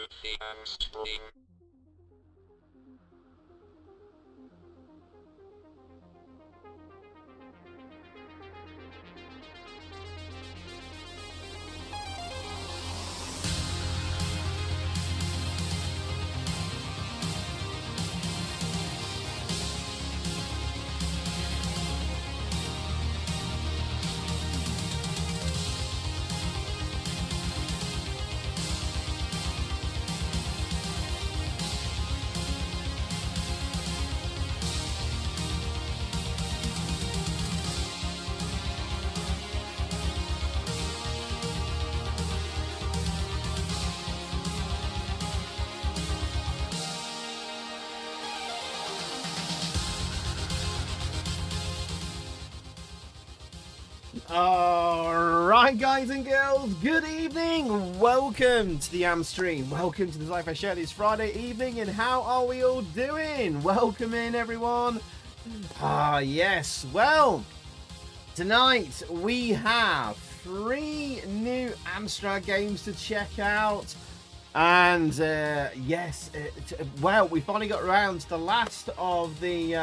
the AMSTREAM. Alright guys and girls, good evening, welcome to the AMSTREAM, welcome to the Sci-Fi Show this Friday evening, and how are we all doing? Welcome in everyone. Yes, well, tonight we have 3 new AMSTRAD games to check out, and yes, well, we finally got around to the last of the,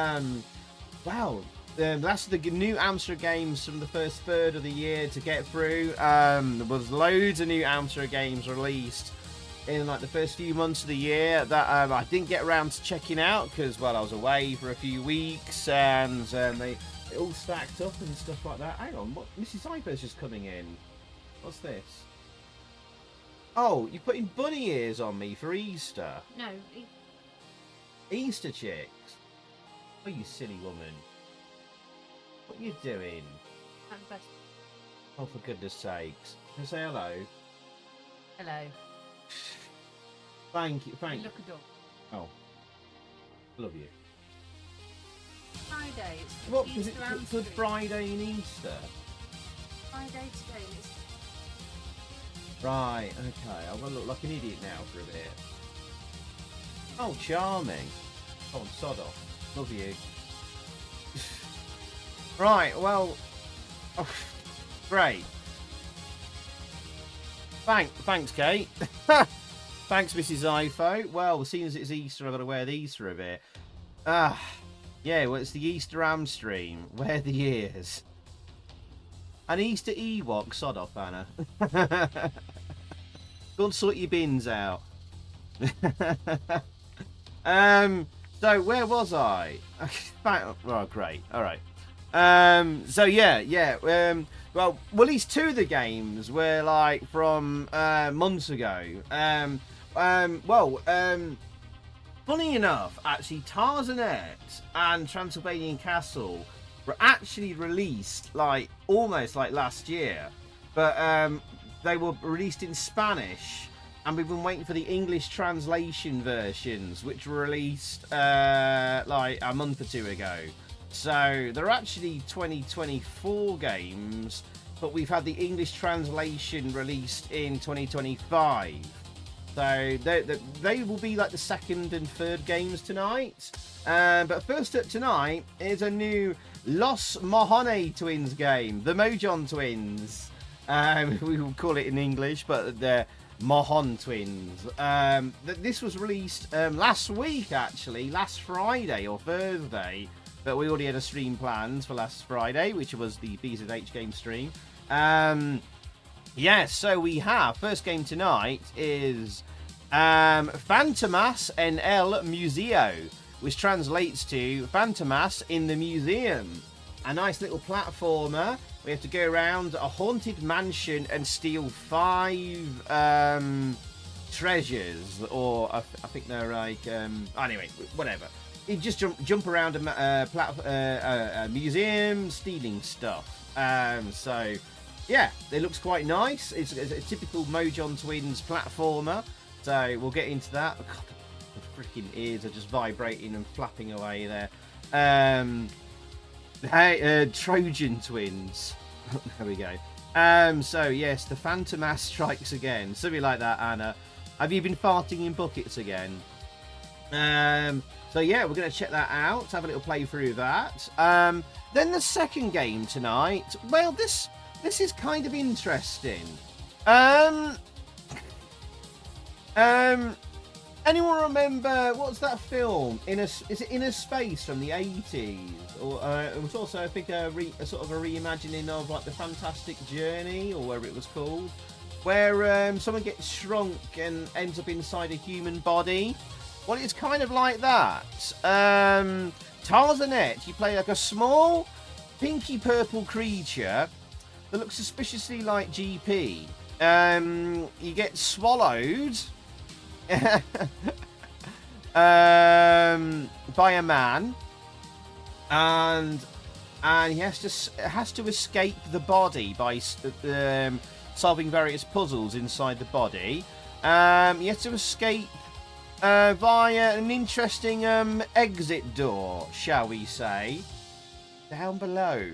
last of the new AMSTRAD games from the first third of the year to get through. There was loads of new AMSTRAD games released in like the first few months of the year that I didn't get around to checking out because, well, I was away for a few weeks and they all stacked up and stuff like that. Hang on, what? Mrs. Cypher's just coming in. What's this? Oh, you're putting bunny ears on me for Easter? No. Easter chicks? Oh, you silly woman. What are you doing? Oh, for goodness sakes. Can I say hello? Hello. Thank you, thank you. Look at dog. Oh. Love you. Friday. It's What, Easter is it AMSTREAM. Good Friday and Easter? Friday today. It's Right, okay. I'm going to look like an idiot now for a bit. Oh, charming. Oh, sod off. Love you. Right, well... Oh, great. Thanks, Kate. Thanks, Mrs. Ifo. Well, seeing as it's Easter, I've got to wear these for a bit. Yeah, well, it's the Easter AMSTREAM. Wear the ears. An Easter Ewok. Sod off, Anna. Go and sort your bins out. So, where was I? Oh, great. All right. So yeah. Well, at least 2 of the games were like from months ago. Funny enough, actually, Tarzanete and Transylvanian Castle were actually released like almost like last year, but they were released in Spanish, and we've been waiting for the English translation versions, which were released like a month or 2 ago. So they're actually 2024 games, but we've had the English translation released in 2025. So they will be like the 2nd and 3rd games tonight. But first up tonight is a new Los Mojon Twins game, the Mojon Twins. We will call it in English, but they're Mojon Twins. This was released last week, actually, last Friday or Thursday. But we already had a stream planned for last Friday, which was the BZH game stream. Yes, so we have, first game tonight is Phantomas En El Museo, which translates to Phantomas in the Museum. A nice little platformer. We have to go around a haunted mansion and steal 5 treasures, or I think they're like, anyway, whatever. You just jump around a museum, stealing stuff. So, yeah, it looks quite nice. It's a typical Mojon Twins platformer. So we'll get into that. God, the freaking ears are just vibrating and flapping away there. Hey, Trojan Twins. There we go. So yes, the Phantomas strikes again. Something like that, Anna. Have you been farting in buckets again? So yeah, we're going to check that out, have a little play through that. Then the second game tonight, well, this is kind of interesting. Anyone remember what's that film? Is it Inner Space from the 80s? Or it was also, I think, a sort of a reimagining of like the Fantastic Journey, or whatever it was called, where someone gets shrunk and ends up inside a human body. Well, it's kind of like that. Tarzanete, you play like a small, pinky purple creature that looks suspiciously like GP. You get swallowed by a man, and he has to escape the body by solving various puzzles inside the body. He has to escape via an interesting exit door, shall we say, down below.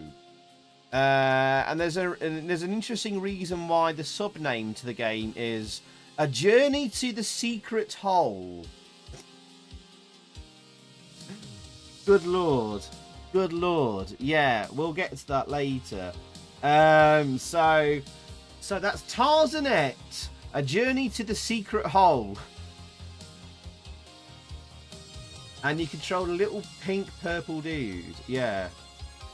And there's an interesting reason why the subname to the game is A Journey to the Secret Hole. Good lord. Good lord. Yeah, we'll get to that later. So that's Tarzanete, A Journey to the Secret Hole. And you control a little pink purple dude. Yeah.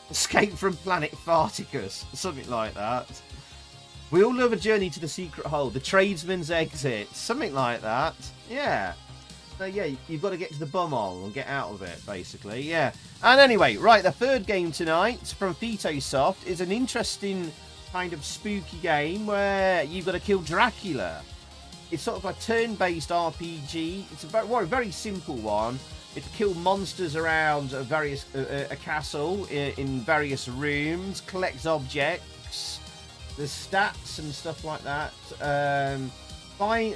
Escape from planet Farticus. Something like that. We all love A Journey to the Secret Hole. The Tradesman's Exit. Something like that. Yeah. So yeah, you've got to get to the bumhole and get out of it, basically. Yeah. And anyway, right, the third game tonight from Fitosoft is an interesting kind of spooky game where you've got to kill Dracula. It's sort of a turn-based RPG. It's a very simple one. It's kill monsters around a castle in various rooms, collect objects, the stats and stuff like that. Find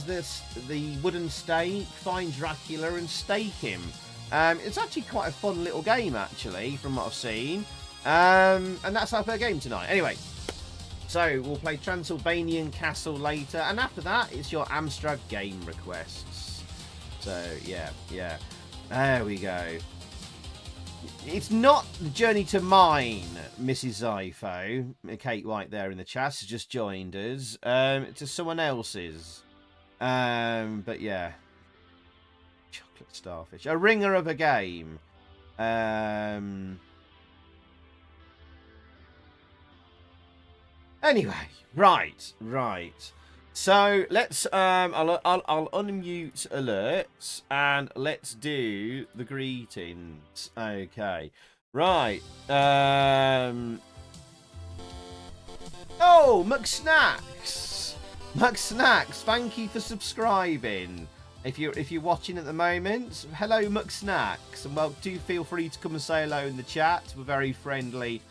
the wooden stake, find Dracula and stake him. It's actually quite a fun little game, actually, from what I've seen. And that's our third game tonight. Anyway, so we'll play Transylvanian Castle later, and after that, it's your AMSTRAD game requests. So yeah. There we go. It's not the journey to mine, Mrs. Zypho. Kate White there in the chat has just joined us. To someone else's. But yeah. Chocolate starfish. A ringer of a game. Anyway, right. So let's I'll unmute alerts and let's do the greetings. Okay. Right. Oh, McSnacks, thank you for subscribing. If you're watching at the moment, hello McSnacks, and well, do feel free to come and say hello in the chat. We're very friendly,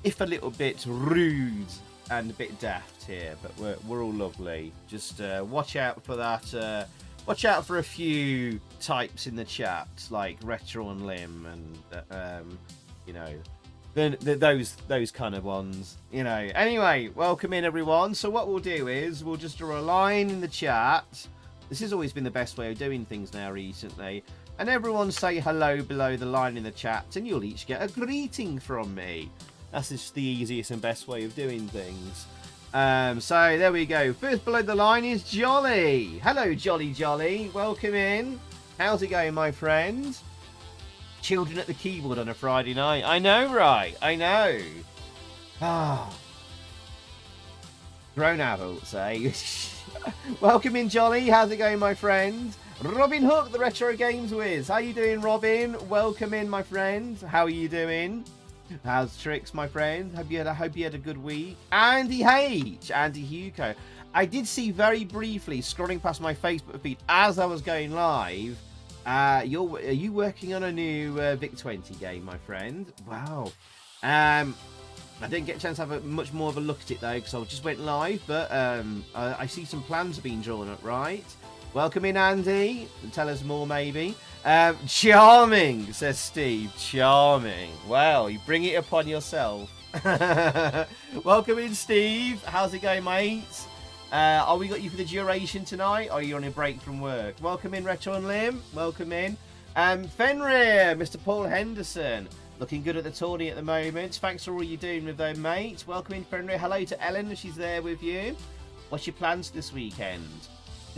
if a little bit rude and a bit daft here, but we're all lovely. Just watch out for that. Watch out for a few types in the chat, like Retro and Lim, and you know, those kind of ones. You know. Anyway, welcome in everyone. So what we'll do is we'll just draw a line in the chat. This has always been the best way of doing things now recently. And everyone say hello below the line in the chat, and you'll each get a greeting from me. That's just the easiest and best way of doing things. So there we go. First below the line is Jolly. Hello, Jolly. Welcome in. How's it going, my friend? Children at the keyboard on a Friday night. I know, right? I know. Ah. Grown adults, eh? Welcome in, Jolly. How's it going, my friend? Robin Hook, the Retro Games Wiz. How you doing, Robin? Welcome in, my friend. How are you doing? How's tricks, my friend? I hope you had a good week. Andy Hugo. I did see very briefly, scrolling past my Facebook feed as I was going live. Are you working on a new Vic-20 game, my friend? Wow. I didn't get a chance to have much more of a look at it though, because I just went live. But I see some plans have been drawn up. Right. Welcome in, Andy. Tell us more, maybe. Charming, says Steve. Charming. Well, you bring it upon yourself. Welcome in, Steve. How's it going, mate? Are we got you for the duration tonight, or are you on a break from work? Welcome in, Retro and Lim. Welcome in. Fenrir, Mr. Paul Henderson. Looking good at the tourney at the moment. Thanks for all you're doing with them, mate. Welcome in, Fenrir. Hello to Ellen, she's there with you. What's your plans this weekend?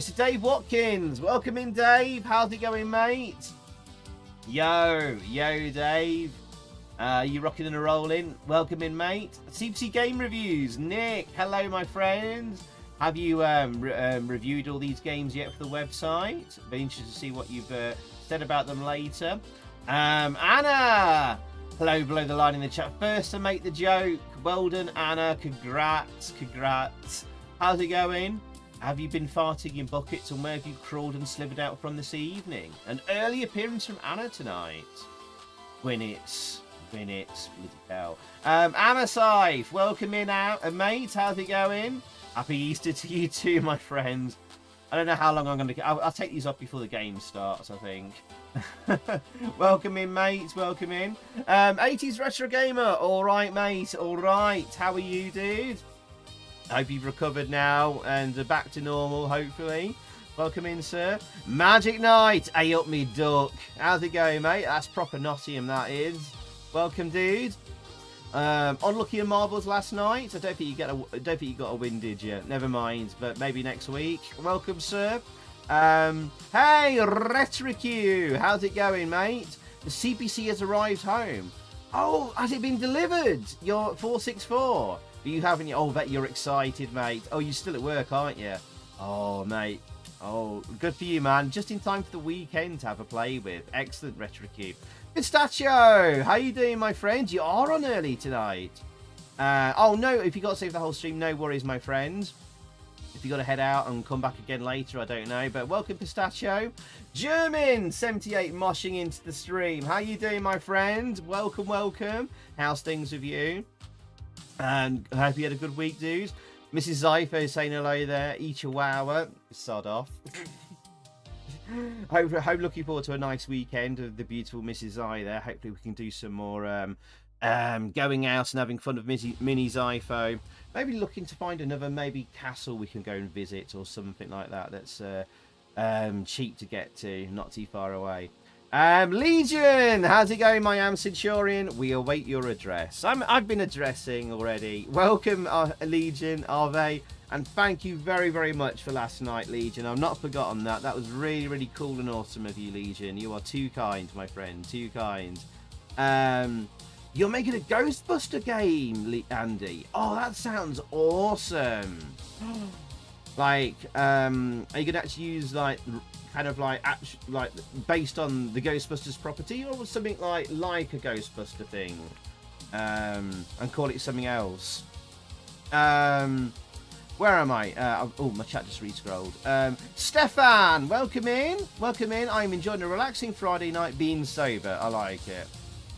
Mr. Dave Watkins, welcome in, Dave. How's it going, mate? Yo, Dave. You rocking and rolling? Welcome in, mate. CPC Game Reviews, Nick. Hello, my friend. Have you reviewed all these games yet for the website? Be interested to see what you've said about them later. Anna. Hello, below the line in the chat. First to make the joke. Well done, Anna. Congrats. How's it going? Have you been farting in buckets, and where have you crawled and slithered out from this evening? An early appearance from Anna tonight. Winnits, bloody hell. Anna Scythe, welcome in out, mate. How's it going? Happy Easter to you too, my friend. I don't know how long I'm going to... I'll take these off before the game starts, I think. Welcome in, mate. Welcome in. 80s Retro Gamer. All right, mate. All right. How are you, dude? Hope you've recovered now and are back to normal, hopefully. Welcome in, sir. Magic Knight. Hey up me duck. How's it going, mate? That's proper Nottingham, that is. Welcome, dude. Unlucky in marbles last night. I don't think you got a win, did you? Never mind, but maybe next week. Welcome, sir. Hey, RetroQ. How's it going, mate? The CPC has arrived home. Oh, has it been delivered? You're 464. You haven't? Oh, bet you're excited, mate. Oh, you're still at work, aren't you? Oh, mate. Oh, good for you, man. Just in time for the weekend to have a play with. Excellent, RetroQ. Pistachio, how you doing, my friend? You are on early tonight. Oh, no, if you got to save the whole stream, no worries, my friend. If you got to head out and come back again later, I don't know. But welcome, Pistachio. German78 moshing into the stream. How you doing, my friend? Welcome. How's things with you? And I hope you had a good week, dude. Mrs. Zypho saying hello there. Chihuahua. Sod off. Hope looking forward to a nice weekend of the beautiful Mrs. Zy there. Hopefully we can do some more going out and having fun with Mini Zypho. Maybe looking to find another castle we can go and visit or something like that. That's cheap to get to, not too far away. Legion, how's it going, my Centurion? We await your address. I've been addressing already. Welcome, Legion, Arve, and thank you very, very much for last night, Legion. I've not forgotten that. That was really, really cool and awesome of you, Legion. You are too kind, my friend, too kind. You're making a Ghostbuster game, Andy. Oh, that sounds awesome. Like, are you gonna actually use like based on the Ghostbusters property, or something like a Ghostbuster thing, and call it something else? Where am I? Oh, my chat just re-scrolled. Stefan, welcome in. I'm enjoying a relaxing Friday night being sober. I like it.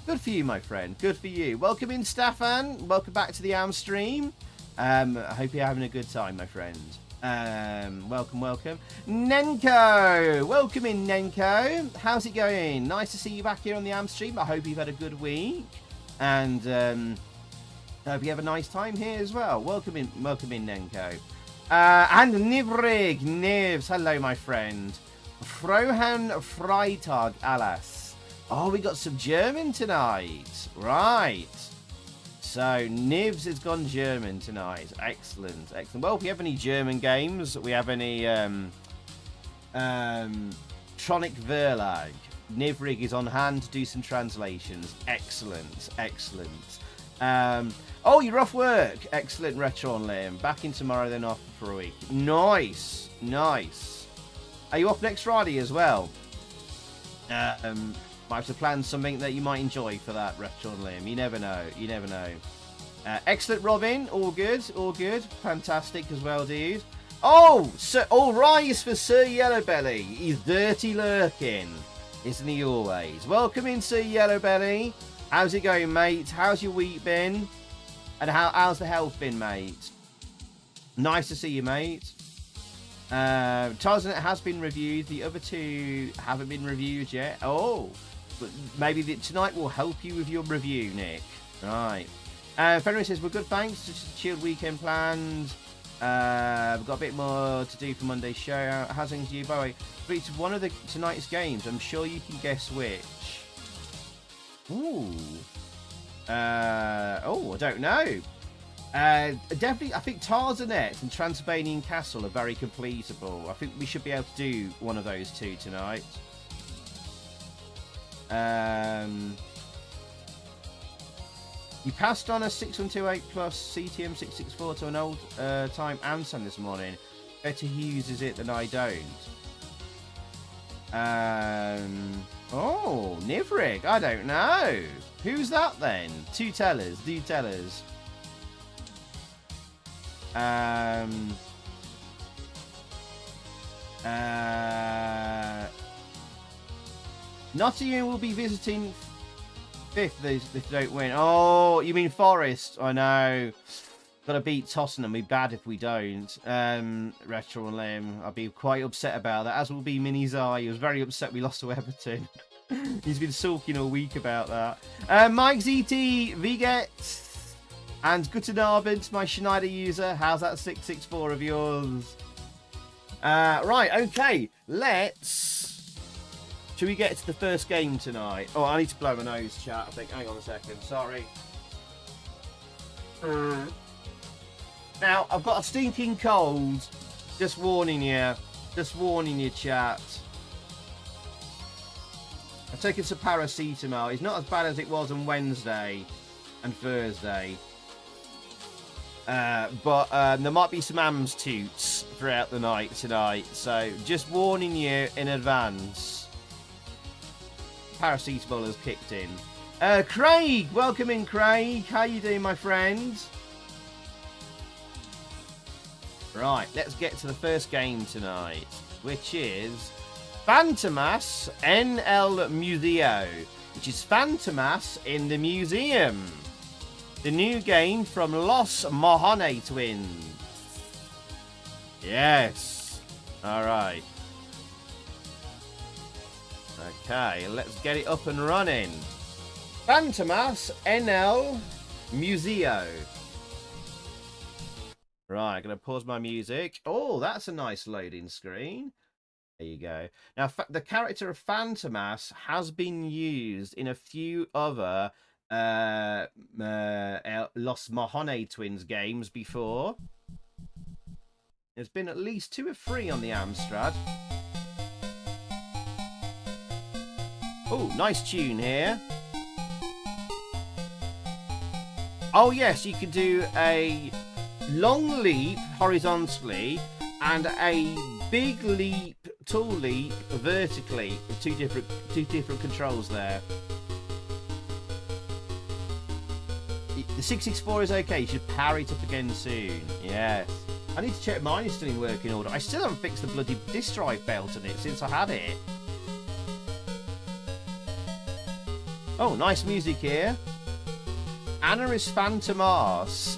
Good for you, my friend. Good for you. Welcome in, Stefan. Welcome back to the AMSTREAM. I hope you're having a good time, my friend. Welcome. Nenko, welcome in, Nenko. How's it going? Nice to see you back here on the AMSTREAM. I hope you've had a good week, and I hope you have a nice time here as well. Welcome in, Nenko. And Nivs, hello, my friend. Frohan Freitag, alas. Oh, we got some German tonight, right? So, Nivs has gone German tonight. Excellent. Well, if we have any German games, we have any Tronic Verlag. Nivrig is on hand to do some translations. Excellent. Oh, you're off work. Excellent, Retro on Liam. Back in tomorrow, then off for a week. Nice. Are you off next Friday as well? Might have to plan something that you might enjoy for that, Retro on Liam. You never know. Excellent, Robin. All good. Fantastic as well, dude. Oh, all rise for Sir Yellowbelly. He's dirty lurking, isn't he always? Welcome in, Sir Yellowbelly. How's it going, mate? How's your week been? And how's the health been, mate? Nice to see you, mate. Tarzanete has been reviewed. The other two haven't been reviewed yet. Oh, but maybe tonight will help you with your review, Nick. Right. Fenrir says, we're good, thanks. Just a chilled weekend planned. We've got a bit more to do for Monday's show. How's things to you? By the way, but it's one of tonight's games. I'm sure you can guess which. Ooh. Oh, I don't know. Definitely, I think Tarzanete and Transylvanian Castle are very completable. I think we should be able to do one of those two tonight. You passed on a 6128 plus CTM 664 to an old time AMSTRAM this morning. Better he uses it than I don't. Oh, Nivrig, I don't know. Who's that then? Do tell us. Nottingham will be visiting 5th if they don't win. Oh, you mean Forest? I know. Got to beat Tottenham. Be bad if we don't. Retro and Lim. I'll be quite upset about that. As will be Mini Zai. He was very upset we lost to Everton. He's been sulking all week about that. Mike ZT, Viget, and Guten Abend, my Schneider user. How's that 664 of yours? Right, okay. Should we get to the first game tonight? Oh, I need to blow my nose, chat. I think. Hang on a second. Sorry. Now, I've got a stinking cold. Just warning you. Just warning you, chat. I've taken some paracetamol. It's not as bad as it was on Wednesday and Thursday. But there might be some AMS toots throughout the night tonight. So, just warning you in advance. Paracetamol has kicked in. Craig! Welcome in, Craig. How you doing, my friend? Right, let's get to the first game tonight, which is Phantomas En El Museo, which is Phantomas in the Museum. The new game from Mojon Twins. Yes. Alright. Okay, let's get it up and running. Phantomas En El Museo. Right, I'm going to pause my music. Oh, that's a nice loading screen. There you go. Now, the character of Phantomas has been used in a few other Los Mojon Twins games before. There's been at least 2 or 3 on the AMSTRAD. Oh, nice tune here. Oh, yes, you can do a long leap horizontally and a big leap, tall leap vertically. Two different controls there. The 664 is okay. You should power it up again soon. Yes. I need to check mine is still in working order. I still haven't fixed the bloody disk drive belt on it since I had it. Oh, nice music here. Anna is Phantomas.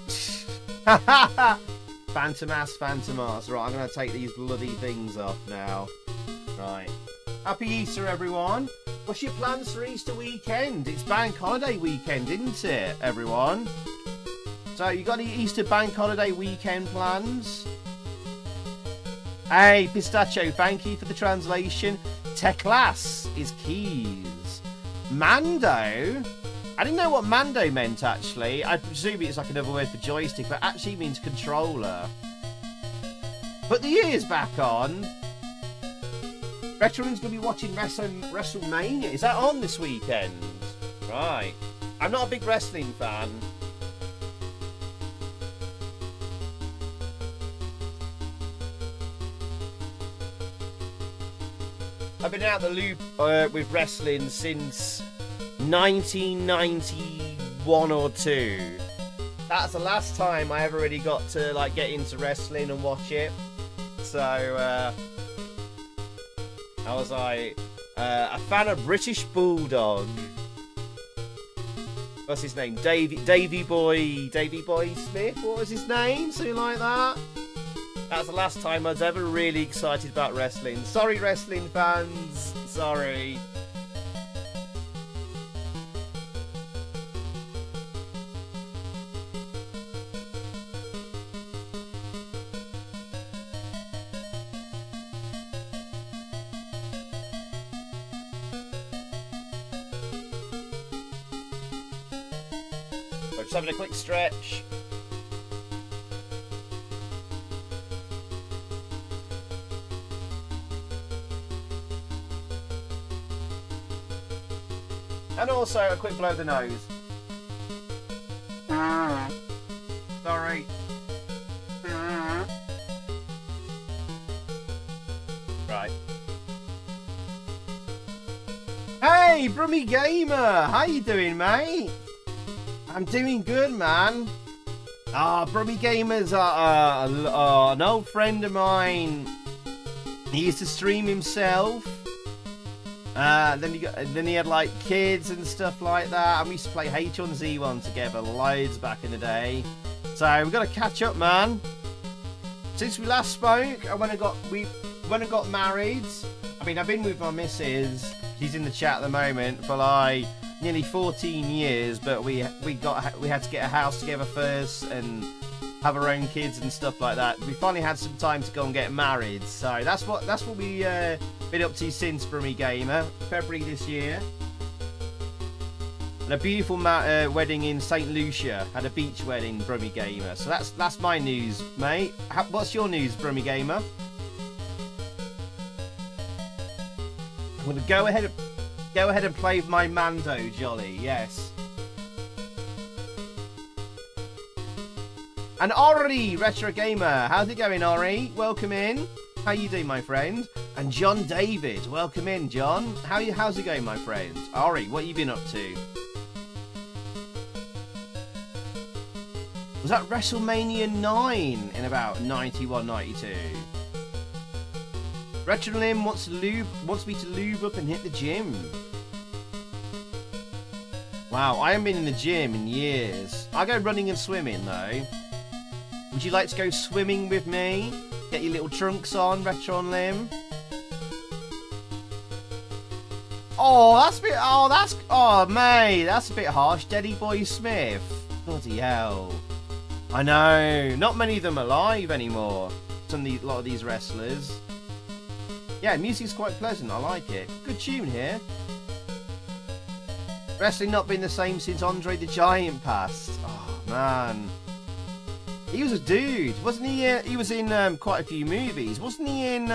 Phantomas. Right, I'm going to take these bloody things off now. Right. Happy Easter, everyone. What's your plans for Easter weekend? It's bank holiday weekend, isn't it, everyone? So, you got any Easter bank holiday weekend plans? Hey, Pistachio, thank you for the translation. Teclas is keys. Mando? I didn't know what Mando meant, actually. I presume it's like another word for joystick, but actually means controller. Put the ears back on. Veteran's going to be watching WrestleMania. Is that on this weekend? Right. I'm not a big wrestling fan. I've been out the loop with wrestling since 1991 or 2. That's the last time I ever really got to like get into wrestling and watch it. So I was like a fan of British Bulldog. What's his name? Davy Boy Smith. What was his name? Something like that. That's the last time I was ever really excited about wrestling. Sorry, wrestling fans. Sorry. Just having a quick stretch. And also a quick blow of the nose. Sorry. Right. Hey, Brummy Gamer! How you doing, mate? I'm doing good, man. Brummy Gamer's an old friend of mine. He used to stream himself. Then he had like kids and stuff like that. And we used to play H1Z1 together loads back in the day. So we've got to catch up, man. Since we last spoke, we went and got married. I mean, I've been with my missus. She's in the chat at the moment for like nearly 14 years, but we had to get a house together first and have our own kids and stuff like that. We finally had some time to go and get married, so that's what we been up to since Brummy Gamer. February this year, and a beautiful wedding in St. Lucia. Had a beach wedding, Brummy Gamer. So that's my news, mate. What's your news, Brummy Gamer? I'm gonna go ahead and play with my Mando, Jolly. Yes. And Ori, Retro Gamer. How's it going, Ori? Welcome in. How you doing, my friend? And John David. Welcome in, John. How's it going, my friend? Ori, what you been up to? Was that WrestleMania 9 in about 91, 92? Retrolim wants me to lube up and hit the gym. Wow, I haven't been in the gym in years. I go running and swimming though. Would you like to go swimming with me? Get your little trunks on, Retro and Lim. Oh, mate, that's a bit harsh. Daddy Boy Smith. Bloody hell. I know. Not many of them are alive anymore. A lot of these wrestlers. Yeah, music's quite pleasant. I like it. Good tune here. Wrestling not been the same since Andre the Giant passed. Oh, man. He was a dude, wasn't he? He was in quite a few movies. Wasn't he in...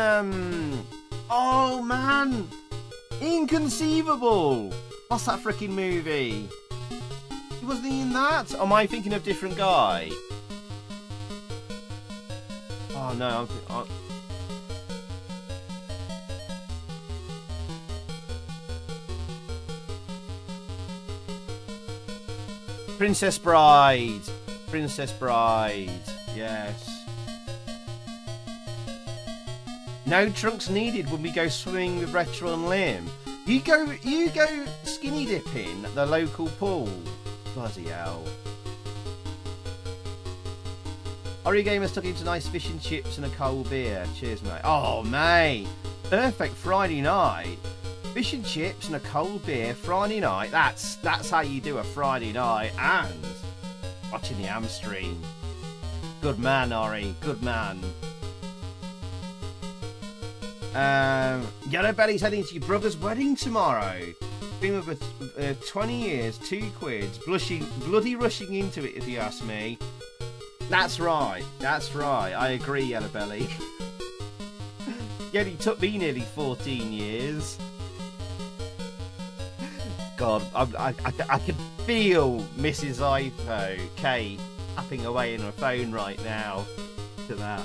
Oh, man. Inconceivable. What's that freaking movie? Wasn't he in that? Or am I thinking of a different guy? Oh, no. Princess Bride. Princess Bride. Yes. No trunks needed when we go swimming with Retro and Lim. You go skinny dipping at the local pool. Bloody hell. Ori Gamer's took into nice fish and chips and a cold beer. Cheers, mate. Oh, mate. Perfect Friday night. Fish and chips and a cold beer Friday night. That's how you do a Friday night. And watching the AMSTREAM. Good man, Ori. Good man. Yellow Belly's heading to your brother's wedding tomorrow. Been with 20 years, 2 quids, bloody rushing into it, if you ask me. That's right. That's right. I agree, Yellow Belly. Yeah, it took me nearly 14 years. God, I can feel Mrs. Ipo, Kate, tapping away in her phone right now to that.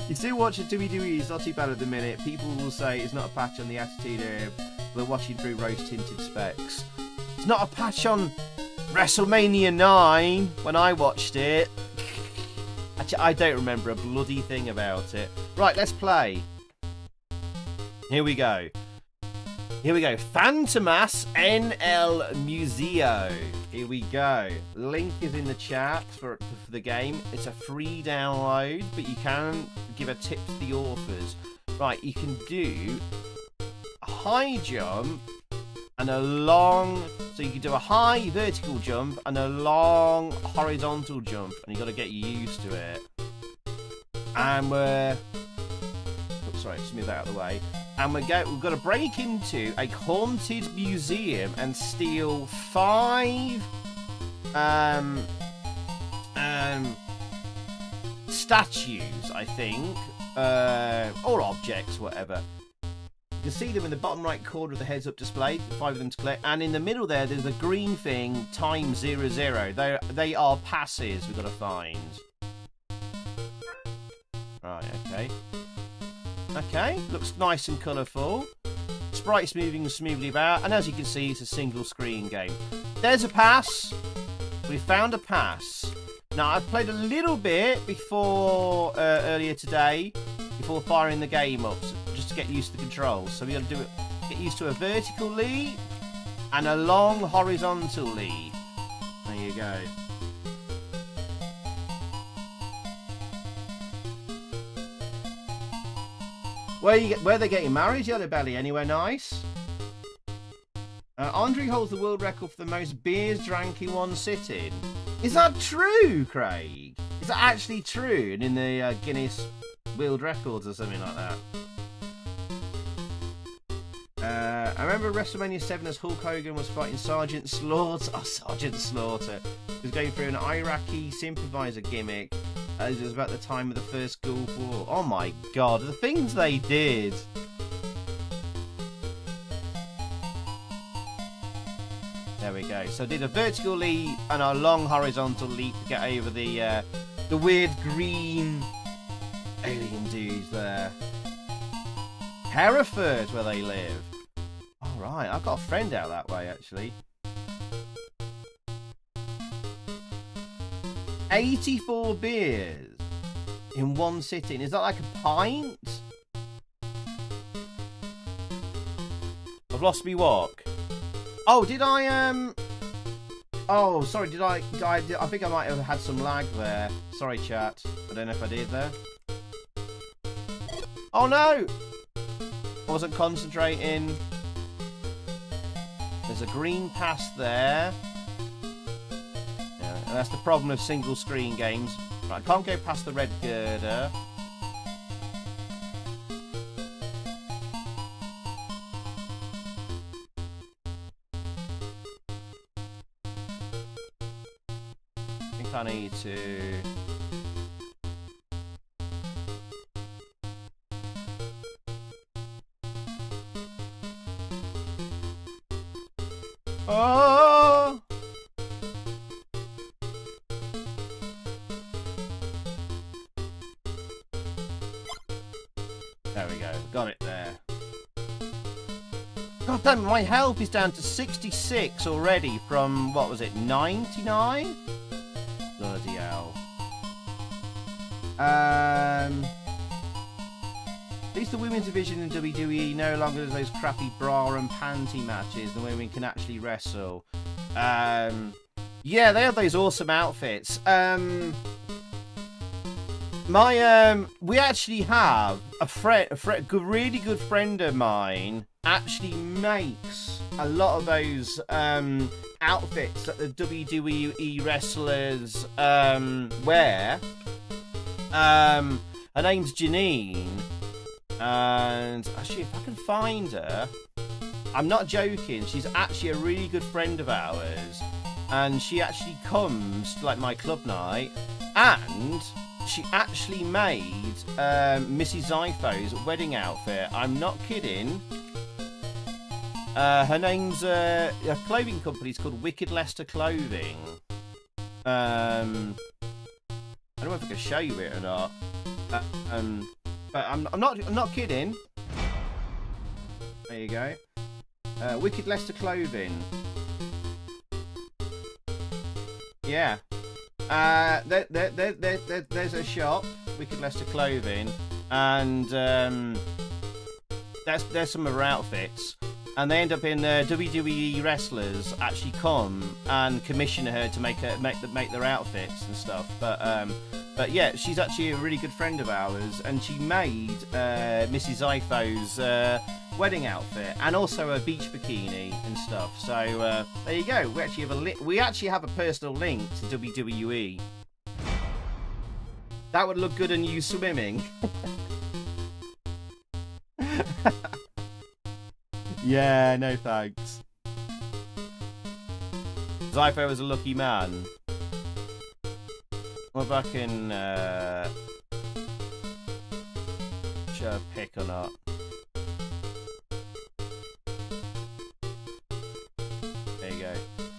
You still watching WWE, it's not too bad at the minute. People will say it's not a patch on the Attitude Era. We're watching through rose-tinted specs. It's not a patch on WrestleMania 9 when I watched it. Actually, I don't remember a bloody thing about it. Right, let's play. Here we go. Here we go. Phantomas En El Museo. Here we go. Link is in the chat for the game. It's a free download, but you can give a tip to the authors. Right, you can do a high jump and a long... So you can do a high vertical jump and a long horizontal jump, and you've got to get used to it. And we're... Oh, sorry, just move that out of the way. And we've got to break into a haunted museum and steal 5 statues, I think, or objects, whatever. You can see them in the bottom right corner of the heads-up display. 5 of them to collect. And in the middle there's a green thing, time 00. They are passes we've got to find. Right, okay. Okay, looks nice and colourful. Sprites moving smoothly about. And as you can see, it's a single screen game. There's a pass. We found a pass. Now, I've played a little bit before earlier today, before firing the game up, so just to get used to the controls. So we got to do it. Get used to a vertical leap and a long horizontal leap. There you go. Where are they getting married, Yellow Belly? Anywhere nice? Andre holds the world record for the most beers drank in one sitting. Is that true, Craig? Is that actually true? And in the Guinness World Records or something like that? I remember WrestleMania 7 as Hulk Hogan was fighting Sergeant Slaughter. Oh, Sergeant Slaughter. He was going through an Iraqi sympathizer gimmick. It was about the time of the first Gulf War. Oh my god, the things they did. There we go. So I did a vertical leap and a long horizontal leap to get over the weird green alien dudes there. Hereford, where they live. All right, I've got a friend out that way actually. 84 beers in one sitting. Is that like a pint? I've lost me walk. Oh, did I oh, sorry, I think I might have had some lag there. Sorry, chat. I don't know if I did there. Oh no! I wasn't concentrating. There's a green pass there. And that's the problem of single screen games. Right, I can't go past the red girder. I think I need to... Oh! There we go, got it there. God damn, my health is down to 66 already from, what was it, 99? Bloody hell. At least the women's division in WWE no longer does those crappy bra and panty matches. The women can actually wrestle. Yeah, they have those awesome outfits. We actually have a really good friend of mine actually makes a lot of those outfits that the WWE wrestlers wear. Her name's Janine, and actually, if I can find her, I'm not joking. She's actually a really good friend of ours, and she actually comes to like my club night, and she actually made Mrs. Zypho's wedding outfit. I'm not kidding. Her name's a clothing company. It's called Wicked Leicester Clothing. I don't know if I can show you it or not. But I'm not kidding. There you go. Wicked Leicester Clothing. Yeah. There's a shop, Wicked Leicester Clothing, and there's some of her outfits, and they end up in WWE wrestlers actually come and commission her to make their outfits and stuff. But yeah, she's actually a really good friend of ours, and she made Mrs. Zypho's wedding outfit and also a beach bikini and stuff. So there you go. We actually have a personal link to WWE. That would look good on you swimming. Yeah, no thanks. Zypho was a lucky man. What if I can show a pic or not?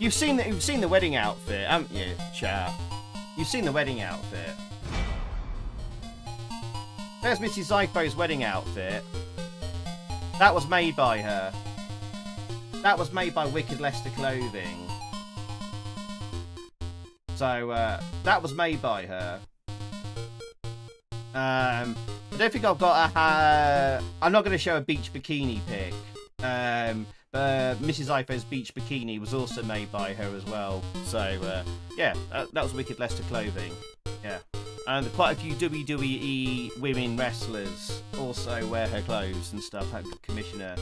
You've seen the wedding outfit, haven't you, chat? You've seen the wedding outfit. There's Mrs. Zypho's wedding outfit. That was made by her. That was made by Wicked Leicester Clothing. So, that was made by her. I don't think I've got a... I'm not going to show a beach bikini pic. Mrs. Zypho's beach bikini was also made by her as well. So, yeah, that was Wicked Leicester Clothing. Yeah. And quite a few WWE women wrestlers also wear her clothes and stuff, had commission her.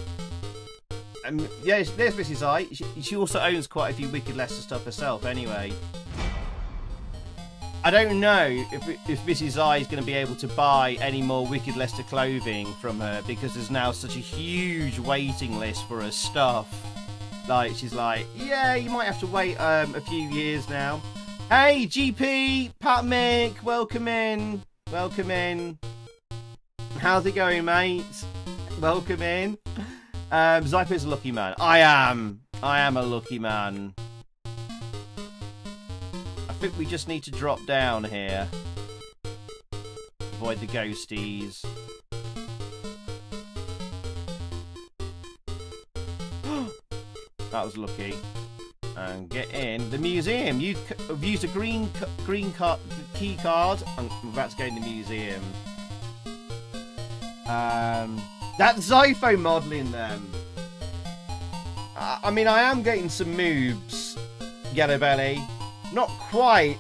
And yeah, there's Mrs. I. She also owns quite a few Wicked Leicester stuff herself anyway. I don't know if Mrs. I is going to be able to buy any more Wicked Leicester clothing from her because there's now such a huge waiting list for her stuff. Like, she's like, yeah, you might have to wait a few years now. Hey, GP, Pat Mick, welcome in. Welcome in. How's it going, mate? Welcome in. Zypho's a lucky man. I am a lucky man. I think we just need to drop down here. Avoid the ghosties. That was lucky. And get in the museum. You've used a green key card. I'm about to go in the museum. That's Zypho modelling them. I mean, I am getting some moves, Yellow Belly. Not quite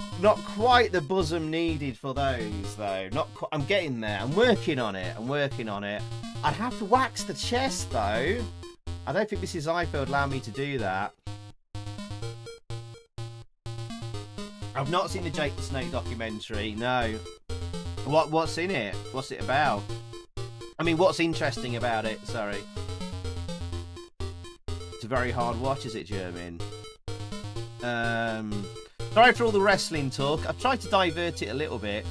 the bosom needed for those though. I'm getting there. I'm working on it. I'd have to wax the chest though. I don't think Mrs. Zypho would allow me to do that. I've not seen the Jake the Snake documentary. No. What's in it? What's it about? I mean, what's interesting about it? Sorry. It's a very hard watch, is it, German? Sorry for all the wrestling talk. I've tried to divert it a little bit.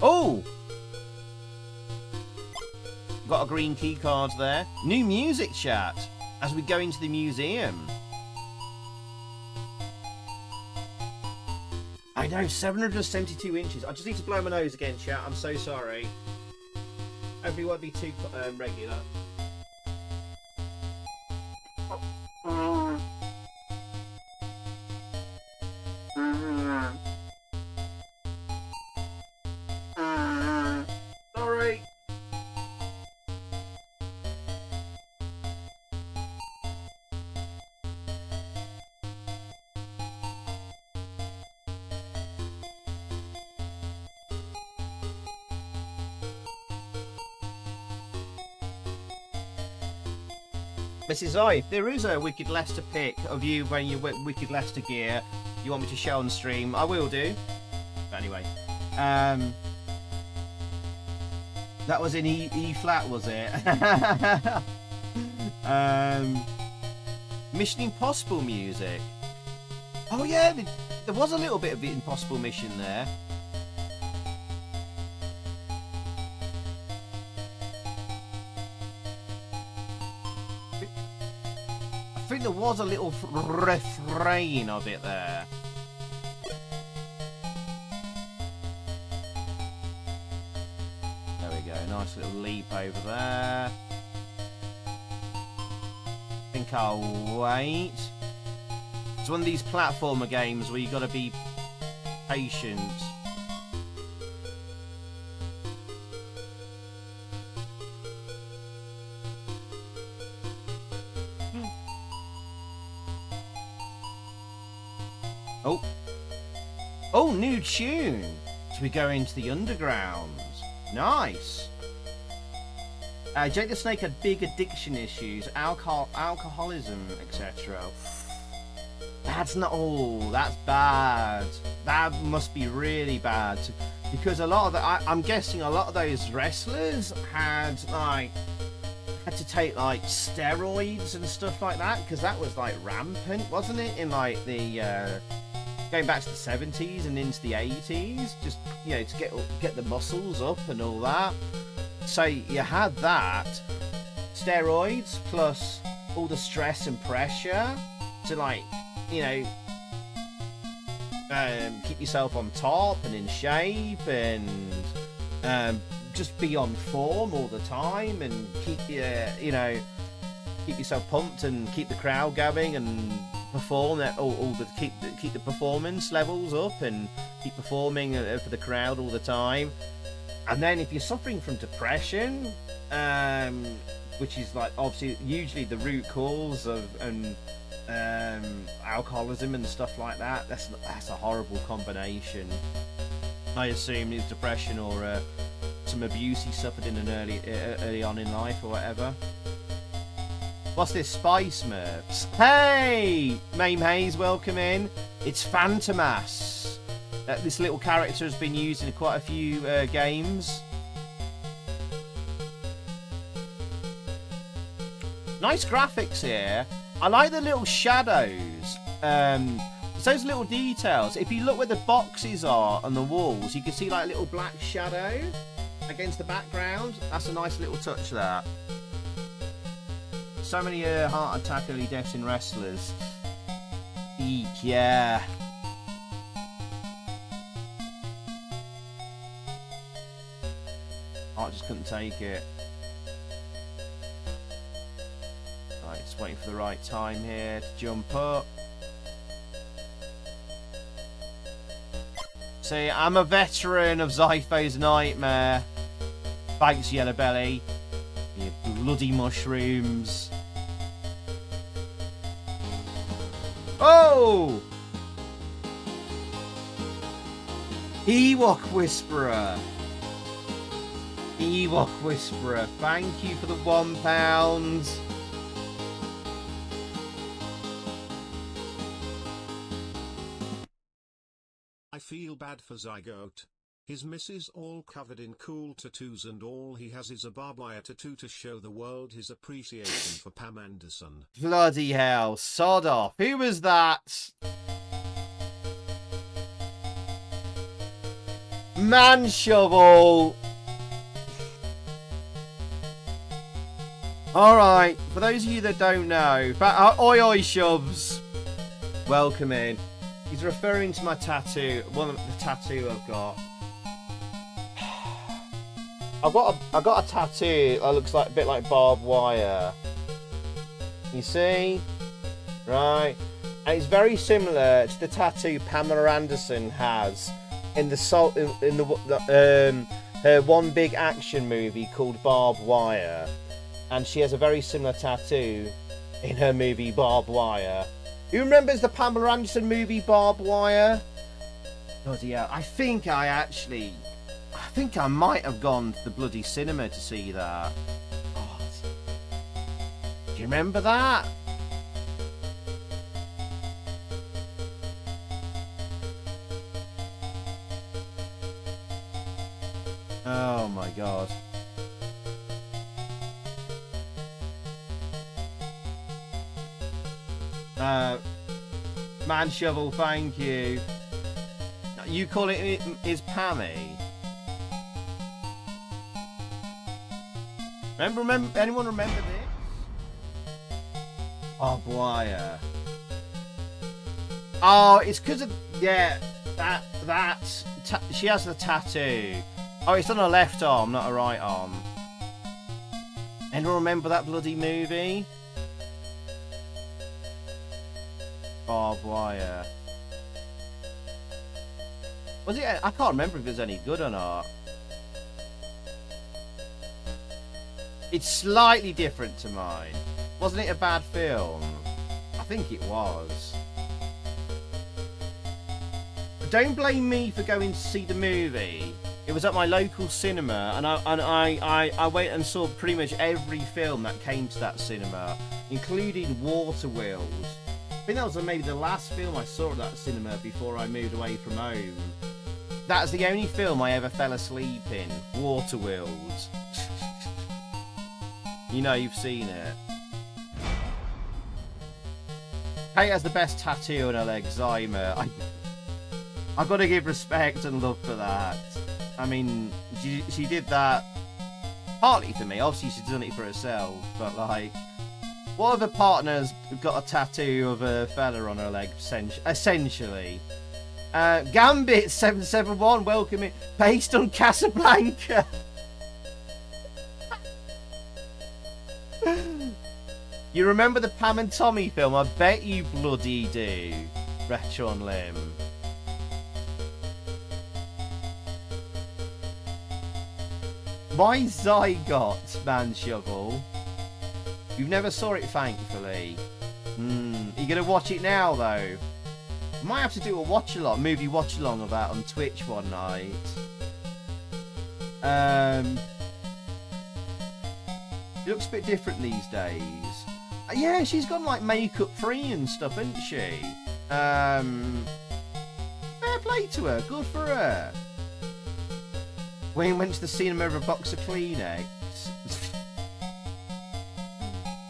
Oh! Got a green key card there. New music chat as we go into the museum. I know, 772 inches. I just need to blow my nose again, chat. I'm so sorry. Hopefully it won't be too regular. Sorry. Mrs. I, there is a Wicked Leicester pic of you wearing your Wicked Leicester gear. You want me to show on stream? I will do. But anyway, that was in E flat, was it? Mission Impossible music. Oh yeah, there was a little bit of the Impossible Mission there. I think there was a little refrain of it there. There we go, nice little leap over there. I think I'll wait. It's one of these platformer games where you gotta be patient. Oh, new tune. So we go into the underground. Nice. Jake the Snake had big addiction issues, alcoholism, etc. That's not all. That's bad. That must be really bad because a lot of I'm guessing a lot of those wrestlers had to take like steroids and stuff like that because that was like rampant, wasn't it? In like the going back to the 70s and into the 80s, just, you know, to get the muscles up and all that. So you had that, steroids plus all the stress and pressure. to, like, you know, keep yourself on top and in shape and just be on form all the time and keep you know, keep yourself pumped and keep the crowd going and perform that keep the performance levels up and keep performing for the crowd all the time. And then if you're suffering from depression, which is like obviously usually the root cause of alcoholism and stuff like that, that's a horrible combination. I assume it's depression or some abuse he suffered in an early on in life or whatever. What's this? Spice Smurfs. Hey, Mame Hayes, welcome in. It's Phantomas. This little character has been used in quite a few games. Nice graphics here. I like the little shadows. It's those little details. If you look where the boxes are on the walls, you can see like a little black shadow against the background. That's a nice little touch there. So many heart attack early deaths in wrestlers. Eek, yeah. I just couldn't take it. Right, just waiting for the right time here to jump up. See, I'm a veteran of Zypho's Nightmare. Thanks, Yellow Belly. You bloody mushrooms. Oh! Ewok Whisperer. Ewok Whisperer. Thank you for the £1. I feel bad for Zygote. His missus all covered in cool tattoos and all he has is a barbed wire tattoo to show the world his appreciation for Pam Anderson. Bloody hell, sod off. Who was that? Man Shovel. Alright, for those of you that don't know, oi oi shoves. Welcome in. He's referring to my tattoo, one of the tattoo I've got. I've got a tattoo that looks like a bit like barbed wire. You see? Right. And it's very similar to the tattoo Pamela Anderson has in her one big action movie called Barbed Wire. And she has a very similar tattoo in her movie Barbed Wire. Who remembers the Pamela Anderson movie Barbed Wire? Bloody hell. I think I might have gone to the bloody cinema to see that. God. Do you remember that? Oh my god. Man Shovel, thank you. You call it is Pammy? Remember, anyone remember this? Barbed wire. Oh, it's because of, yeah, she has the tattoo. Oh, it's on her left arm, not her right arm. Anyone remember that bloody movie? Barbed wire. Was it? I can't remember if it was any good or not. It's slightly different to mine. Wasn't it a bad film? I think it was. But don't blame me for going to see the movie. It was at my local cinema, and I went and saw pretty much every film that came to that cinema, including Water Wheels. I think that was maybe the last film I saw at that cinema before I moved away from home. That's the only film I ever fell asleep in. Water Wheels. You know you've seen it. Kate has the best tattoo on her leg, Zyma. I've got to give respect and love for that. I mean, she did that partly for me. Obviously, she's done it for herself. But, like, What other partner's got a tattoo of a feather on her leg, essentially? Gambit771, welcome in. Based on Casablanca. You remember the Pam and Tommy film? I bet you bloody do. Retro on Limb. My Zygot, man shovel. You never saw it, thankfully. You gonna watch it now, though? Might have to do a watch-along, movie watch-along of that on Twitch one night. It looks a bit different these days. Yeah, she's gone like makeup free and stuff, isn't she? Fair play to her. Good for her. Wayne went to the cinema with a box of Kleenex.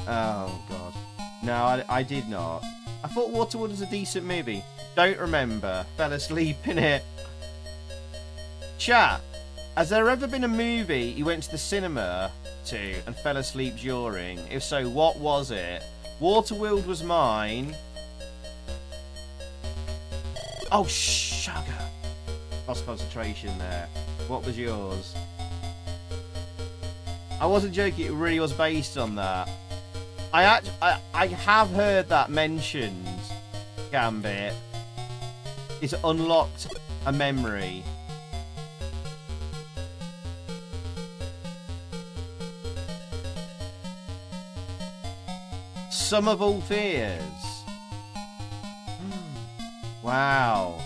Oh, God. No, I did not. I thought Waterworld was a decent movie. Don't remember. Fell asleep in it. Chat. Has there ever been a movie you went to the cinema to and fell asleep during? If so, what was it? Waterworld was mine. Oh, sugar. Lost concentration there. What was yours? I wasn't joking. It really was based on that. I have heard that mentioned. Gambit. It's unlocked a memory. Sum of all fears. Wow.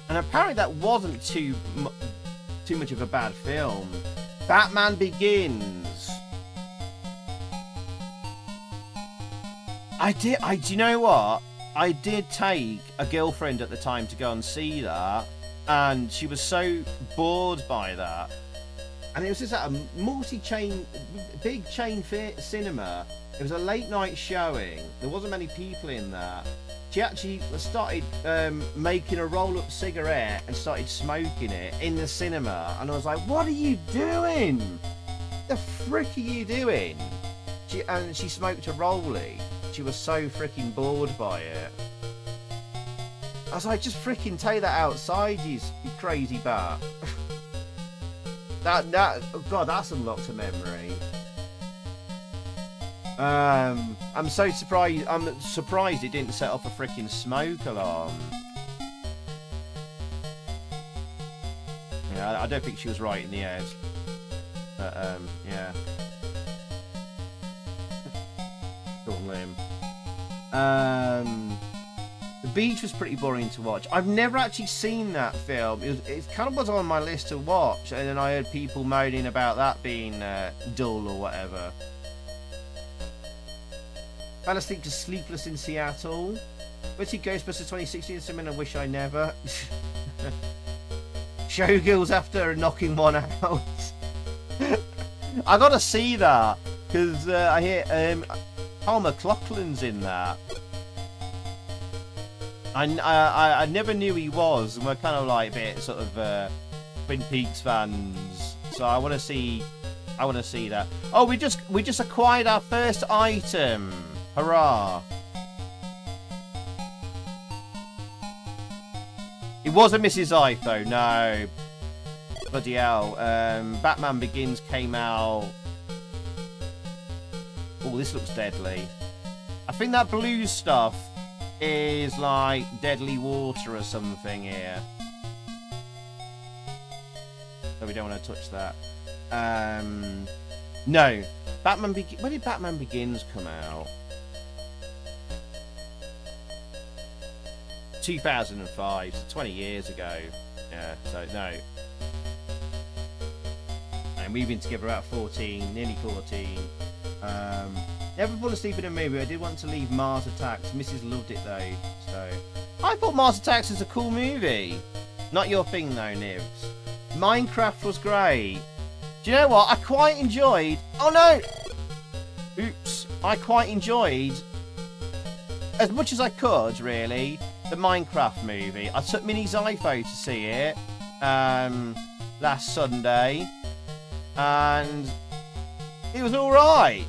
And apparently that wasn't too much of a bad film. Batman Begins. Do you know what? I did take a girlfriend at the time to go and see that, and she was so bored by that. And it was just at a multi-chain, big chain cinema. It was a late night showing. There wasn't many people in there. She actually started making a roll-up cigarette and started smoking it in the cinema. And I was like, what are you doing? The frick are you doing? She smoked a rollie. She was so freaking bored by it. I was like, just freaking take that outside, you crazy bat. Oh God, that's unlocked a memory. I'm so surprised. I'm surprised it didn't set off a freaking smoke alarm. Yeah, I don't think she was right in the head. But yeah. Short limb. The Beach was pretty boring to watch. I've never actually seen that film. It kind of was on my list to watch, and then I heard people moaning about that being dull or whatever. Fell asleep to Sleepless in Seattle. Went to Ghostbusters 2016 and I wish I never. Showgirls after knocking one out. I gotta see that because I hear Paul McLaughlin's in that. I never knew he was, and we're kind of like a bit sort of Twin Peaks fans, so I want to see that. Oh, we just acquired our first item. Hurrah! It wasn't Mrs. Ife though, no. Bloody hell. Batman Begins came out. Oh, this looks deadly. I think that blue stuff is like deadly water or something here. So we don't want to touch that. No. When did Batman Begins come out? 2005, so 20 years ago. Yeah, so no. And we've been together about 14, nearly 14. Never fallen asleep in a movie. I did want to leave Mars Attacks. Mrs. loved it though, so I thought Mars Attacks was a cool movie. Not your thing though, Nibs. Minecraft was great. Do you know what? I quite enjoyed. Oh no! Oops. I quite enjoyed, as much as I could, really, the Minecraft movie. I took Minnie's iPhone to see it last Sunday, and It was all right.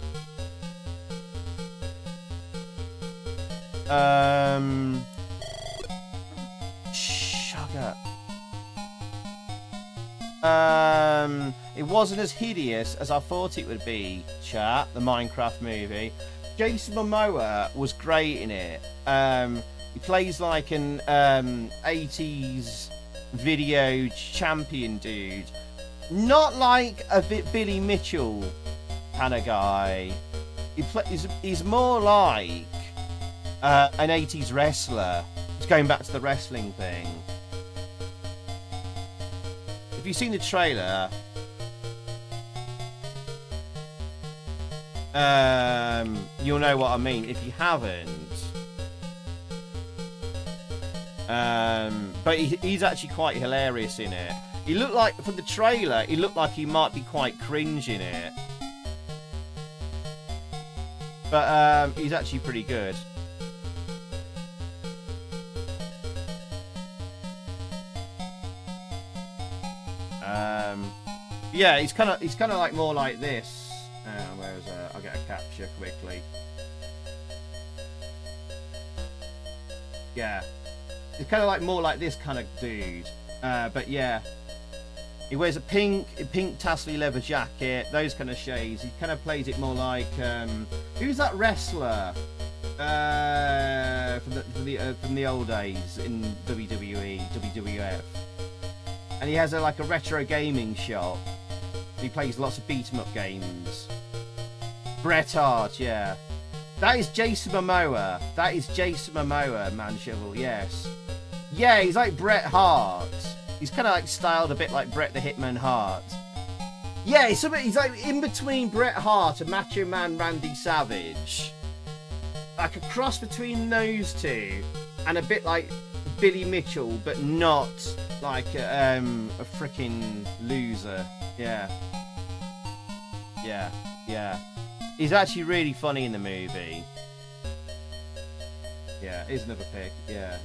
Sugar. It wasn't as hideous as I thought it would be, chat, the Minecraft movie. Jason Momoa was great in it. He plays like an 80s video champion dude. Not like a bit Billy Mitchell kind of guy. He's more like an 80s wrestler. It's going back to the wrestling thing. If you've seen the trailer, you'll know what I mean. If you haven't, but he's actually quite hilarious in it. He looked like, from the trailer, he looked like he might be quite cringe in it, but he's actually pretty good. Yeah, he's kind of like more like this. Where is it? I'll get a capture quickly. Yeah, he's kind of like more like this kind of dude. But yeah, he wears a pink tassely leather jacket, those kind of shades. He kind of plays it more like who's that wrestler from the old days in WWE, WWF? And he has like a retro gaming shop. He plays lots of beat 'em up games. Bret Hart, yeah. That is Jason Momoa. That is Jason Momoa, man shovel, yes. Yeah, he's like Bret Hart. He's kind of like styled a bit like Bret the Hitman Hart. Yeah, he's like in between Bret Hart and Macho Man Randy Savage. Like a cross between those two, and a bit like Billy Mitchell, but not like a freaking loser. Yeah. He's actually really funny in the movie. Yeah, here's another pic. Yeah.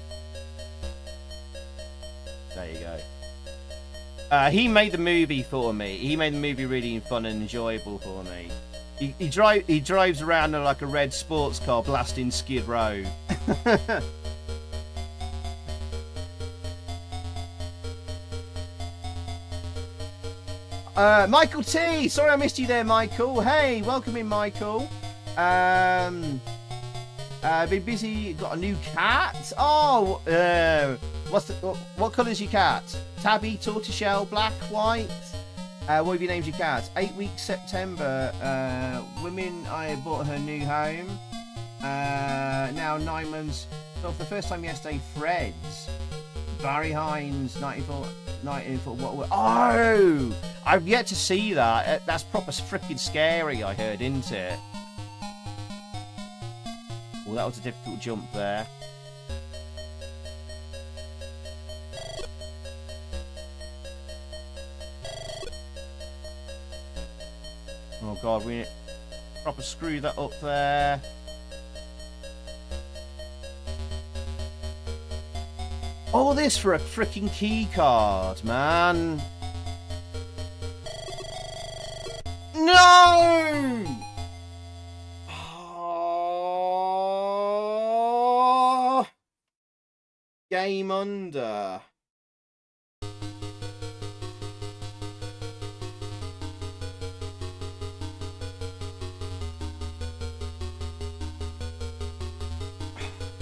There you go. He made the movie for me. He made the movie really fun and enjoyable for me. He drives around in like a red sports car blasting Skid Row. Michael T, sorry I missed you there, Michael. Hey, welcome in, Michael. Been busy. Got a new cat. Oh, what colour's your cat? Tabby, tortoiseshell, black, white. What have you named your cat? 8 weeks September. Women, I bought her new home. Now 9 months. So for the first time yesterday, Fred's. Barry Hines, 94. What? Oh, I've yet to see that. That's proper freaking scary. I heard, isn't it? Well, that was a difficult jump there. Oh god, we proper screw that up there. All this for a freaking key card, man. No! Oh. Game under.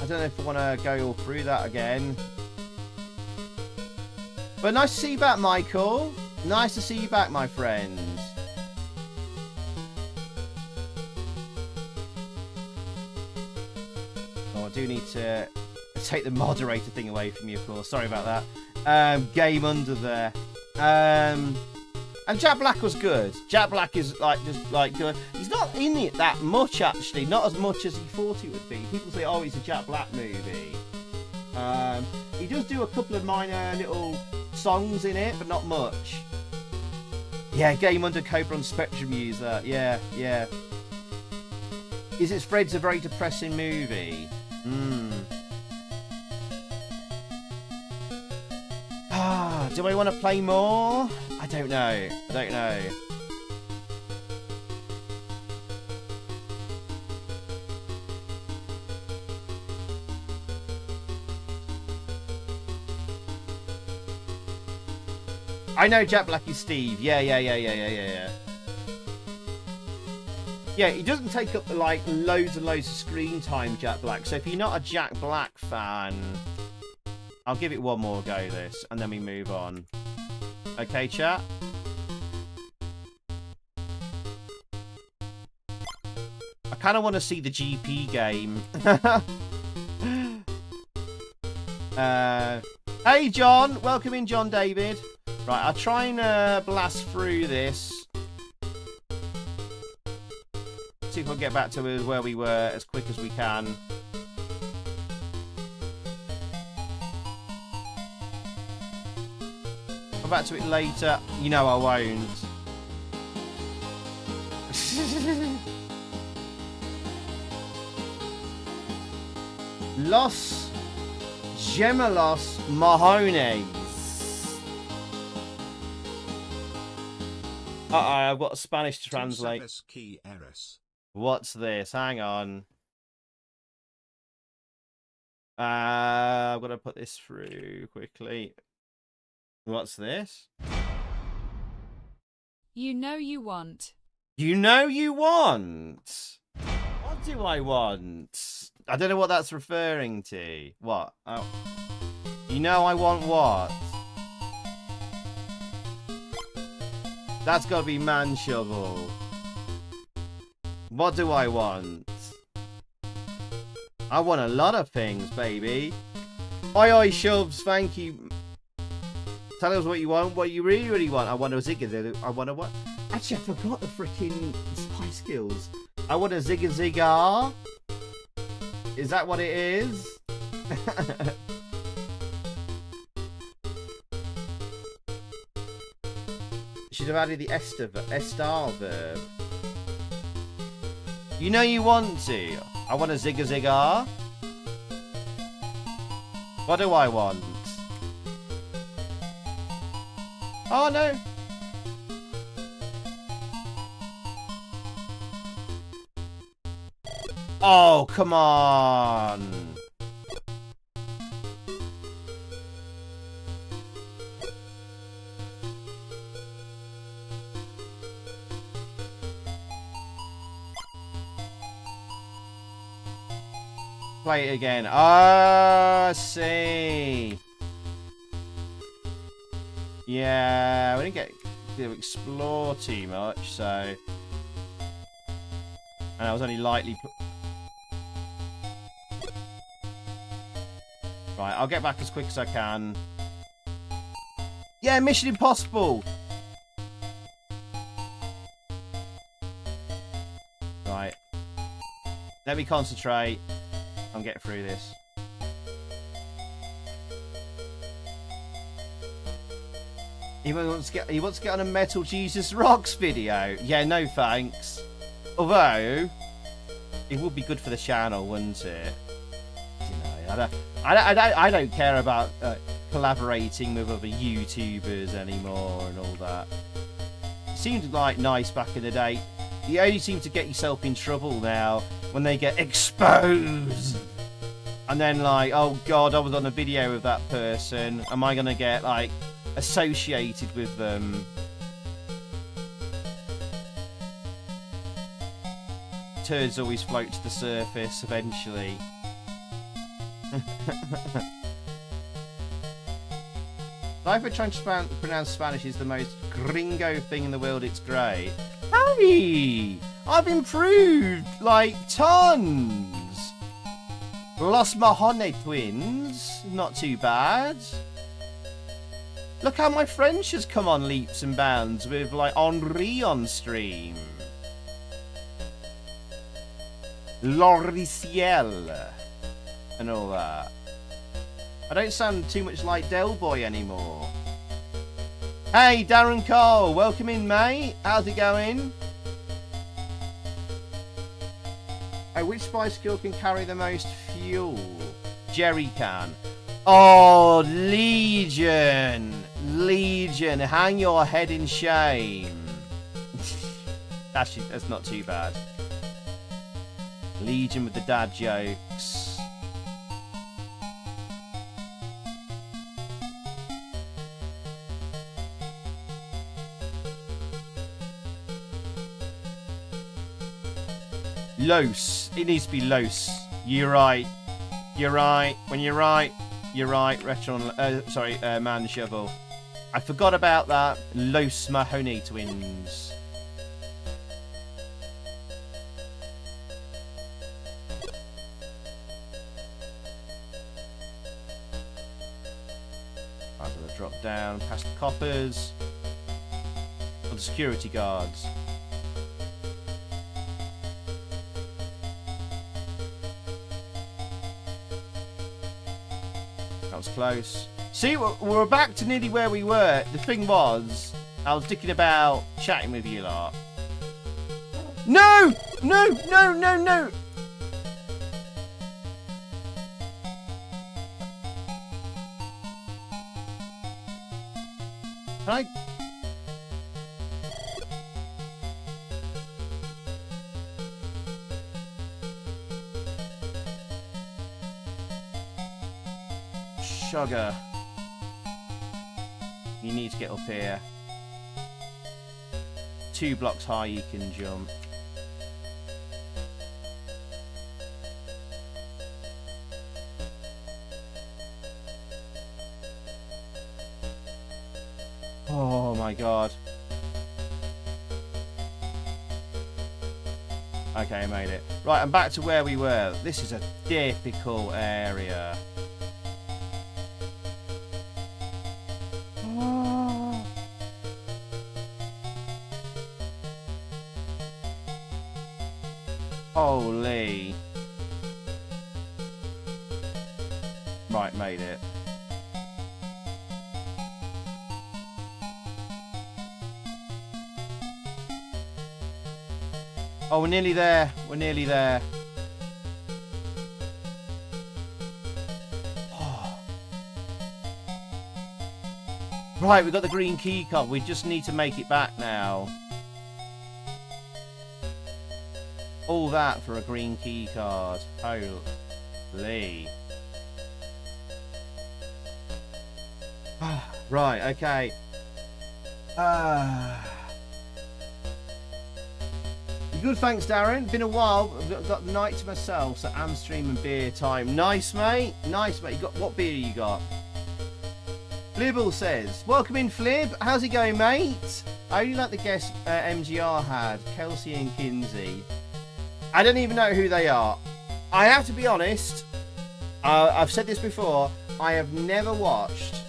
I don't know if I want to go all through that again. But nice to see you back, Michael. Nice to see you back, my friend. Oh, I do need to take the moderator thing away from you, of course. Sorry about that. Game under there. And Jack Black was good. Jack Black is like good. He's not in it that much, actually. Not as much as he thought he would be. People say, oh, it's a Jack Black movie. He does do a couple of minor little songs in it, but not much. Yeah, Game Under, Cobra on Spectrum user. Yeah. Is it Fred's a very depressing movie? Do I want to play more? I don't know. I know Jack Black is Steve. Yeah. Yeah, he doesn't take up like loads and loads of screen time, Jack Black. So if you're not a Jack Black fan, I'll give it one more go, this, and then we move on. Okay, chat? I kind of want to see the GP game. Hey, John. Welcome in, John David. Right, I'll try and blast through this. See if we'll get back to where we were as quick as we can. Come back to it later. You know I won't. Los Gemelos Mojones. Uh-oh, I've got Spanish to translate. What's this? Hang on. I've got to put this through quickly. What's this? You know you want. You know you want. What do I want? I don't know what that's referring to. What? Oh. You know I want what? That's got to be Man Shovel. What do I want? I want a lot of things, baby. Oi, shoves, thank you. Tell us what you want, what you really, really want. I want a zigga. I want a what? Actually, I forgot the freaking Spice Girls. I want a zigga zigga. Is that what it is? Should have added the estar verb. You know you want to. I want a zigga zigga. What do I want? Oh no. Oh, come on. Play it again. Oh, I see. Yeah, we didn't get to explore too much, so. And I was only lightly. Right, I'll get back as quick as I can. Yeah, Mission Impossible! Right. Let me concentrate. I'm getting through this. He wants to get on a Metal Jesus Rocks video. Yeah, no thanks. Although, it would be good for the channel, wouldn't it? You know, I don't care about collaborating with other YouTubers anymore and all that. It seemed like nice back in the day. You only seem to get yourself in trouble now when they get exposed. And then like, oh god, I was on a video with that person. Am I going to get like associated with them? Turds always float to the surface eventually. Life of trying to pronounce Spanish is the most gringo thing in the world. It's great. Howdy! I've improved like tons. Los Mojon Twins, not too bad. Look how my French has come on leaps and bounds with like Henri on stream. Loriciel and all that. I don't sound too much like Del Boy anymore. Hey, Darren Cole, welcome in, mate. How's it going? Hey, which Spice Girl can carry the most fuel? Jerry can. Oh, Legion. Legion, hang your head in shame. Actually, that's not too bad. Legion with the dad jokes. Los. It needs to be Los. You're right. You're right. When you're right, you're right. Man Shovel. I forgot about that. Los Mahoney Twins. I'm going to drop down past the coppers. Or the security guards. That was close. See, we're back to nearly where we were. The thing was, I was thinking about chatting with you lot. No! No! No! No! No! Can I... Sugar. You need to get up here. 2 blocks high you can jump. Oh my god. Okay, I made it. Right, I'm back to where we were. This is a difficult area. Holy. Right, made it. Oh, we're nearly there. We're nearly there. Oh. Right, we've got the green key card. We just need to make it back now. All that for a green key card. Holy. Right, okay. Good, thanks, Darren. Been a while. I've got the night to myself, so AMSTREAM and beer time. Nice, mate. Nice, mate. You got what beer you got? Flibble says, welcome in, Flib. How's it going, mate? I only like the guest MGR had, Kelsey and Kinsey. I don't even know who they are. I have to be honest. I've said this before. I have never watched,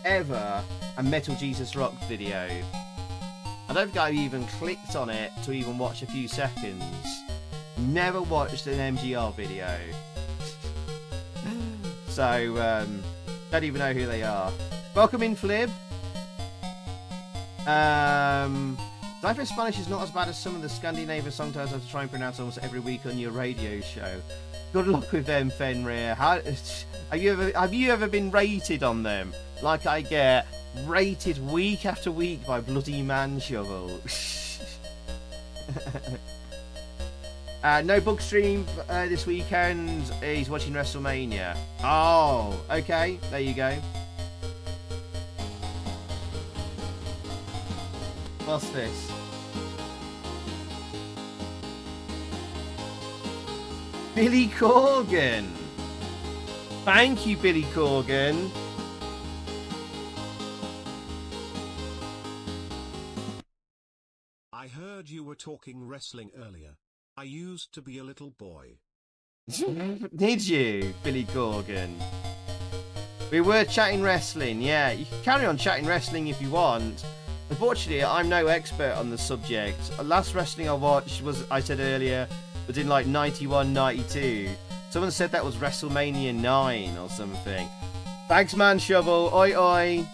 ever, a Metal Jesus Rock video. I don't think I even clicked on it to even watch a few seconds. Never watched an MGR video. So, don't even know who they are. Welcome in, Flib. Zypher Spanish is not as bad as some of the Scandinavian song titles I have to try and pronounce almost every week on your radio show. Good luck with them, Fenrir. Have you ever been rated on them? Like I get rated week after week by bloody Man Shovel. No book stream this weekend. He's watching WrestleMania. Oh, okay. There you go. What's this? Billy Corgan. Thank you, Billy Corgan. I heard you were talking wrestling earlier. I used to be a little boy. Did you, Billy Corgan? We were chatting wrestling, yeah. You can carry on chatting wrestling if you want. Unfortunately, I'm no expert on the subject. The last wrestling I watched was, I said earlier, was in like 91, 92. Someone said that was WrestleMania 9 or something. Thanks, Man Shovel. Oi, oi.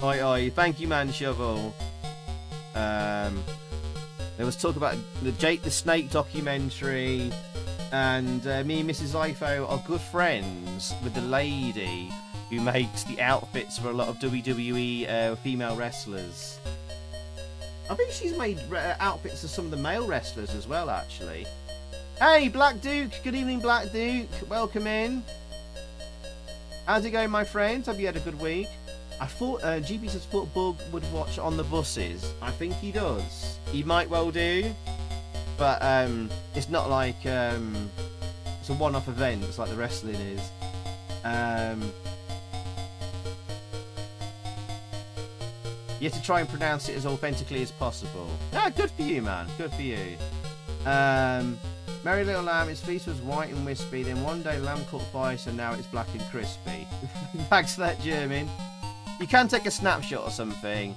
Oi, oi. Thank you, Man Shovel. There was talk about the Jake the Snake documentary, and me and Mrs. Ifo are good friends with the lady who makes the outfits for a lot of WWE female wrestlers. I think she's made outfits for some of the male wrestlers as well, actually. Hey, Black Duke. Good evening, Black Duke. Welcome in. How's it going, my friends? Hope you had a good week. I thought GP says thought Bug would watch on the buses. I think he does. He might well do. but it's not like it's a one-off event. It's like the wrestling is. You have to try and pronounce it as authentically as possible. Ah, good for you, man. Good for you. Merry Little Lamb, its fleece was white and wispy, then one day lamb caught fire, so now it's black and crispy. Thanks for that, Jermin. You can take a snapshot or something.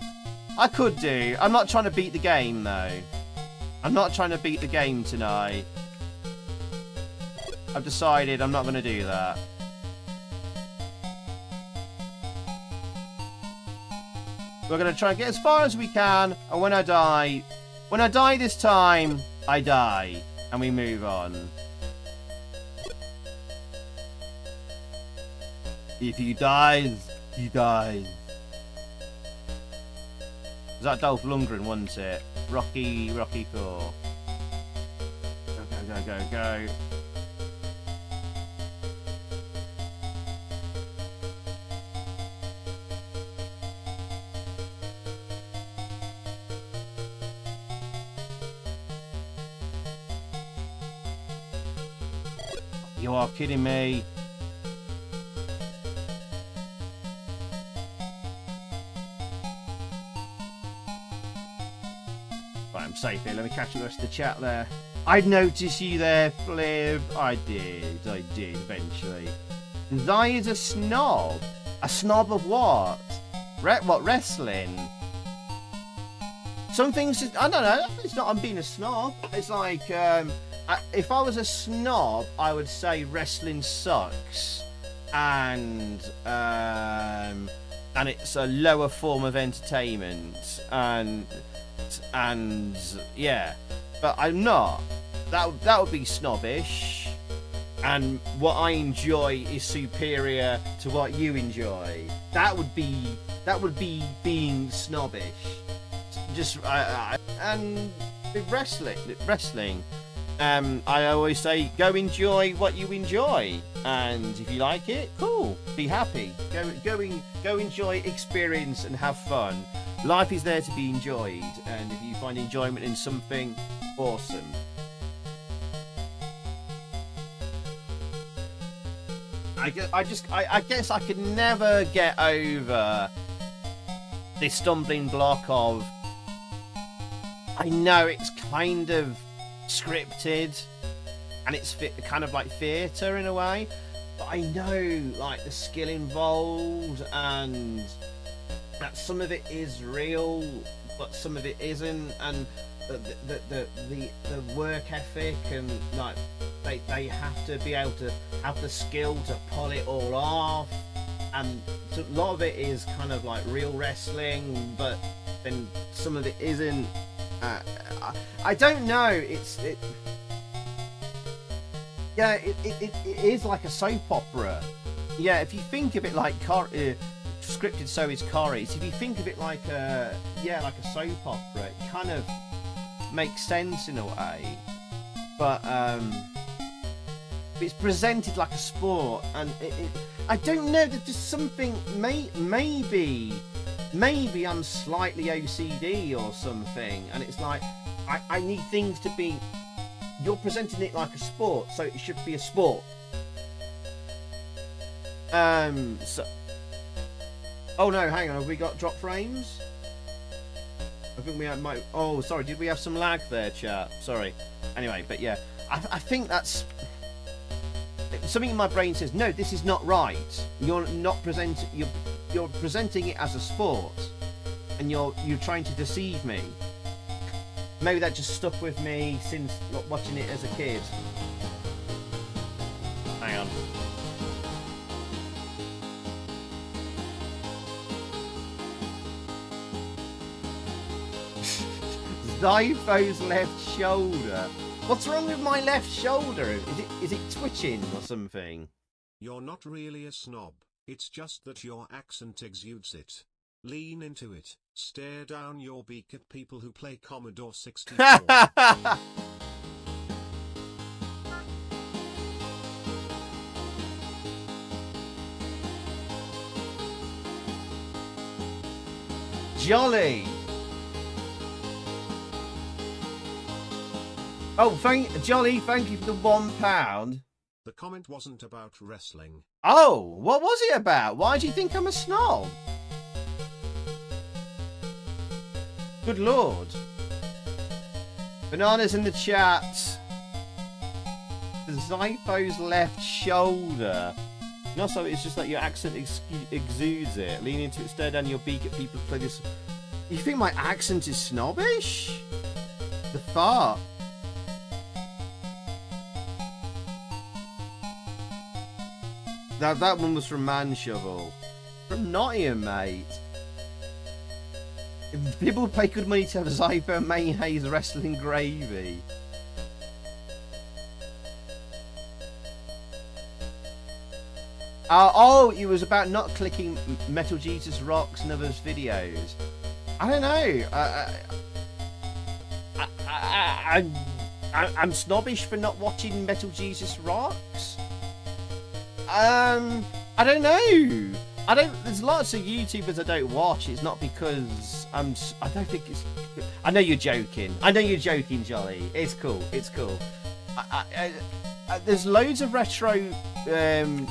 I could do. I'm not trying to beat the game, though. I'm not trying to beat the game tonight. I've decided I'm not going to do that. We're going to try and get as far as we can, and when I die this time, I die, and we move on. If he dies, he dies. Was that Dolph Lundgren, wasn't it? Rocky 4. Go. You are kidding me. Right, I'm safe here. Let me catch the rest of the chat there. I'd notice you there, Flib. I did eventually. Zai is a snob. A snob of what? What, wrestling? Some things, I don't know. It's not I'm being a snob. It's like, if I was a snob, I would say wrestling sucks, and it's a lower form of entertainment, and yeah, but I'm not. That would be snobbish, and what I enjoy is superior to what you enjoy. That would be being snobbish. Just and with wrestling. I always say, go enjoy what you enjoy, and if you like it, cool, be happy. Go enjoy, experience, and have fun. Life is there to be enjoyed, and if you find enjoyment in something, awesome. I guess I could never get over this stumbling block of, I know it's kind of scripted and it's kind of like theatre in a way, but I know like the skill involved and that some of it is real but some of it isn't, and the work ethic, and like they have to be able to have the skill to pull it all off, and so a lot of it is kind of like real wrestling, but then some of it isn't. I don't know. It is like a soap opera. Yeah, if you think of it like scripted, so is Corey's. If you think of it like a soap opera, it kind of makes sense in a way. But it's presented like a sport, and I don't know. There's just something. Maybe I'm slightly OCD or something, and it's like I need things to be. You're presenting it like a sport, so it should be a sport. So. Oh no, hang on. Have we got drop frames? I think we might. Oh, sorry. Did we have some lag there, chat? Sorry. Anyway, but yeah, I think that's something in my brain says no. This is not right. You're not presenting. You're presenting it as a sport, and you're trying to deceive me. Maybe that just stuck with me since watching it as a kid. Hang on. Zypho's left shoulder. What's wrong with my left shoulder? Is it twitching or something? You're not really a snob. It's just that your accent exudes it. Lean into it. Stare down your beak at people who play Commodore 64. Jolly. Oh, Jolly, thank you for the £1. The comment wasn't about wrestling. Oh, what was it about? Why do you think I'm a snob? Good lord. Bananas in the chat. The Zypho's left shoulder. And also, it's just like your accent exudes it. Lean into it, stare down your beak at people who play this. You think my accent is snobbish? The fart. Now that one was from Man Shovel. From Nottingham, mate. People pay good money to have Zypher Mayhaze wrestling gravy. Oh, it was about not clicking Metal Jesus Rocks and others' videos. I don't know. I'm snobbish for not watching Metal Jesus Rocks. I don't know. There's lots of YouTubers I don't watch. It's not because I don't think it's. I know you're joking. I know you're joking, Jolly. It's cool. It's cool. There's loads of retro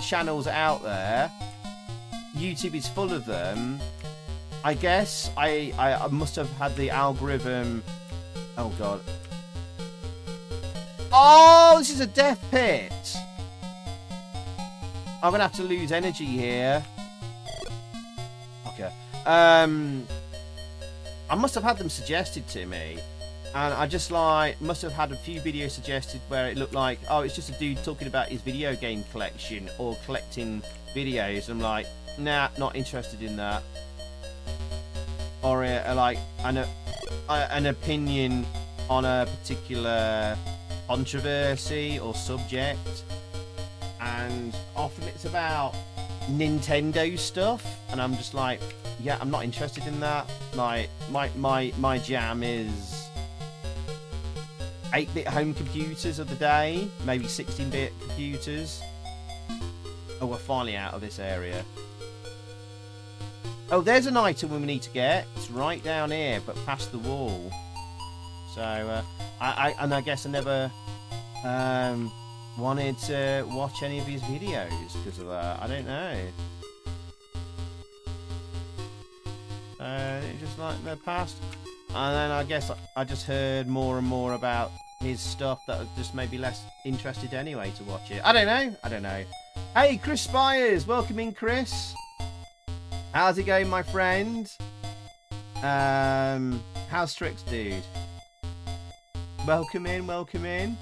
channels out there. YouTube is full of them. I guess I must have had the algorithm. Oh god. Oh, this is a death pit. I'm gonna have to lose energy here. Okay. I must have had them suggested to me, and I just must have had a few videos suggested where it looked like, oh, it's just a dude talking about his video game collection or collecting videos. I'm like, nah, not interested in that. Or like an opinion on a particular controversy or subject. And often it's about Nintendo stuff, and I'm just like, yeah, I'm not interested in that. Like my jam is 8-bit home computers of the day, maybe 16-bit computers. Oh, we're finally out of this area. Oh, there's an item we need to get. It's right down here, but past the wall. So I guess I never wanted to watch any of his videos because of that. I don't know. Just like the past, and then I guess I just heard more and more about his stuff that just made me less interested anyway to watch it. I don't know. Hey, Chris Spires, welcome in, Chris. How's it going, my friend? How's Tricks, dude? Welcome in.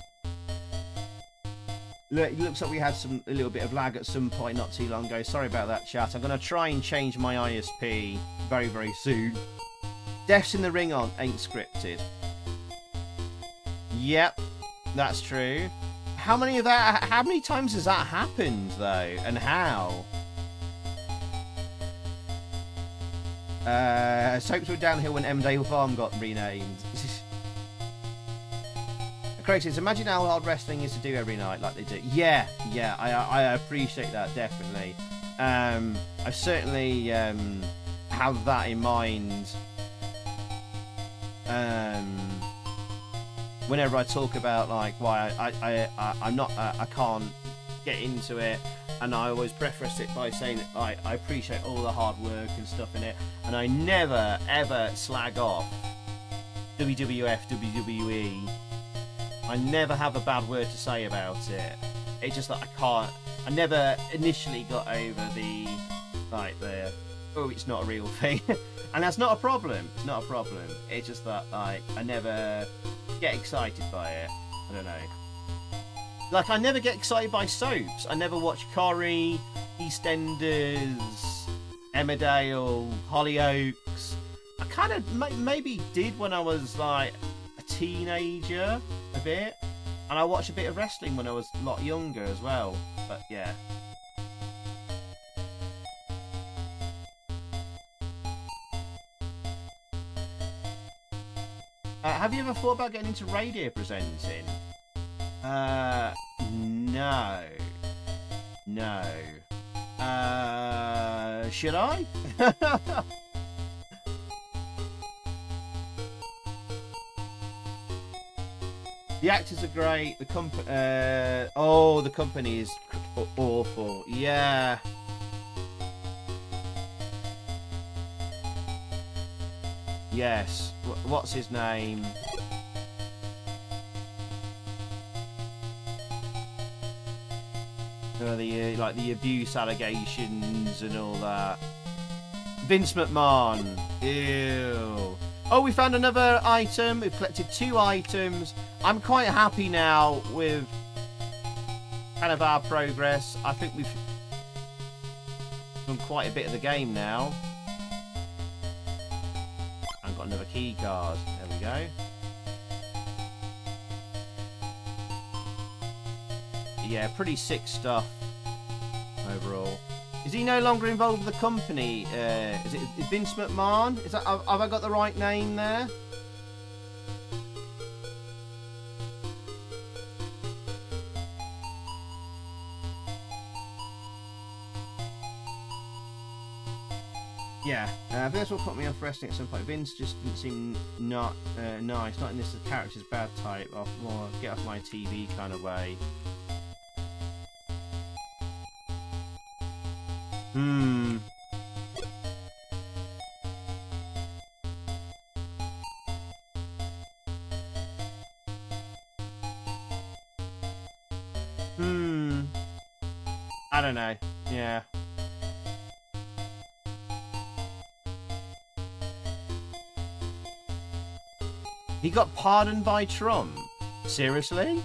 Look, it looks like we had a little bit of lag at some point not too long ago. Sorry about that, chat. I'm going to try and change my ISP very, very soon. Deaths in the Ring ain't scripted. Yep, that's true. How many times has that happened, though? And how? Soaps were downhill when Emdale Farm got renamed. Craig says, imagine how hard wrestling is to do every night like they do. Yeah, I appreciate that, definitely. I certainly have that in mind whenever I talk about like why I can't get into it, and I always preface it by saying that I appreciate all the hard work and stuff in it, and I never ever slag off WWF, WWE. I never have a bad word to say about it. It's just that I never initially got over the oh, it's not a real thing. And that's not a problem. It's not a problem. It's just that I never get excited by it. I don't know. Like, I never get excited by soaps. I never watch Corrie, EastEnders, Emmerdale, Hollyoaks. I kind of maybe did when I was like a teenager, a bit. And I watched a bit of wrestling when I was a lot younger as well. But yeah. Have you ever thought about getting into radio presenting? No. Should I? The actors are great. The the company is awful. Yeah. Yes. What's his name? Like the abuse allegations and all that. Vince McMahon. Ew. Oh, we found another item. We've collected 2 items. I'm quite happy now with kind of our progress. I think we've done quite a bit of the game now. I've got another key card. There we go. Yeah, pretty sick stuff overall. Is he no longer involved with the company? Is it Vince McMahon? Is that have I got the right name there? Yeah, Vince will put me off wrestling at some point. Vince just didn't seem nice. Not in this character's bad type. More get off my TV kind of way. I don't know. Yeah. He got pardoned by Trump? Seriously?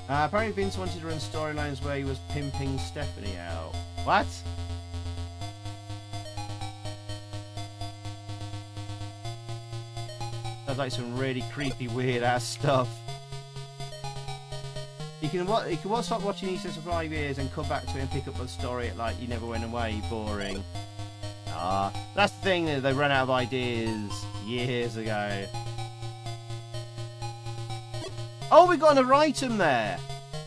Apparently Vince wanted to run storylines where he was pimping Stephanie out. What? Sounds like some really creepy, weird ass stuff. You can stop watching Eastern for 5 years and come back to it and pick up the story at like you never went away. Boring. That's the thing, that they ran out of ideas years ago. Oh, we got another item there.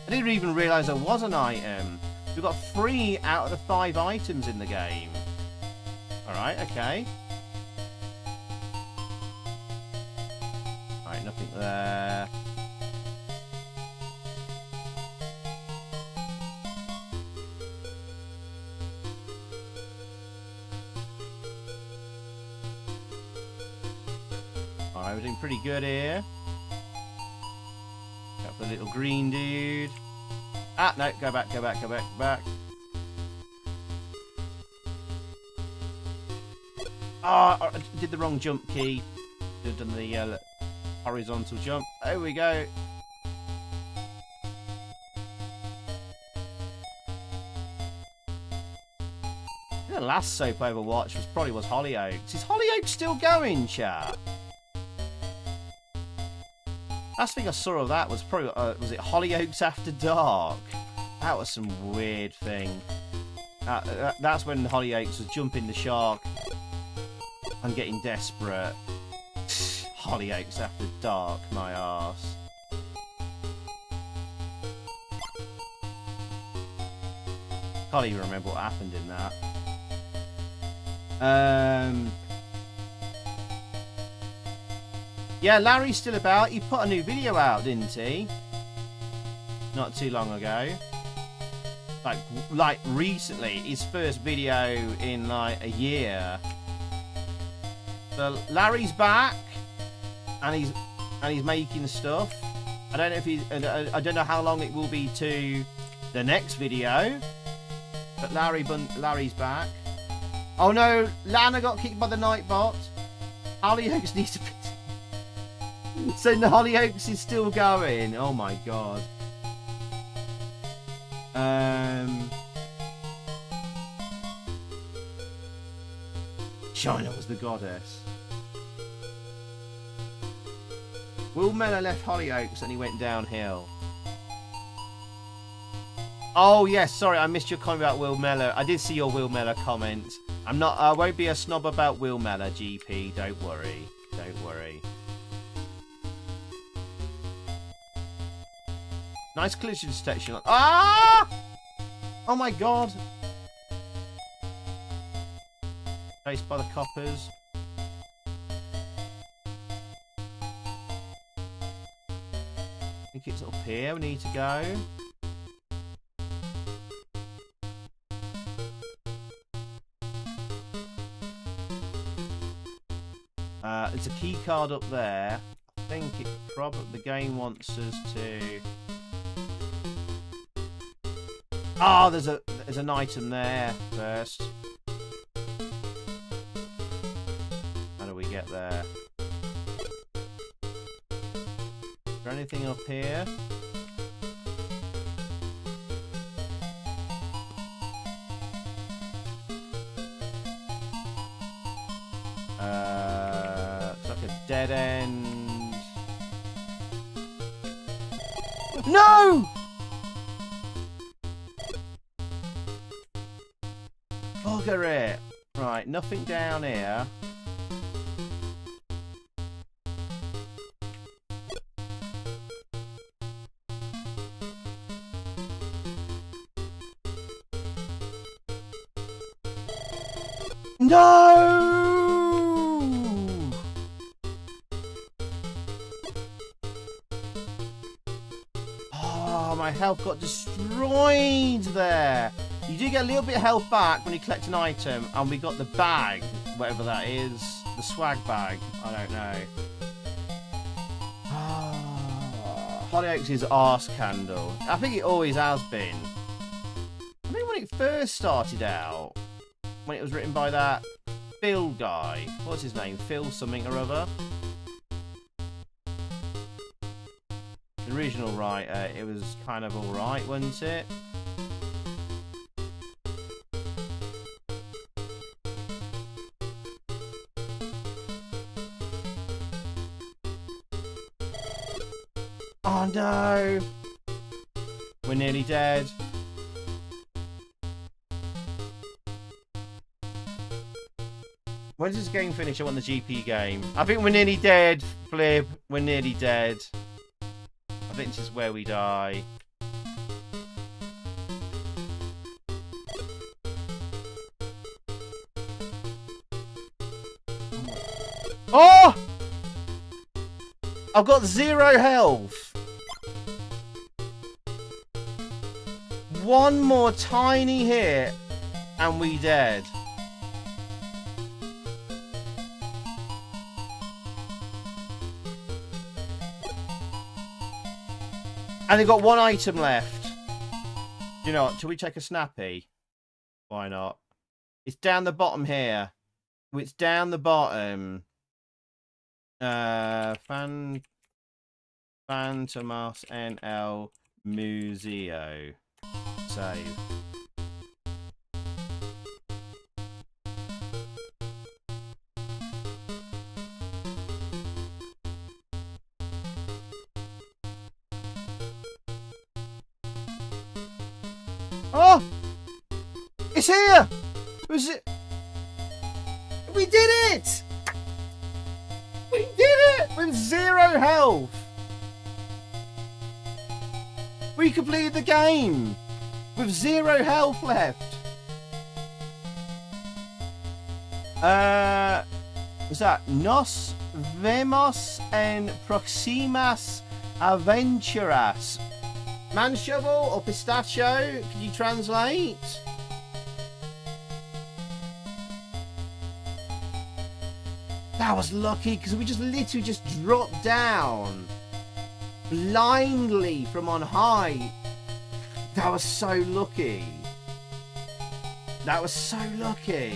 I didn't even realise there was an item. We've got 3 out of the 5 items in the game. Alright, okay. Alright, nothing there. Alright, we're doing pretty good here. Got the little green dude. Ah, no, go back. Oh, I did the wrong jump key. Should have done the horizontal jump. There we go. The last soap I ever watched was Hollyoaks. Is Hollyoaks still going, chat? Last thing I saw of that was probably was it Hollyoaks After Dark? That was some weird thing. That's when Hollyoaks was jumping the shark and getting desperate. Hollyoaks After Dark, my arse. Can't even remember what happened in that. Yeah, Larry's still about. He put a new video out, didn't he? Not too long ago. Like recently, his first video in like a year. So Larry's back, and he's making stuff. I don't know if I don't know how long it will be to the next video, but Larry's back. Oh no, Lana got kicked by the Nightbot. Hollyoaks needs to be. So Hollyoaks is still going. Oh my god. China was the goddess. Will Mellor left Hollyoaks and he went downhill. Oh yes, sorry, I missed your comment about Will Mellor. I did see your Will Mellor comment. I won't be a snob about Will Mellor, GP. Don't worry. Don't worry. Nice collision detection. Ah! Oh my god. Chased by the coppers. I think it's up here we need to go. There's a key card up there. I think it probably the game wants us to. Ah, there's an item there first. How do we get there? Is there anything up here? It's like a dead end. No! Bugger it. Right, nothing down here. No! Oh, my health got destroyed there. You do get a little bit of health back when you collect an item, and we got the bag, whatever that is. The swag bag. I don't know. Hollyoaks' arse candle. I think it always has been. I think when it first started out, when it was written by that Phil guy. What's his name? Phil something or other. The original writer, it was kind of alright, wasn't it? Oh no! We're nearly dead. When does this game finish? I want the GP game. I think we're nearly dead, Flib. We're nearly dead. I think this is where we die. Oh! I've got 0 health. One more tiny hit and we dead. And they've got one item left. You know what? Shall we take a snappy? Why not? It's down the bottom here. It's down the bottom. Phantomas En El Museo. Save. Oh! It's here! Was it? We did it! We did it! With 0 health! We completed the game! With 0 health left! Was that Nos vemos en próximas aventuras? Man shovel or pistachio? Can you translate? That was lucky because we just literally just dropped down blindly from on high. That was so lucky. That was so lucky.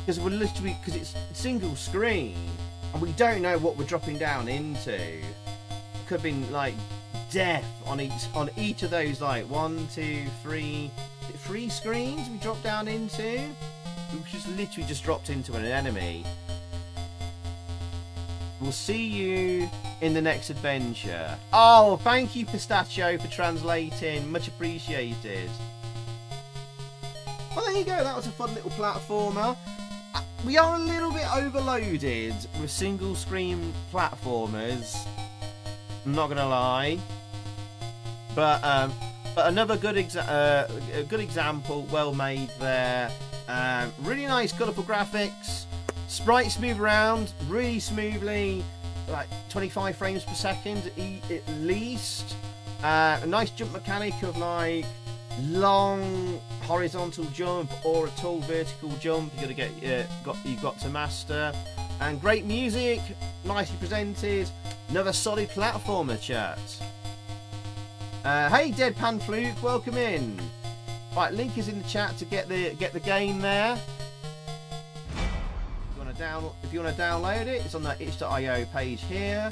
Because we're literally, because it's single screen and we don't know what we're dropping down into. It could have been like death on each of those, like 1, 2, 3 screens we dropped down into. We just literally just dropped into an enemy. We'll see you in the next adventure. Oh, thank you, Pistachio, for translating. Much appreciated. Well, there you go. That was a fun little platformer. We are a little bit overloaded with single screen platformers. I'm not gonna lie. But another good example, well made there. Really nice, colourful graphics. Sprites move around really smoothly, like 25 frames per second at least. A nice jump mechanic of like long horizontal jump or a tall vertical jump. You've got to master. And great music, nicely presented. Another solid platformer, chat. Hey, Deadpan Fluke, welcome in. Right, link is in the chat to get the game there. If you want to download it, it's on that itch.io page here.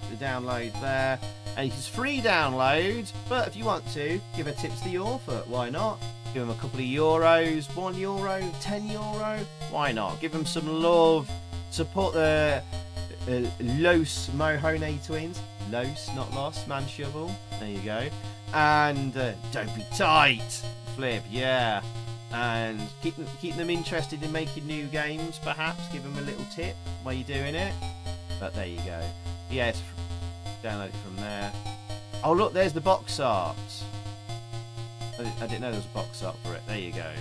The download there, and it's free download. But if you want to, give a tip to the author. Why not? Give them a couple of euros, €1, €10. Why not? Give them some love. Support the Los Mojon Twins. Los, not lost. Man shovel. There you go. And don't be tight. Flip, yeah. And keep them interested in making new games, perhaps. Give them a little tip while you're doing it. But there you go. Yes, download it from there. Oh, look, there's the box art. I didn't know there was a box art for it. There you go.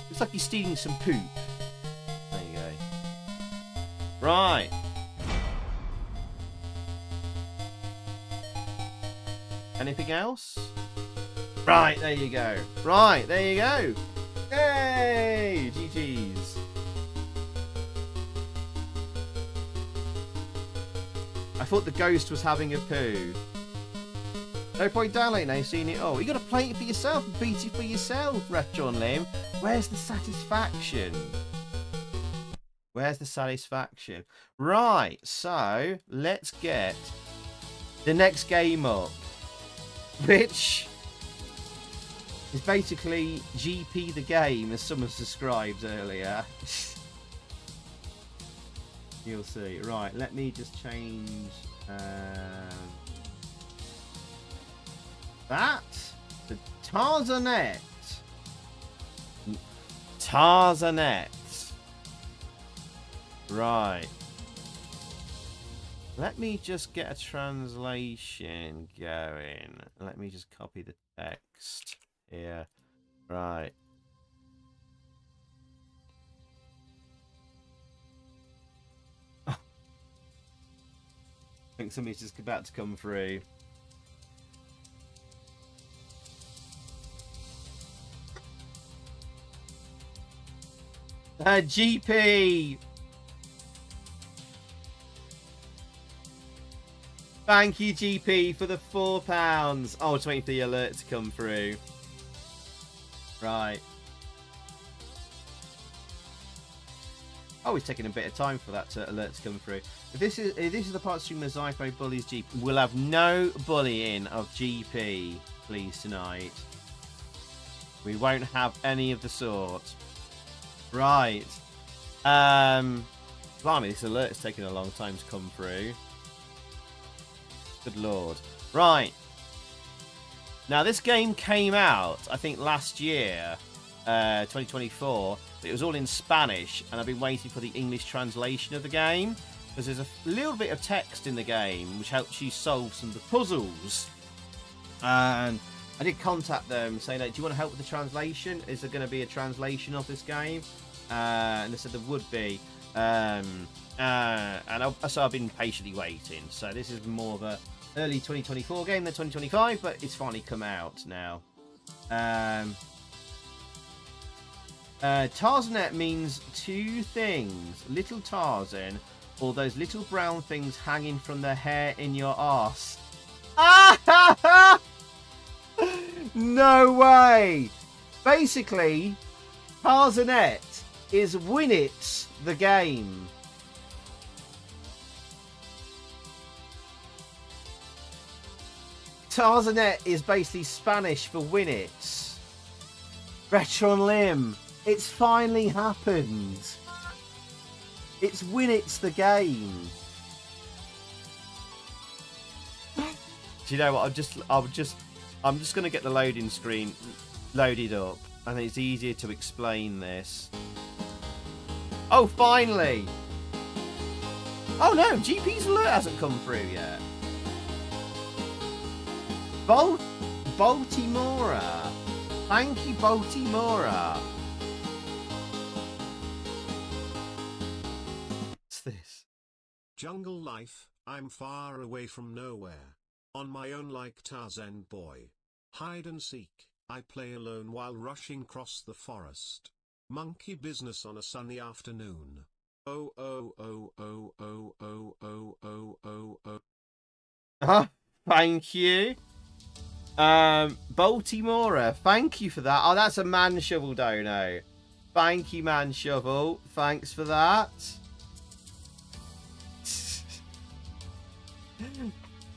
Looks like he's stealing some poop. There you go. Right. Anything else? Right, there you go. Right, there you go. Yay! GG's. I thought the ghost was having a poo. No point downloading now, you've seen it all. You gotta play it for yourself and beat it for yourself, Retro and Lim. Where's the satisfaction? Where's the satisfaction? Right, so let's get the next game up, which is basically GP the game, as someone described earlier. You'll see. Right, let me just change that to Tarzanete. Tarzanete. Right. Let me just get a translation going. Let me just copy the text here. Right. I think somebody's just about to come through. GP! Thank you, GP, for the £4. Oh, just waiting for the alert to come through. Right. Oh, it's taking a bit of time for that alert to come through. If this is the part stream where Zypho bullies GP, we'll have no bullying of GP, please, tonight. We won't have any of the sort. Right. Blimey, this alert is taking a long time to come through. Good lord. Right. Now, this game came out, I think, last year, 2024. But it was all in Spanish, and I've been waiting for the English translation of the game, because there's a little bit of text in the game which helps you solve some of the puzzles. And I did contact them saying, do you want to help with the translation? Is there going to be a translation of this game? And they said there would be. So I've been patiently waiting. So this is more of a early 2024 game than 2025, but it's finally come out now. Tarzanete means two things. Little Tarzan, or those little brown things hanging from the hair in your arse. No way! Basically, Tarzanete is Win It, the game. Tarzanete is basically Spanish for Win It. Retro and Lim, it's finally happened. It's Win It's the game. Do you know what? I'm just going to get the loading screen loaded up. I think it's easier to explain this. Oh, finally! Oh no, GP's alert hasn't come through yet. Baltimora. Thank you, Baltimora. What's this? Jungle life, I'm far away from nowhere. On my own like Tarzan boy. Hide and seek, I play alone while rushing across the forest. Monkey business on a sunny afternoon. Oh oh oh oh oh oh oh oh oh oh. Thank you. Baltimore, thank you for that. Oh, that's a man shovel dono. Thank you, man shovel. Thanks for that.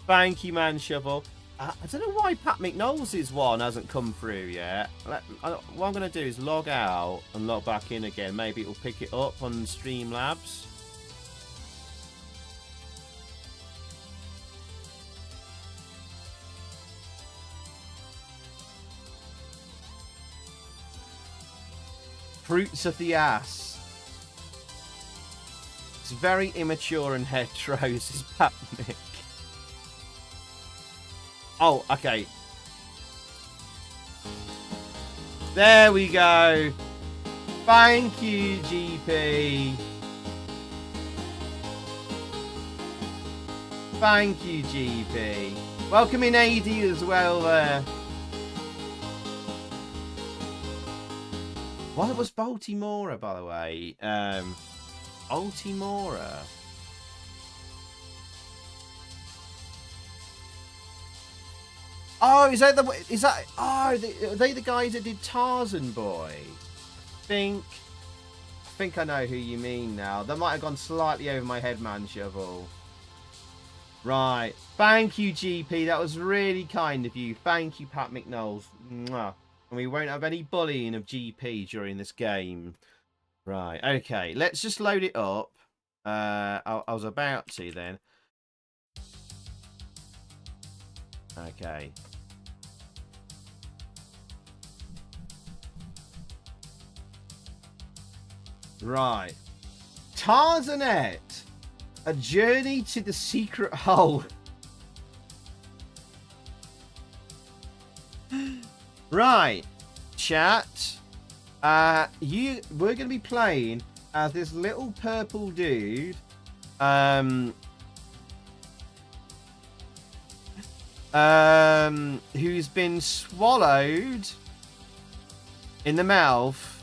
Thank you, man shovel. I don't know why Pat McKnowles' one hasn't come through yet. What I'm going to do is log out and log back in again. Maybe it'll pick it up on Streamlabs. Fruits of the ass. It's very immature and hetero, is Pat Mick. Oh, okay. There we go. Thank you, GP. Thank you, GP. Welcome in AD as well there. What was Baltimore, by the way? Baltimore. Oh, are they the guys that did Tarzan Boy? I think I know who you mean now. That might have gone slightly over my head, man shovel. Right. Thank you, GP. That was really kind of you. Thank you, Pat McKnowles. Mwah. And we won't have any bullying of GP during this game. Right. Okay. Let's just load it up. I was about to then. Okay. Right. Tarzanete. A journey to the secret hole. Right. Chat. We're going to be playing as this little purple dude. Who's been swallowed in the mouth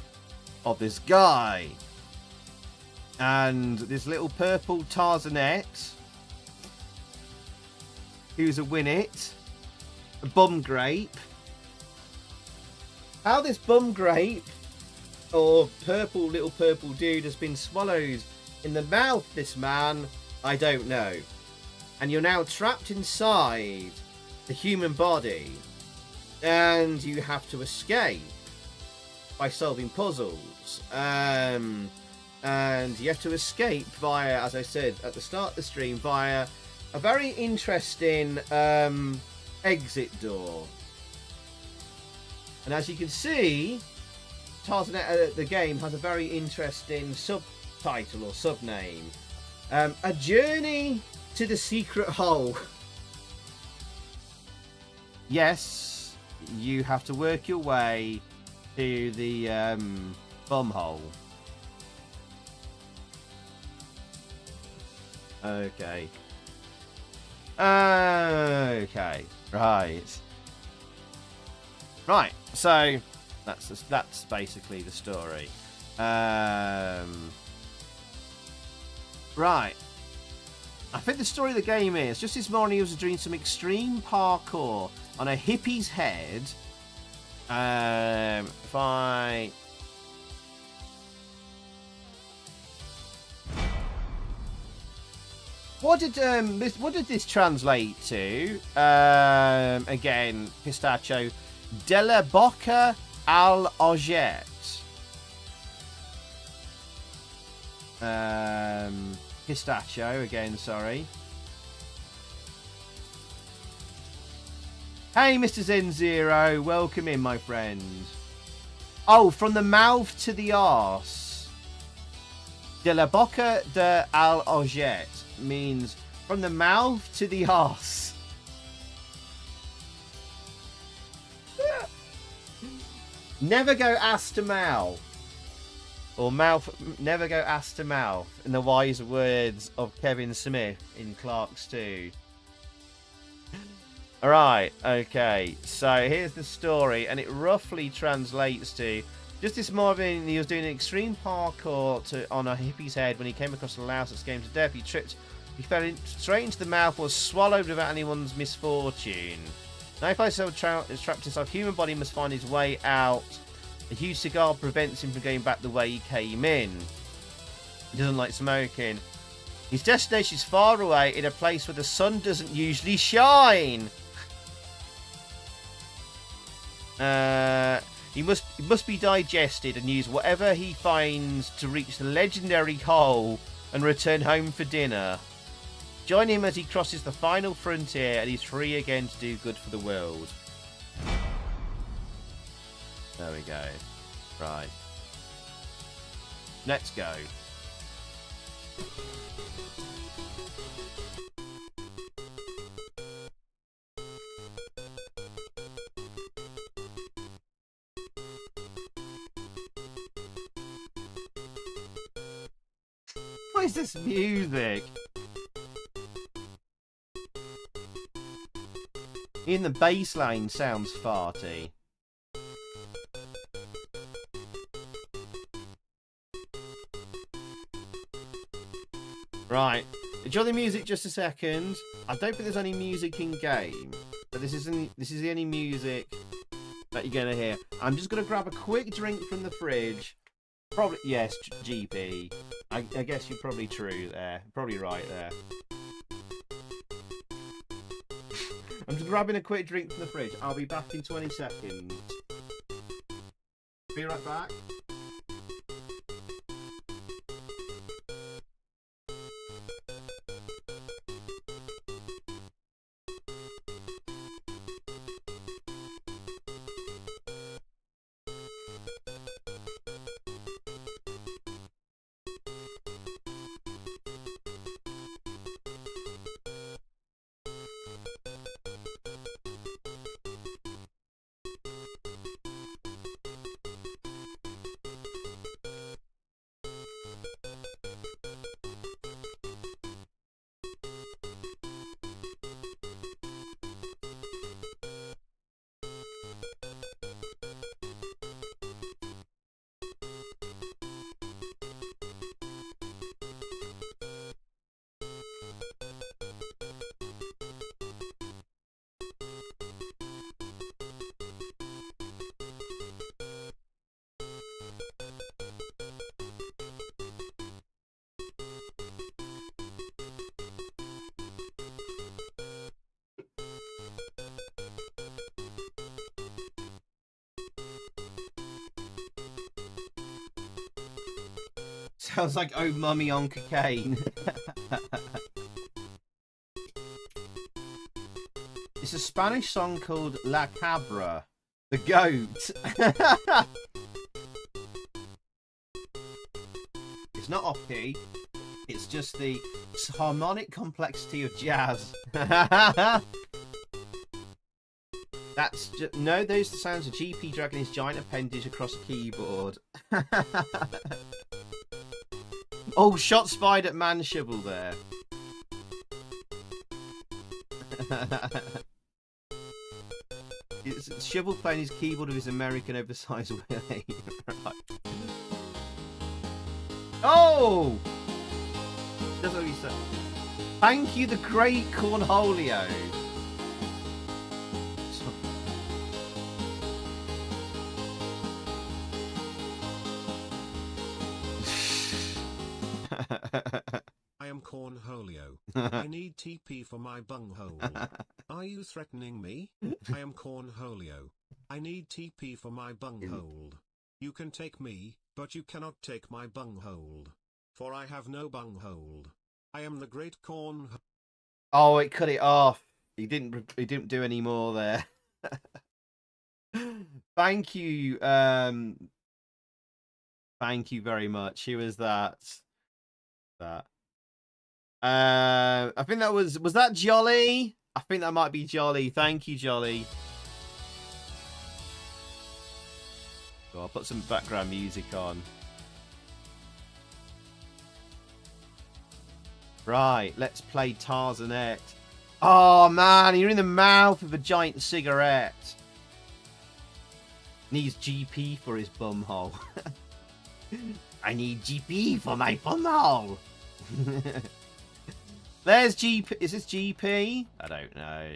of this guy. And this little purple Tarzanete, who's a winnet, a bum grape. How this bum grape, or little purple dude, has been swallowed in the mouth of this man, I don't know. And you're now trapped inside the human body, and you have to escape by solving puzzles. And you have to escape via, as I said at the start of the stream, via a very interesting exit door. And as you can see, Tarzanete, the game, has a very interesting subtitle or subname. A Journey to the Secret Hole. Yes, you have to work your way to the bum hole. Okay. Okay. Right. Right. So that's basically the story. Right. I think the story of the game is just this morning he was doing some extreme parkour on a hippie's head. If I. What did this translate to? Again, pistachio. Della bocca al ogget. Pistachio again. Sorry. Hey, Mr. Zen0, welcome in, my friend. Oh, from the mouth to the arse. Della bocca de al ogget means from the mouth to the arse. Never go ass to mouth. Or mouth, never go ass to mouth, in the wise words of Kevin Smith in Clark's 2. Alright, okay, so here's the story, and it roughly translates to, just this morning he was doing extreme parkour on a hippie's head when he came across a louse that scared him to death. He fell straight into the mouth, was swallowed without anyone's misfortune. Now if I so trapped inside a human body, must find his way out. A huge cigar prevents him from going back the way he came in. He doesn't like smoking. His destination is far away in a place where the sun doesn't usually shine. He must be digested and use whatever he finds to reach the legendary hole and return home for dinner. Join him as he crosses the final frontier and he's free again to do good for the world. There we go. Right. Let's go. What is this music? Even the bass line sounds farty. Right, enjoy the music just a second. I don't think there's any music in game, but this is the only music that you're gonna hear. I'm just gonna grab a quick drink from the fridge. Probably yes, GP. I guess you're probably true there. Probably right there. I'm just grabbing a quick drink from the fridge. I'll be back in 20 seconds. Be right back. Sounds like Oh Mummy on cocaine. It's a Spanish song called La Cabra, the goat. It's not off key, it's just the harmonic complexity of jazz. That's just, no, those are the sounds of GP dragging his giant appendage across a keyboard. Oh, shot spied at Man Shovel there. It's Shovel playing his keyboard with his American oversized Willie. Right. Oh! That's what he said. Thank you, the great Cornholio. I am Cornholio. I need TP for my bunghole. Are you threatening me? I am Cornholio. I need TP for my bunghole. You can take me, but you cannot take my bunghole. For I have no bunghole. I am the great Corn. Oh, it cut it off. He didn't do any more there. Thank you. Thank you very much. Who was that? I think that was that Jolly? I think that might be Jolly. Thank you, Jolly. So I'll put some background music on. Right, let's play Tarzanete. Oh, man, you're in the mouth of a giant cigarette. Needs GP for his bumhole. I need GP for my bumhole. There's GP. Is this GP? I don't know.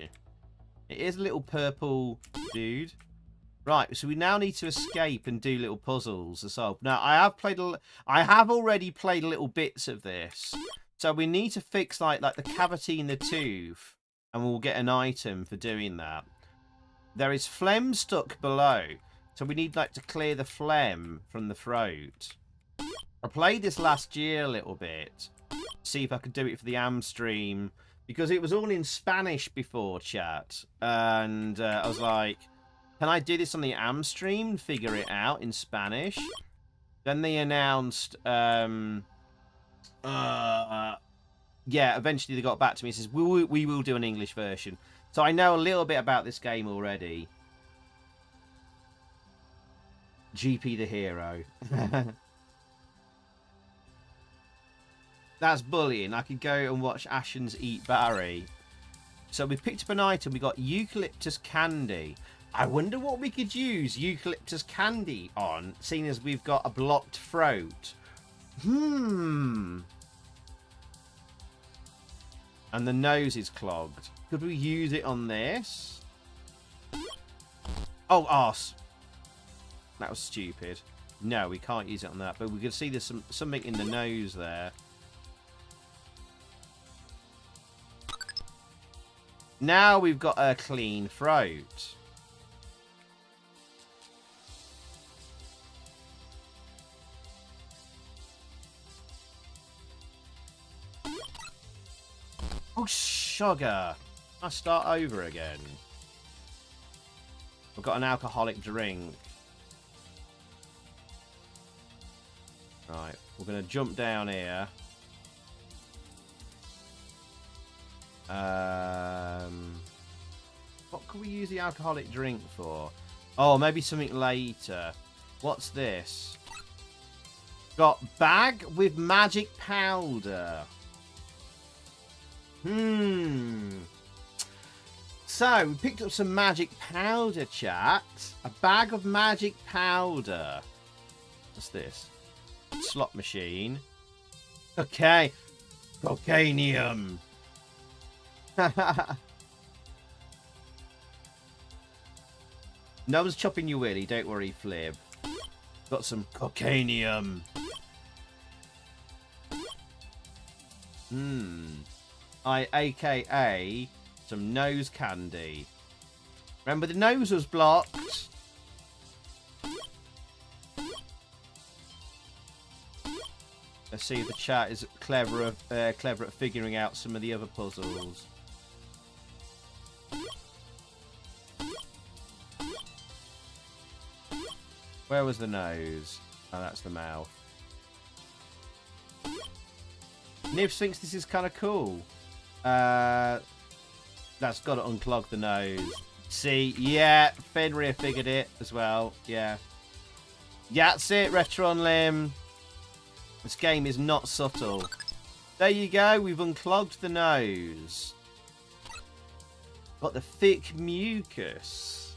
It is a little purple dude. Right, so we now need to escape and do little puzzles to solve. Now, I have already played little bits of this. So we need to fix like the cavity in the tooth, and we'll get an item for doing that. There is phlegm stuck below, so we need like to clear the phlegm from the throat. I played this last year a little bit. See if I could do it for the AMSTREAM, because it was all in Spanish before, chat, and I was like, can I do this on the AMSTREAM and figure it out in Spanish? Then they announced, yeah, eventually they got back to me and says, we will do an English version. So I know a little bit about this game already. GP the hero. That's bullying. I could go and watch Ashens eat Barry. So we picked up an item. We got eucalyptus candy. I wonder what we could use eucalyptus candy on, seeing as we've got a blocked throat. And the nose is clogged. Could we use it on this? Oh, arse. That was stupid. No, we can't use it on that. But we can see there's something in the nose there. Now we've got a clean throat. Oh, sugar. I start over again. I've got an alcoholic drink. Right, we're going to jump down here. What could we use the alcoholic drink for? Oh, maybe something later. What's this? Got bag with magic powder. So, we picked up some magic powder, chat. A bag of magic powder. What's this? Slot machine. Okay. Cocainium. No one's chopping you willy, don't worry, Flib. Got some cocainium. AKA some nose candy. Remember, the nose was blocked. Let's see if the chat is clever at figuring out some of the other puzzles. Where was the nose? Oh, that's the mouth. Nibs thinks this is kind of cool. That's got to unclog the nose. See, yeah, Fenrir figured it as well. Yeah. Yeah, that's it, Retron Limb. This game is not subtle. There you go, we've unclogged the nose. Got the thick mucus.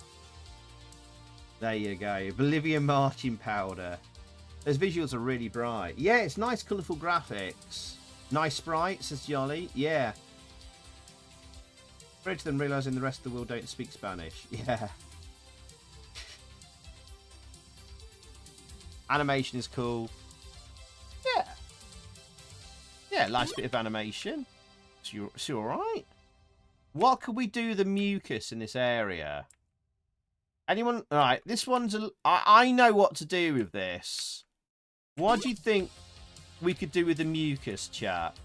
There you go. Bolivian marching powder. Those visuals are really bright. Yeah, it's nice, colourful graphics. Nice sprites, says Jolly. Yeah. Afraid to them realising the rest of the world don't speak Spanish. Yeah. Animation is cool. Yeah. Yeah, nice bit of animation. It's alright. What could we do with the mucus in this area? Anyone? Alright, this one's... I know what to do with this. What do you think we could do with the mucus, chat?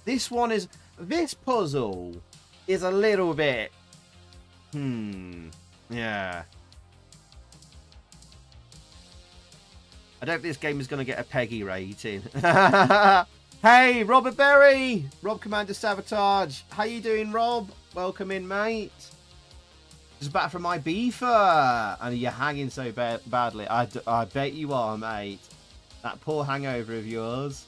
This one is... This puzzle is a little bit... Yeah. I don't think this game is going to get a Peggy rating. Hey, Robert Berry! Rob Commander Sabotage. How you doing, Rob? Welcome in, mate. Just back from my beefer. And you're hanging so badly. I bet you are, mate. That poor hangover of yours.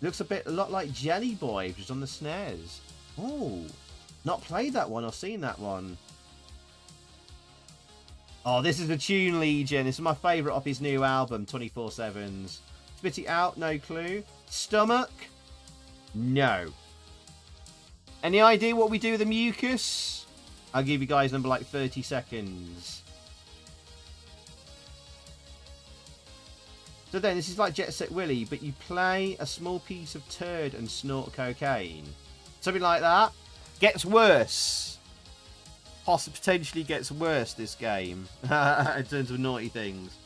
Looks a lot like Jelly Boy, which is on the SNES. Oh, not played that one or seen that one. Oh, this is the Tune Legion. This is my favourite off his new album, 24/7's. Spit it out, no clue. Stomach? No. Any idea what we do with the mucus? I'll give you guys number like 30 seconds. So then, this is like Jet Set Willy, but you play a small piece of turd and snort cocaine. Something like that. Gets worse. Potentially gets worse, this game. In terms of naughty things.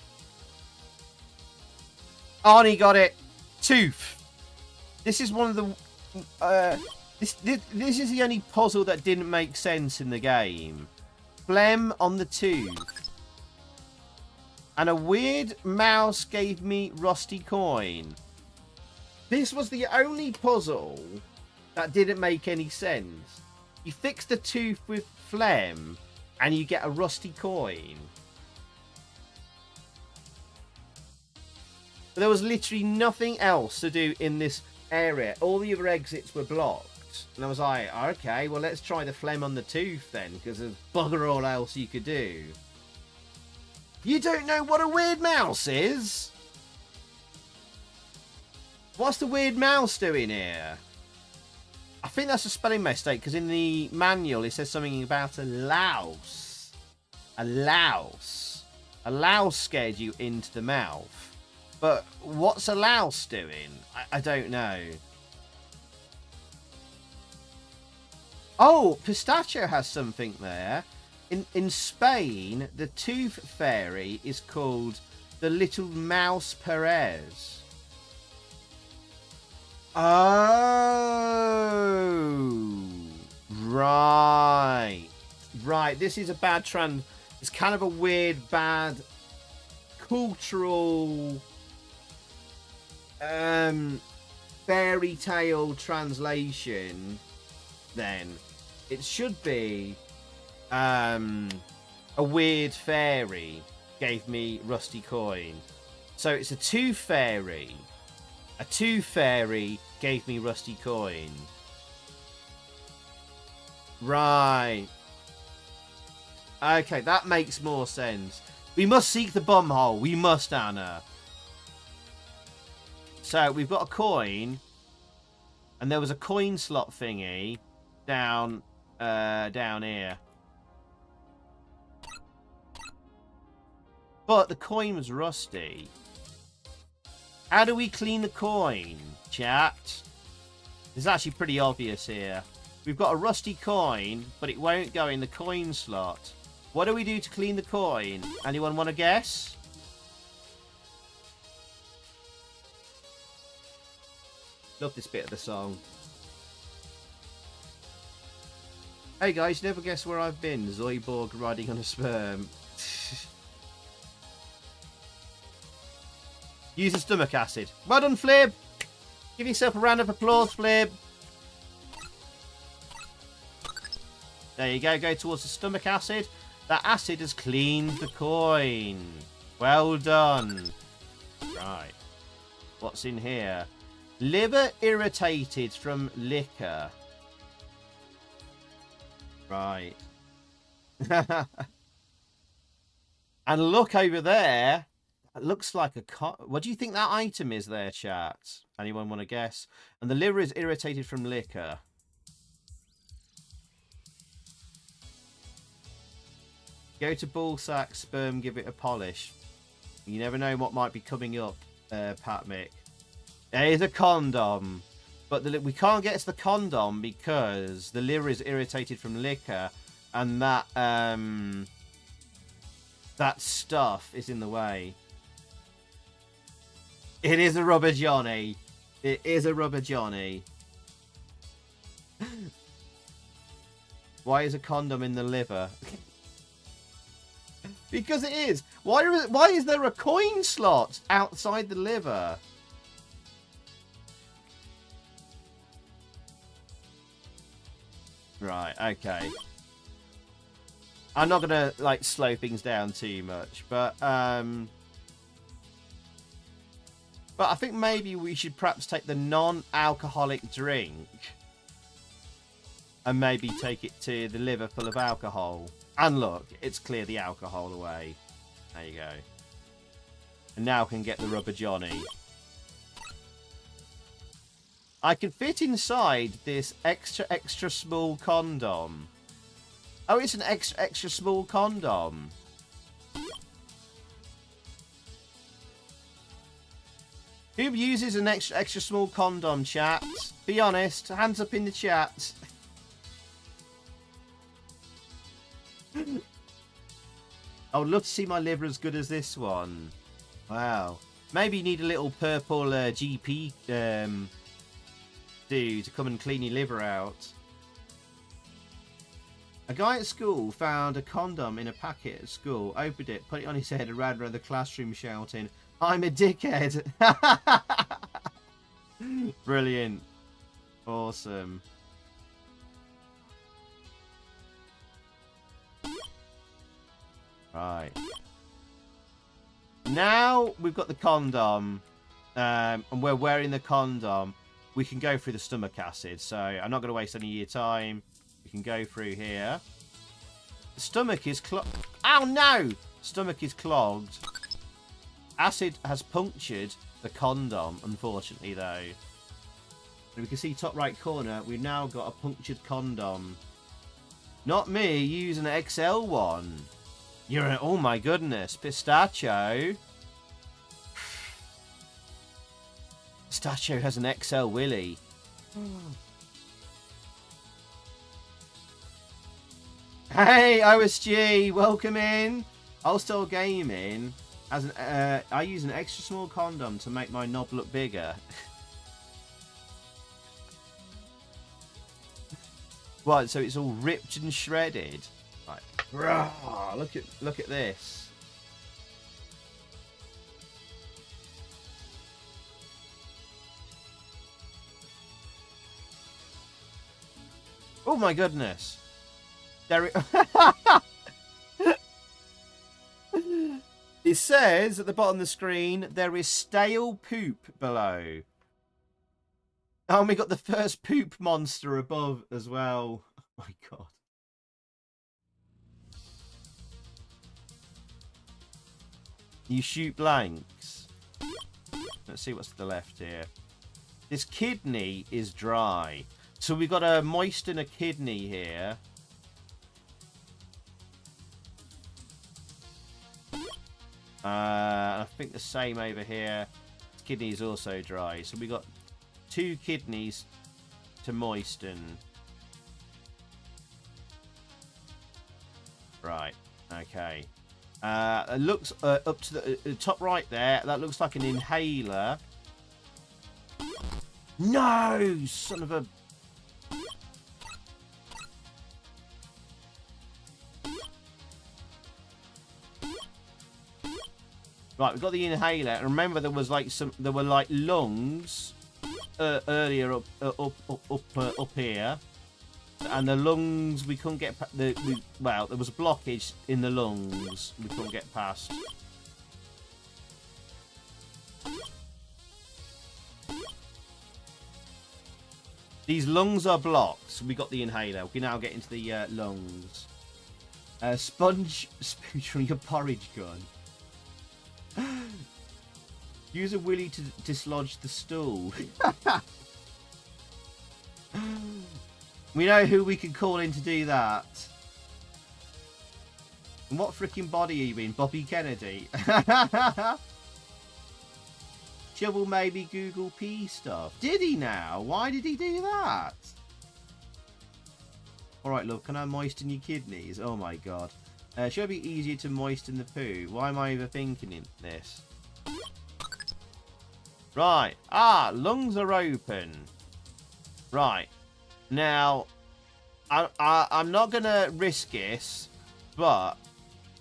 Arnie got it. Tooth. This is one of the... This is the only puzzle that didn't make sense in the game. Phlegm on the tooth. And a weird mouse gave me rusty coin. This was the only puzzle that didn't make any sense. You fix the tooth with phlegm and you get a rusty coin. But there was literally nothing else to do in this area. All the other exits were blocked. And I was like, okay, well, let's try the phlegm on the tooth then, because there's bugger all else you could do. You don't know what a weird mouse is? What's the weird mouse doing here? I think that's a spelling mistake, because in the manual it says something about a louse. A louse. A louse scared you into the mouth. But what's a louse doing? I don't know. Oh, Pistachio has something there. In Spain, the tooth fairy is called the Little Mouse Perez. Oh, right. Right, this is a bad trend. It's kind of a weird, bad cultural fairy tale translation. Then it should be a weird fairy gave me rusty coin. So it's a tooth fairy. A tooth fairy gave me rusty coin. Right. Okay, that makes more sense. We must seek the bumhole. We must, Anna. So we've got a coin, and there was a coin slot thingy down here. But the coin was rusty. How do we clean the coin, chat? It's actually pretty obvious here. We've got a rusty coin, but it won't go in the coin slot. What do we do to clean the coin? Anyone want to guess? Love this bit of the song. Hey guys, never guess where I've been. Zoiborg riding on a sperm. Use the stomach acid. Well done, Flib. Give yourself a round of applause, Flib. There you go. Go towards the stomach acid. That acid has cleaned the coin. Well done. Right. What's in here? Liver irritated from liquor. Right. And look over there. It looks like a... What do you think that item is there, chat? Anyone want to guess? And the liver is irritated from liquor. Go to ballsack, sperm, give it a polish. You never know what might be coming up, Pat Mick. There is a condom. But we can't get to the condom because the liver is irritated from liquor. And that, that stuff is in the way. It is a rubber Johnny. It is a rubber Johnny. Why is a condom in the liver? Because it is. Why is there a coin slot outside the liver? Right, okay. I'm not gonna like slow things down too much, but But I think maybe we should perhaps take the non-alcoholic drink and maybe take it to the liver full of alcohol. And look, it's cleared the alcohol away. There you go. And now I can get the rubber Johnny. I can fit inside this extra small condom. Oh, it's an extra small condom. Who uses an extra small condom, chat? Be honest. Hands up in the chat. I would love to see my liver as good as this one. Wow. Maybe you need a little purple GP dude to come and clean your liver out. A guy at school found a condom in a packet at school, opened it, put it on his head and ran around the classroom shouting, "I'm a dickhead." Brilliant. Awesome. Right. Now we've got the condom, and we're wearing the condom. We can go through the stomach acid, so I'm not going to waste any of your time. We can go through here. The stomach is clogged. Oh no! Stomach is clogged. Acid has punctured the condom, unfortunately, though. And we can see top right corner, we've now got a punctured condom. Not me, use an XL one. You're an, oh my goodness, Pistachio. Pistachio has an XL willy. Hey, OSG, welcome in. I'll still gaming. As an, I use an extra small condom to make my knob look bigger. Right, so it's all ripped and shredded. Right, rah, look at this. Oh my goodness. There it says at the bottom of the screen, there is stale poop below. Oh, and we got the first poop monster above as well. Oh my god. You shoot blanks. Let's see what's to the left here. This kidney is dry. So we've got to moisten a kidney here. I think the same over here. This kidney is also dry. So we got 2 kidneys to moisten. Right. Okay. It looks up to the top right there. That looks like an inhaler. No, son of a. Right, we've got the inhaler. And remember, there was like there were like lungs earlier up here, and the lungs we couldn't get. Well, there was a blockage in the lungs we couldn't get past. These lungs are blocked. So we got the inhaler. We can now get into the lungs. Sponge spooch from your porridge gun. Use a willy to dislodge the stool. We know who we can call in to do that. And what freaking body are you in? Bobby Kennedy? Shovel maybe Google P stuff. Did he now? Why did he do that? Alright, love, can I moisten your kidneys? Oh my god. Should it be easier to moisten the poo? Why am I overthinking this? Right. Ah, lungs are open. Right. Now, I'm not going to risk this, but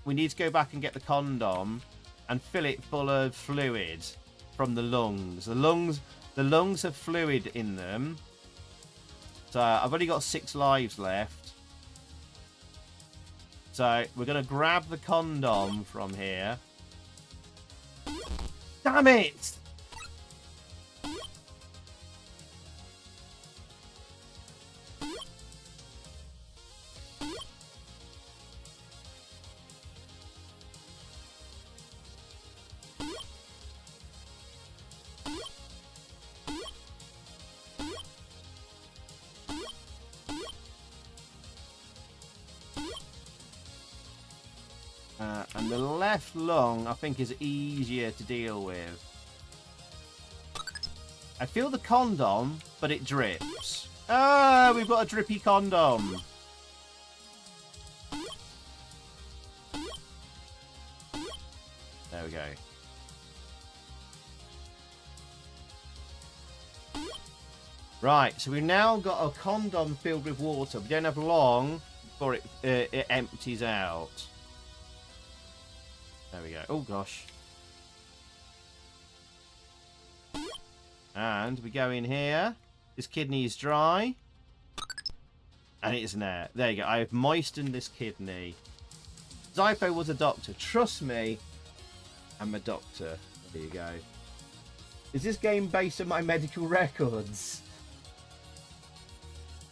we need to go back and get the condom and fill it full of fluid from the lungs. The lungs have fluid in them. So I've only got 6 lives left. So we're going to grab the condom from here. Damn it! left lung, I think, is easier to deal with. I feel the condom, but it drips. Ah, we've got a drippy condom. There we go. Right, so we've now got a condom filled with water. We don't have long before it empties out. There we go. Oh, gosh. And we go in here. This kidney is dry. And it isn't there. There you go. I have moistened this kidney. Zypho was a doctor. Trust me, I'm a doctor. There you go. Is this game based on my medical records?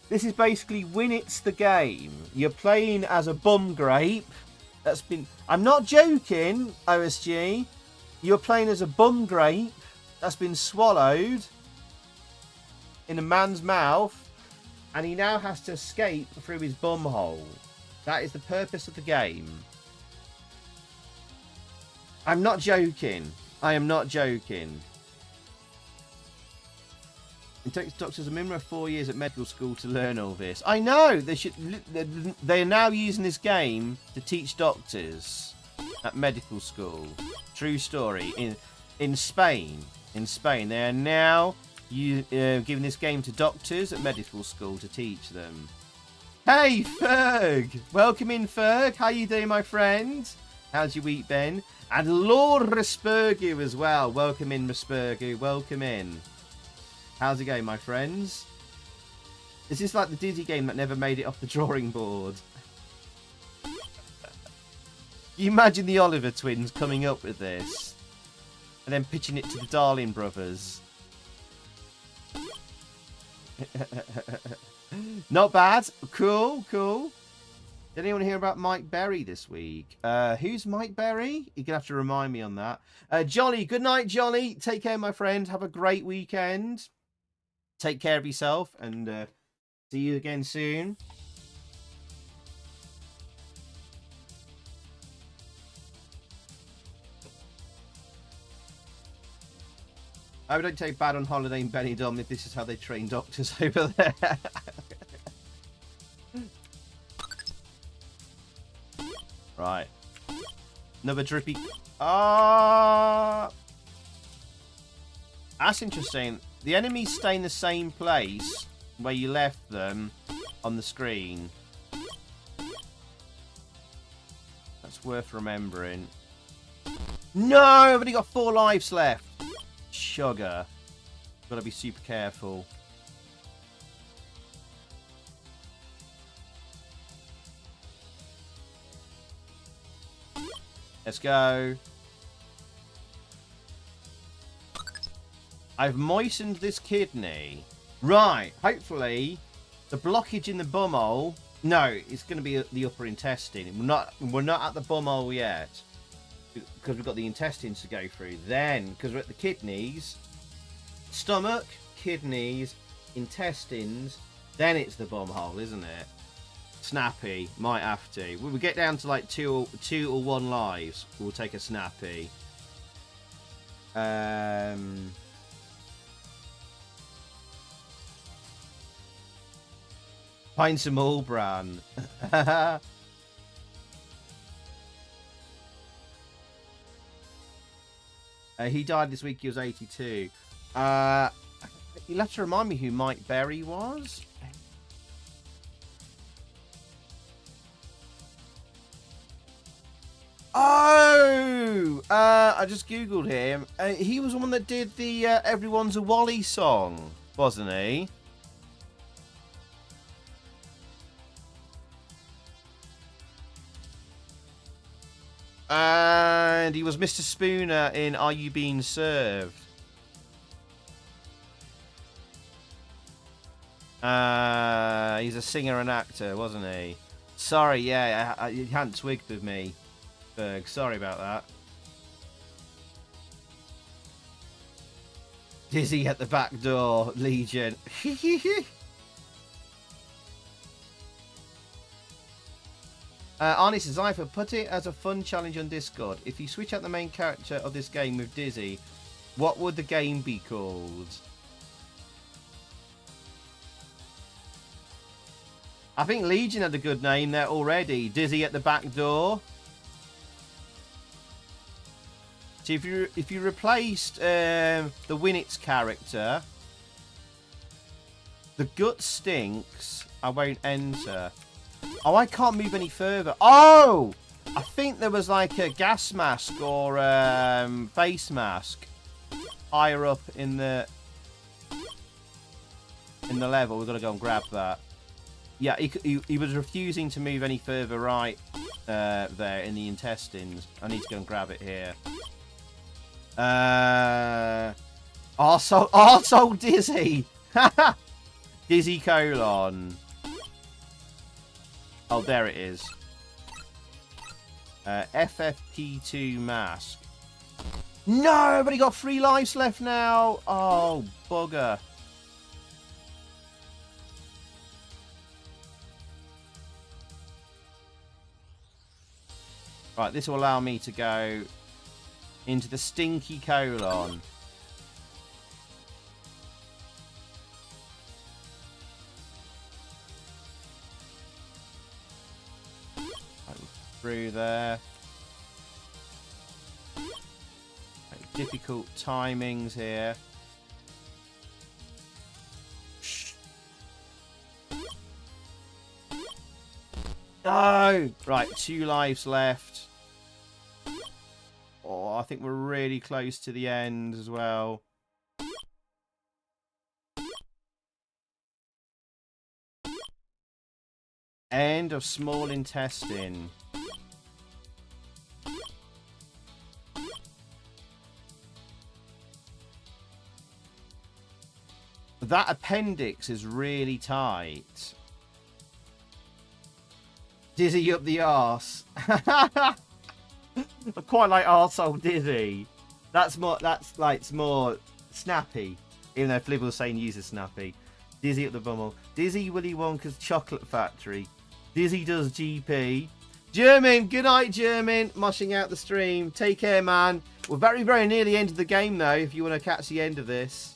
This is basically Win It's the Game. You're playing as a bum grape. That's been... I'm not joking, OSG. You're playing as a bum grape that's been swallowed in a man's mouth, and he now has to escape through his bum hole. That is the purpose of the game. I'm not joking. I am not joking. It takes doctors a minimum of 4 years at medical school to learn all this. I know! They're now using this game to teach doctors at medical school. True story. In Spain. In Spain. They are now giving this game to doctors at medical school to teach them. Hey, Ferg! Welcome in, Ferg. How you doing, my friend? How's your week been? And Lord Respurgu as well. Welcome in, Respurgu. Welcome in. How's it going, my friends? Is this like the Dizzy game that never made it off the drawing board? You imagine the Oliver twins coming up with this and then pitching it to the Darling brothers. Not bad. Cool, cool. Did anyone hear about Mike Berry this week? Who's Mike Berry? You're going to have to remind me on that. Jolly, good night, Jolly. Take care, my friend. Have a great weekend. Take care of yourself, and see you again soon. I don't take bad on holiday in Benidorm if this is how they train doctors over there. Right. Another drippy... Ah! That's interesting. The enemies stay in the same place where you left them on the screen. That's worth remembering. No! I've only got 4 lives left. Sugar. Gotta be super careful. Let's go. I've moistened this kidney. Right. Hopefully, the blockage in the bumhole... No, it's going to be the upper intestine. We're not at the bumhole yet. Because we've got the intestines to go through. Then, because we're at the kidneys... Stomach, kidneys, intestines... Then it's the bumhole, isn't it? Snappy. Might have to. When we get down to like 2 or 1 lives, we'll take a snappy. Find some Allbran. He died this week. He was 82. You'll have to remind me who Mike Berry was. Oh! I just googled him. He was the one that did the Everyone's a Wally song, wasn't he? And he was Mr. Spooner in Are You Being Served? He's a singer and actor, wasn't he? Sorry, yeah, you hadn't twigged with me, Berg. Sorry about that. Dizzy at the back door, Legion. Arnie says, Zypher, put it as a fun challenge on Discord. If you switch out the main character of this game with Dizzy, what would the game be called? I think Legion had a good name there already. Dizzy at the back door. So if you replaced the Winnit's character, the gut stinks. I won't enter. Oh, I can't move any further. Oh, I think there was like a gas mask or face mask higher up in the level. We've got to go and grab that. Yeah, he was refusing to move any further right there in the intestines. I need to go and grab it here. Arsehole Dizzy. Dizzy colon. Oh, there it is. FFP2 mask. No, I've only got 3 lives left now. Oh, bugger. Right, this will allow me to go into the stinky colon. Through there. Difficult timings here. No! Right, 2 lives left. Oh, I think we're really close to the end as well. End of small intestine. That appendix is really tight. Dizzy up the arse. I quite like arsehole Dizzy. That's more. That's like it's more snappy. Even though Flib was saying use a snappy. Dizzy up the bummel. Dizzy Willy Wonka's chocolate factory. Dizzy does GP. German, good night, German. Moshing out the stream. Take care, man. We're very, very near the end of the game, though. If you want to catch the end of this.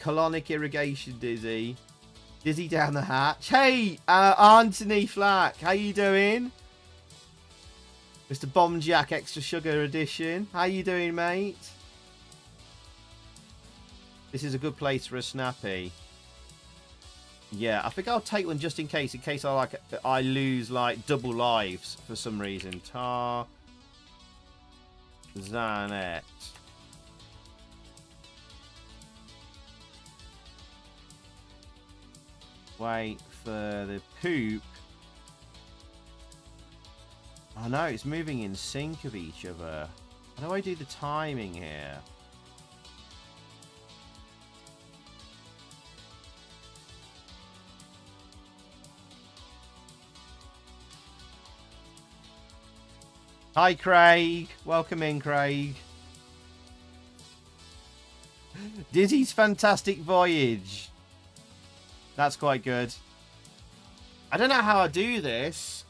Colonic irrigation Dizzy. Dizzy down the hatch. Hey, Anthony Flack. How you doing? Mr. Bombjack Extra Sugar Edition. How you doing, mate? This is a good place for a snappy. Yeah, I think I'll take one just in case I lose like double lives for some reason. Tarzanete. Wait for the poop. Oh no, it's moving in sync of each other. How do I do the timing here? Hi, Craig. Welcome in, Craig. Dizzy's Fantastic Voyage. That's quite good. I don't know how I do this.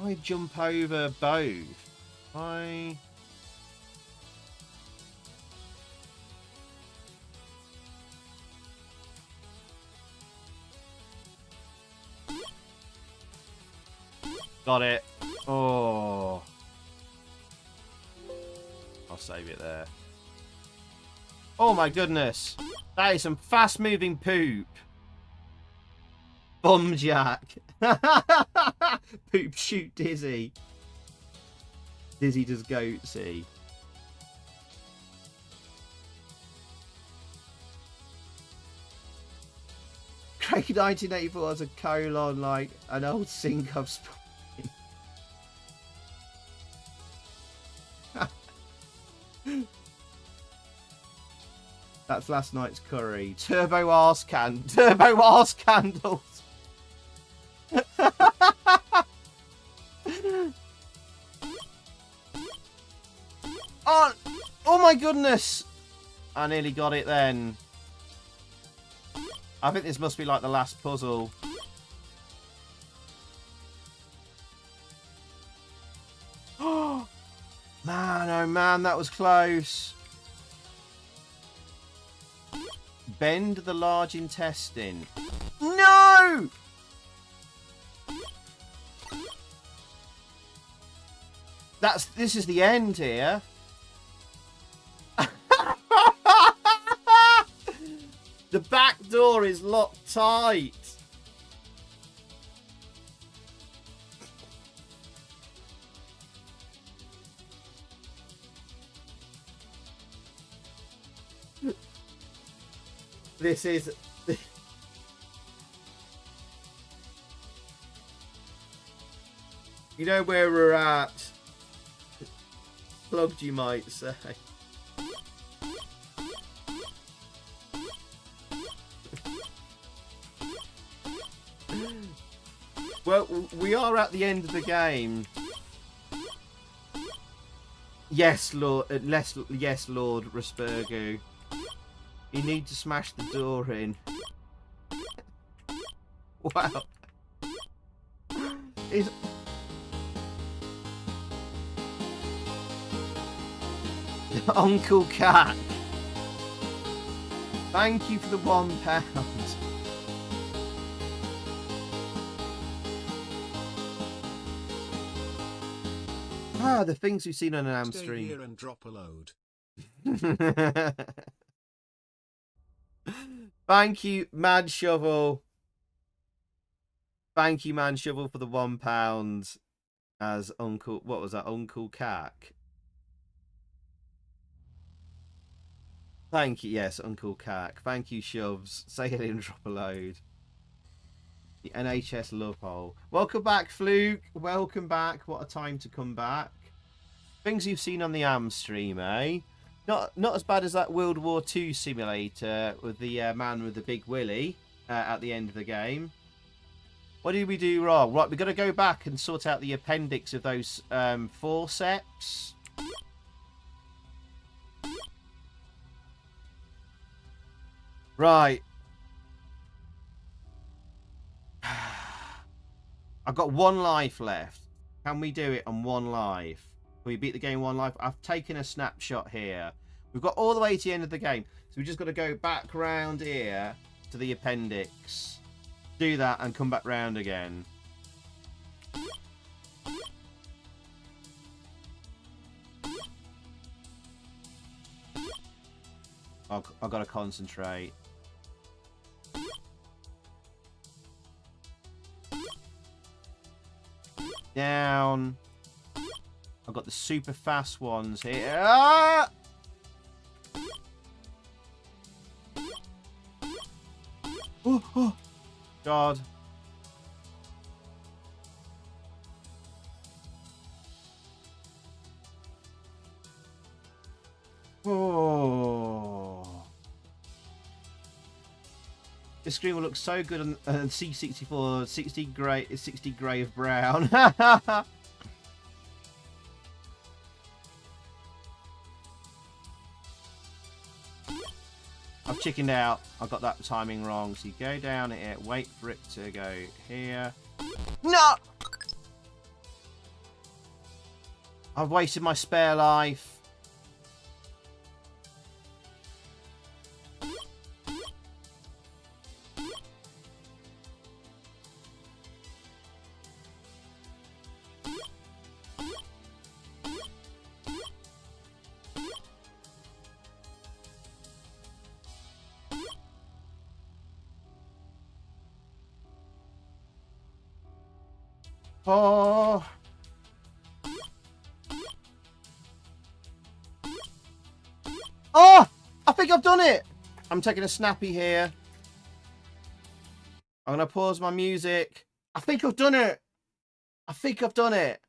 I jump over both. Got it. Oh. I'll save it there. Oh my goodness. That is some fast moving poop. Bombjack. Poop shoot Dizzy. Dizzy does goatsy. Craig 1984 has a colon like an old sink of spring. That's last night's curry. Turbo arse candles. Oh my goodness! I nearly got it then. I think this must be like the last puzzle. Oh, man, oh man, that was close. Bend the large intestine. No! This is the end here. The back door is locked tight. This is... You know where we're at. Plugged, you might say. Well, we are at the end of the game. Yes, Lord. Yes, Lord Raspergu. You need to smash the door in. Wow. It's... Uncle Cat. Thank you for the £1. Ah, the things we've seen on an Stay AMSTREAM. here and drop a load. Thank you, Man Shovel. Thank you, Man Shovel, for the £1 as Uncle... What was that? Uncle Cack. Thank you. Yes, Uncle Cack. Thank you, Shoves. Say it and drop a load. The NHS love hole. Welcome back, Fluke. Welcome back. What a time to come back. Things you've seen on the AMSTREAM, eh? Not as bad as that World War II simulator with the man with the big willy at the end of the game. What did we do wrong? Right, we've got to go back and sort out the appendix of those forceps. Right. I've got 1 life left. Can we do it on 1 life? Can we beat the game 1 life? I've taken a snapshot here. We've got all the way to the end of the game. So we've just got to go back round here to the appendix. Do that and come back round again. I've got to concentrate. Down. I've got the super fast ones here. Ah! Oh, oh. God. Oh. This screen will look so good on C64 60 grey of brown. I've chickened out. I got that timing wrong. So you go down here, wait for it to go here. No! I've wasted my spare life. Oh. Oh! I think I've done it! I'm taking a snappy here. I'm going to pause my music. I think I've done it! I think I've done it.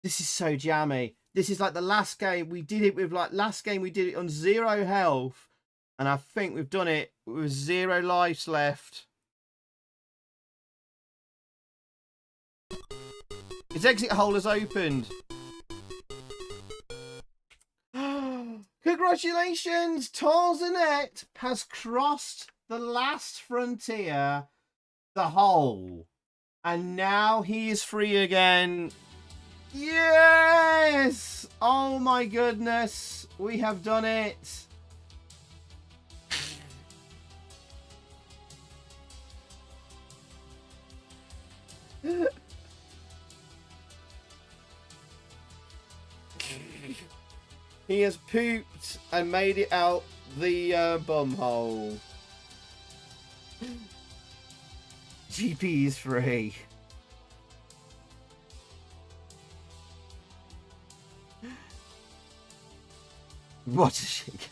This is so jammy. This is like the last game. We did it with last game we did it on 0 health. And I think we've done it with 0 lives left. Its exit hole has opened. Congratulations! Tarzanete has crossed The Last Frontier, the whole. And now he is free again. Yes! Oh my goodness. We have done it. He has pooped and made it out the bum hole. GP is free. What a shit game.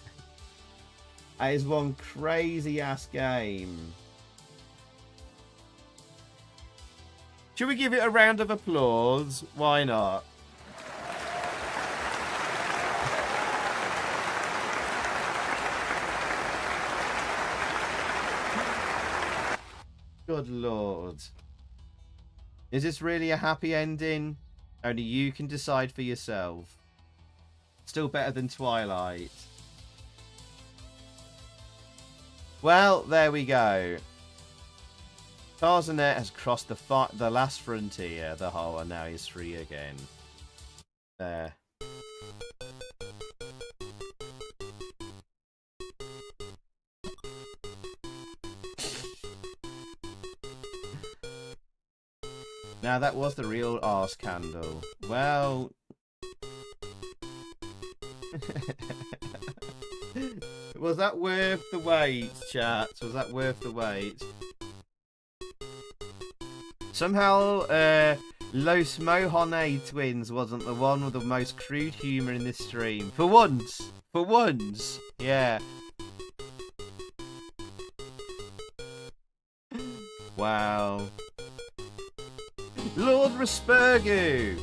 That is one crazy ass game. Should we give it a round of applause? Why not? Good lord. Is this really a happy ending? Only you can decide for yourself. Still better than Twilight. Well, there we go. Tarzanete has crossed the last frontier, the whole, and now he's free again. There. Now that was the real arse candle. Well... Was that worth the wait, chat? Was that worth the wait? Somehow, Los Mojon Twins wasn't the one with the most crude humour in this stream. For once! For once! Yeah. Wow. Lord Raspergu!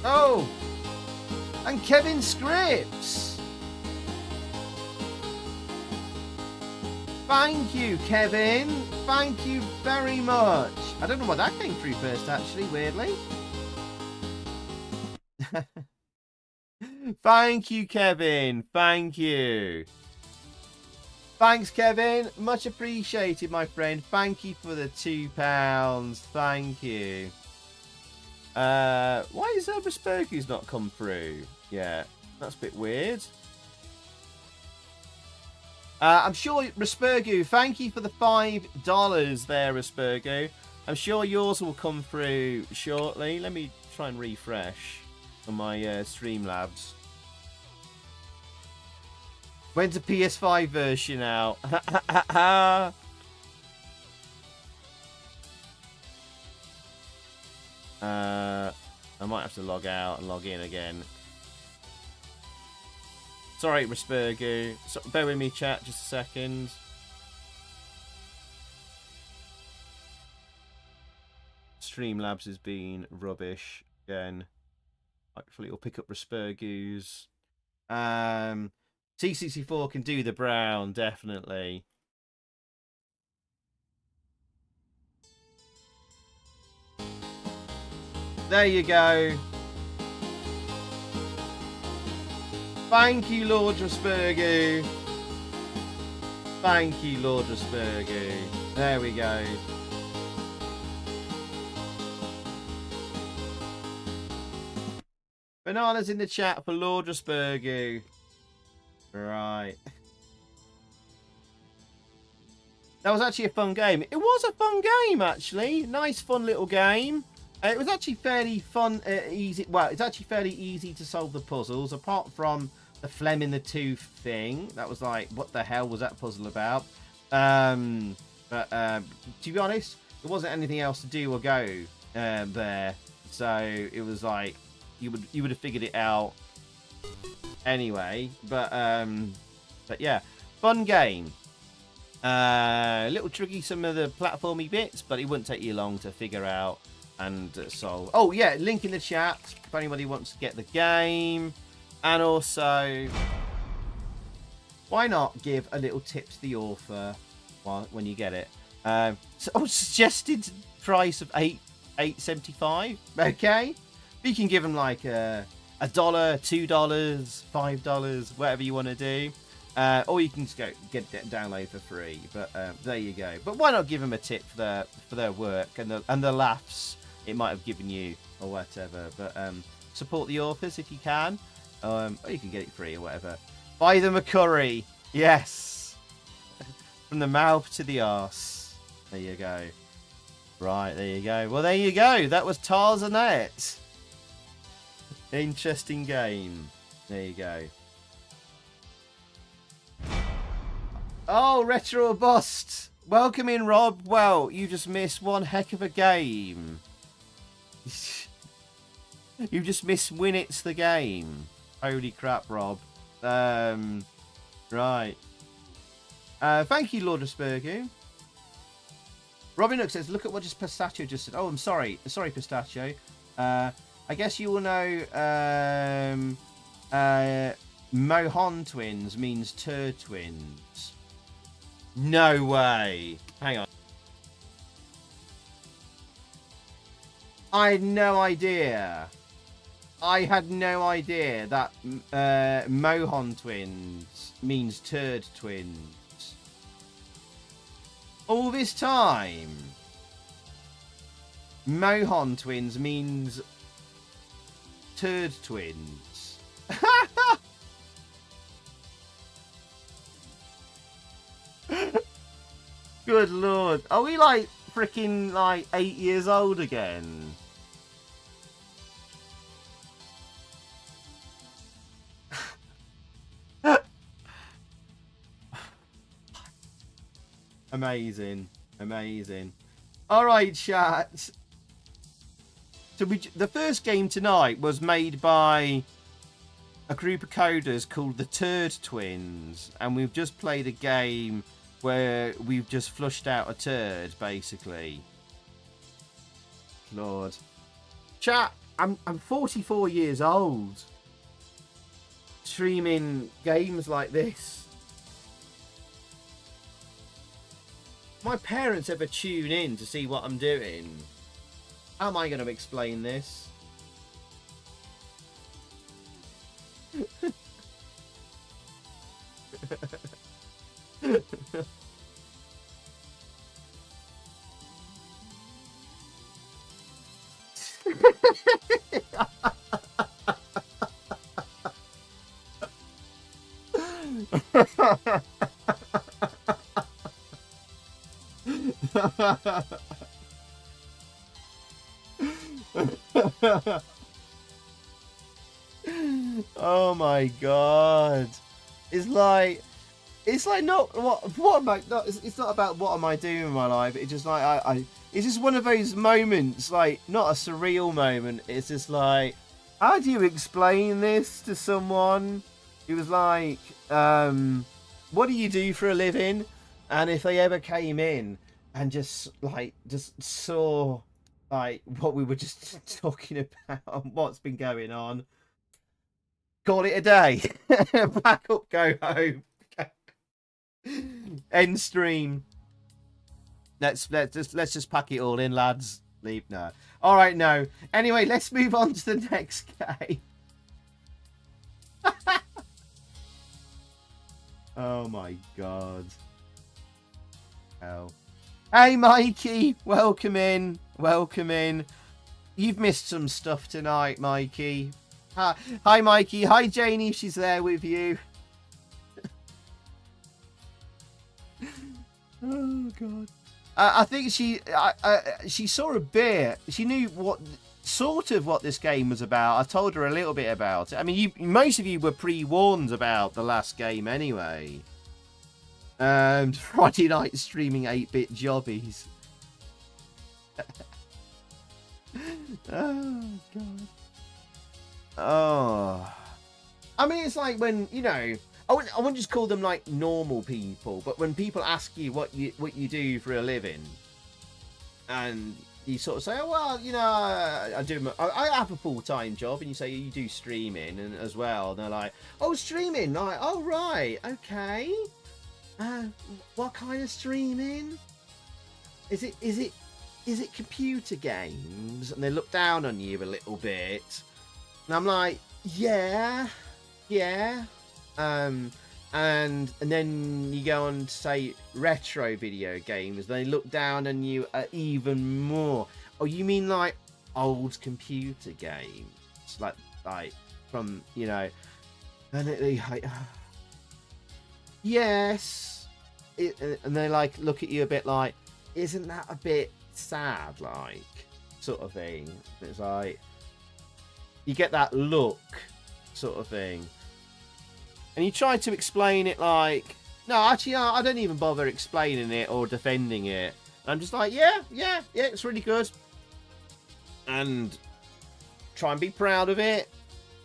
Oh! And Kevin Scripps! Thank you, Kevin! Thank you very much! I don't know why that came through first, actually, weirdly. Thank you, Kevin! Thank you! Thanks, Kevin! Much appreciated, my friend. Thank you for the £2. Thank you. Why is Raspergu's not come through? Yeah, that's a bit weird. I'm sure Raspergu, thank you for the $5 there, Raspergu. I'm sure yours will come through shortly. Let me try and refresh on my Streamlabs. When's the PS5 version out? I might have to log out and log in again. Sorry, Raspergu. So, bear with me, chat, just a second. Streamlabs has been rubbish again. Hopefully it'll pick up Raspergu's. T64 can do the brown, definitely. There you go. Thank you, Lord Raspergu. Thank you, Lord Raspergu. There we go. Bananas in the chat for Lord Raspergu. Right. That was actually a fun game. It was a fun game, actually. Nice, fun little game. It was actually fairly fun, easy. Well, it's actually fairly easy to solve the puzzles, apart from the phlegm in the tooth thing. That was like, what the hell was that puzzle about? But to be honest, there wasn't anything else to do or go there. So it was like, you would have figured it out anyway. But yeah, fun game. A little tricky, some of the platformy bits, but it wouldn't take you long to figure out and solve. Oh yeah, link in the chat if anybody wants to get the game. And also, why not give a little tip to the author when you get it? So suggested price of $8.75. Okay, you can give them like $1, $2, $5, whatever you want to do. Or you can just go get it download for free. But there you go. But why not give them a tip for their work and the laughs it might have given you or whatever. But support the authors if you can. Or you can get it free or whatever. Buy them a curry. Yes. From the mouth to the arse. There you go. Right, there you go. Well, there you go. That was Tarzanete. Interesting game. There you go. Oh, Retro Bust. Welcome in, Rob. Well, you just missed one heck of a game. You just missed Winit's the game. Holy crap, Rob. Right. Thank you, Lord of Spurgu. Robin Hook says, look at what just Pistachio just said. Oh, I'm sorry. Sorry, Pistachio. I guess you will know Mojon Twins means turd twins. No way. Hang on. I had no idea. I had no idea that Mojon Twins means turd twins. All this time, Mojon Twins means turd twins. Good lord. Are we like freaking like 8 years old again? Amazing. Amazing. Alright, chat. So the first game tonight was made by a group of coders called the Turd Twins. And we've just played a game where we've just flushed out a turd, basically. Lord. Chat, I'm 44 years old. Streaming games like this. My parents ever tune in to see what I'm doing? How am I going to explain this? Oh my god. It's like not what am I not it's not about what am I doing in my life. It's just like I it's just one of those moments, like not a surreal moment. It's just like, how do you explain this to someone who was like, what do you do for a living? And if they ever came in and just saw like what we were just talking about, what's been going on, call it a day. Pack up, go home. End stream. Let's just pack it all in, lads. Leave now. All right, no. Anyway, let's move on to the next game. Oh my god. Hell. Hey, Mikey. Welcome in. Welcome in. You've missed some stuff tonight, Mikey. Hi, Mikey. Hi, Janie. She's there with you. Oh god. I think she saw a bit. She knew what this game was about. I told her a little bit about it. I mean, most of you were pre-warned about the last game anyway. Friday night streaming 8-bit jobbies. Oh god. Oh. I mean, it's like when, you know, I wouldn't just call them like normal people, but when people ask you what you do for a living, and you sort of say, oh well, you know, I have a full-time job, and you say you do streaming and as well, and they're like, oh, streaming, like, oh right, okay, what kind of streaming? Is it computer games? And they look down on you a little bit, and I'm like, yeah. and then you go on to say retro video games, they look down on you even more. Oh, you mean like old computer games, like from, you know, and they like, yes, and they like look at you a bit like, isn't that a bit sad, like, sort of thing. It's like you get that look, sort of thing, and you try to explain it like, no, actually, I don't even bother explaining it or defending it. I'm just like, yeah, it's really good, and try and be proud of it.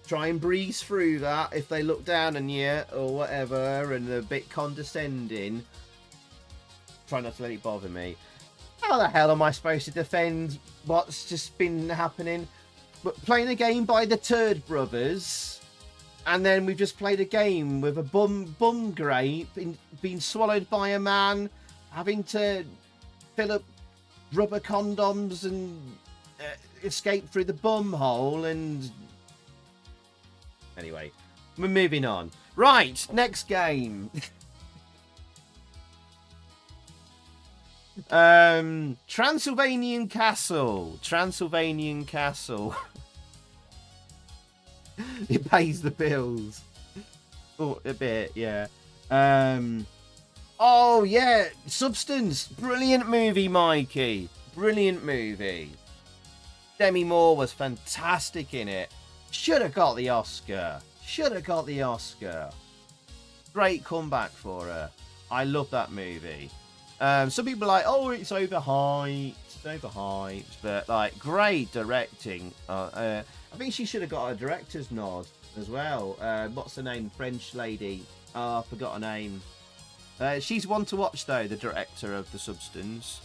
Try and breeze through that if they look down on you or whatever and they're a bit condescending. Try not to let it bother me. How the hell am I supposed to defend what's just been happening? But playing a game by the Turd Brothers, and then we've just played a game with a bum grape being swallowed by a man, having to fill up rubber condoms and escape through the bum hole, and anyway, we're moving on. Right, next game. Transylvanian Castle. Transylvanian Castle. It pays the bills. Oh, a bit, yeah. Oh, yeah. Substance. Brilliant movie, Mikey. Brilliant movie. Demi Moore was fantastic in it. Should have got the Oscar. Should have got the Oscar. Great comeback for her. I love that movie. Some people are like, oh, it's overhyped. It's overhyped. But, like, great directing. I think she should have got a director's nod as well. What's her name? French lady. Oh, I forgot her name. She's one to watch, though, the director of The Substance.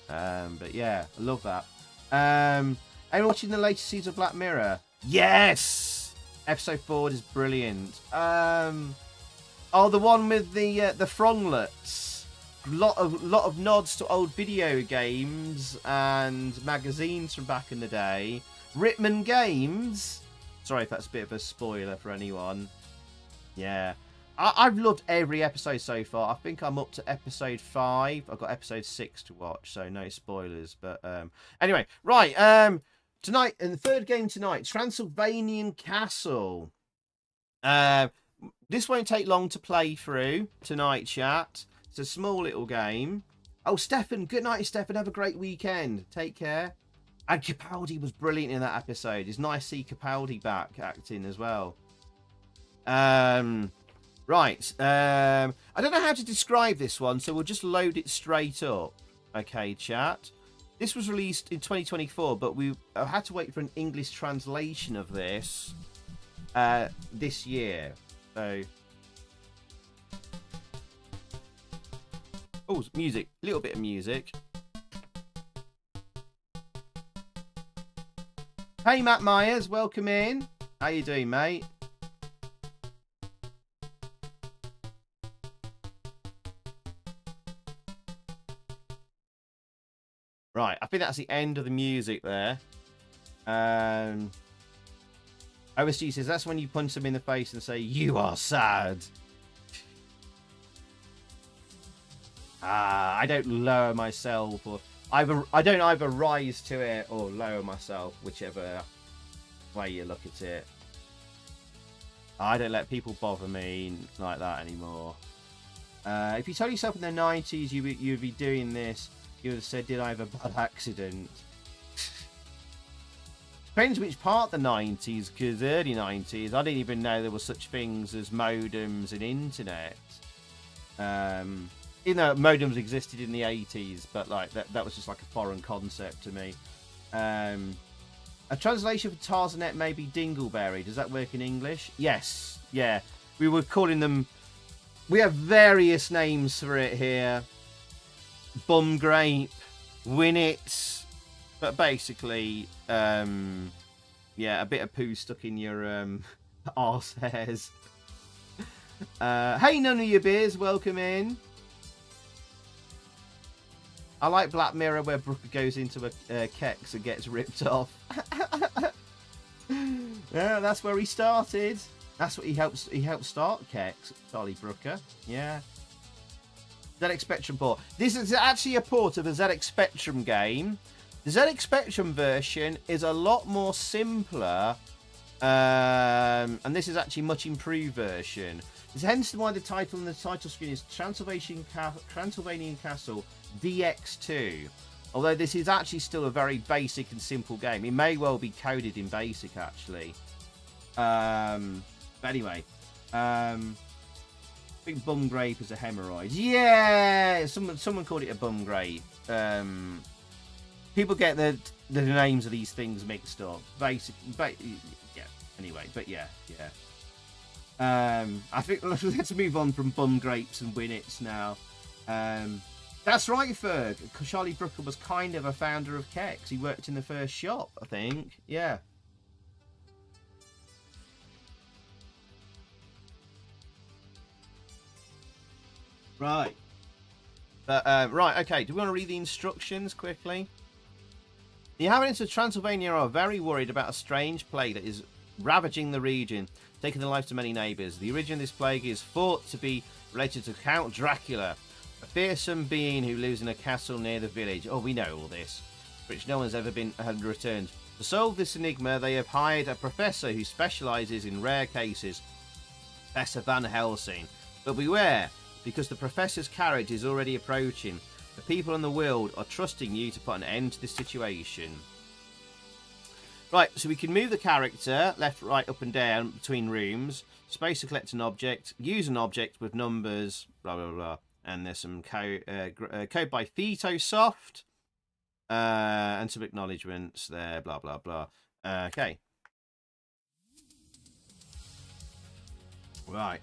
But, yeah, I love that. Are you watching the latest season of Black Mirror? Yes! Episode 4 is brilliant. Oh, the one with the Fronglets. Lot of nods to old video games and magazines from back in the day. Ritman Games. Sorry if that's a bit of a spoiler for anyone. Yeah. I've loved every episode so far. I think I'm up to episode 5. I've got episode 6 to watch, so no spoilers. But anyway, right. Tonight, in the third game tonight, Transylvanian Castle. This won't take long to play through tonight, chat. It's a small little game. Oh, Stefan, good night, Stefan. Have a great weekend. Take care. And Capaldi was brilliant in that episode. It's nice to see Capaldi back acting as well. Right. I don't know how to describe this one, so we'll just load it straight up. Okay, chat. This was released in 2024, but we had to wait for an English translation of this this year. So, oh, music. A little bit of music. Hey, Matt Myers. Welcome in. How you doing, mate? Right, I think that's the end of the music there. OSG says that's when you punch them in the face and say, "You are sad." I don't lower myself, or I don't either rise to it or lower myself, whichever way you look at it. I don't let people bother me like that anymore. If you told yourself in the 90s you'd be doing this, you would have said, "Did I have a bad accident?" Depends which part of the 90s, because early 90s, I didn't even know there were such things as modems and internet. Even though modems existed in the 80s, but like that was just like a foreign concept to me. A translation for Tarzanete may be Dingleberry. Does that work in English? Yes. Yeah. We were calling them... We have various names for it here. Bum Grape, Winnet, but basically, yeah, a bit of poo stuck in your arse hairs. Hey, none of your beers, welcome in. I like Black Mirror where Brooker goes into a Kex and gets ripped off. Yeah, that's where he started. That's what he helped start Kex, Charlie Brooker. Yeah. ZX Spectrum port. This is actually a port of a ZX Spectrum game. The ZX Spectrum version is a lot more simpler, and this is actually a much improved version. It's hence why the title on the title screen is Transylvanian Castle DX2. Although this is actually still a very basic and simple game. It may well be coded in BASIC, actually. But anyway. I think bum grape is a hemorrhoid. Yeah! Someone called it a bum grape. People get the names of these things mixed up. Yeah. Anyway, but yeah. I think let's move on from bum grapes and winnets now. That's right, Ferg. Charlie Brooker was kind of a founder of Kex. He worked in the first shop, I think. Yeah. Right. But, right, okay. Do we want to read the instructions quickly? The inhabitants of Transylvania are very worried about a strange plague that is ravaging the region, taking the lives of many neighbours. The origin of this plague is thought to be related to Count Dracula, a fearsome being who lives in a castle near the village. Oh, we know all this, which no one's ever had returned. To solve this enigma, they have hired a professor who specialises in rare cases, Professor Van Helsing. But beware, because the professor's carriage is already approaching. The people in the world are trusting you to put an end to this situation. Right, so we can move the character left, right, up and down between rooms. Space to collect an object. Use an object with numbers. Blah, blah, blah. And there's some code by Fitosoft. And some acknowledgements there. Blah, blah, blah. Okay. Right.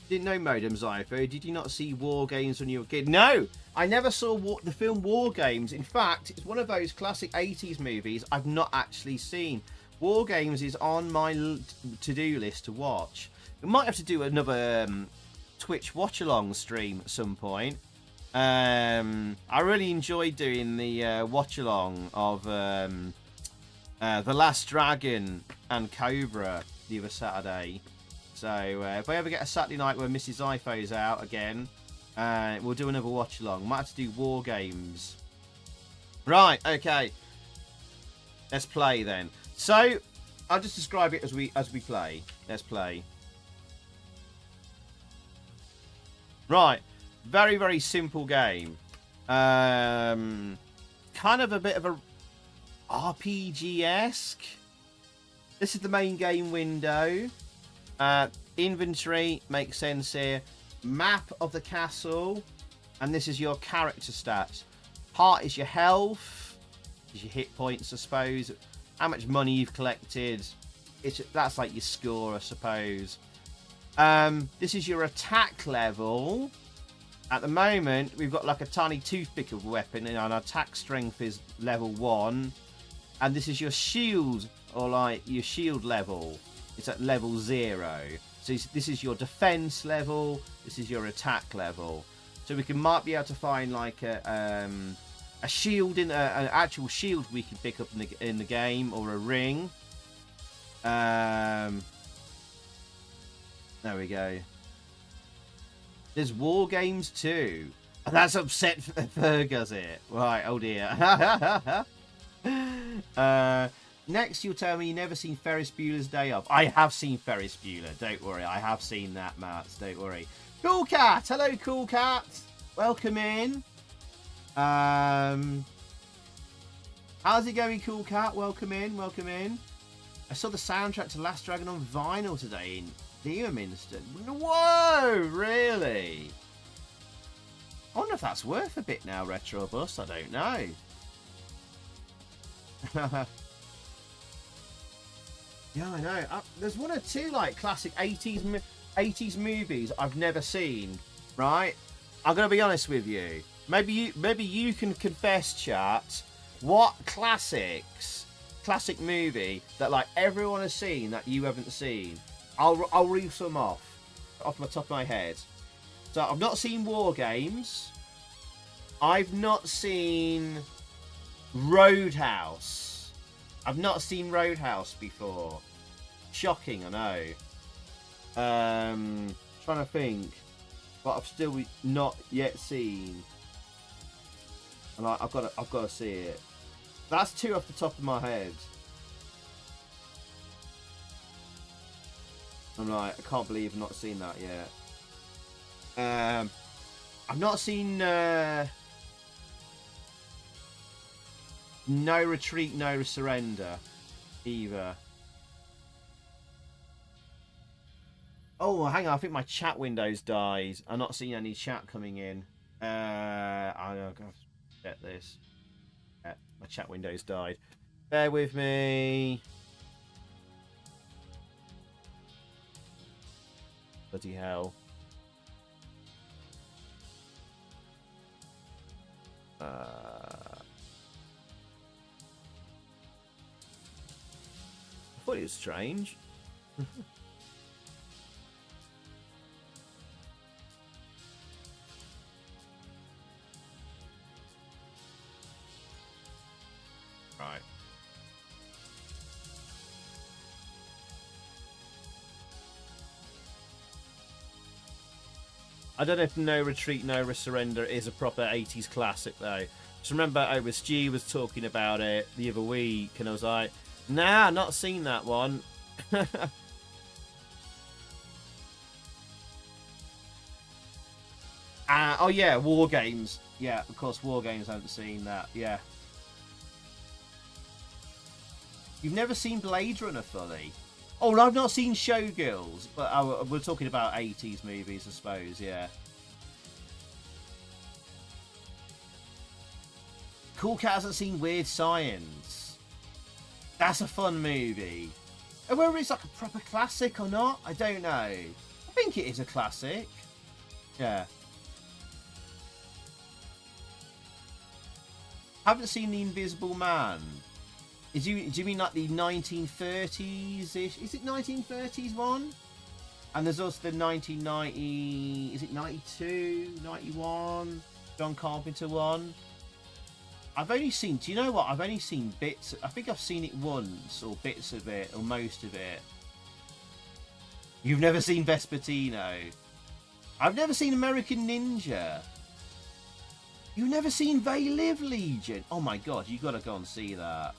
Didn't know Modem Zypho. Did you not see War Games when you were a kid? No! I never saw the film War Games. In fact, it's one of those classic 80s movies I've not actually seen. War Games is on my to-do list to watch. We might have to do another Twitch watch-along stream at some point. I really enjoyed doing the watch-along of The Last Dragon and Cobra the other Saturday. So if I ever get a Saturday night where Mrs. Zypho's out again, we'll do another watch-along. Might have to do War Games. Right, okay. Let's play then. So, I'll just describe it as we play. Let's play. Right. Very, very simple game. Kind of a bit of a RPG-esque. This is the main game window. Inventory makes sense here. Map of the castle. And this is your character stats. Heart is your health. Is your hit points, I suppose. How much money you've collected. That's like your score, I suppose. This is your attack level. At the moment, we've got like a tiny toothpick of a weapon, and our attack strength is level 1. And this is your shield, or like your shield level. It's at level 0. So this is your defense level. This is your attack level. So we might be able to find like a shield an actual shield we can pick up in the game, or a ring. There we go. There's War Games too. That's upset Ferg, does it? Right, oh dear. Next, you'll tell me you've never seen Ferris Bueller's Day Off. I have seen Ferris Bueller, don't worry. I have seen that, Matt, don't worry. Cool Cat! Hello, Cool Cat! Welcome in. How's it going, Cool Cat? Welcome in, welcome in. I saw the soundtrack to Last Dragon on vinyl today in Deerminster. Whoa, really? I wonder if that's worth a bit now, Retro Bus. I don't know. Yeah, I know. There's one or two like classic 80s movies I've never seen. Right? I'm gonna be honest with you. Maybe you can confess, chat. What classic movie that like everyone has seen that you haven't seen? I'll read some off my top of my head. So I've not seen War Games. I've not seen Roadhouse. I've not seen Roadhouse before. Shocking, I know. Trying to think, but I've still not yet seen. And I've got to see it. That's 2 off the top of my head. I'm like, I can't believe I've not seen that yet. I've not seen No Retreat, No Surrender either. Oh, hang on. I think my chat window's died. I'm not seeing any chat coming in. I'm going to get this. Yeah, my chat window's died. Bear with me. Bloody hell. I thought it was strange. Right. I don't know if No Retreat, No Surrender is a proper 80s classic, though. Just remember, Stu was talking about it the other week, and I was like, nah, not seen that one. Oh, yeah, War Games. Yeah, of course, War Games, I haven't seen that. Yeah. You've never seen Blade Runner fully? Oh, I've not seen Showgirls, but we're talking about 80s movies, I suppose, yeah. Cool Cat hasn't seen Weird Science. That's a fun movie. And whether it's like a proper classic or not, I don't know. I think it is a classic. Yeah. Haven't seen The Invisible Man. Do you mean like the 1930s-ish? Is it 1930s one? And there's also the 1990... Is it 92? 91? John Carpenter one? I've only seen... Do you know what? I've only seen bits... I think I've seen it once, or bits of it, or most of it. You've never seen Vespertino? I've never seen American Ninja. You've never seen They Live Legion? Oh my god, you've got to go and see that.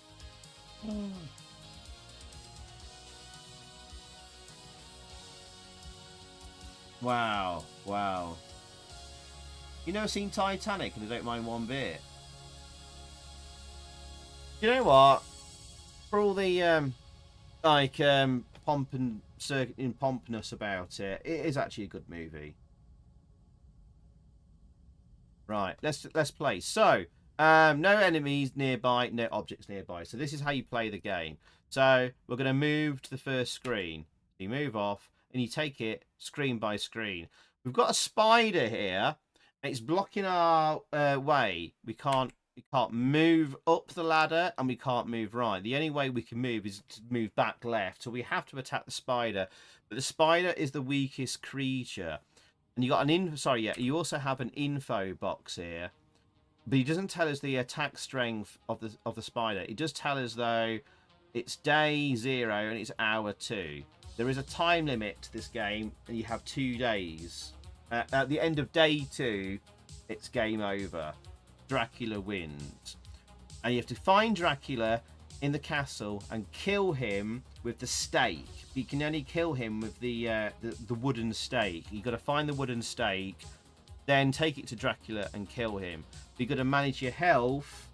Wow, wow. You never seen Titanic, and I don't mind one bit. You know what? For all the pomp and pompness about it, it is actually a good movie. Right, let's play. So, no enemies nearby, no objects nearby. So this is how you play the game. So we're going to move to the first screen. You move off and you take it screen by screen. We've got a spider here. It's blocking our way. We can't move up the ladder and we can't move right. The only way we can move is to move back left. So we have to attack the spider. But the spider is the weakest creature. And you got you also have an info box here. But he doesn't tell us the attack strength of the spider. It does tell us though it's day 0 and it's hour 2. There is a time limit to this game, and you have 2 days. At the end of day 2, it's game over. Dracula wins, and you have to find Dracula in the castle and kill him with the stake. You can only kill him with the wooden stake. You've got to find the wooden stake, then take it to Dracula and kill him. You've got to manage your health.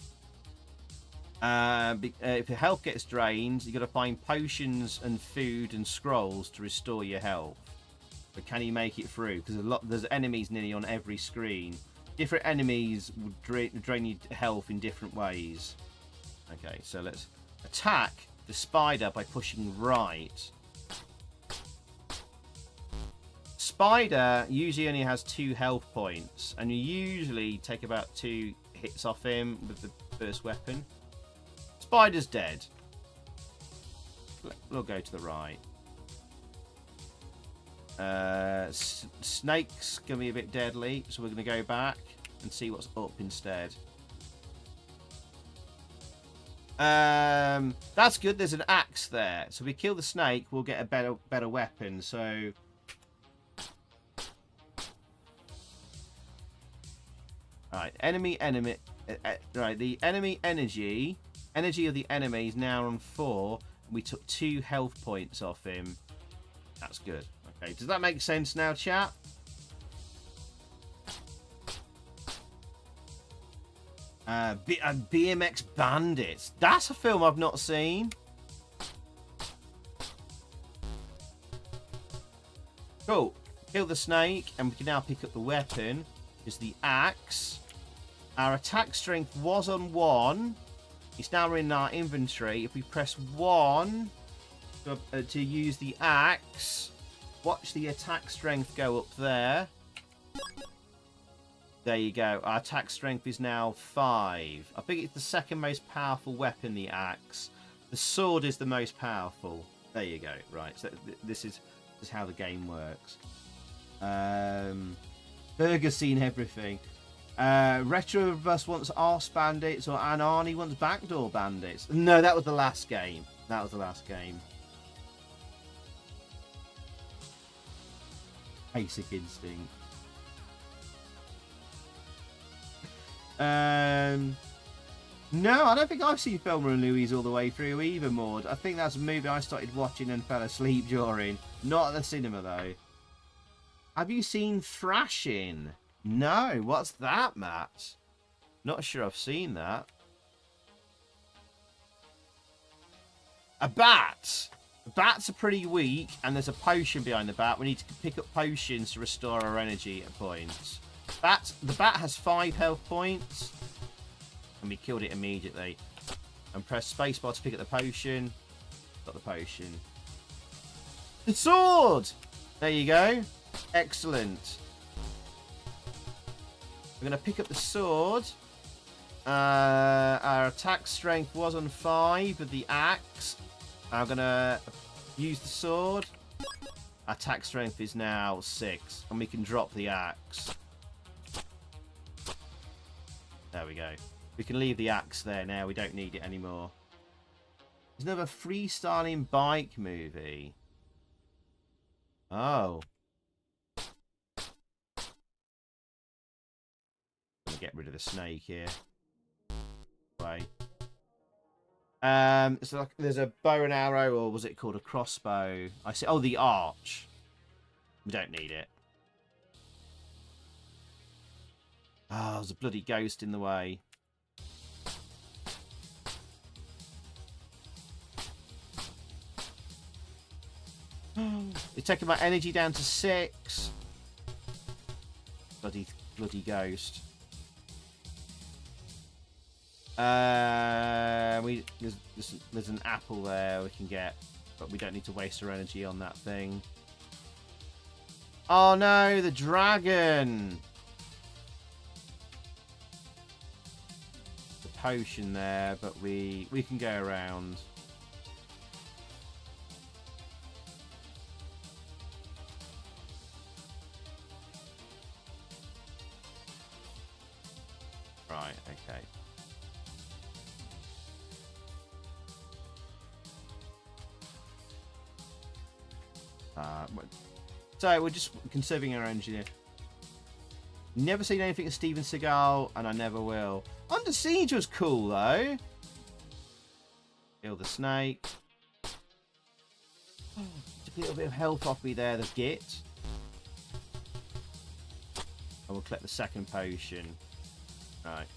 If your health gets drained, you've got to find potions and food and scrolls to restore your health. But can you make it through? Because there's enemies nearly on every screen. Different enemies would drain your health in different ways. Okay, so let's attack the spider by pushing right. Spider usually only has 2 health points, and you usually take about 2 hits off him with the first weapon. Spider's dead. We'll go to the right. Snake's going to be a bit deadly, so we're going to go back and see what's up instead. That's good. There's an axe there. So we kill the snake, we'll get a better weapon. So right, enemy. Right, the enemy energy of the enemy is now on 4. We took 2 health points off him. That's good. Okay, does that make sense now, chat? BMX Bandits. That's a film I've not seen. Cool. Kill the snake, and we can now pick up the weapon. Is the axe. Our attack strength was on 1. It's now in our inventory. If we press 1 to use the axe, watch the attack strength go up there. There you go. Our attack strength is now 5. I think it's the second most powerful weapon, the axe. The sword is the most powerful. There you go. Right. So this is how the game works. Burger seen everything. Retro Bus wants Arse Bandits, or Arnie wants Backdoor Bandits. No, that was the last game. That was the last game. Basic Instinct. No, I don't think I've seen Thelma and Louise all the way through either, Maud. I think that's a movie I started watching and fell asleep during. Not at the cinema, though. Have you seen Thrashing? No. What's that, Matt? Not sure I've seen that. A bat. The bats are pretty weak, and there's a potion behind the bat. We need to pick up potions to restore our energy at points. The bat has 5 health points. And we killed it immediately. And press spacebar to pick up the potion. Got the potion. The sword! There you go. Excellent. We're going to pick up the sword. Our attack strength was on 5 with the axe. I'm going to use the sword. Our attack strength is now 6. And we can drop the axe. There we go. We can leave the axe there now. We don't need it anymore. There's another freestyling bike movie. Oh. I'm gonna get rid of the snake here. Way. So like, there's a bow and arrow, or was it called a crossbow? I see. Oh, the arch. We don't need it. Oh, there's a bloody ghost in the way. It's taking my energy down to 6. Bloody ghost. There's an apple there we can get, but we don't need to waste our energy on that thing. Oh no, the dragon! The potion there, but we can go around. Right, okay. So we're just conserving our energy here. Never seen anything of Steven Seagal, and I never will. Under Siege was cool though. Kill the snake. Took a little bit of health off me there, the git. And we'll collect the second potion. Right.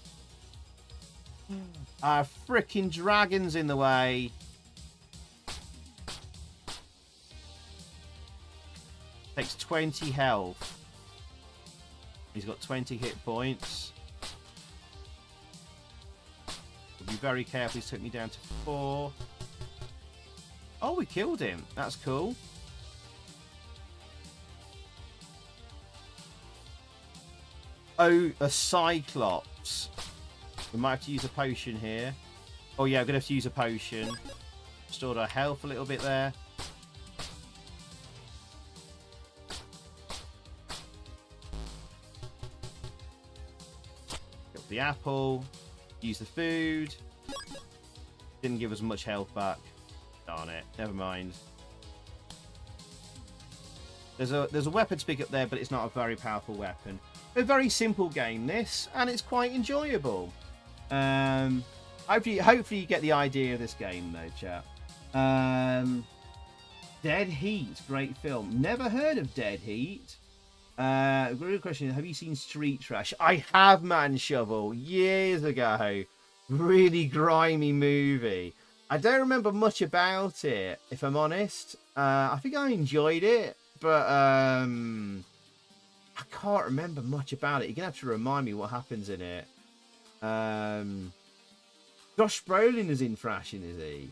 Our freaking dragon's in the way. Takes 20 health. He's got 20 hit points. We'll be very careful. He's took me down to 4. Oh, we killed him. That's cool. Oh, a Cyclops. We might have to use a potion here. Oh yeah, I'm going to have to use a potion. Restored our health a little bit there. Got the apple. Use the food. Didn't give us much health back. Darn it. Never mind. There's a weapon to pick up there, but it's not a very powerful weapon. A very simple game, this, and it's quite enjoyable. Hopefully you get the idea of this game, though, chat. Dead Heat, great film. Never heard of Dead Heat. Good question. Have you seen Street Trash? I have, man. Shovel, years ago. Really grimy movie. I don't remember much about it, if I'm honest. I think I enjoyed it, but I can't remember much about it. You're gonna have to remind me what happens in it. Josh Brolin is in Thrashing, is he?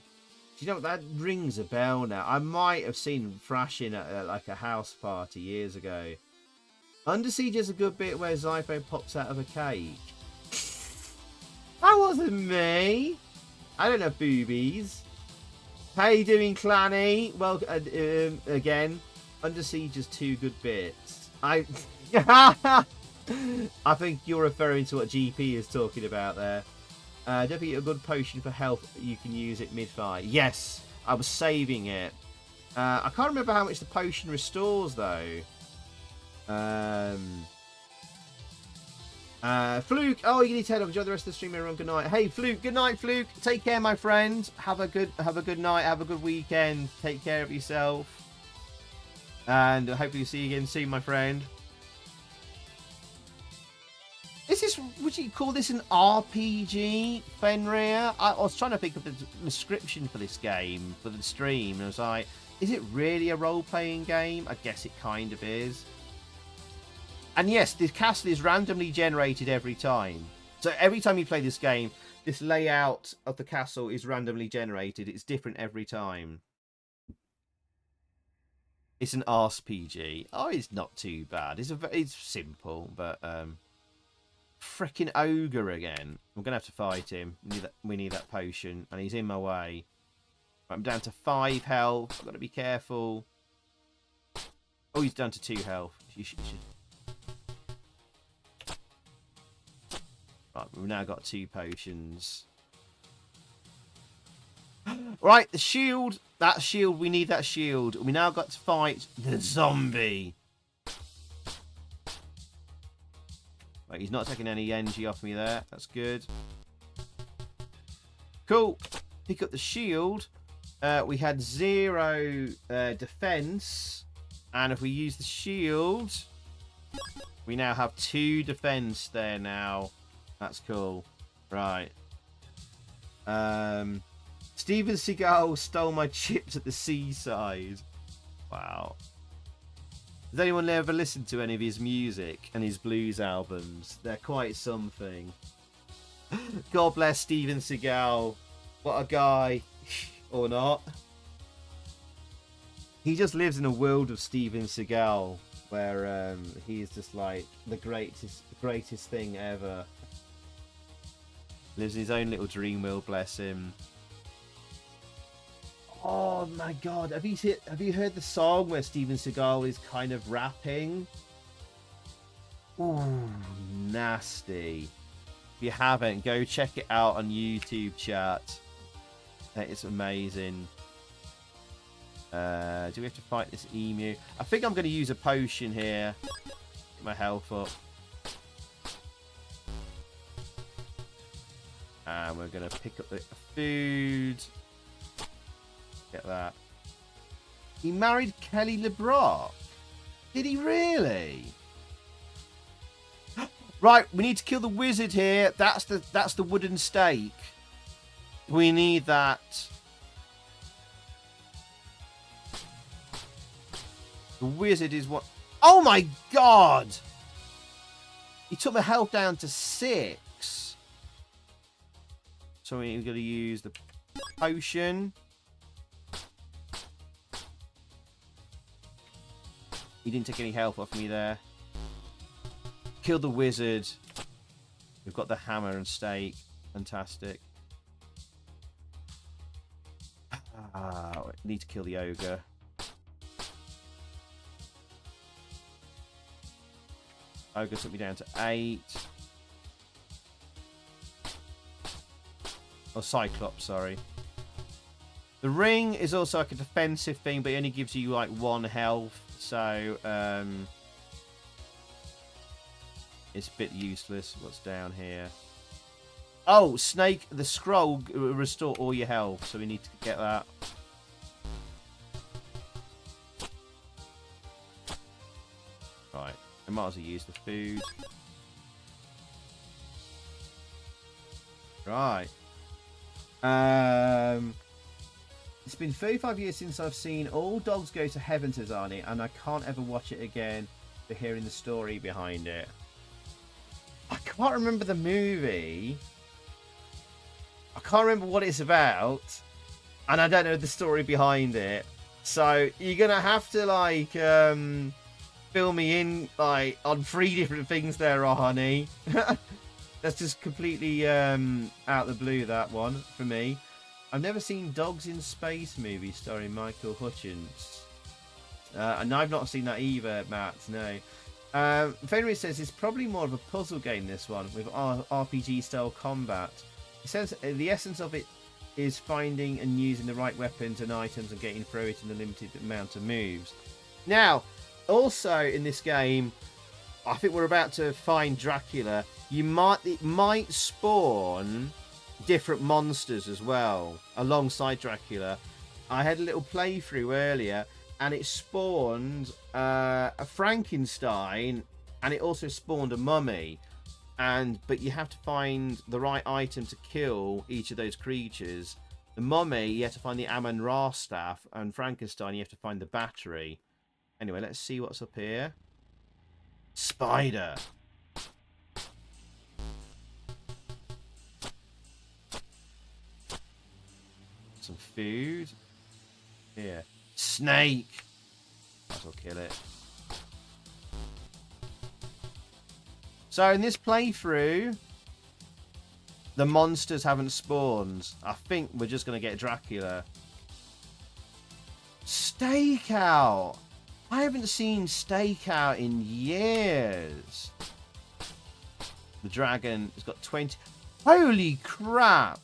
Do you know what, that rings a bell now? I might have seen Thrashing at like a house party years ago. Under Siege is a good bit where Zypho pops out of a cake. That wasn't me. I don't have boobies. How you doing, Clanny? Well, again, Under Siege is 2 good bits. I think you're referring to what GP is talking about there. Definitely a good potion for health. You can use it mid-fight. Yes, I was saving it. I can't remember how much the potion restores, though. Fluke, oh, you need to head off. Enjoy the rest of the stream, everyone. Good night. Hey, Fluke. Good night, Fluke. Take care, my friend. Have a good night. Have a good weekend. Take care of yourself. And hopefully see you again soon, my friend. Is this, would you call this an RPG, Fenrir? I was trying to think of the description for this game, for the stream, and I was like, is it really a role-playing game? I guess it kind of is. And yes, this castle is randomly generated every time. So every time you play this game, this layout of the castle is randomly generated. It's different every time. It's an RPG. Oh, it's not too bad. It's simple, but frickin' ogre again. I'm gonna have to fight him. We need that potion, and he's in my way. I'm down to 5 health. I've got to be careful. Oh, he's down to 2 health. You should... Right, we've now got 2 potions. Right, the shield. That shield, we need that shield. We now got to fight the zombie. Right, he's not taking any energy off me there. That's good. Cool. Pick up the shield. We had 0 defense. And if we use the shield, we now have 2 defense there now. That's cool. Right. Steven Seagal stole my chips at the seaside. Wow. Has anyone ever listened to any of his music and his blues albums? They're quite something. God bless Steven Seagal. What a guy. Or not. He just lives in a world of Steven Seagal where he is just like the greatest thing ever. Lives in his own little dream world, bless him. Oh my god, have you heard the song where Steven Seagal is kind of rapping? Ooh, nasty. If you haven't, go check it out on YouTube, chat. It's amazing. Do we have to fight this emu? I think I'm going to use a potion here. Get my health up. And we're going to pick up the food. Get that. He married Kelly LeBrock. Did he really? Right, we need to kill the wizard here. That's the wooden stake. We need that. The wizard is what... Oh my god! He took my health down to 6. So we're going to use the potion. He didn't take any health off me there. Killed the wizard. We've got the hammer and stake. Fantastic. Need to kill the ogre. Ogre took me down to 8. Oh, Cyclops, sorry. The ring is also like a defensive thing, but it only gives you like 1 health. So, it's a bit useless. What's down here? Oh, Snake, the scroll restore all your health. So we need to get that. Right. I might as well use the food. Right. It's been 35 years since I've seen All Dogs Go to Heaven, Tarzanete, and I can't ever watch it again for hearing the story behind it. I can't remember the movie. I can't remember what it's about, and I don't know the story behind it. So you're gonna have to like fill me in like on 3 different things there, honey. That's just completely out the blue, that one for me. I've never seen Dogs in Space movie starring Michael Hutchins. And I've not seen that either, Matt, no. Fenrir says it's probably more of a puzzle game, this one, with RPG-style combat. It says the essence of it is finding and using the right weapons and items and getting through it in a limited amount of moves. Now, also in this game, I think we're about to find Dracula. It might spawn different monsters as well alongside Dracula. I had a little playthrough earlier and it spawned a Frankenstein, and it also spawned a mummy, but you have to find the right item to kill each of those creatures. The mummy, you have to find the Amun-Ra staff, and Frankenstein, you have to find the battery. Anyway, let's see what's up here. Spider. Some food. Here. Snake. Might as well kill it. So in this playthrough, the monsters haven't spawned. I think we're just going to get Dracula. Stakeout. I haven't seen Stakeout in years. The dragon has got 20. Holy crap.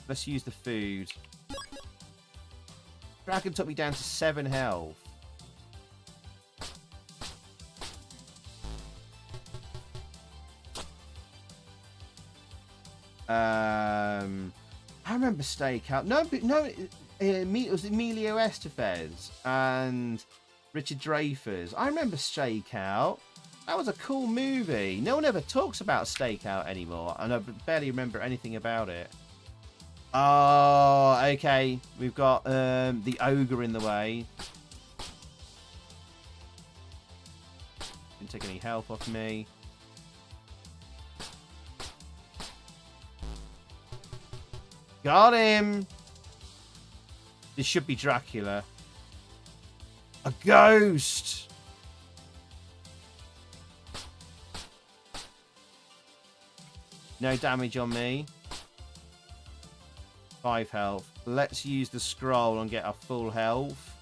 Let's use the food. Dragon took me down to 7 health. I remember Stakeout. No, it was Emilio Estevez and Richard Dreyfuss. I remember Stakeout. That was a cool movie. No one ever talks about Stakeout anymore, and I barely remember anything about it. Oh, okay. We've got the ogre in the way. Didn't take any health off me. Got him! This should be Dracula. A ghost! No damage on me. 5 health. Let's use the scroll and get our full health.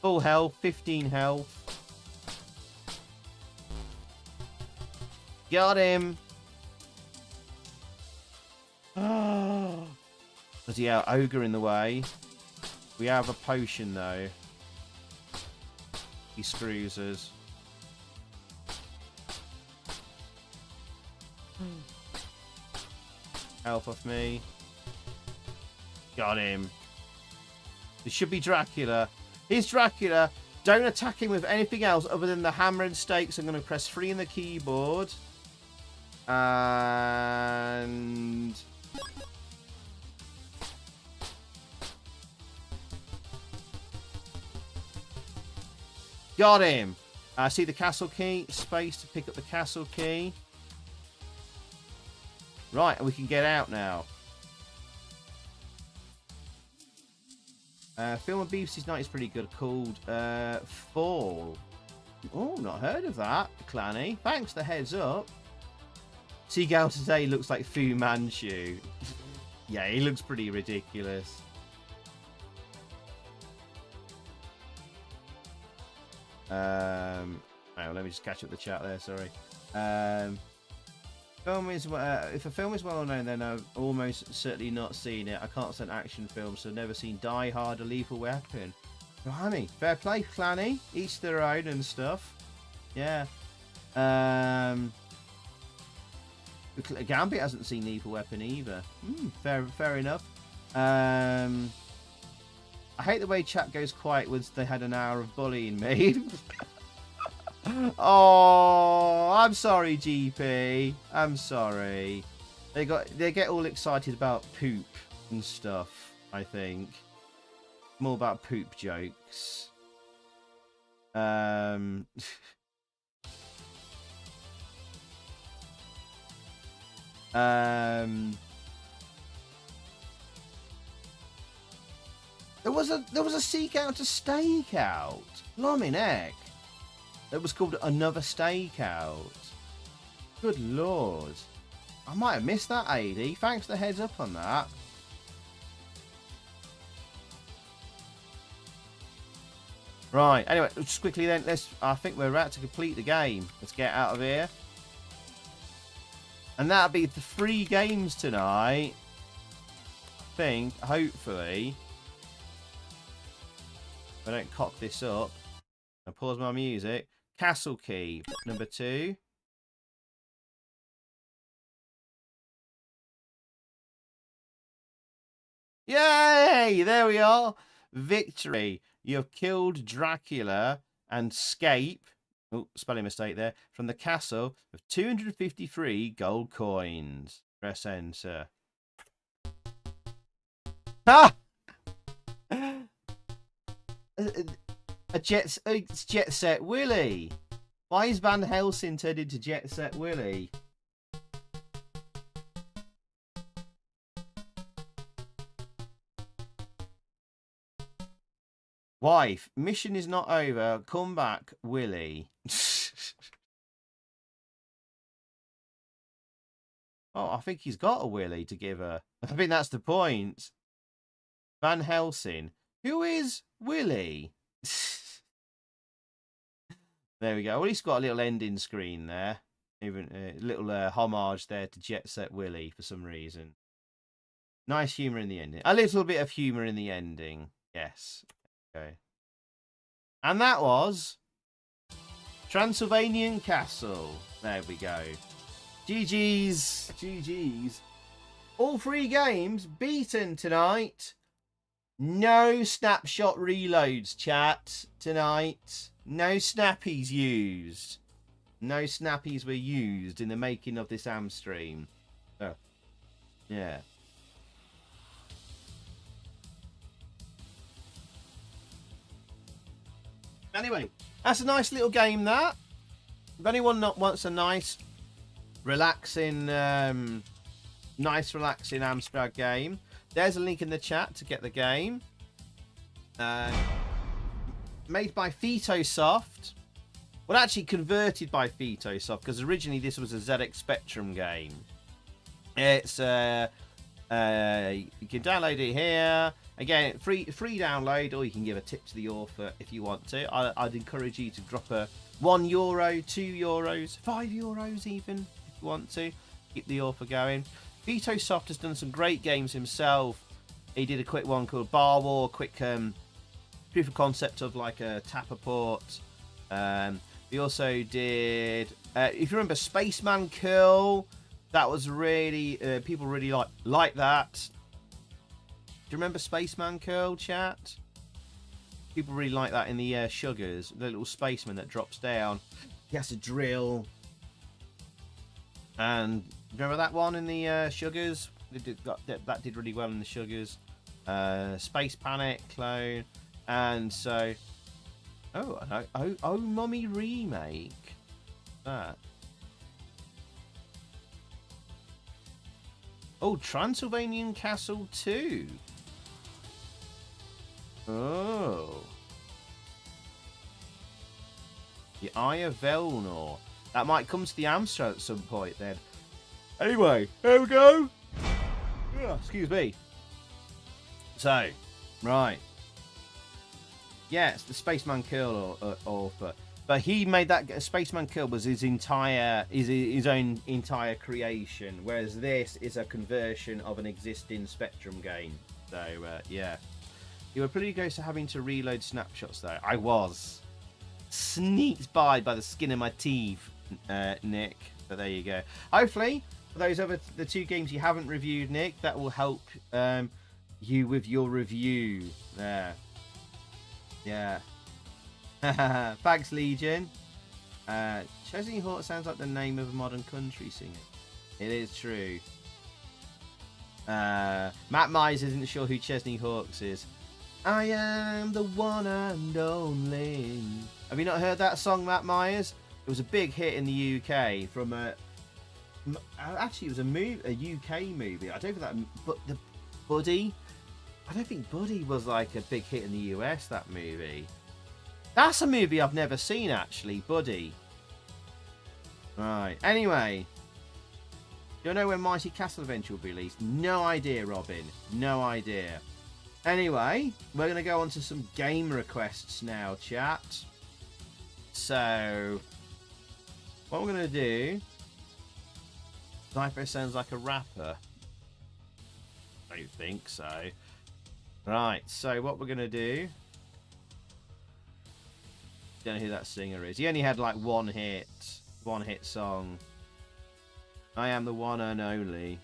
Full health, 15 health. Got him! Bloody hell, ogre in the way. We have a potion though. He screws us. Help off me. Got him. This should be Dracula. Here's Dracula. Don't attack him with anything else other than the hammer and stakes. I'm going to press 3 on the keyboard. And... got him. See the castle key. Space to pick up the castle key. Right, and we can get out now. Film on BBC's night is pretty good, called Fall. Oh, not heard of that, Clanny. Thanks for the heads up. Seagull today looks like Fu Manchu. Yeah, he looks pretty ridiculous. Oh, let me just catch up the chat there, sorry. Film is if a film is well known, then I've almost certainly not seen it. I can't stand action films, so I've never seen Die Hard or Lethal Weapon. Blimey, fair play, Clanny. Each their own and stuff. Yeah. Gambit hasn't seen Lethal Weapon either. Fair enough. I hate the way chat goes quiet once they had an hour of bullying me. Oh, I'm sorry, GP. I'm sorry. They get all excited about poop and stuff. I think more about poop jokes. There was a seek out to stake out. Blimey neck. It was called Another Stakeout. Good lord. I might have missed that, AD. Thanks for the heads up on that. Right, anyway, just quickly then, I think we're about to complete the game. Let's get out of here. And that'll be the 3 games tonight. I think, hopefully. If I don't cock this up. I'll pause my music. Castle Key, number 2. Yay! There we are. Victory. You've killed Dracula and escape. Oh, spelling mistake there. From the castle with 253 gold coins. Press enter. Ah! It's Jet Set Willy. Why is Van Helsing turned into Jet Set Willy? Wife, mission is not over. Come back, Willy. Oh, I think he's got a Willy to give her. I think that's the point. Van Helsing. Who is Willy? There we go. Well, he's got a little ending screen there. Even a little homage there to Jet Set Willy for some reason. Nice humour in the ending. A little bit of humour in the ending. Yes. Okay. And that was Transylvanian Castle. There we go. GG's. GG's. All 3 games beaten tonight. No snapshot reloads, chat, tonight. No snappies used. No snappies were used in the making of this AMSTREAM. Oh. Yeah. Anyway, that's a nice little game, that. If anyone wants a nice, relaxing AMSTRAD game, there's a link in the chat to get the game. Made by Fitosoft. Well, actually converted by Fitosoft, because originally this was a ZX Spectrum game. It's you can download it here. Again, free download, or you can give a tip to the author if you want to. I'd encourage you to drop a €1, €2, €5 even, if you want to. Keep the author going. Fitosoft has done some great games himself. He did a quick one called Bar War, quick proof of concept of like a tapper port. He also did, if you remember, Spaceman Curl. That was really, people really like that. Do you remember Spaceman Curl, chat? People really like that in the Sugars. The little spaceman that drops down. He has to drill. And remember that one in the Sugars? That did really well in the Sugars. Space Panic clone. And so... Oh, Mummy Remake. That. Oh, Transylvanian Castle 2. Oh. The Eye of Velnor. That might come to the AMSTRAD at some point then. Anyway, here we go. Oh, excuse me. So, right. Yes, the Spaceman Curl author. But he made that Spaceman Kill was his own entire creation, whereas this is a conversion of an existing Spectrum game. So yeah, you were pretty close to having to reload snapshots though. I was sneaked by the skin of my teeth, Nick. But there you go. Hopefully, for those other the 2 games you haven't reviewed, Nick, that will help you with your review there. Yeah. Thanks, Legion. Chesney Hawk sounds like the name of a modern country singer. It is true. Matt Myers isn't sure who Chesney Hawks is. I am the one and only. Have you not heard that song, Matt Myers? It was a big hit in the UK from actually, it was a UK movie. I don't think that, but the Buddy. I don't think Buddy was like a big hit in the US. That movie. That's a movie I've never seen, actually, Buddy. Right. Anyway, do you know when Mighty Castle Adventure will be released? No idea, Robin. No idea. Anyway, we're going to go on to some game requests now, chat. So, what we're going to do... Zypo sounds like a rapper. I don't think so. Right, so what we're going to do... Don't know who that singer is. He only had like one hit song. I am the one and only.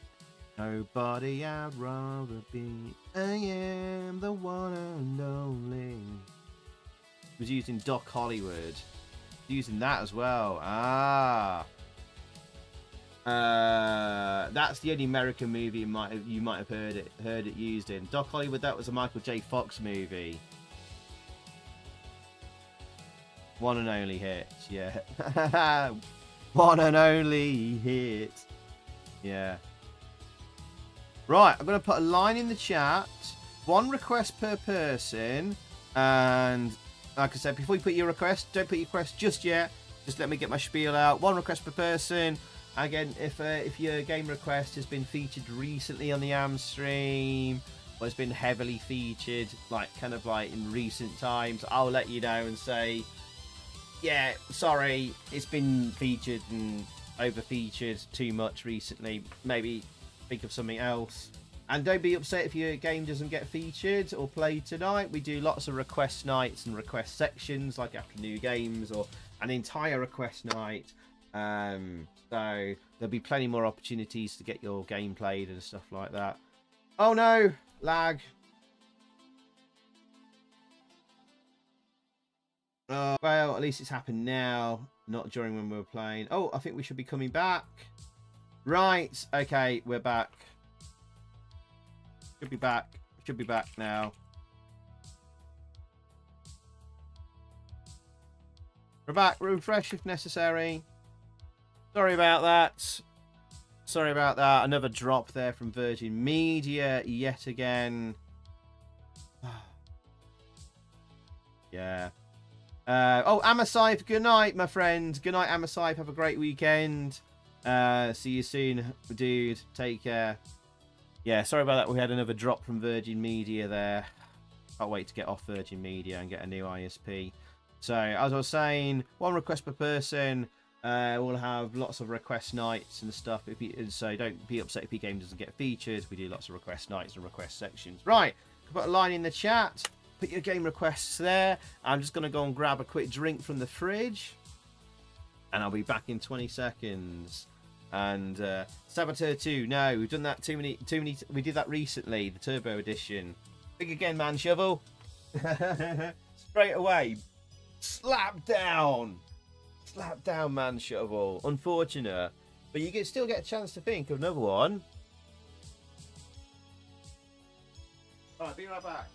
Nobody I'd rather be. I am the one and only. It was used in Doc Hollywood. Using that as well. That's the only American movie you might have heard it used in. Doc Hollywood. That was a Michael J. Fox movie. One and only hit, yeah. One and only hit. Yeah. Right, I'm going to put a line in the chat. 1 request per person. And like I said, before you put your request, don't put your request just yet. Just let me get my spiel out. 1 request per person. Again, if your game request has been featured recently on the AMSTREAM, or has been heavily featured, like kind of like in recent times, I'll let you know and say, yeah, sorry, it's been featured and over-featured too much recently. Maybe think of something else. And don't be upset if your game doesn't get featured or played tonight. We do lots of request nights and request sections, like after new games, or an entire request night. So there'll be plenty more opportunities to get your game played and stuff like that. Oh no, lag. Well, at least it's happened now, not during when we were playing. Oh, I think we should be coming back. Right, okay, we're back. Should be back. Should be back now. We're back. Refresh if necessary. Sorry about that. Sorry about that. Another drop there from Virgin Media yet again. Yeah. Oh, Amasaife, good night, my friend. Good night, Amasaife. Have a great weekend. See you soon, dude. Take care. Yeah, sorry about that. We had another drop from Virgin Media there. Can't wait to get off Virgin Media and get a new ISP. So, as I was saying, 1 request per person. We'll have lots of request nights and stuff. So don't be upset if your game doesn't get featured. We do lots of request nights and request sections. Right, put a line in the chat. Put your game requests there. I'm just going to go and grab a quick drink from the fridge. And I'll be back in 20 seconds. And Saboteur 2. No, we've done that too many. We did that recently, the Turbo Edition. Big again, man, shovel. Straight away. Slap down. Slap down, man, shovel. Unfortunate. But you can still get a chance to think of another one. Alright, be right back.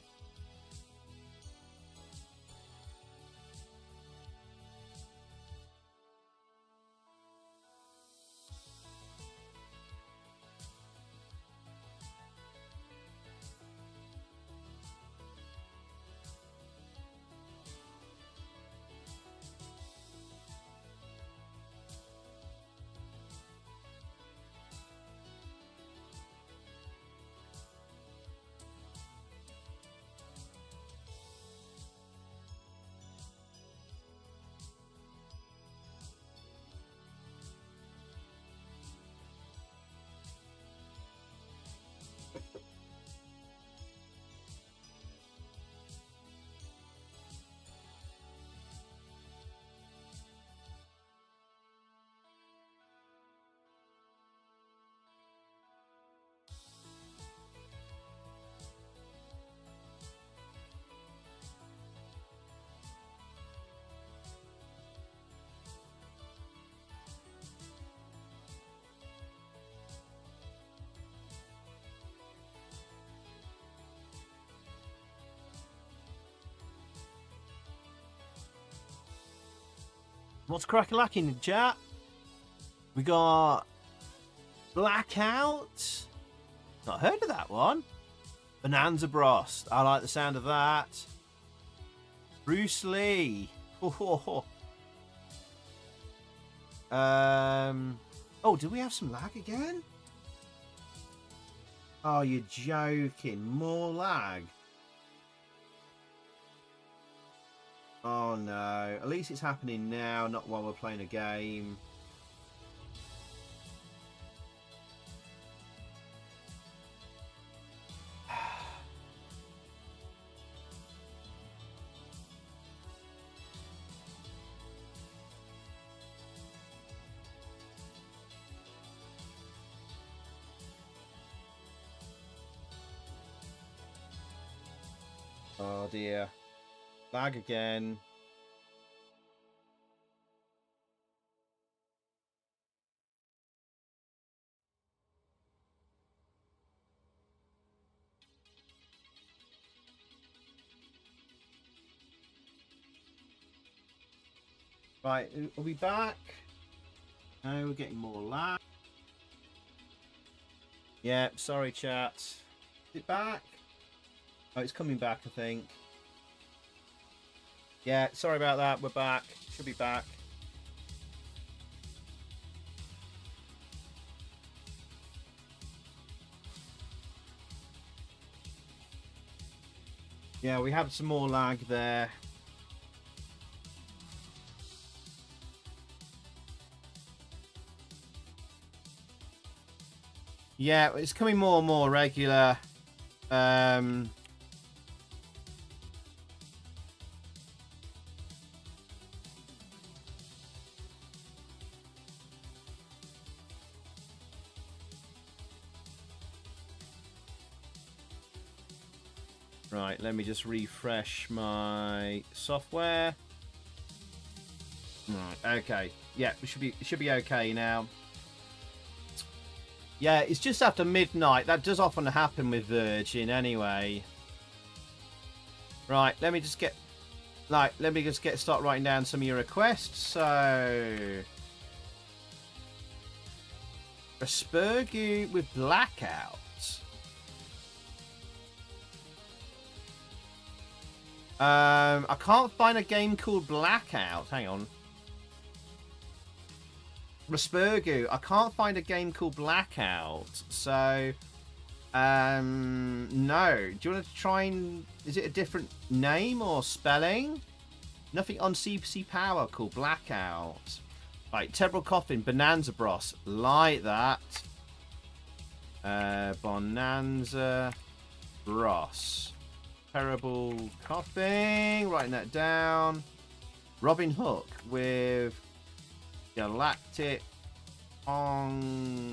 What's crack-a-lacking in the chat? We got Blackout. Not heard of that one. Bonanza Bros. I like the sound of that. Bruce Lee. Oh, did we have some lag again? Oh, you're joking. More lag. Oh no. At least it's happening now, not while we're playing a game. Oh dear. Lag again. Right, are we back? No, we're getting more lag. Yeah, sorry chat. Is it back? Oh, it's coming back, I think. Yeah, sorry about that. We're back. Should be back. Yeah, we had some more lag there. Yeah, it's coming more and more regular. Right, let me just refresh my software. Right, okay. Yeah, it should be okay now. Yeah, it's just after midnight. That does often happen with Virgin anyway. Right, let me just start writing down some of your requests. So Aspergu with Blackout. I can't find a game called Blackout. Hang on. Raspergu. I can't find a game called Blackout. So, no. Do you want to try and... Is it a different name or spelling? Nothing on CPC Power called Blackout. Right, Tebral Coffin, Bonanza Bros. Like that. Bonanza Bros. Terrible Coughing. Writing that down. Robin Hook with Galactic Conqueror.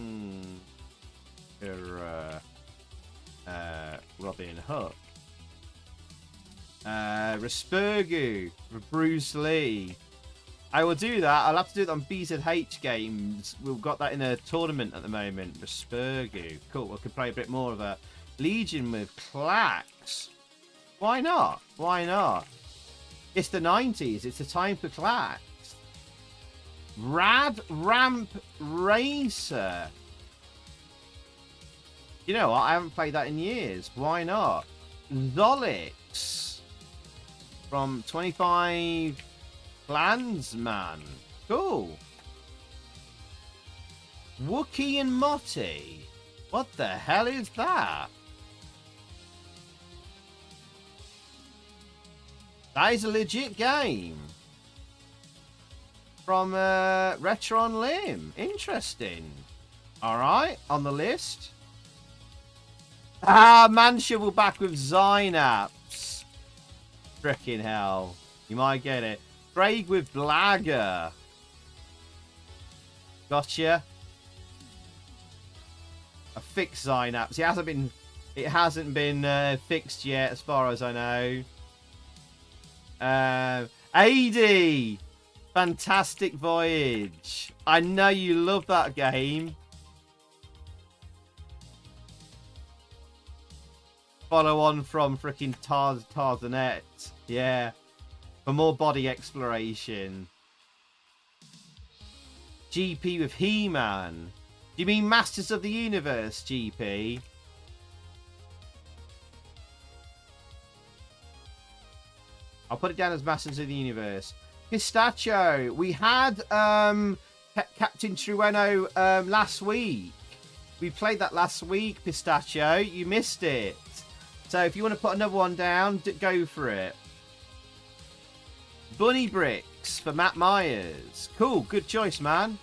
Robin Hook. Raspergu with Bruce Lee. I will do that. I'll have to do it on BZH games. We've got that in a tournament at the moment. Raspergu. Cool. We could play a bit more of that. Legion with Clax. Why not? Why not? It's the 90s. It's a time for Clax. Rad Ramp Racer. You know what? I haven't played that in years. Why not? Zolix from 25 Clansman. Cool. Wookie and Motti. What the hell is that? That is a legit game. From Retro on Limb. Interesting. Alright, on the list. Ah, Man Shovel back with Zynaps. Frickin' hell. You might get it. Craig with Blagger. Gotcha. A fixed Zynaps. It hasn't been fixed yet, as far as I know. AD! Fantastic Voyage. I know you love that game. Follow on from freaking Tarzanete. Yeah. For more body exploration. GP with He-Man. Do you mean Masters of the Universe, GP? I'll put it down as Masters of the Universe. Pistachio. We had Captain Trueno last week. We played that last week, Pistachio. You missed it. So if you want to put another one down, go for it. Bunny Bricks for Matt Myers. Cool. Good choice, man.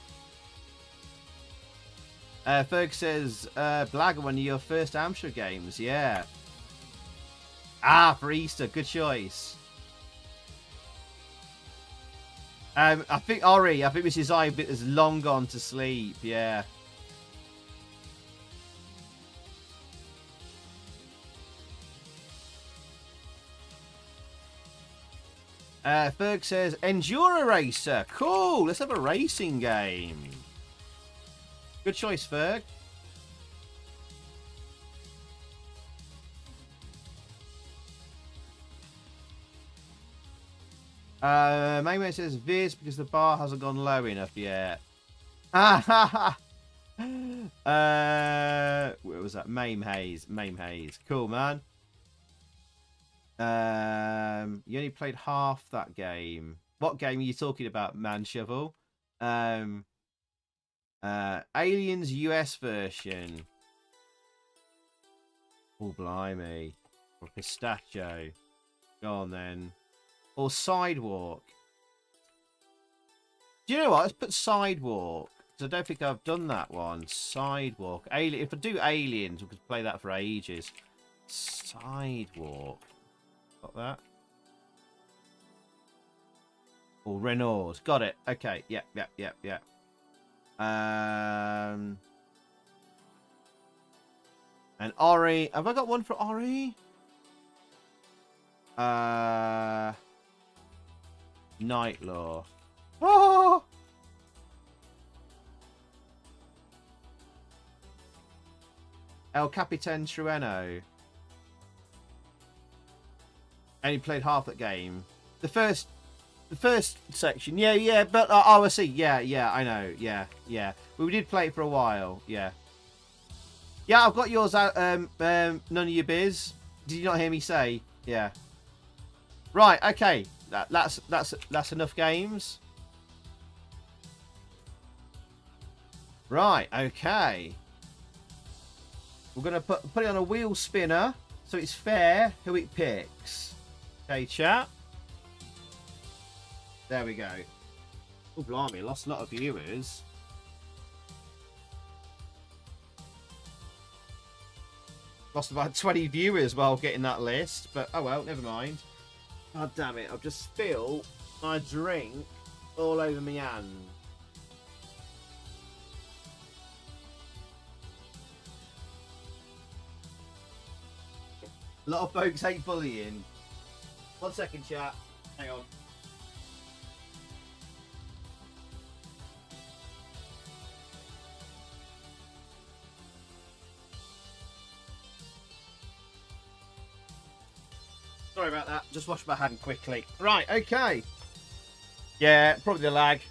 Ferg says, Blagger, one of your first AMSTRA games. Yeah. Ah, for Easter. Good choice. I think Mrs. Ibit has long gone to sleep. Yeah. Ferg says, Enduro Racer. Cool. Let's have a racing game. Good choice, Ferg. Mayman says Viz because the bar hasn't gone low enough yet. Where was that? Mame Haze. Cool, man. You only played half that game. What game are you talking about, Man Shovel? Aliens US version. Oh, blimey. Or Pistachio. Go on, then. Or Sidewalk. Do you know what? Let's put Sidewalk. Because I don't think I've done that one. Sidewalk. If I do Aliens, we could play that for ages. Sidewalk. Got that? Or Renault. Got it. Okay. Yep. And Ori. Have I got one for Ori? Night Law. Oh! El Capitan Trueno. Only played half that game. The first section. Yeah, but oh, I see. Yeah, I know. Yeah. We did play it for a while. Yeah, I've got yours out. None of your biz. Did you not hear me say? Yeah. Right. Okay. That's enough games. Right. Okay. We're gonna put it on a wheel spinner so it's fair who it picks. Okay, chat. There we go. Oh, blimey, lost a lot of viewers. Lost about 20 viewers while getting that list, but oh well, never mind. God damn it, I've just spilled my drink all over my hand. A lot of folks hate bullying. 1 second, chat. Hang on. Sorry about that. Just wash my hand quickly. Right, okay. Yeah, probably the lag.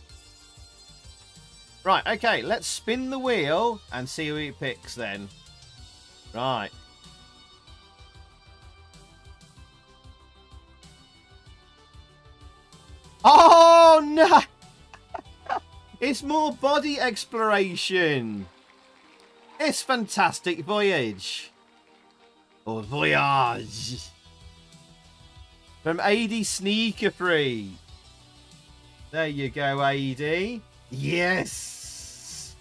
Right, okay. Let's spin the wheel and see who he picks then. Right. Oh, no! It's more body exploration. It's Fantastic Voyage. Or Voyage. From AD Sneaker Free. There you go, AD. Yes.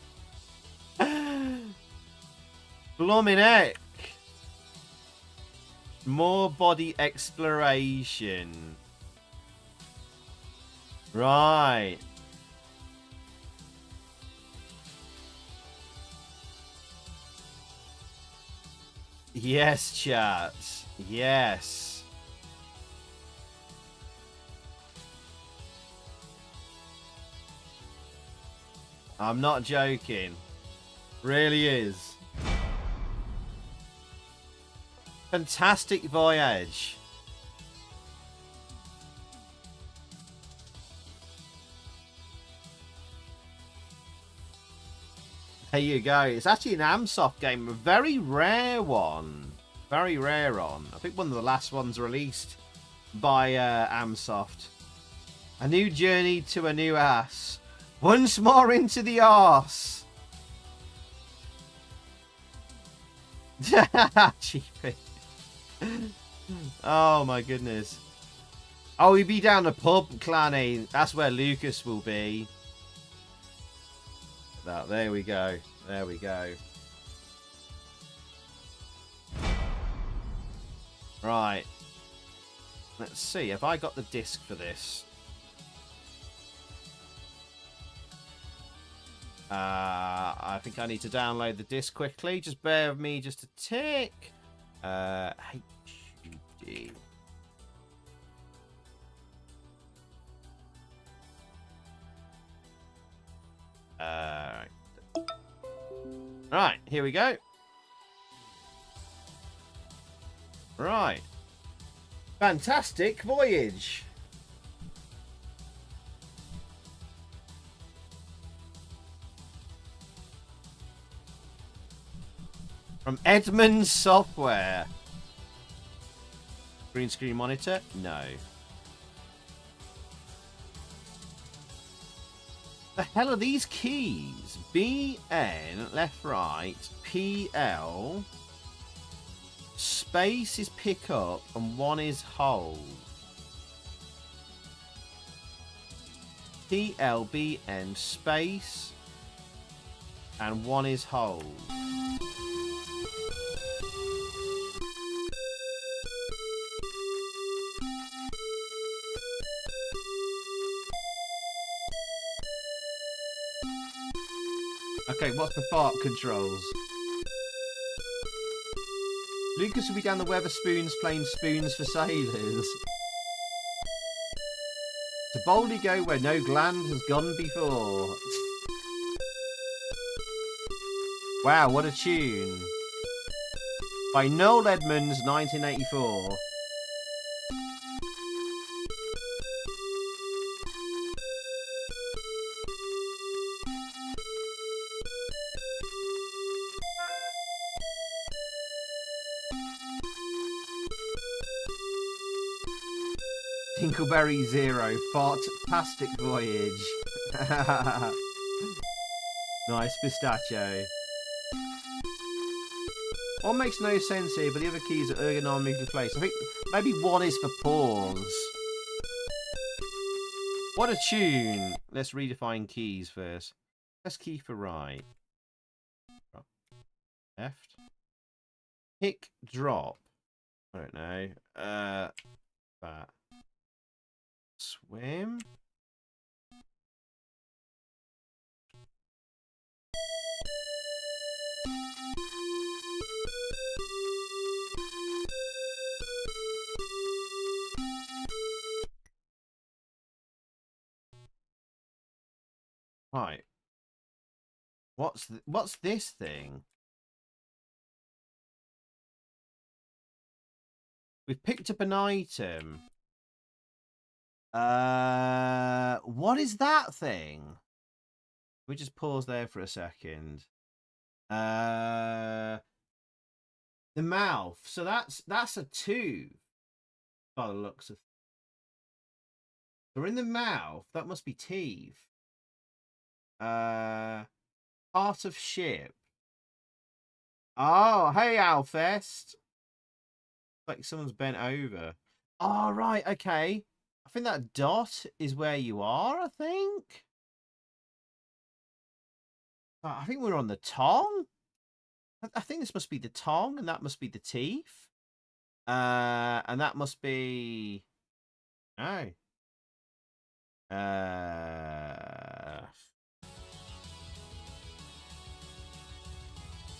Blooming heck. More body exploration. Right. Yes, chat. Yes. I'm not joking. Really is. Fantastic Voyage. There you go. It's actually an AMSOft game, a very rare one. Very rare one. I think one of the last ones released by AMSOft. A new journey to a new ass. Once more into the arse. Cheapy. Oh my goodness. Oh, we'll be down the pub, Clanny. That's where Lucas will be. There we go. There we go. Right. Let's see. Have I got the disc for this? I think I need to download the disc quickly. Just bear with me just a tick. HUD. Right, here we go. Right. Fantastic Voyage. From Edmunds Software. Green screen monitor? No. The hell are these keys? BN, left, right, PL. Space is pick up and one is hold. PLBN space and one is hold. Okay, what's the fart controls? Lucas will be down the Weatherspoons playing spoons for sailors. To boldly go where no gland has gone before. Wow, what a tune. By Noel Edmonds, 1984. Tinkleberry Zero, Fantastic Voyage. Nice pistachio. One makes no sense here, but the other keys are ergonomically placed. I think maybe one is for pause. What a tune. Let's redefine keys first. Let's key for right. Left. Pick, drop. I don't know. That. Swim. Right. What's this thing? We've picked up an item. What is that thing? We just pause there for a second. The mouth. So that's a tooth by the looks of. They're in the mouth. That must be teeth. Part of ship. Oh, hey, Alfest. Like someone's bent over. Oh, right. Okay. I think that dot is where you are, I think. I think we're on the tongue. I think this must be the tongue, and that must be the teeth. And that must be... Oh.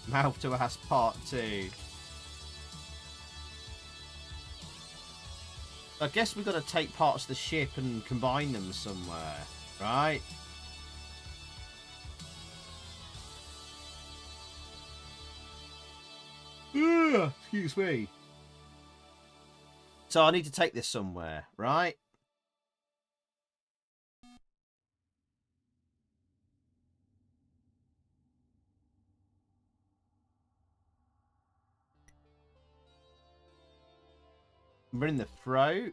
Mouth to ass part 2. I guess we've got to take parts of the ship and combine them somewhere, right? Excuse me. So I need to take this somewhere, right? We're in the throat.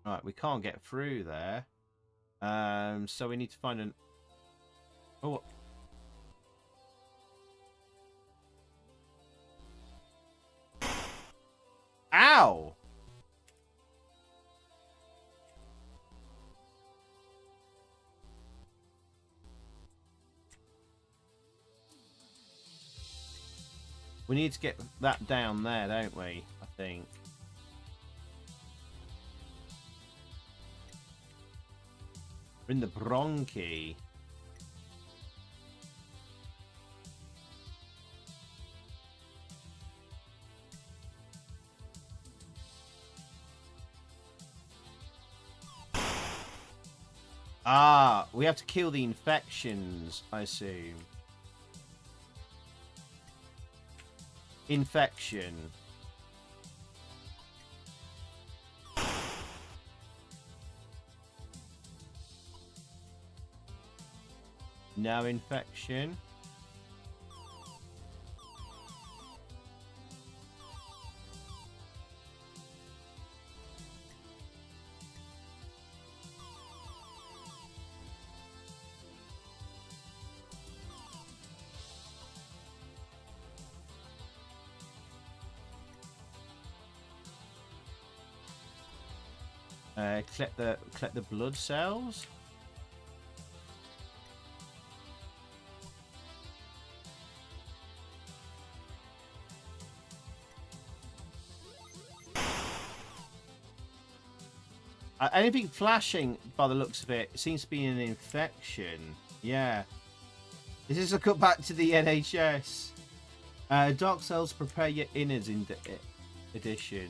Right, we can't get through there. So we need to find an... Oh. Ow! We need to get that down there, don't we? I think. We're in the bronchi. Ah, we have to kill the infections, I assume. Infection. No infection. Collect the blood cells. Anything flashing, by the looks of it, seems to be an infection. Yeah. This is a cut back to the NHS. Dark cells prepare your innards in edition.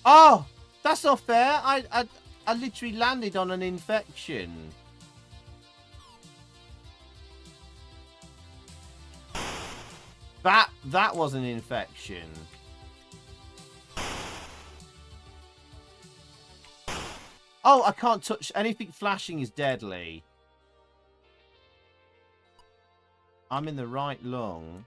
Oh, that's not fair. I literally landed on an infection. That was an infection. Oh, I can't touch anything flashing is deadly. I'm in the right lung.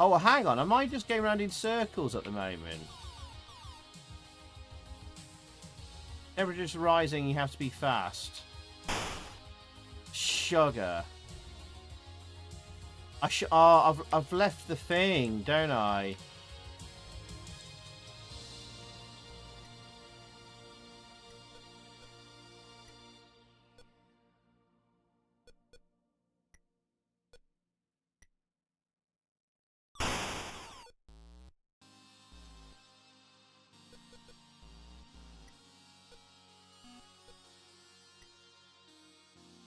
Oh, well, hang on. Am I just going around in circles at the moment? Temperature's rising. You have to be fast. Sugar. Oh, I've left the thing, don't I?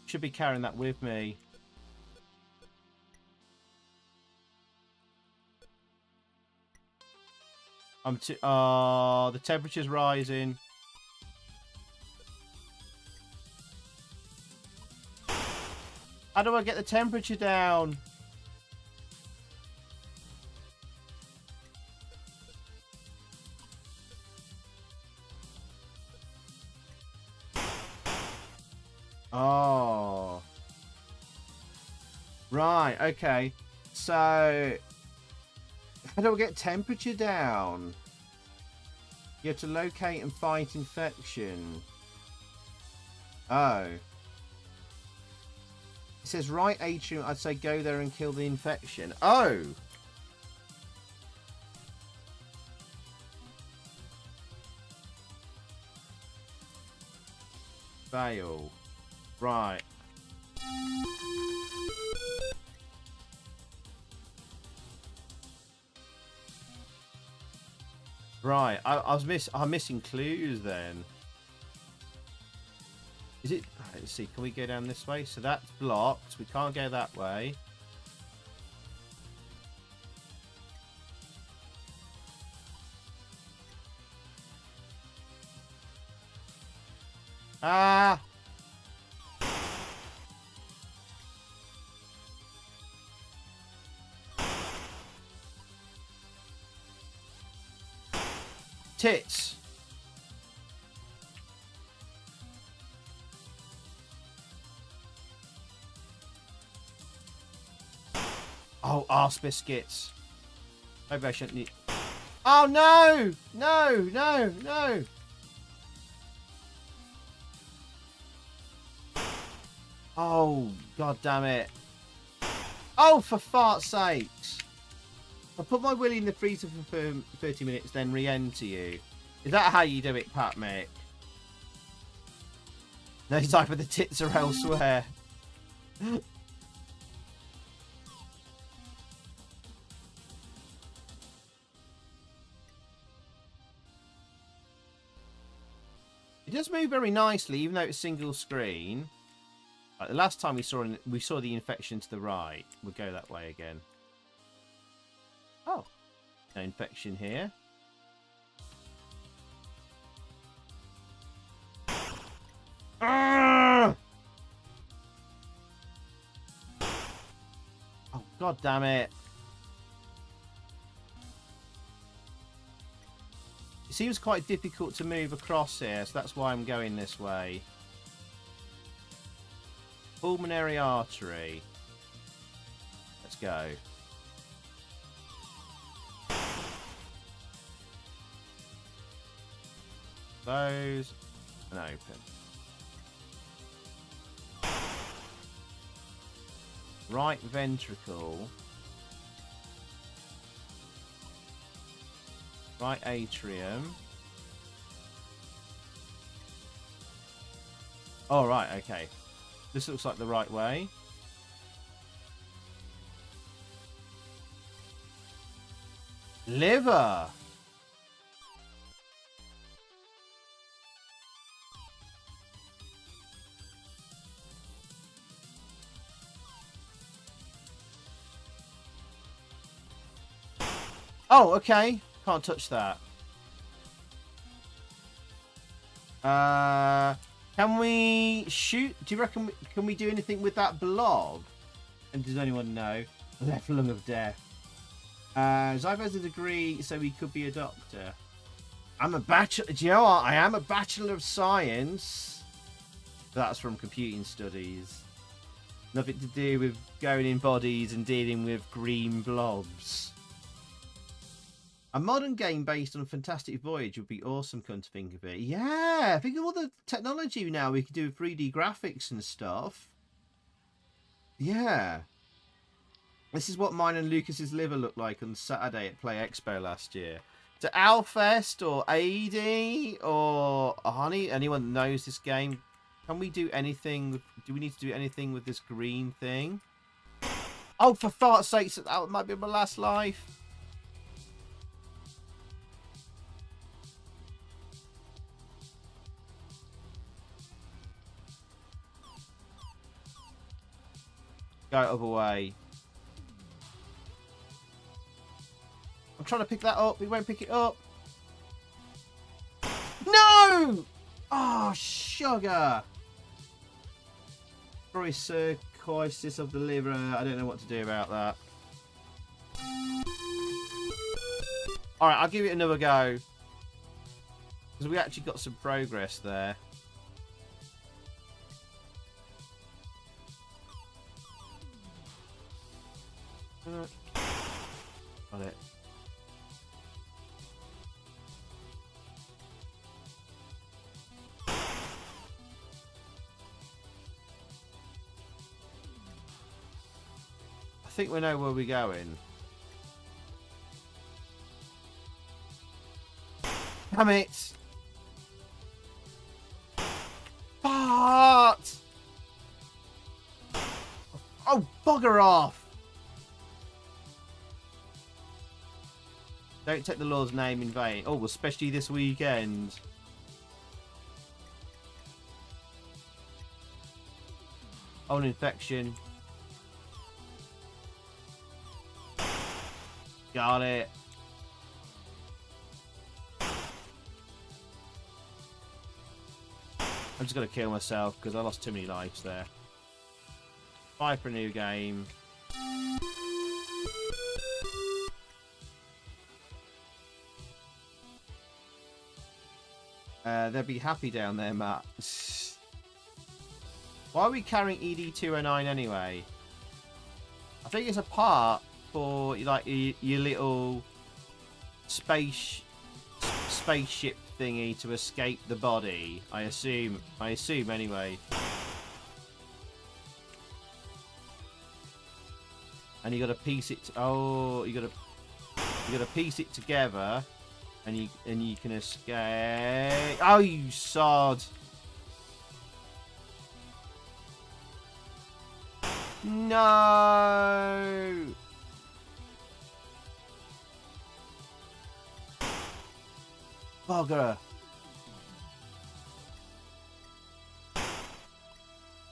Should be carrying that with me. I'm too. Oh, the temperature's rising. How do I get the temperature down? Oh. Right, okay. So, how do I get temperature down? You have to locate and fight infection. Oh. It says right atrium, I'd say go there and kill the infection. Oh! Fail. Right. Right, I'm missing clues then. Is it? Let's see. Can we go down this way? So that's blocked. We can't go that way. Ah! Tits. Oh, arse biscuits. Maybe I shouldn't need... Oh, no! No, no, no! Oh, god damn it. Oh, for fart's sakes. I'll put my willy in the freezer for 30 minutes, then re-enter you. Is that how you do it, Pat, mate? No type of the tits are elsewhere. It does move very nicely, even though it's single screen. Like the last time we saw the infection to the right. We'll go that way again. Oh, no infection here. Arrgh! Oh, god damn it. It seems quite difficult to move across here, so that's why I'm going this way. Pulmonary artery. Let's go. Close and open. Right ventricle. Right atrium. Oh, right, okay. This looks like the right way. Liver! Oh, okay. Can't touch that. Can we shoot? Do you reckon can we do anything with that blob? And does anyone know? Left lung of death. Zyve has a degree, so he could be a doctor. I'm a bachelor. Do you know what? I am a bachelor of science. That's from computing studies. Nothing to do with going in bodies and dealing with green blobs. A modern game based on Fantastic Voyage would be awesome, come to think of it. Yeah, think of all the technology now we can do 3D graphics and stuff. Yeah. This is what mine and Lucas's liver looked like on Saturday at Play Expo last year. To Alfest or AD or Honey, anyone that knows this game, can we do anything? Do we need to do anything with this green thing? Oh, for fart's sake, that might be my last life. Go other way. I'm trying to pick that up. He won't pick it up. No! Oh, sugar. Probably cirrhosis of the liver. I don't know what to do about that. Alright, I'll give it another go. Because we actually got some progress there. Got it. I think we know where we're going. Damn it! Fart! Oh, bugger off! Don't take the Lord's name in vain. Oh, especially this weekend. Oh, an infection. Got it. I'm just going to kill myself because I lost too many lives there. Bye for a new game. They'll be happy down there, Matt. Why are we carrying ED209 anyway? I think it's a part for like your little spaceship thingy to escape the body. I assume anyway. And you got to piece it. Oh, you got to piece it together, and you can escape. Oh, you sod! No! Bugger!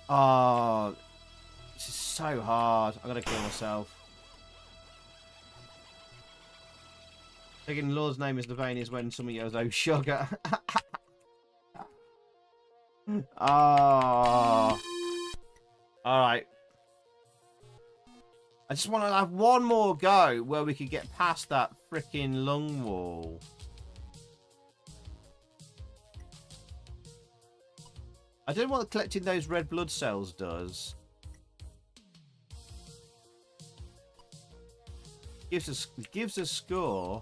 Oh, this is so hard. I'm gonna kill myself. Taking the Lord's name as the vein is when somebody goes, "Oh, sugar." Oh. Alright. I just want to have one more go where we could get past that freaking lung wall. I don't know what collecting those red blood cells does. Gives a score.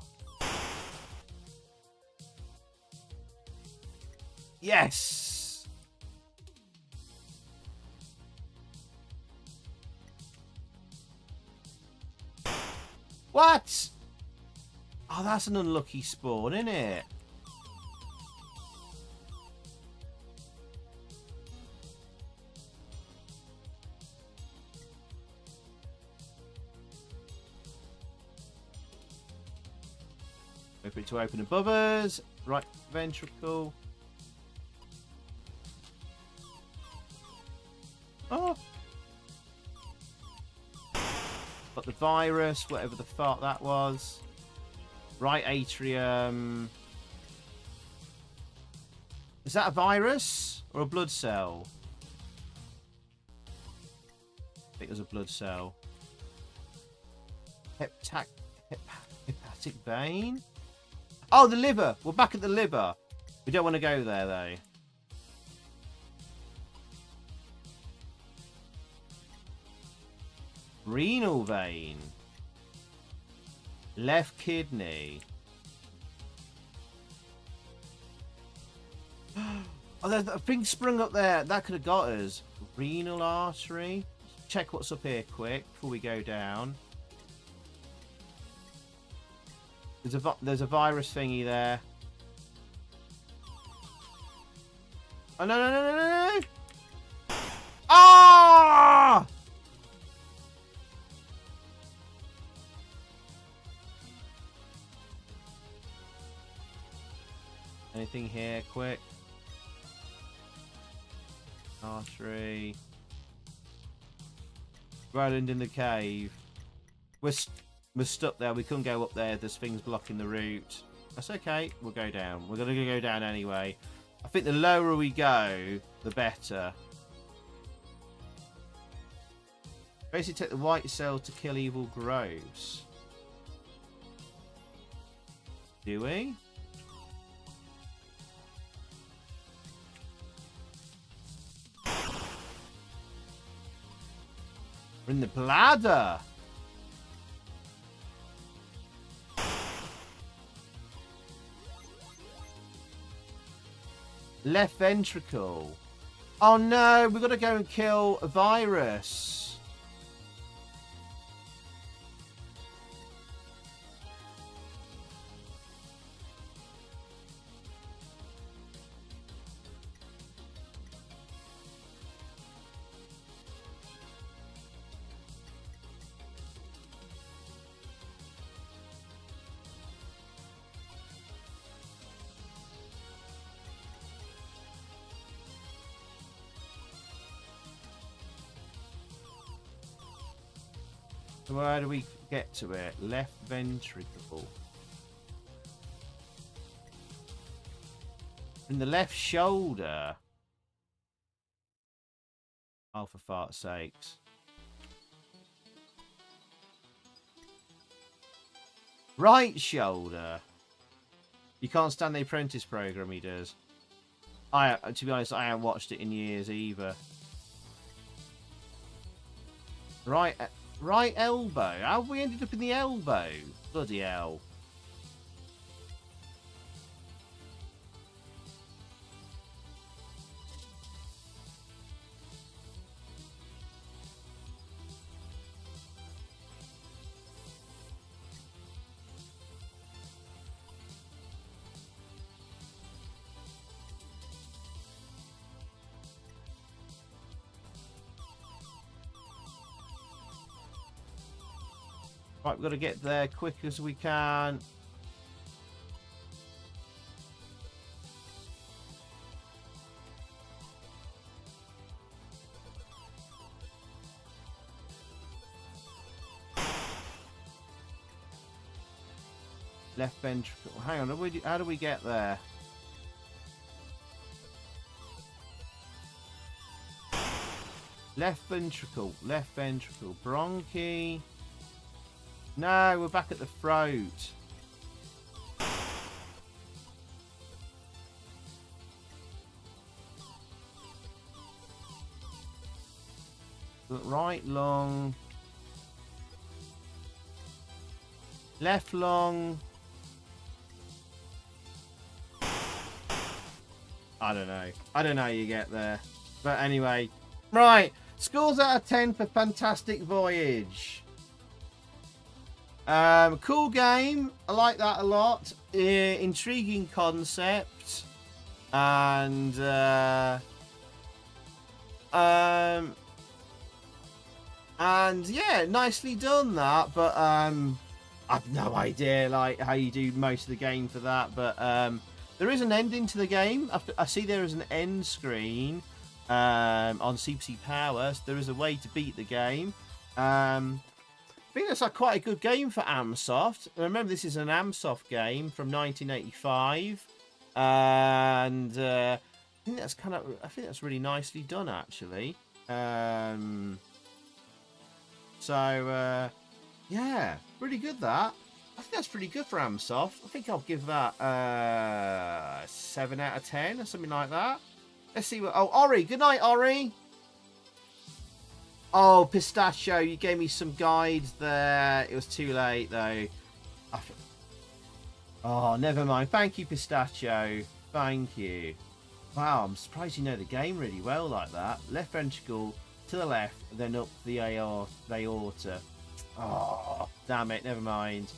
Yes. What? Oh, that's an unlucky spawn, isn't it? Wait for it to open above us. Right ventricle. Oh. Got the virus, whatever the fuck that was. Right atrium. Is that a virus or a blood cell? I think it was a blood cell. Hepatic vein? Oh, the liver! We're back at the liver. We don't want to go there, though. Renal vein. Left kidney. Oh, there's a thing sprung up there. That could have got us. Renal artery. Check what's up here quick before we go down. There's a virus thingy there. Oh, no, no, no, no, no, no! Ah! Anything here, quick? Artery. Roland in the cave. We're stuck there. We couldn't go up there. There's things blocking the route. That's okay. We'll go down. We're going to go down anyway. I think the lower we go, the better. Basically take the white cell to kill evil growths. Do we? We're in the bladder. Left ventricle. Oh no, we've got to go and kill a virus. So where do we get to it? Left ventricle. In the left shoulder. Oh, for fart's sakes. Right shoulder. You can't stand the Apprentice program he does. To be honest, I haven't watched it in years either. Right elbow. How have we ended up in the elbow? Bloody hell. Right, we've got to get there quick as we can. Left ventricle. Hang on, how do we get there? Left ventricle, bronchi. No, we're back at the throat. Right lung. Left lung. I don't know. I don't know how you get there. But anyway. Right. Scores out of 10 for Fantastic Voyage. Cool game. I like that a lot. Intriguing concept. And yeah, nicely done that. But I've no idea like how you do most of the game for that. But there is an ending to the game. I see there is an end screen on CPC Power. So there is a way to beat the game. I think that's quite a good game for AMSOFT. Remember, this is an AMSOFT game from 1985, and I think that's really nicely done, actually. Yeah, pretty good that. I think that's pretty good for AMSOFT. I think I'll give that 7 out of 10 or something like that. Let's see what. Oh, Ori, good night, Ori. Oh, Pistachio, you gave me some guides there. It was too late, though. Oh, never mind. Thank you, Pistachio. Thank you. Wow, I'm surprised you know the game really well like that. Left ventricle to the left, then up the aorta. Oh, damn it. Never mind.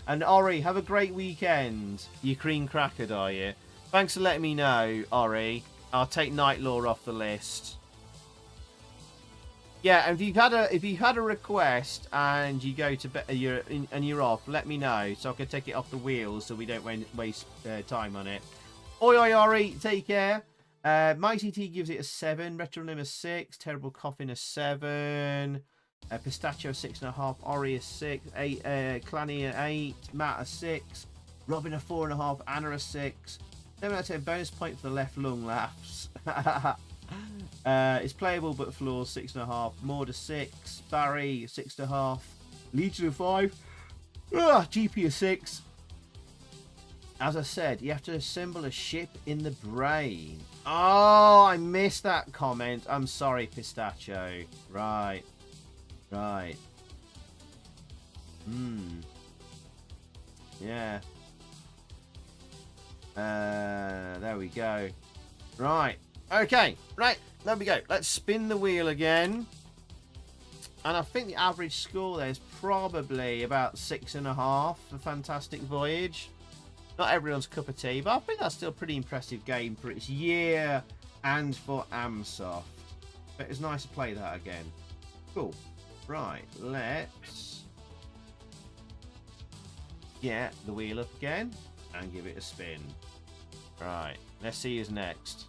And Ori, have a great weekend. You cream crackered, are you? Thanks for letting me know, Ori. I'll take Night Law off the list. Yeah, and if you've had a request and you go to you're off, let me know so I can take it off the wheels so we don't waste time on it. Oi, Ori, take care. Mighty T gives it a 7, Retronym a 6, Terrible Coffin a 7, Pistachio 6.5, Ori a 6, 8, Clanny a 8, Matt a 6, Robin a 4.5, Anna a 6. 7 out of 10 bonus point for the left lung laughs. It's playable but flaws 6.5. Maud a 6. Barry 6.5. Legion a 5. GP a 6. As I said, you have to assemble a ship in the brain. Oh, I missed that comment. I'm sorry, Pistachio. Right. Yeah. There we go. Right. Okay. Right. There we go. Let's spin the wheel again. And I think the average score there is probably about 6.5 for Fantastic Voyage. Not everyone's cup of tea, but I think that's still a pretty impressive game for its year and for AMSOFT. But it's nice to play that again. Cool. Right. Let's get the wheel up again and give it a spin. Right. Let's see who's next.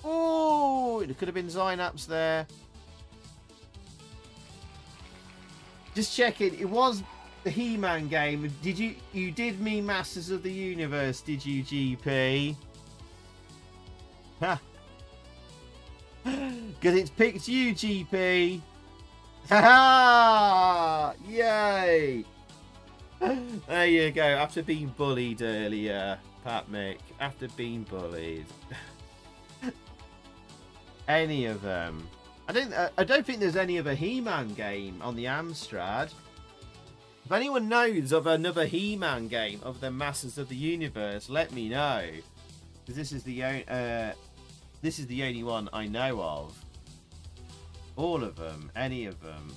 Oh, it could have been Zynaps there. Just checking, it was the He-Man game. You did mean Masters of the Universe, did you, GP? Ha! Because it's picked you, GP. Ha ha! Yay! There you go. After being bullied earlier, Pat Mick. After being bullied. Any of them. I don't think there's any other He-Man game on the Amstrad. If anyone knows of another He-Man game other than Masters of the Universe, let me know. Because this is the only one I know of. All of them, any of them.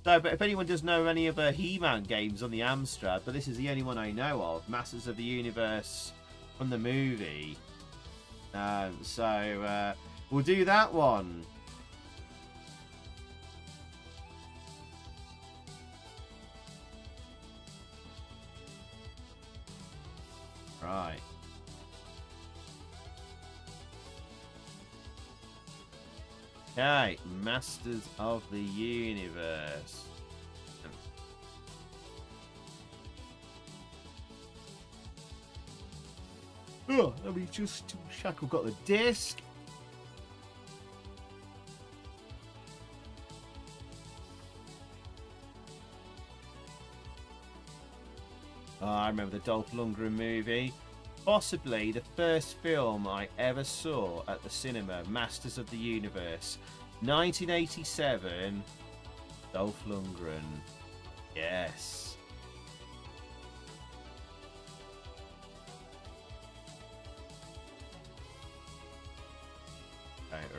So, but if anyone does know any other He-Man games on the Amstrad, but this is the only one I know of, Masters of the Universe from the movie. So we'll do that one. Right. Okay, Masters of the Universe. Oh, let me just check I've got the disc. Oh, I remember the Dolph Lundgren movie. Possibly the first film I ever saw at the cinema, Masters of the Universe. 1987, Dolph Lundgren. Yes.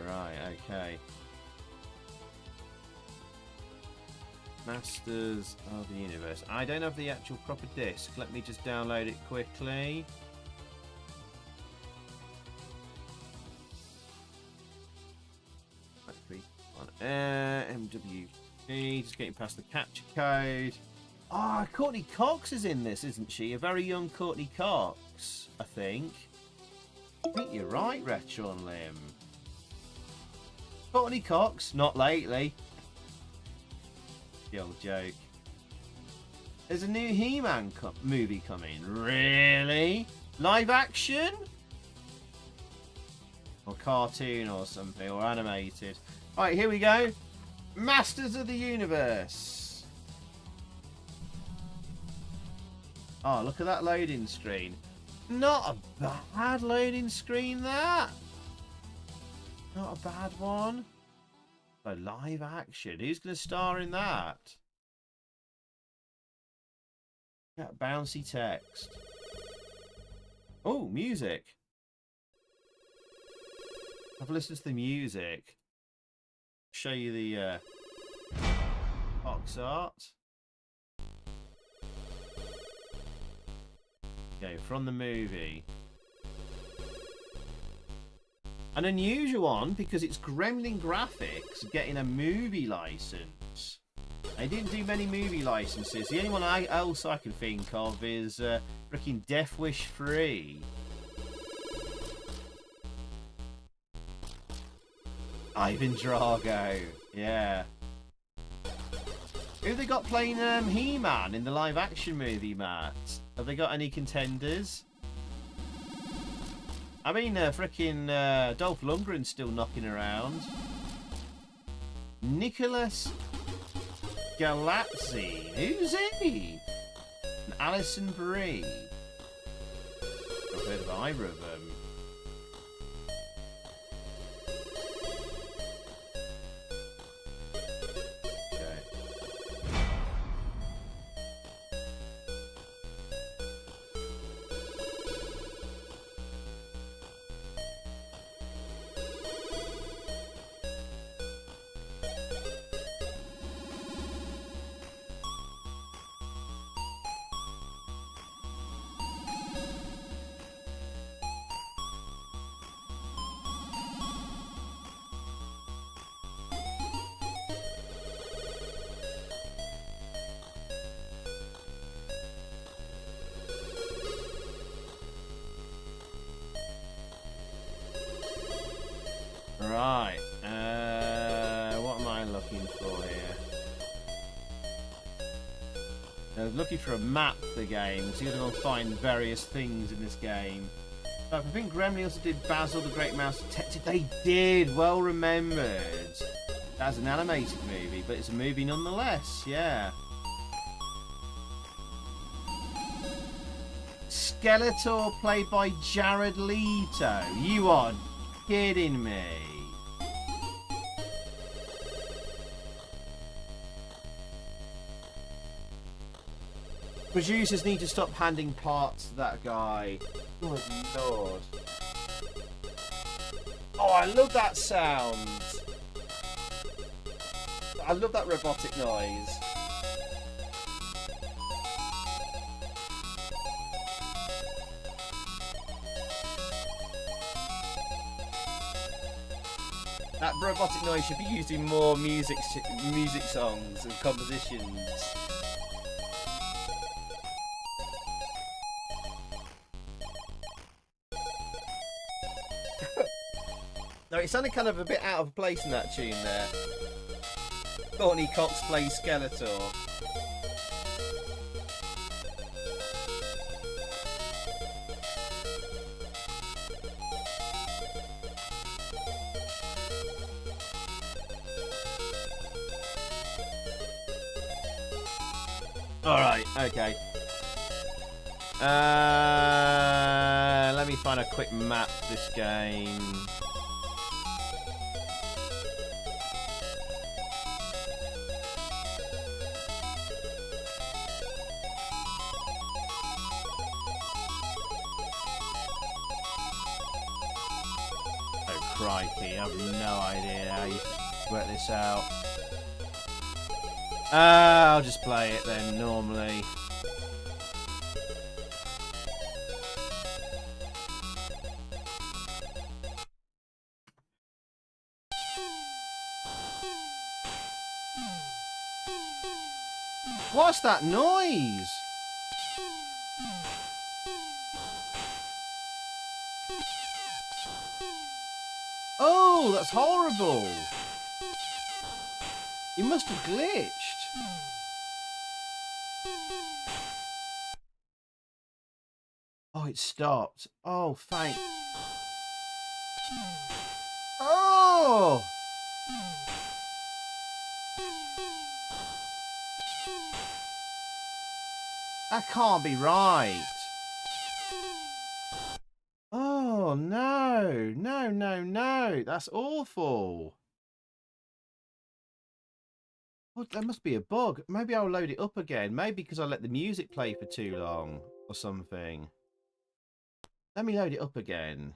Right, okay. Masters of the Universe. I don't have the actual proper disc. Let me just download it quickly. MWP, just getting past the capture code. Ah, Courtney Cox is in this, isn't she? A very young Courtney Cox, I think. I think you're right, Retro and Lim. Courtney Cox, not lately. The old joke. There's a new He-Man movie coming. Really? Live action? Or cartoon or something, or animated. Right, here we go. Masters of the Universe. Oh, look at that loading screen. Not a bad loading screen, that. Not a bad one. So live action. Who's going to star in that? Yeah, bouncy text. Oh, music. Have a listen to the music. Show you the box art. Okay, from the movie. An unusual one because it's Gremlin Graphics getting a movie license. They didn't do many movie licenses. The only one else I can think of is freaking Death Wish 3. Ivan Drago, yeah. Who have they got playing He-Man in the live-action movie, Matt? Have they got any contenders? I mean, freaking Dolph Lundgren's still knocking around. Nicholas Galazzi, who's he? And Alison Brie. I've heard of either of them. Right. What am I looking for here? I was looking for a map for the game, so you're going to find various things in this game. But I think Gremlin also did Basil the Great Mouse Detective. They did! Well remembered. That's an animated movie, but it's a movie nonetheless, yeah. Skeletor played by Jared Leto. You are kidding me. Producers need to stop handing parts to that guy. Good lord. Oh, I love that sound. I love that robotic noise. That robotic noise should be used in more music songs and compositions. No, it sounded kind of a bit out of place in that tune there. Courtney Cox plays Skeletor. Alright, okay. Let me find a quick map for this game. Oh crikey, I have no idea how you work this out. I'll just play it then, normally. What's that noise? Oh, that's horrible. You must have glitched. Oh, it stopped. Oh, thank... Oh! That can't be right. Oh, no. No, no, no. That's awful. Well, there must be a bug. Maybe I'll load it up again. Maybe because I let the music play for too long or something. Let me load it up again.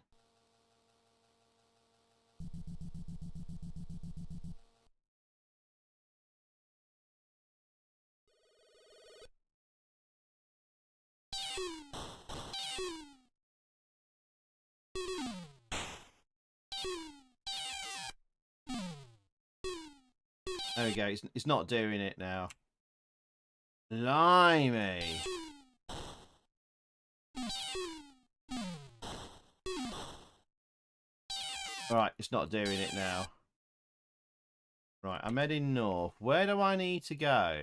There we go. It's not doing it now. Blimey. Alright, it's not doing it now. Right, I'm heading north. Where do I need to go?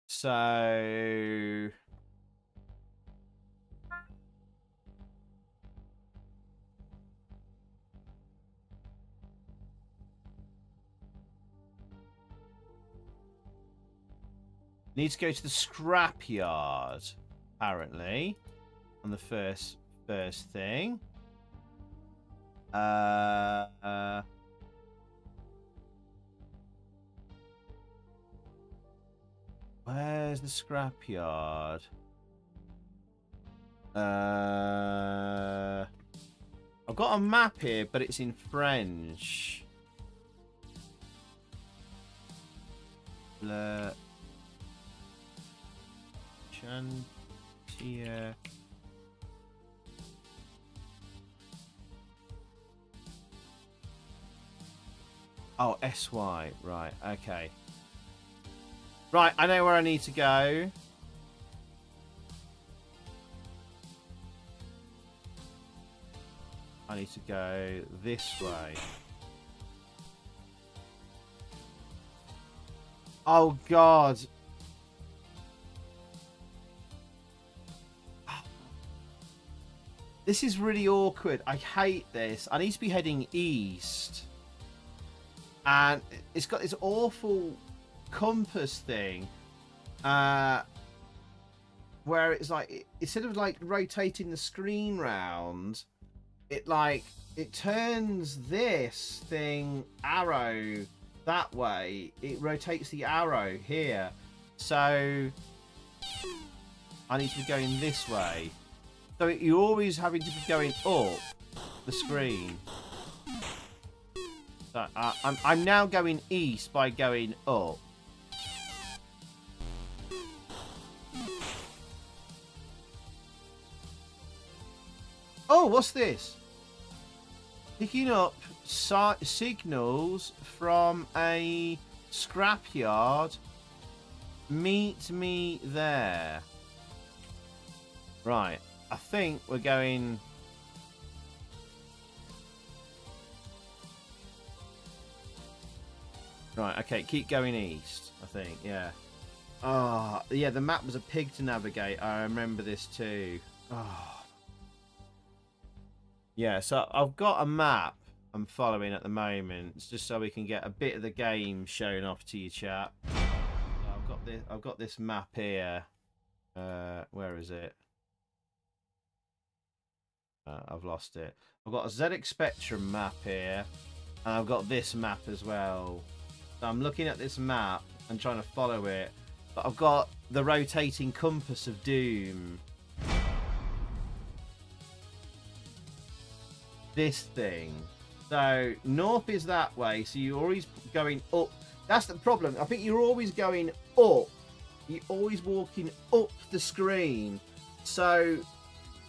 So... Need to go to the scrapyard, apparently, on the first thing. Where's the scrapyard? I've got a map here, but it's in French. Le Chantier. Oh, SY. Right, okay. Right, I know where I need to go. I need to go this way. Oh, God. This is really awkward. I hate this. I need to be heading east. And it's got this awful compass thing. Where it's like, instead of like rotating the screen round, it turns this thing arrow that way. It rotates the arrow here. So I need to be going this way. So you're always having to be going up the screen. So I'm now going east by going up. Oh, what's this? Picking up signals from a scrapyard. Meet me there. Right. I think we're going... Right, okay, keep going east, I think, yeah. Oh, yeah, the map was a pig to navigate. I remember this too. Oh. Yeah, so I've got a map I'm following at the moment. It's just so we can get a bit of the game shown off to you, chat. So I've got this map here. Where is it? I've lost it. I've got a ZX Spectrum map here, and I've got this map as well. So I'm looking at this map and trying to follow it, but I've got the rotating compass of doom. This thing. So north is that way, so you're always going up. That's the problem. I think you're always going up. You're always walking up the screen. So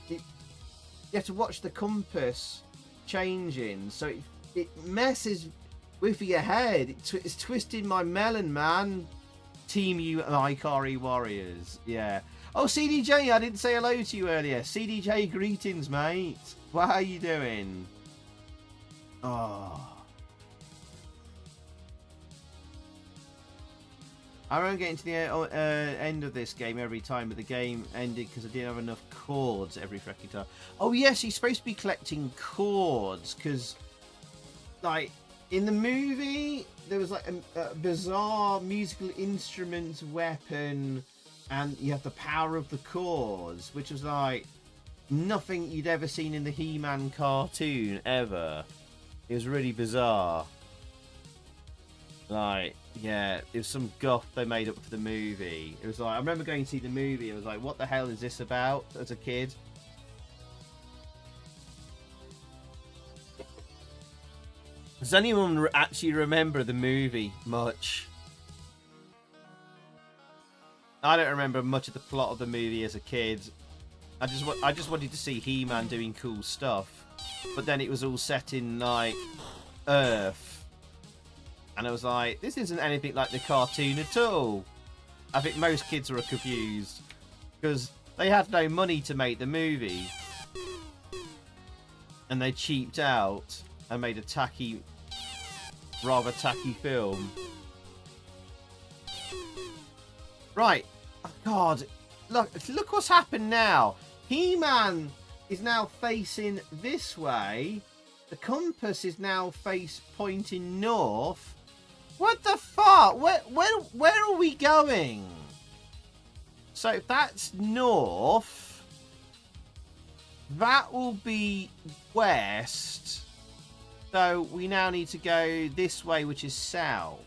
you have to watch the compass changing, so it messes with your head. It's twisting my melon, man. Team Ikari Warriors. Yeah. Oh, CDJ, I didn't say hello to you earlier. CDJ, greetings, mate. What are you doing? Oh. I remember getting to the end of this game every time, but the game ended because I didn't have enough chords every freaking time. Oh yes, you're supposed to be collecting chords because, like, in the movie there was like a bizarre musical instrument weapon, and you have the power of the chords, which was like nothing you'd ever seen in the He-Man cartoon ever. It was really bizarre. Like, yeah, it was some guff they made up for the movie. It was like, I remember going to see the movie, I was like, what the hell is this about as a kid? Does anyone actually remember the movie much? I don't remember much of the plot of the movie as a kid. I just wanted to see He-Man doing cool stuff. But then it was all set in, like, Earth. And I was like, this isn't anything like the cartoon at all. I think most kids were confused because they had no money to make the movie. And they cheaped out and made a rather tacky film. Right. Oh, God. Look what's happened now. He-Man is now facing this way. The compass is now pointing north. What the fuck? Where are we going? So if that's north, that will be west. So we now need to go this way, which is south.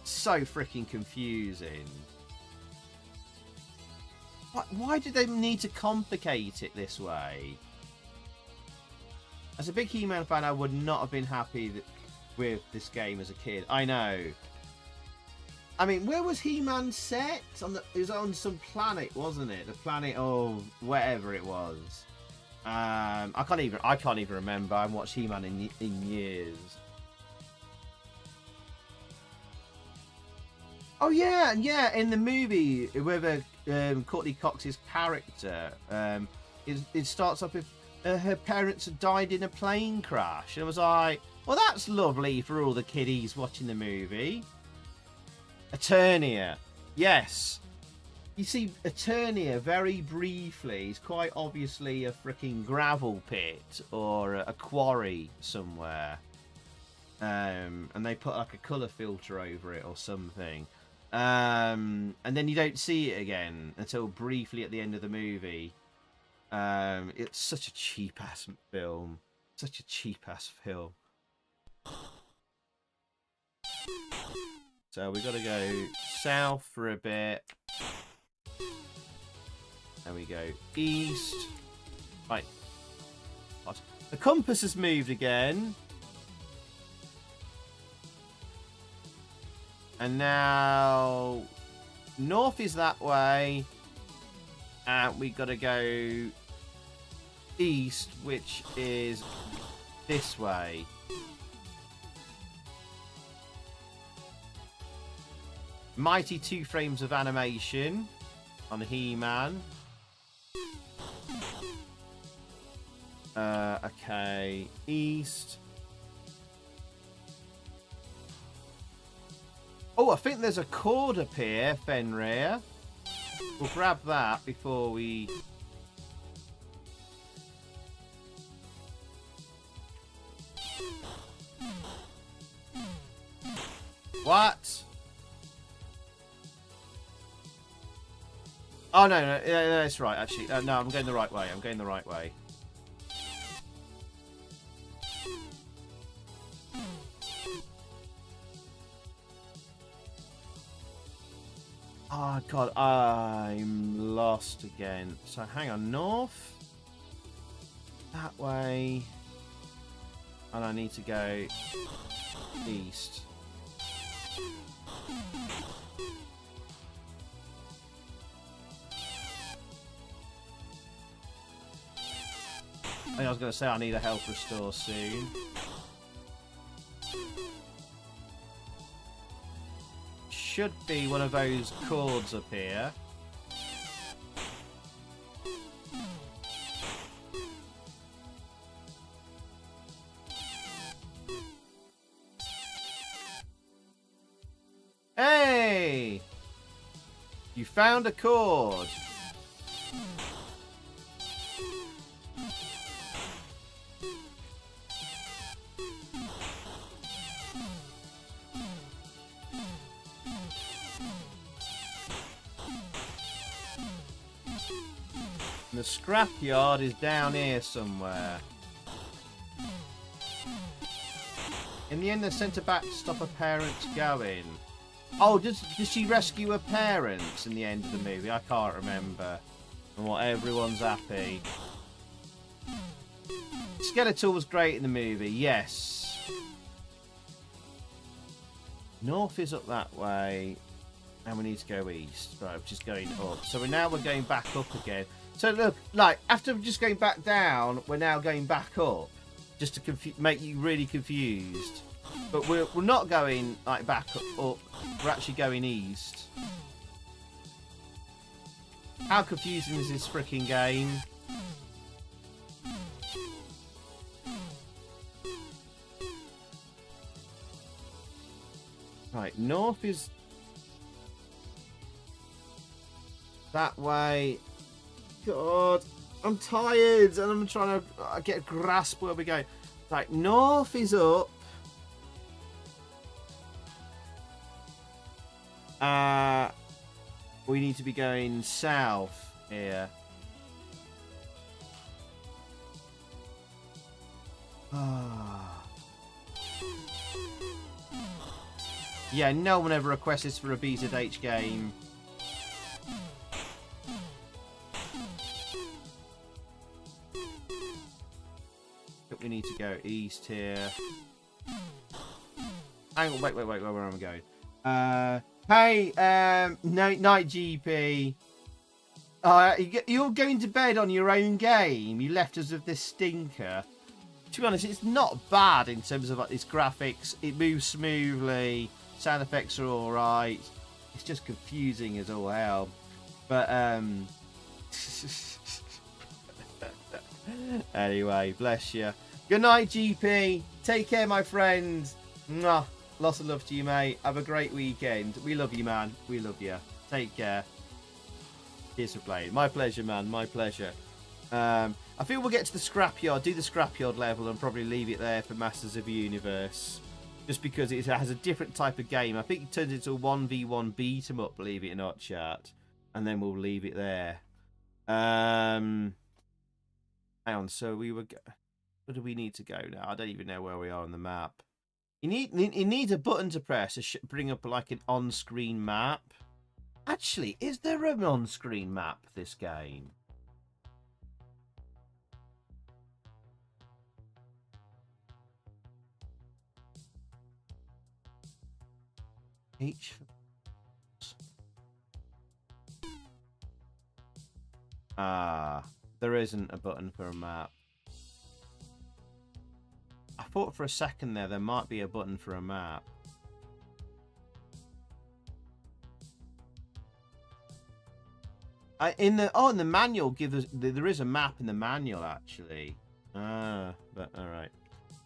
So freaking confusing. Why did they need to complicate it this way? As a big He-Man fan, I would not have been happy with this game as a kid. I know. I mean, where was He-Man set? It was on some planet, wasn't it? The planet of whatever it was. I can't even remember. I haven't watched He-Man in years. Oh yeah, in the movie with Courtney Cox's character, it starts off with her parents had died in a plane crash. And I was like, well, that's lovely for all the kiddies watching the movie. Eternia. Yes. You see, Eternia, very briefly, is quite obviously a freaking gravel pit or a quarry somewhere. And they put like a colour filter over it or something. And then you don't see it again until briefly at the end of the movie. It's such a cheap-ass film. Such a cheap-ass film. So we've got to go south for a bit. And we go east. Right. What? The compass has moved again. And now north is that way. And we got to go east, which is this way. Mighty 2 frames of animation on He-Man. Okay, east. Oh, I think there's a cord up here, Fenrir. We'll grab that before we... What? Oh, no, that's right, actually. No, I'm going the right way. I'm going the right way. Oh, God, I'm lost again. So, hang on, north? That way. And I need to go east. I was going to say I need a health restore soon. Should be one of those cords up here. Hey! You found a cord. The scrapyard is down here somewhere. In the end, they're sent her back to stop her parents going. Oh, does she rescue her parents in the end of the movie? I can't remember. And what, everyone's happy. Skeletor was great in the movie, yes. North is up that way. And we need to go east. Right, we're just going up. So we're going back up again. So look, like, after just going back down, we're now going back up. Just to make you really confused. But we're not going, like, back up. We're actually going east. How confusing is this freaking game? Right, north is that way. God, I'm tired and I'm trying to get a grasp where we're going. Like, north is up. We need to be going south here. Yeah, no one ever requests this for a BZH game. But we need to go east here. Hang on, wait, where am I going? Hey, Night GP. You're going to bed on your own game. You left us with this stinker. To be honest, it's not bad in terms of like its graphics. It moves smoothly. Sound effects are all right. It's just confusing as all hell. But Anyway, bless you. Good night, GP. Take care, my friend. Mwah. Lots of love to you, mate. Have a great weekend. We love you, man. We love you. Take care. Cheers for playing. My pleasure, man. My pleasure. I think we'll get to the scrapyard, do the scrapyard level, and probably leave it there for Masters of the Universe. Just because it has a different type of game. I think it turns into a 1v1 beat 'em up, believe it or not, chat. And then we'll leave it there. Hang on, so we were... Where do we need to go now? I don't even know where we are on the map. You need a button to press to bring up like an on-screen map. Actually, is there an on-screen map for this game? There isn't a button for a map. I thought for a second there might be a button for a map. In the manual there is a map in the manual actually. But all right.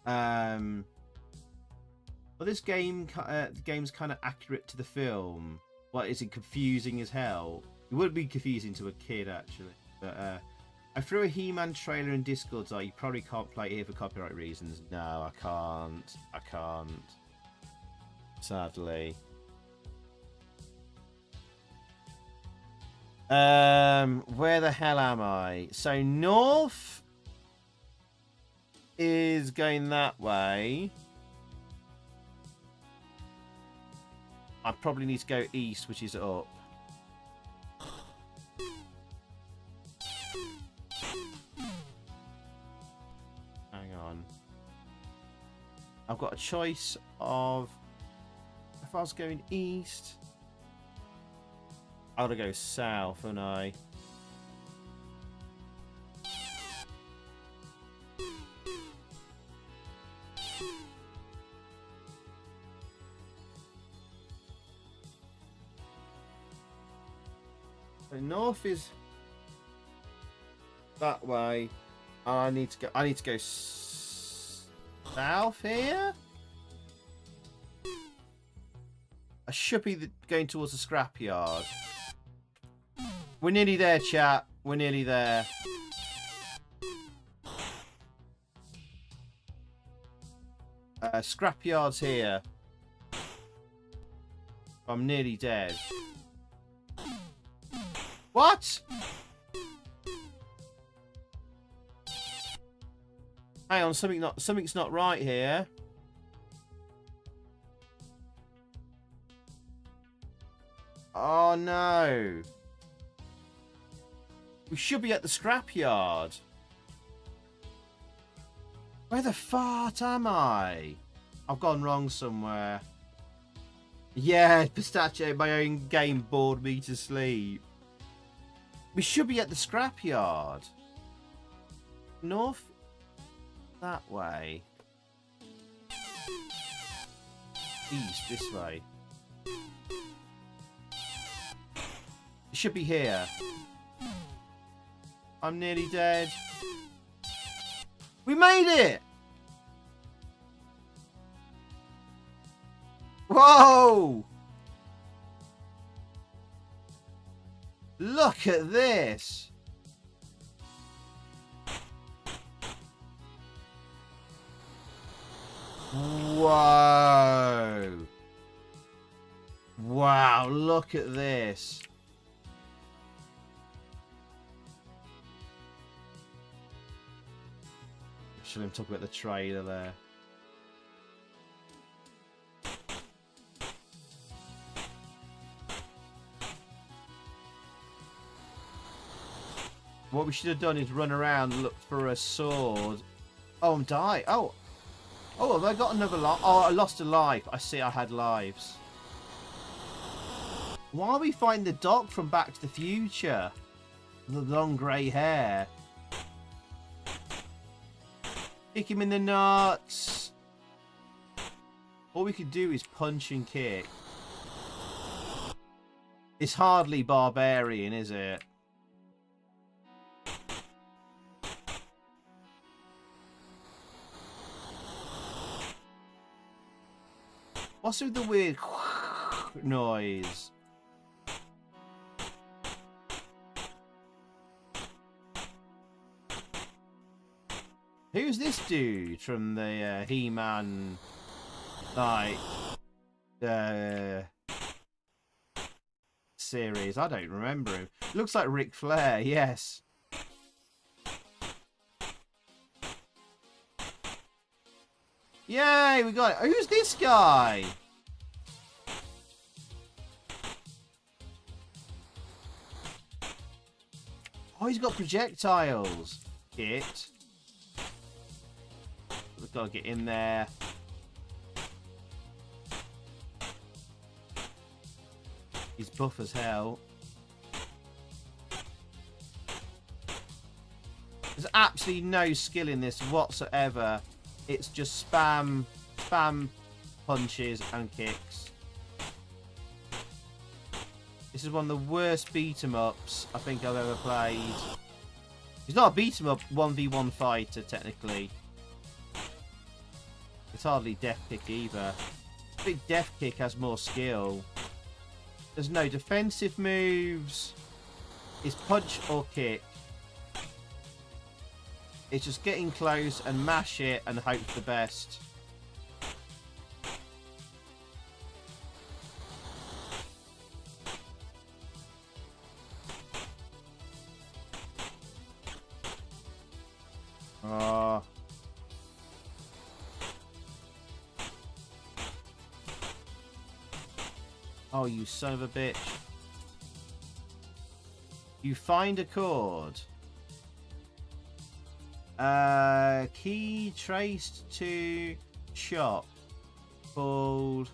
Well, this game the game's kind of accurate to the film. What is it? Confusing as hell. It would be confusing to a kid actually. But I threw a He-Man trailer in Discord, so you probably can't play it here for copyright reasons. No, I can't. I can't. Sadly. Where the hell am I? So north is going that way. I probably need to go east, which is up. Hang on. I've got a choice of if I was going east. I ought to go south, and I. So north is that way. I need to go south here. I should be going towards the scrapyard. We're nearly there, chat. We're nearly there. Scrapyard's here. I'm nearly dead. What? Hang on, something's not right here. Oh no. We should be at the scrapyard. Where the fart am I? I've gone wrong somewhere. Yeah, Pistachio, my own game bored me to sleep. We should be at the scrapyard. North? That way. East, this way. It should be here. I'm nearly dead. We made it! Whoa! Look at this! Whoa! Wow, look at this. Should have talk about the trailer there. What we should have done is run around and look for a sword. Oh, I'm dying. Oh, have I got another life? Oh, I lost a life. I see I had lives. Why are we finding the Doc from Back to the Future? The long grey hair. Kick him in the nuts. All we could do is punch and kick. It's hardly barbarian, is it? What's with the weird noise? Who's this dude from the He-Man, like, series? I don't remember him. Looks like Ric Flair, yes. Yay, we got it. Who's this guy? Oh, he's got projectiles. Kit. We've got to get in there. He's buff as hell. There's absolutely no skill in this whatsoever. It's just spam punches and kicks. This is one of the worst beat 'em ups I think I've ever played. He's not a beat 'em up 1v1 fighter technically. It's hardly Death Kick either. I think Death Kick has more skill. There's no defensive moves. It's punch or kick. It's just getting close and mash it and hope for the best. Oh, you son of a bitch. You find a chord. Key traced to shop called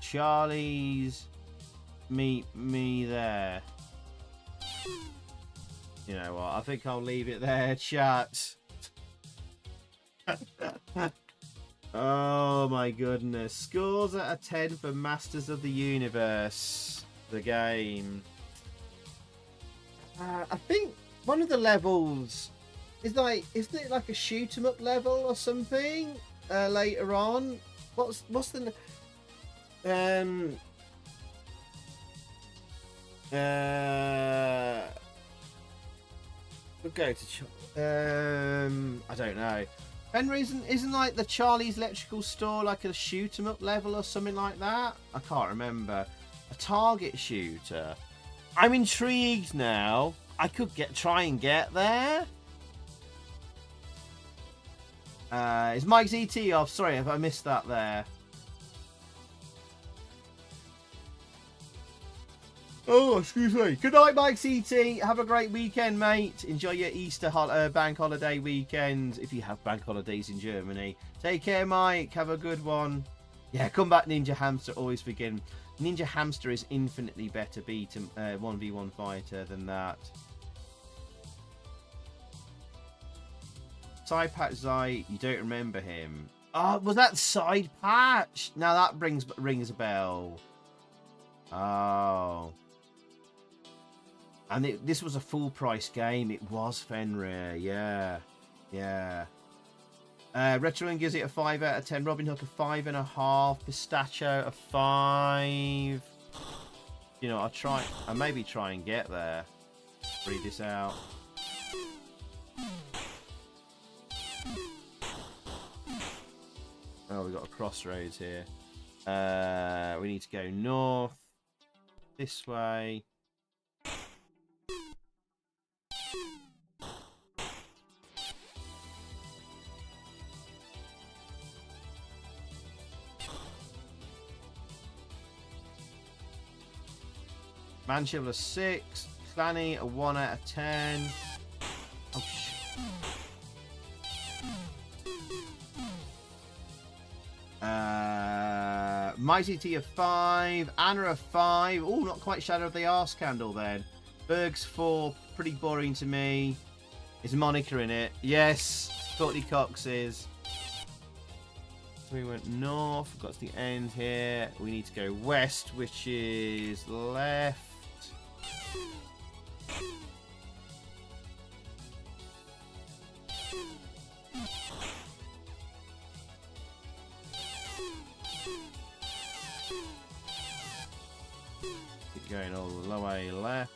Charlie's Meet Me There. You know what? I think I'll leave it there, chat. Oh my goodness. Scores out of 10 for Masters of the Universe, the game. I think one of the levels is like, isn't it like a shoot 'em up level or something later on? What's the we'll go to I don't know. Henry, isn't like the Charlie's Electrical Store like a shoot 'em up level or something like that? I can't remember. A target shooter. I'm intrigued now. I could try and get there. Is Mike's ET off? Sorry if I missed that there. Oh, excuse me. Good night, Mike's ET. Have a great weekend, mate. Enjoy your Easter bank holiday weekend, if you have bank holidays in Germany. Take care, Mike. Have a good one. Yeah, come back, Ninja Hamster. Always begin. Ninja Hamster is infinitely better beat 1v1 fighter than that. Side Patch Zai, you don't remember him. Oh, was that Side Patch? Now that rings a bell. Oh. And this was a full price game. It was Fenrir. Yeah. Yeah. Retro gives it a 5 out of 10. Robin Hook a 5.5. Pistachio a 5. You know, I'll maybe try and get there. Read this out. Oh, we've got a crossroads here. We need to go north. This way. Manchill a 6. Clanny a 1 out of 10. Oh, Mighty T a 5. Anna a 5. Oh, not quite Shadow of the Arse Candle then. Berg's 4. Pretty boring to me. Is Monica in it? Yes. Courtney Cox is. So we went north. Got to the end here. We need to go west, which is left. going all the way left.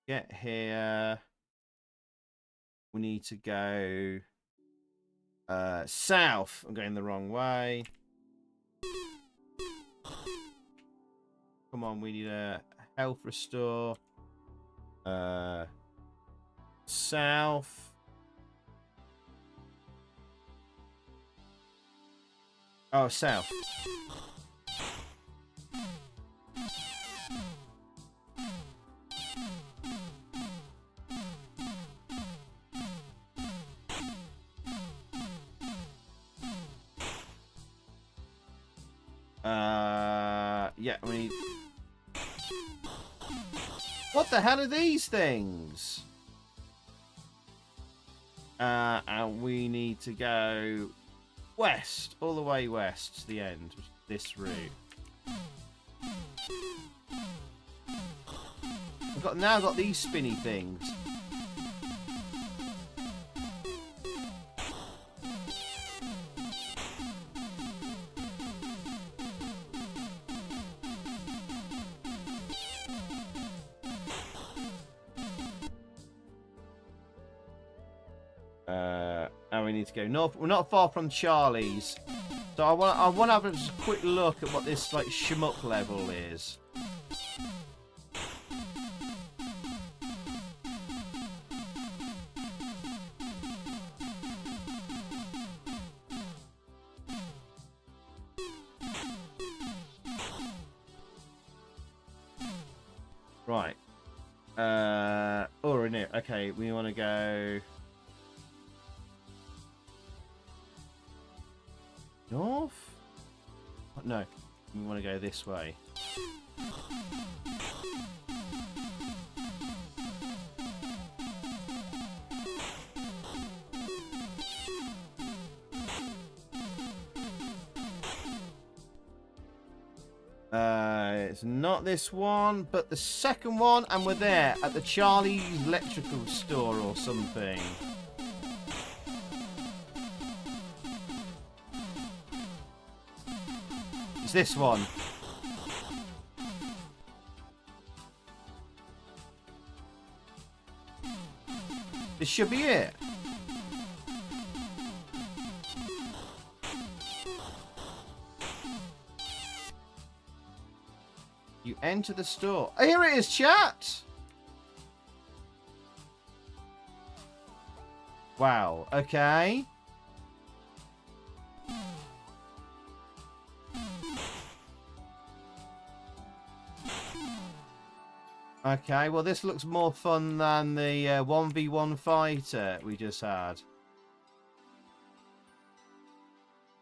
Get here. We need to go south. I'm going the wrong way. Come on, we need a health restore. South. Oh, south. Yeah, we need... What the hell are these things? And we need to go west, all the way west to the end, this route. Now I've got these spinny things. And we need to go north. We're not far from Charlie's, so I want to have a quick look at what this like shmup level is. Right. Oh, we're in here. Okay, we want to go north? No, we want to go this way. It's not this one, but the second one, and we're there at the Charlie's electrical store or something. It's this one. This should be it. You enter the store. Oh, here it is, chat! Wow, okay. Okay, well this looks more fun than the 1v1 fighter we just had.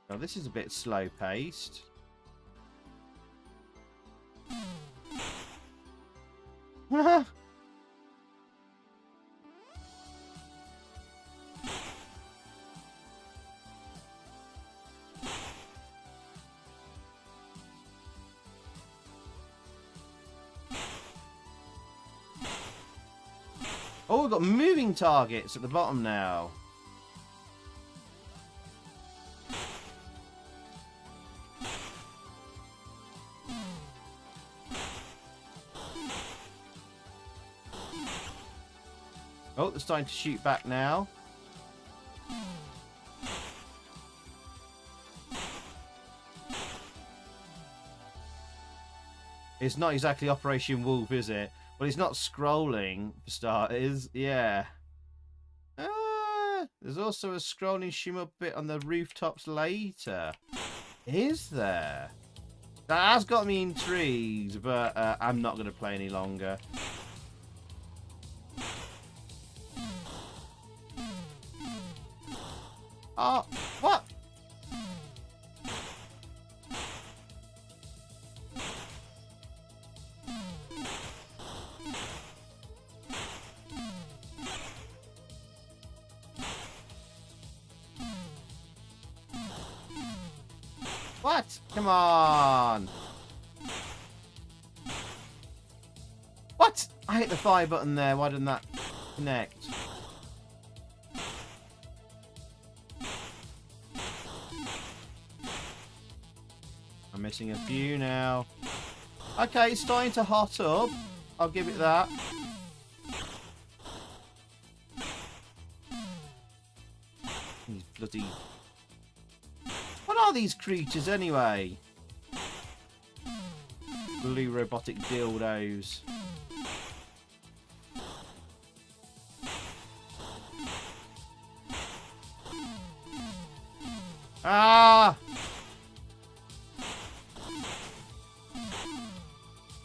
Oh, this is a bit slow-paced. Oh, we've got moving targets at the bottom now. Oh, they're starting to shoot back now. It's not exactly Operation Wolf, is it? Well, it's not scrolling, for starters. Yeah. There's also a scrolling shmup bit on the rooftops later. Is there? That has got me intrigued, but I'm not going to play any longer. Oh, what? What? Come on. What? I hit the fire button there. Why didn't that connect? I'm missing a few now. Okay, it's starting to hot up. I'll give it that. These bloody... What are these creatures anyway? Blue robotic dildos. Ah!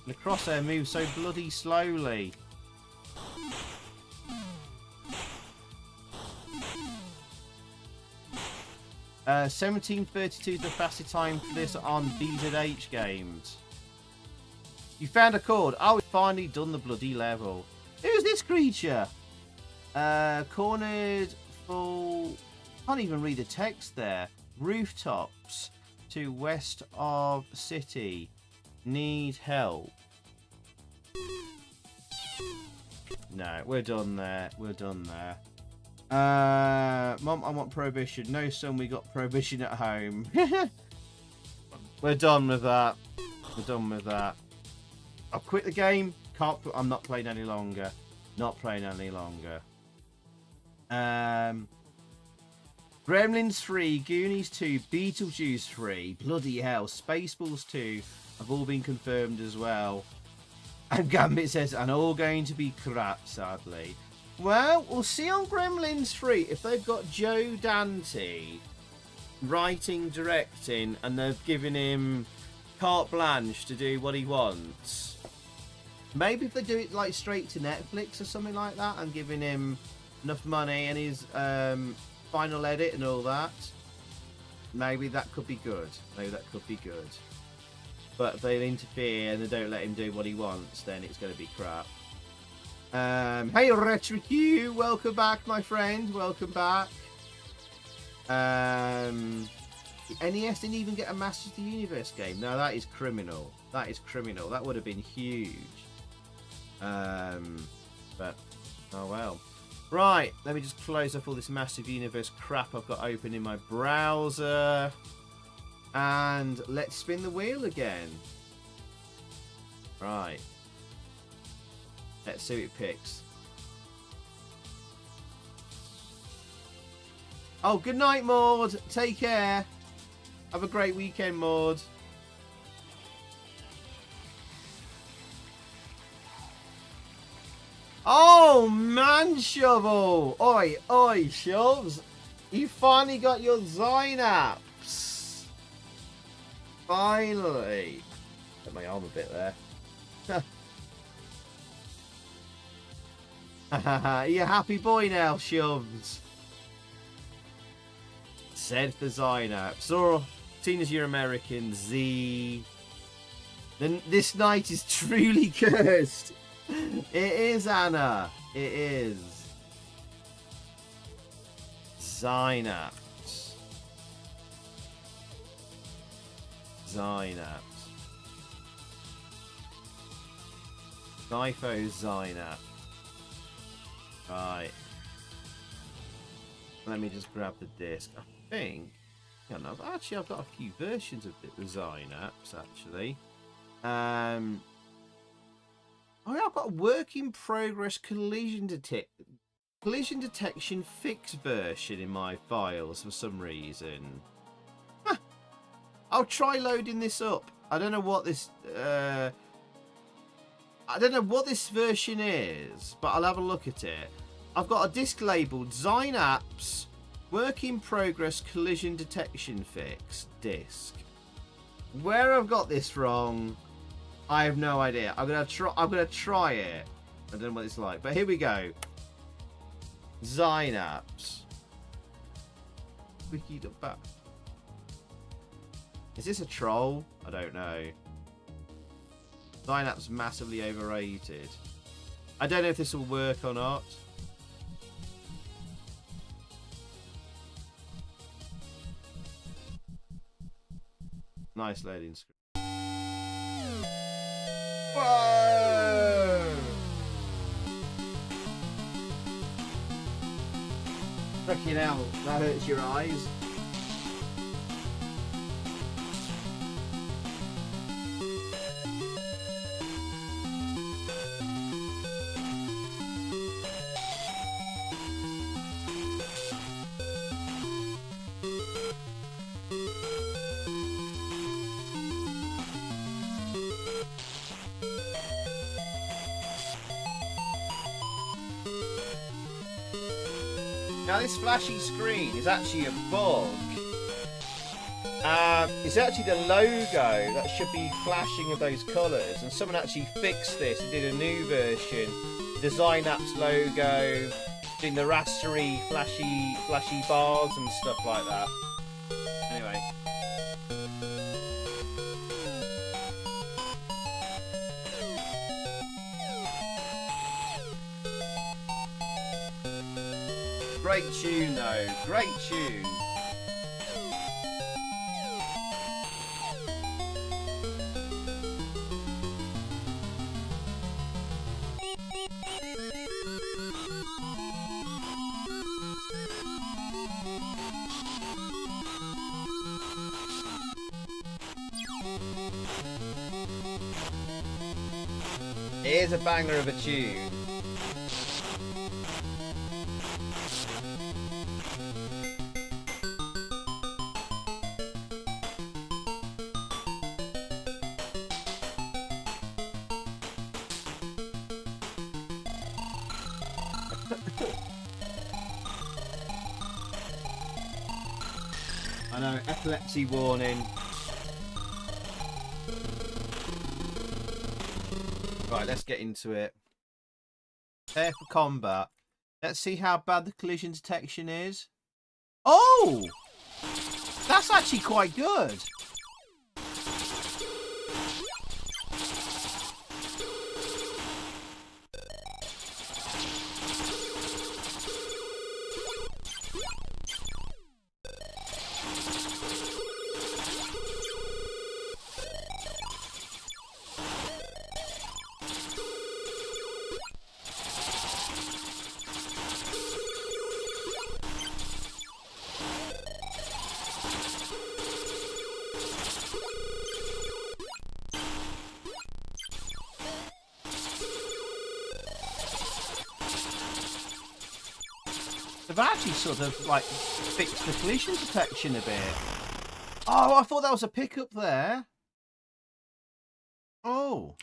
The crosshair moves so bloody slowly. Uh, 1732 is the fastest time for this on BZH games. You found a chord. Oh, we've finally done the bloody level. Who's this creature? Cornered full... Can't even read the text there. Rooftops to west of city. Need help. No, we're done there. We're done there. Mom, I want prohibition. No, son, we got prohibition at home. We're done with that. We're done with that. I'll quit the game. I'm not playing any longer. Not playing any longer. Gremlins 3, Goonies 2, Beetlejuice 3, bloody hell, Spaceballs 2 have all been confirmed as well. And Gambit says, and all going to be crap, sadly. Well, we'll see on Gremlins 3 if they've got Joe Dante writing, directing, and they've given him carte blanche to do what he wants. Maybe if they do it like straight to Netflix or something like that and giving him enough money and his final edit and all that, maybe that could be good. Maybe that could be good. But if they interfere and they don't let him do what he wants, then it's going to be crap. Hey RetroQ, welcome back, my friend. Welcome back. The NES didn't even get a Masters of the Universe game. No, that is criminal. That is criminal. That would have been huge. But oh well. Right, let me just close up all this Massive Universe crap I've got open in my browser. And let's spin the wheel again. Right. Let's see what it picks. Oh, good night, Maud. Take care. Have a great weekend, Maud. Oh, man, Shovel. Oi, oi, Shoves. You finally got your Zynaps. Finally. Put my arm a bit there. You're a happy boy now, Shoves. Said the Zynaps. Or, seen as you're American, Z. Then this night is truly cursed. It is, Anna. It is. Zynaps. Zynaps. Skyfo Zynaps. Right. Let me just grab the disc. I think. Actually, I've got a few versions of the Zynaps, actually. Oh, yeah, I've got a work in progress collision detection fixed version in my files for some reason. Huh. I'll try loading this up. I don't know what this version is, but I'll have a look at it. I've got a disc labeled Zynaps work in progress collision detection fix disc. Where I've got this wrong, I have no idea. I'm gonna try it. I don't know what it's like, but here we go. Zynaps. Wikied up back. Is this a troll? I don't know. Zynaps massively overrated. I don't know if this will work or not. Nice loading screen. Whoa! Fucking hell, that hurts your eyes. Now this flashy screen is actually a bug. It's actually the logo that should be flashing of those colours, and someone actually fixed this and did a new version. The Zynaps logo, doing the rastery flashy bars and stuff like that. Anyway. Great tune though, great tune. It is a banger of a tune. I know, epilepsy warning. Right, let's get into it. Prepare for combat. Let's see how bad the collision detection is. Oh! That's actually quite good. They've actually sort of like fixed the collision detection a bit. Oh, I thought that was a pickup there. Oh.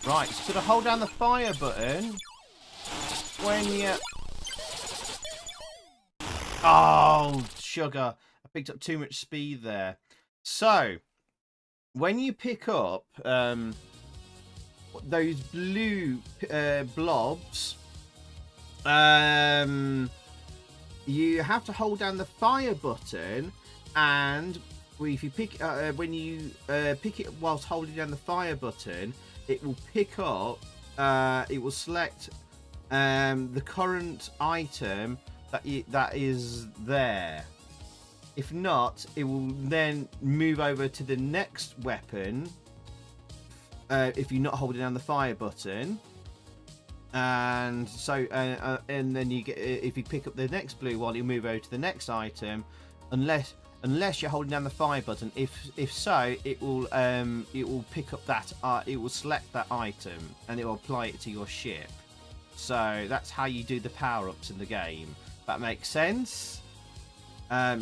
Right, just gotta hold down the fire button when you... Oh, sugar. I picked up too much speed there. So, when you pick up those blue blobs, you have to hold down the fire button, and if you pick when you pick it whilst holding down the fire button, it will pick up, it will select the current item that is there. If not, it will then move over to the next weapon if you're not holding down the fire button. And so, and then you get, if you pick up the next blue one, you'll move over to the next item, unless you're holding down the fire button. If so, it will pick up that it will select that item and it will apply it to your ship. So that's how you do the power-ups in the game. That makes sense.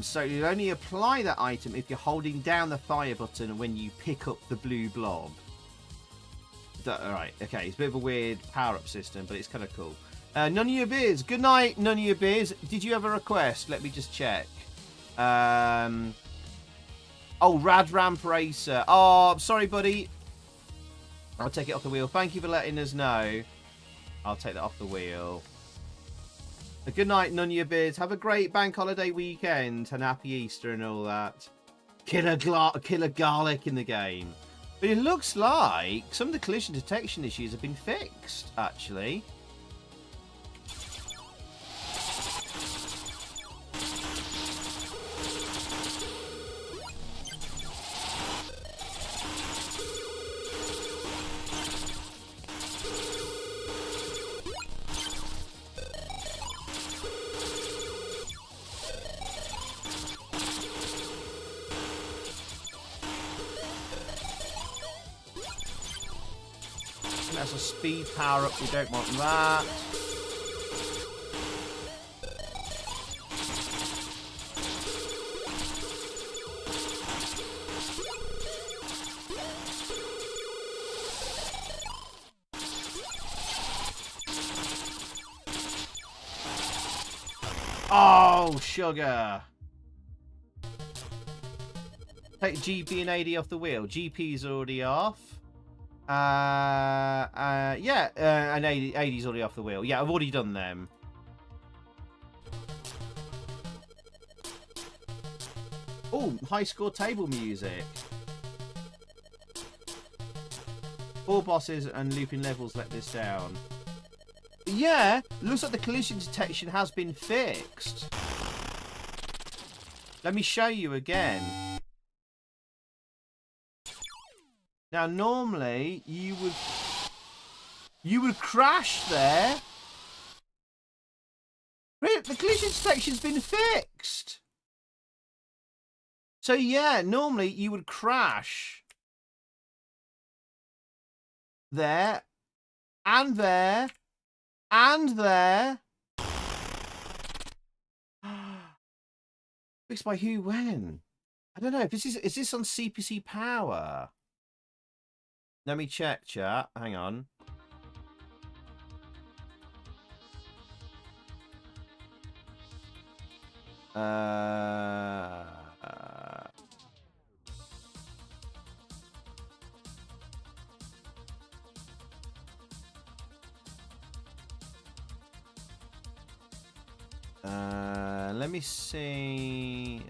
So you only apply that item if you're holding down the fire button when you pick up the blue blob. Alright, okay, it's a bit of a weird power-up system, but it's kind of cool. None of your beers. Good night, none of your beers. Did you have a request? Let me just check. Oh, Rad Ramp Racer. Oh, sorry, buddy. I'll take it off the wheel. Thank you for letting us know. I'll take that off the wheel. Good night, none of your beers. Have a great bank holiday weekend and happy Easter and all that. Killer garlic in the game. But it looks like some of the collision detection issues have been fixed, actually. That's a speed power up. We don't want that. Oh, sugar. Take GP and AD off the wheel. GP's already off. Yeah, and AD's already off the wheel. Yeah, I've already done them. Oh, high score table music. 4 bosses and looping levels let this down. Yeah, looks like the collision detection has been fixed. Let me show you again. Now, normally you would crash there. The collision detection's been fixed. So yeah, normally you would crash there and there. And there. Fixed by who when? I don't know. Is this on CPC power? Let me check, chat. Hang on. Let me see.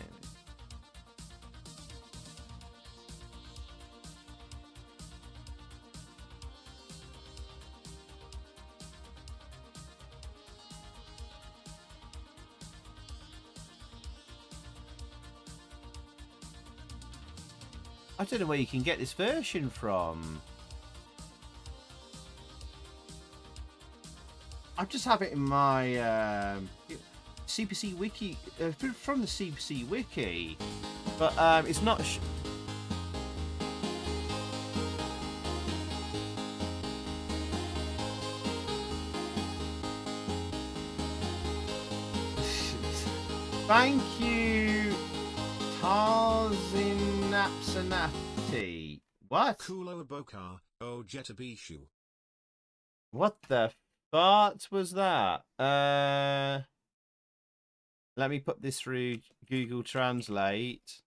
I don't know where you can get this version from. I just have it in my CPC wiki, from the CPC wiki, but it's not. Thank you, Tarzanete. What? Kulo Bokar, O Jetabishu. What the fart was that? Let me put this through Google Translate.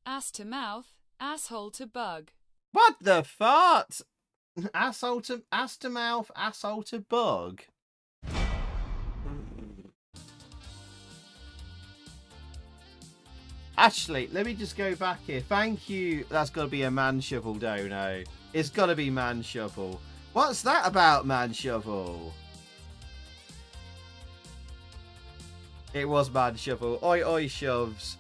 Ass to mouth, asshole to bug. What the fart? Ass to mouth, asshole to bug. Actually, let me just go back here. Thank you. That's got to be a man shovel, Dono. It's got to be man shovel. What's that about, man shovel? It was man shovel. Oi, oi, shoves.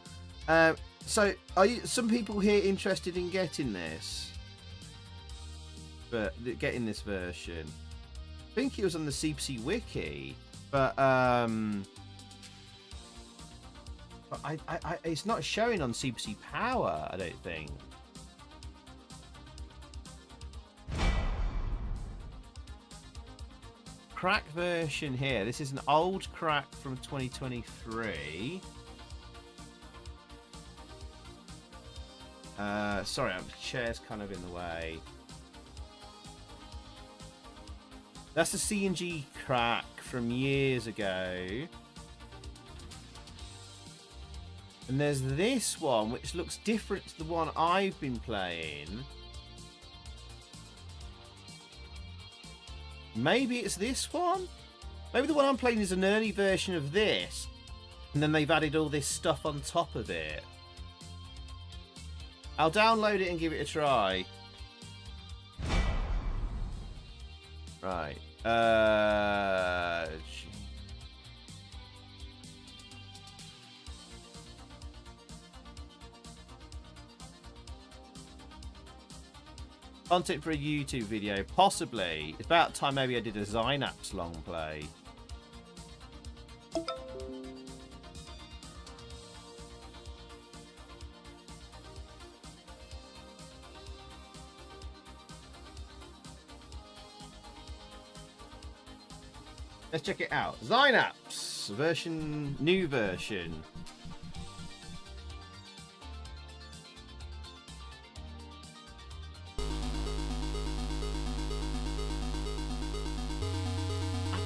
So, are you? Some people here interested in getting this? But getting this version. I think it was on the CPC wiki, but it's not showing on CPC Power, I don't think. Crack version here. This is an old crack from 2023. Sorry, the chair's kind of in the way. That's the C&G crack from years ago. And there's this one, which looks different to the one I've been playing. Maybe it's this one? Maybe the one I'm playing is an early version of this. And then they've added all this stuff on top of it. I'll download it and give it a try. Right. Content for a YouTube video, possibly. It's about time maybe I did a Zynaps long play. Let's check it out. Zynaps version, new version.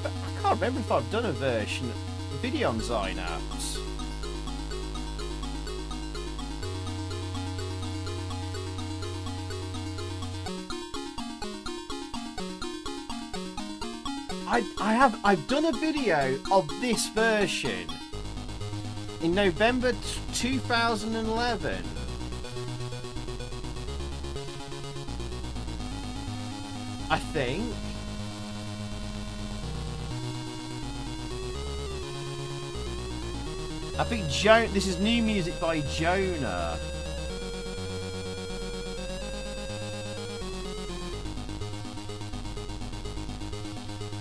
I can't remember if I've done a version, a video on Zynaps. I've done a video of this version in November 2011. I think. This is new music by Jonah.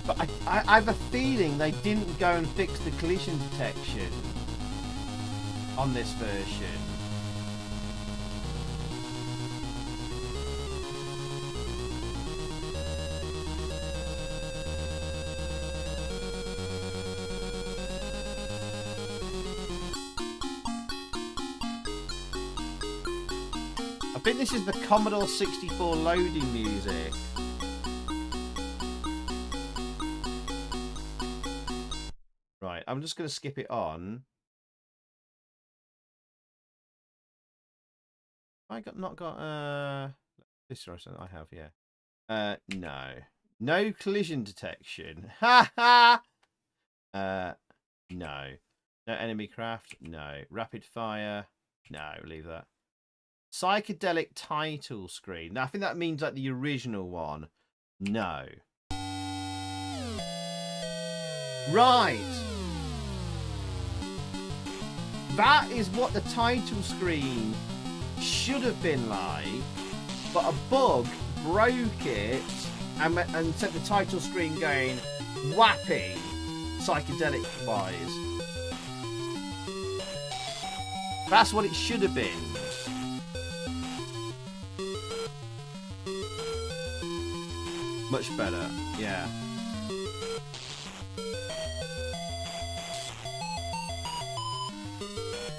But I have a feeling they didn't go and fix the collision detection on this version. I think this is the Commodore 64 loading music. Right, I'm just going to skip it on. Not got this or something? I have, yeah. No. No collision detection. Ha ha! No. No enemy craft? No. Rapid fire? No, leave that. Psychedelic title screen. Now, I think that means like the original one. No. Right. That is what the title screen should have been like, but a bug broke it and sent the title screen going whapping psychedelic wise. That's what it should have been. Much better, yeah.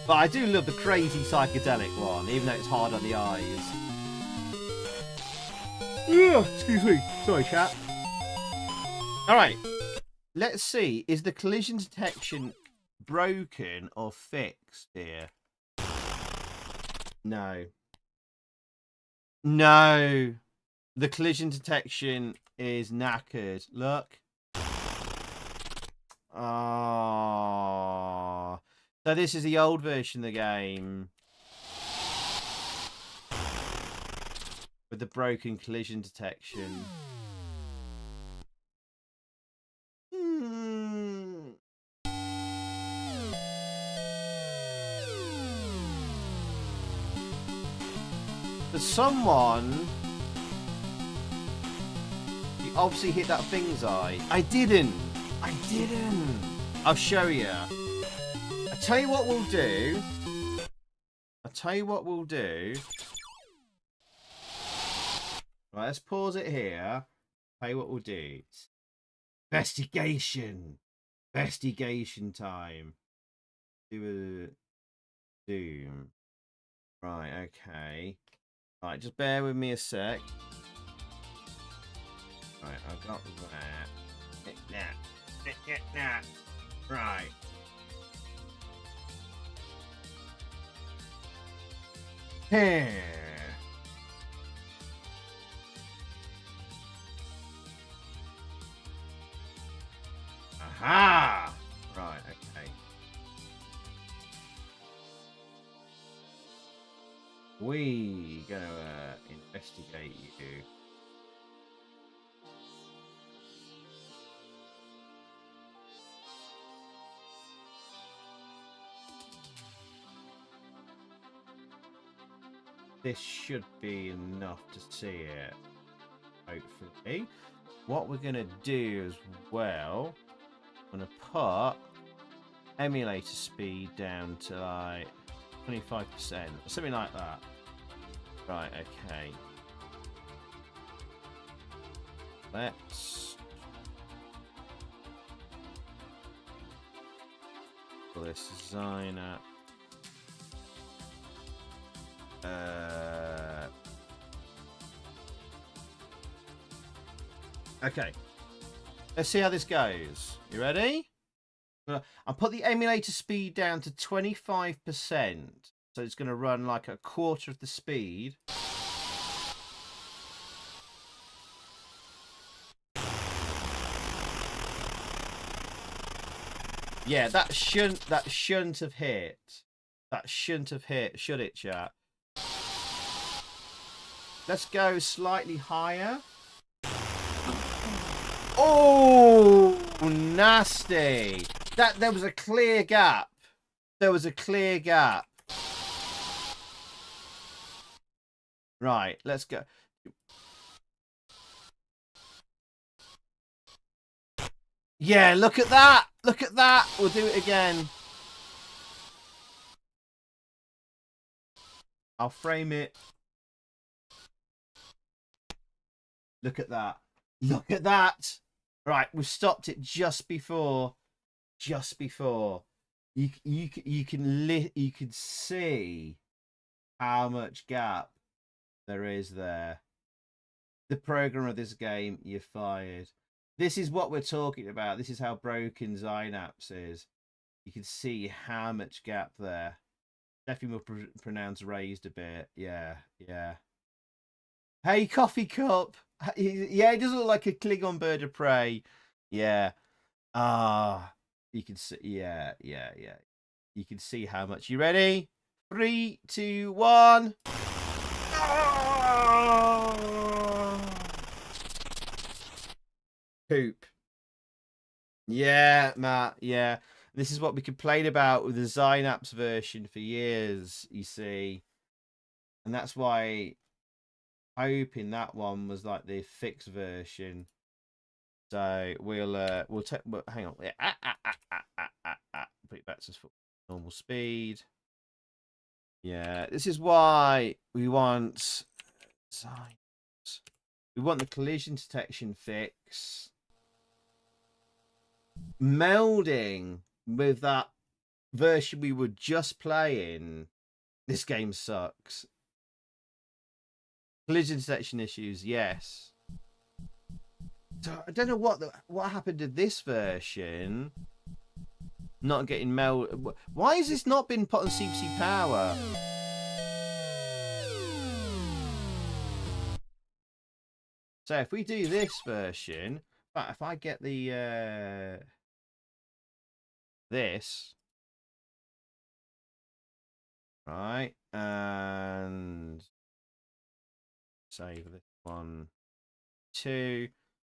But I do love the crazy psychedelic one, even though it's hard on the eyes. Ugh, excuse me. Sorry, chat. Alright. Let's see. Is the collision detection broken or fixed here? No. No. The collision detection is knackered. Look. Ah. So this is the old version of the game with the broken collision detection. But someone, you obviously hit that thing's eye. I didn't. I'll show you. I'll tell you what we'll do. Right, let's pause it here. I'll tell you what we'll do. Investigation time. Do a Doom. Right, okay. Right, just bear with me a sec. Right, I've got that. Right. Here. Aha! Right, okay. We gonna investigate you. This should be enough to see it, hopefully. What we're gonna do as well, I'm gonna put emulator speed down to like 25%, something like that. Right, okay. call this Zynaps. Okay. Let's see how this goes. You ready? I'll put the emulator speed down to 25%. So it's going to run like a quarter of the speed. Yeah, that shouldn't have hit. That shouldn't have hit, should it, chat? Let's go slightly higher. Oh, nasty. There was a clear gap. There was a clear gap. Right, let's go. Yeah, look at that. Look at that. We'll do it again. I'll frame it. Look at that. Look at that. Right, we've stopped it just before. Just before. You can see how much gap there is there. The programmer of this game, you're fired. This is what we're talking about. This is how broken Zynaps is. You can see how much gap there. Definitely more pronounced raised a bit. Yeah, yeah. Hey, coffee cup. Yeah, it doesn't look like a Klingon bird of prey. Yeah. You can see. Yeah, yeah, yeah. You can see how much. You ready? 3, 2, 1. Poop. Yeah, Matt. Yeah. This is what we complain about with the Zynaps version for years, you see. And that's why hoping that one was like the fixed version. So we'll take. Hang on. Put it back to normal speed. Yeah, this is why we want Zynaps. We want the collision detection fix. Melding with that version we were just playing. This game sucks. Collision detection issues, yes. So I don't know what happened to this version. Not getting melded. Why has this not been put on CPC power? So if we do this version, but if I get the this right and save this 1, 2.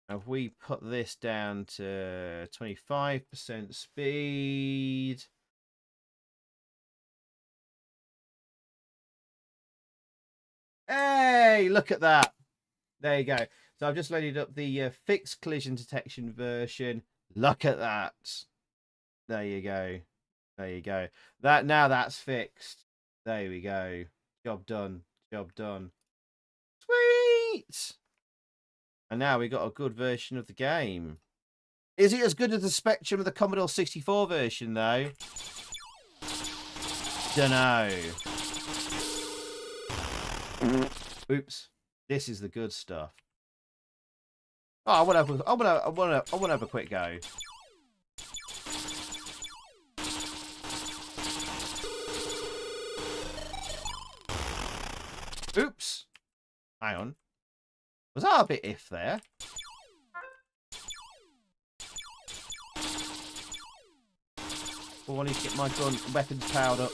If we put this down to 25% speed, hey, look at that. There you go. So I've just loaded up the fixed collision detection version. Look at that. There you go. There you go. Now that's fixed. There we go. Job done. Job done. Sweet. And now we got a good version of the game. Is it as good as the Spectrum of the Commodore 64 version, though? Dunno. Oops. This is the good stuff. Oh, I want to have a quick go. Oops. Hang on. Was that a bit if there? Oh, I need to get my gun weapons powered up.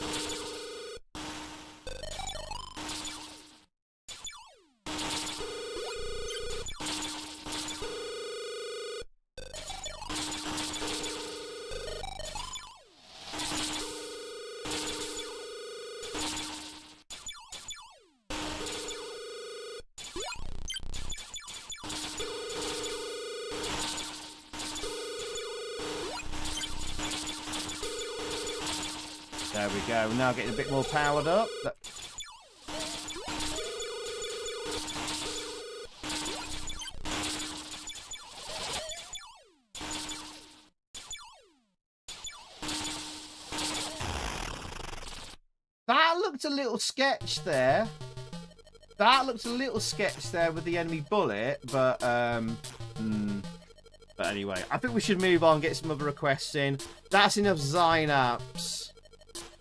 There we go. We're now getting a bit more powered up. looked a little sketch there. That looked a little sketch there with the enemy bullet, but anyway, I think we should move on, get some other requests in. That's enough Zynaps.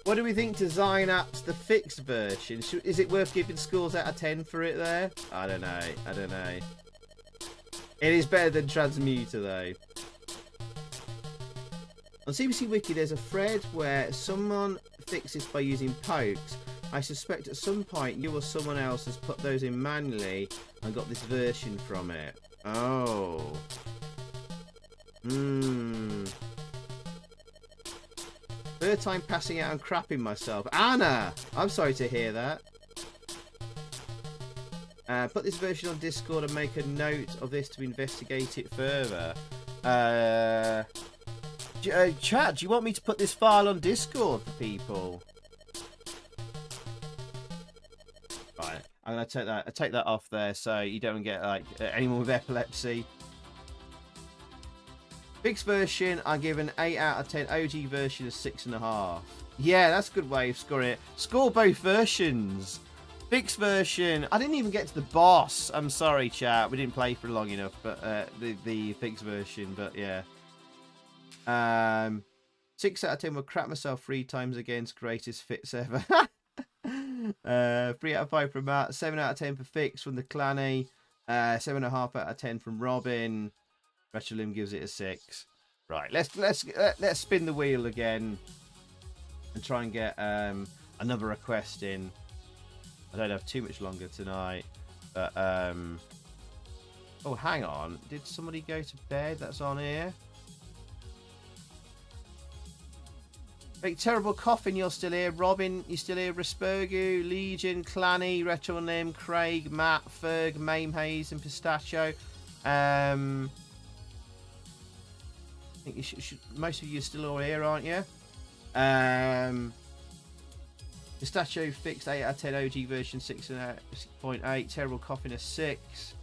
What do we think to Zynaps, the fixed version? Is it worth giving scores out of 10 for it there? I don't know. I don't know. It is better than Transmuter though. On CPC Wiki, there's a thread where someone fixes by using pokes. I suspect at some point you or someone else has put those in manually and got this version from it. Oh. Third time passing out and crapping myself. Anna! I'm sorry to hear that. Put this version on Discord and make a note of this to investigate it further. Chat, do you want me to put this file on Discord for people? Right, I'm gonna take that off there so you don't get like anyone with epilepsy. Fixed version, I give an 8 out of 10. OG version is 6.5. Yeah, that's a good way of scoring it. Score both versions. Fixed version, I didn't even get to the boss. I'm sorry, chat. We didn't play for long enough, but the fixed version. But yeah, 6 out of 10 will crap myself 3 times against greatest fits ever. 3 out of 5 from Matt. 7 out of 10 for Fix from the Clanny. 7.5 out of 10 from Robin. Retromakes gives it a 6. Right, let's spin the wheel again and try and get another request in. I don't have too much longer tonight, but oh, hang on, did somebody go to bed? That's on here. Big terrible coughing, you're still here. Robin, you're still here. Respergu, Legion, Clanny, Retronym, Craig, Matt, Ferg, Mame Hayes, and Pistachio. I think you should, most of you are still all here, aren't you? Pistachio fixed 8 out of 10. OG version 6.8. Terrible coughing a 6.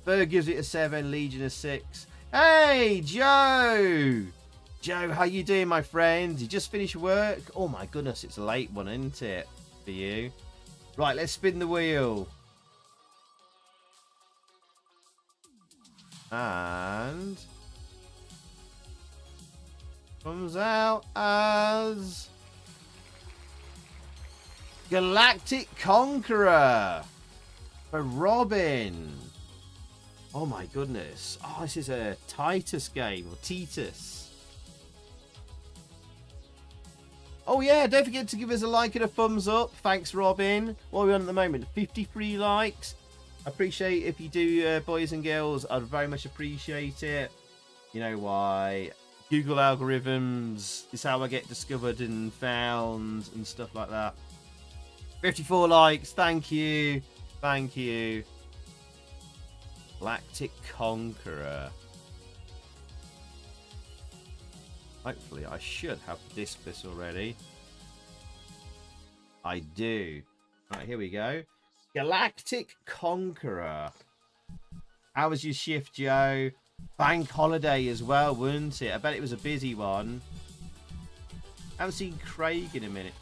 Ferg gives it a 7. Legion a 6. Hey, Joe! Joe, how you doing, my friend? You just finished work? Oh my goodness, it's a late one, isn't it, for you? Right, let's spin the wheel. And comes out as Galactic Conqueror for Robin. Oh my goodness. Oh, this is a Titus game, or Titus. Oh yeah, don't forget to give us a like and a thumbs up. Thanks, Robin. What are we on at the moment? 53 likes. I appreciate if you do, boys and girls. I'd very much appreciate it. You know why? Google algorithms is how I get discovered and found and stuff like that. 54 likes. Thank you. Thank you. Galactic Conqueror. Hopefully, I should have disc this already. I do. Right, here we go. Galactic Conqueror. How was your shift, Joe? Bank holiday as well, wasn't it? I bet it was a busy one. I haven't seen Craig in a minute.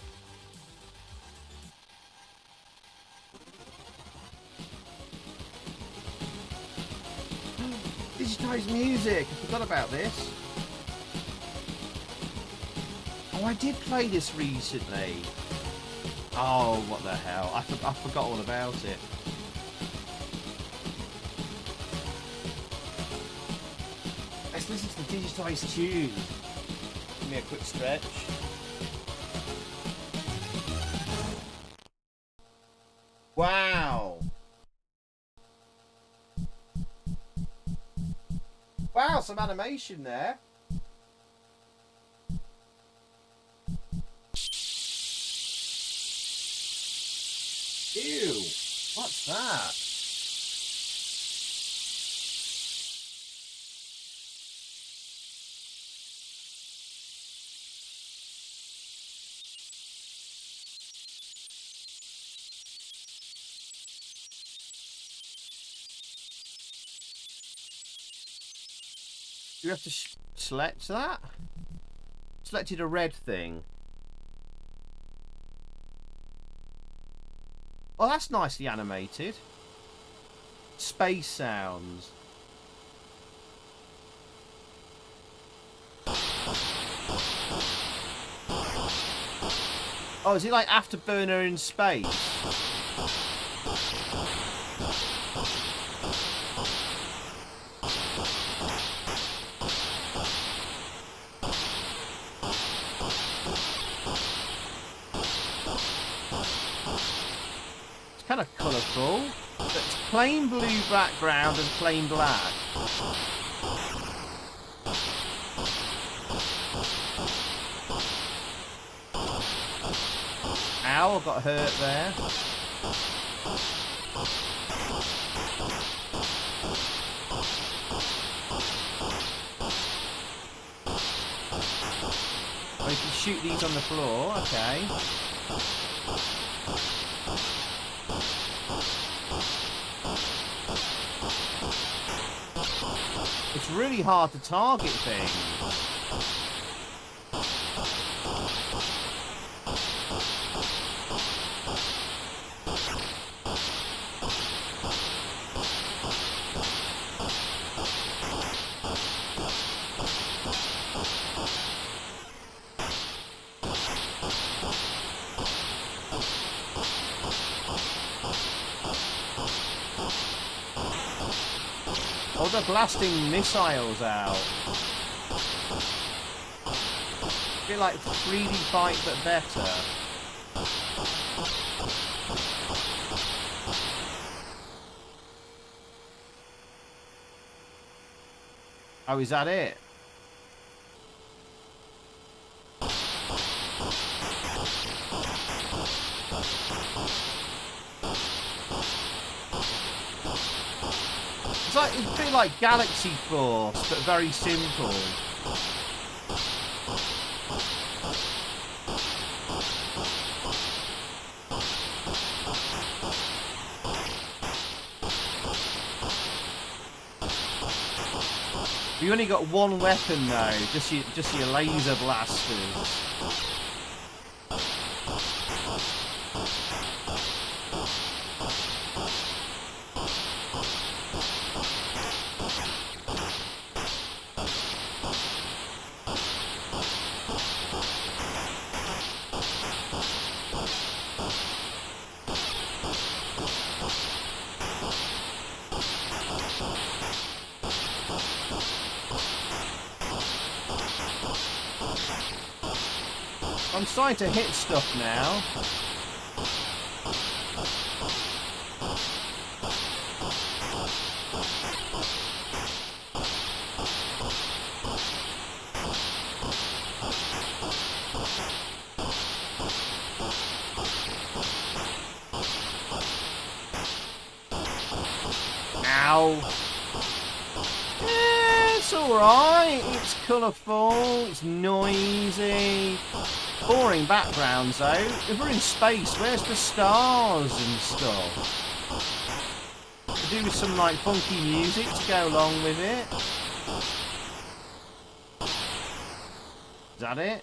Digitized music. I forgot about this. Oh, I did play this recently. Oh, what the hell. I forgot all about it. Let's listen to the digitized tune. Give me a quick stretch. Wow. Wow, some animation there. Ew, what's that? You have to select that? Selected a red thing. Oh, that's nicely animated. Space sounds. Oh, is it like Afterburner in space? It's kind of colourful. But it's plain blue background and plain black. Ow, I got hurt there. Oh, you can shoot these on the floor, okay. It's really hard to target things. Oh, they're blasting missiles out. A bit like 3D Fight, but better. Oh, is that it? It's a bit like Galaxy Force, but very simple. You only got one weapon though, just your laser blasters. I'm starting to hit stuff now. Ow. Yeah, it's alright. It's colourful. It's noisy. Boring backgrounds though. If we're in space, where's the stars and stuff? To do with some like funky music to go along with it. Is that it?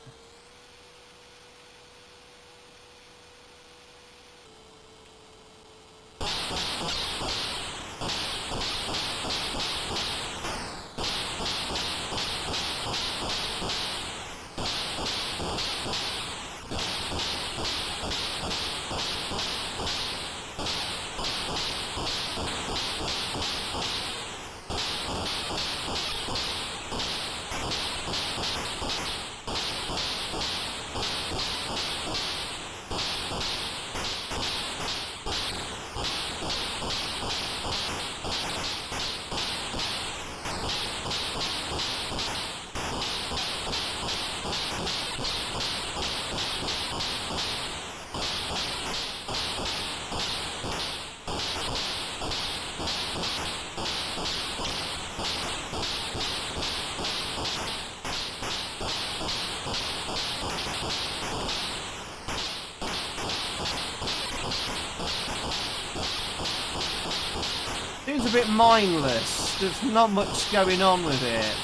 Seems a bit mindless. There's not much going on with it.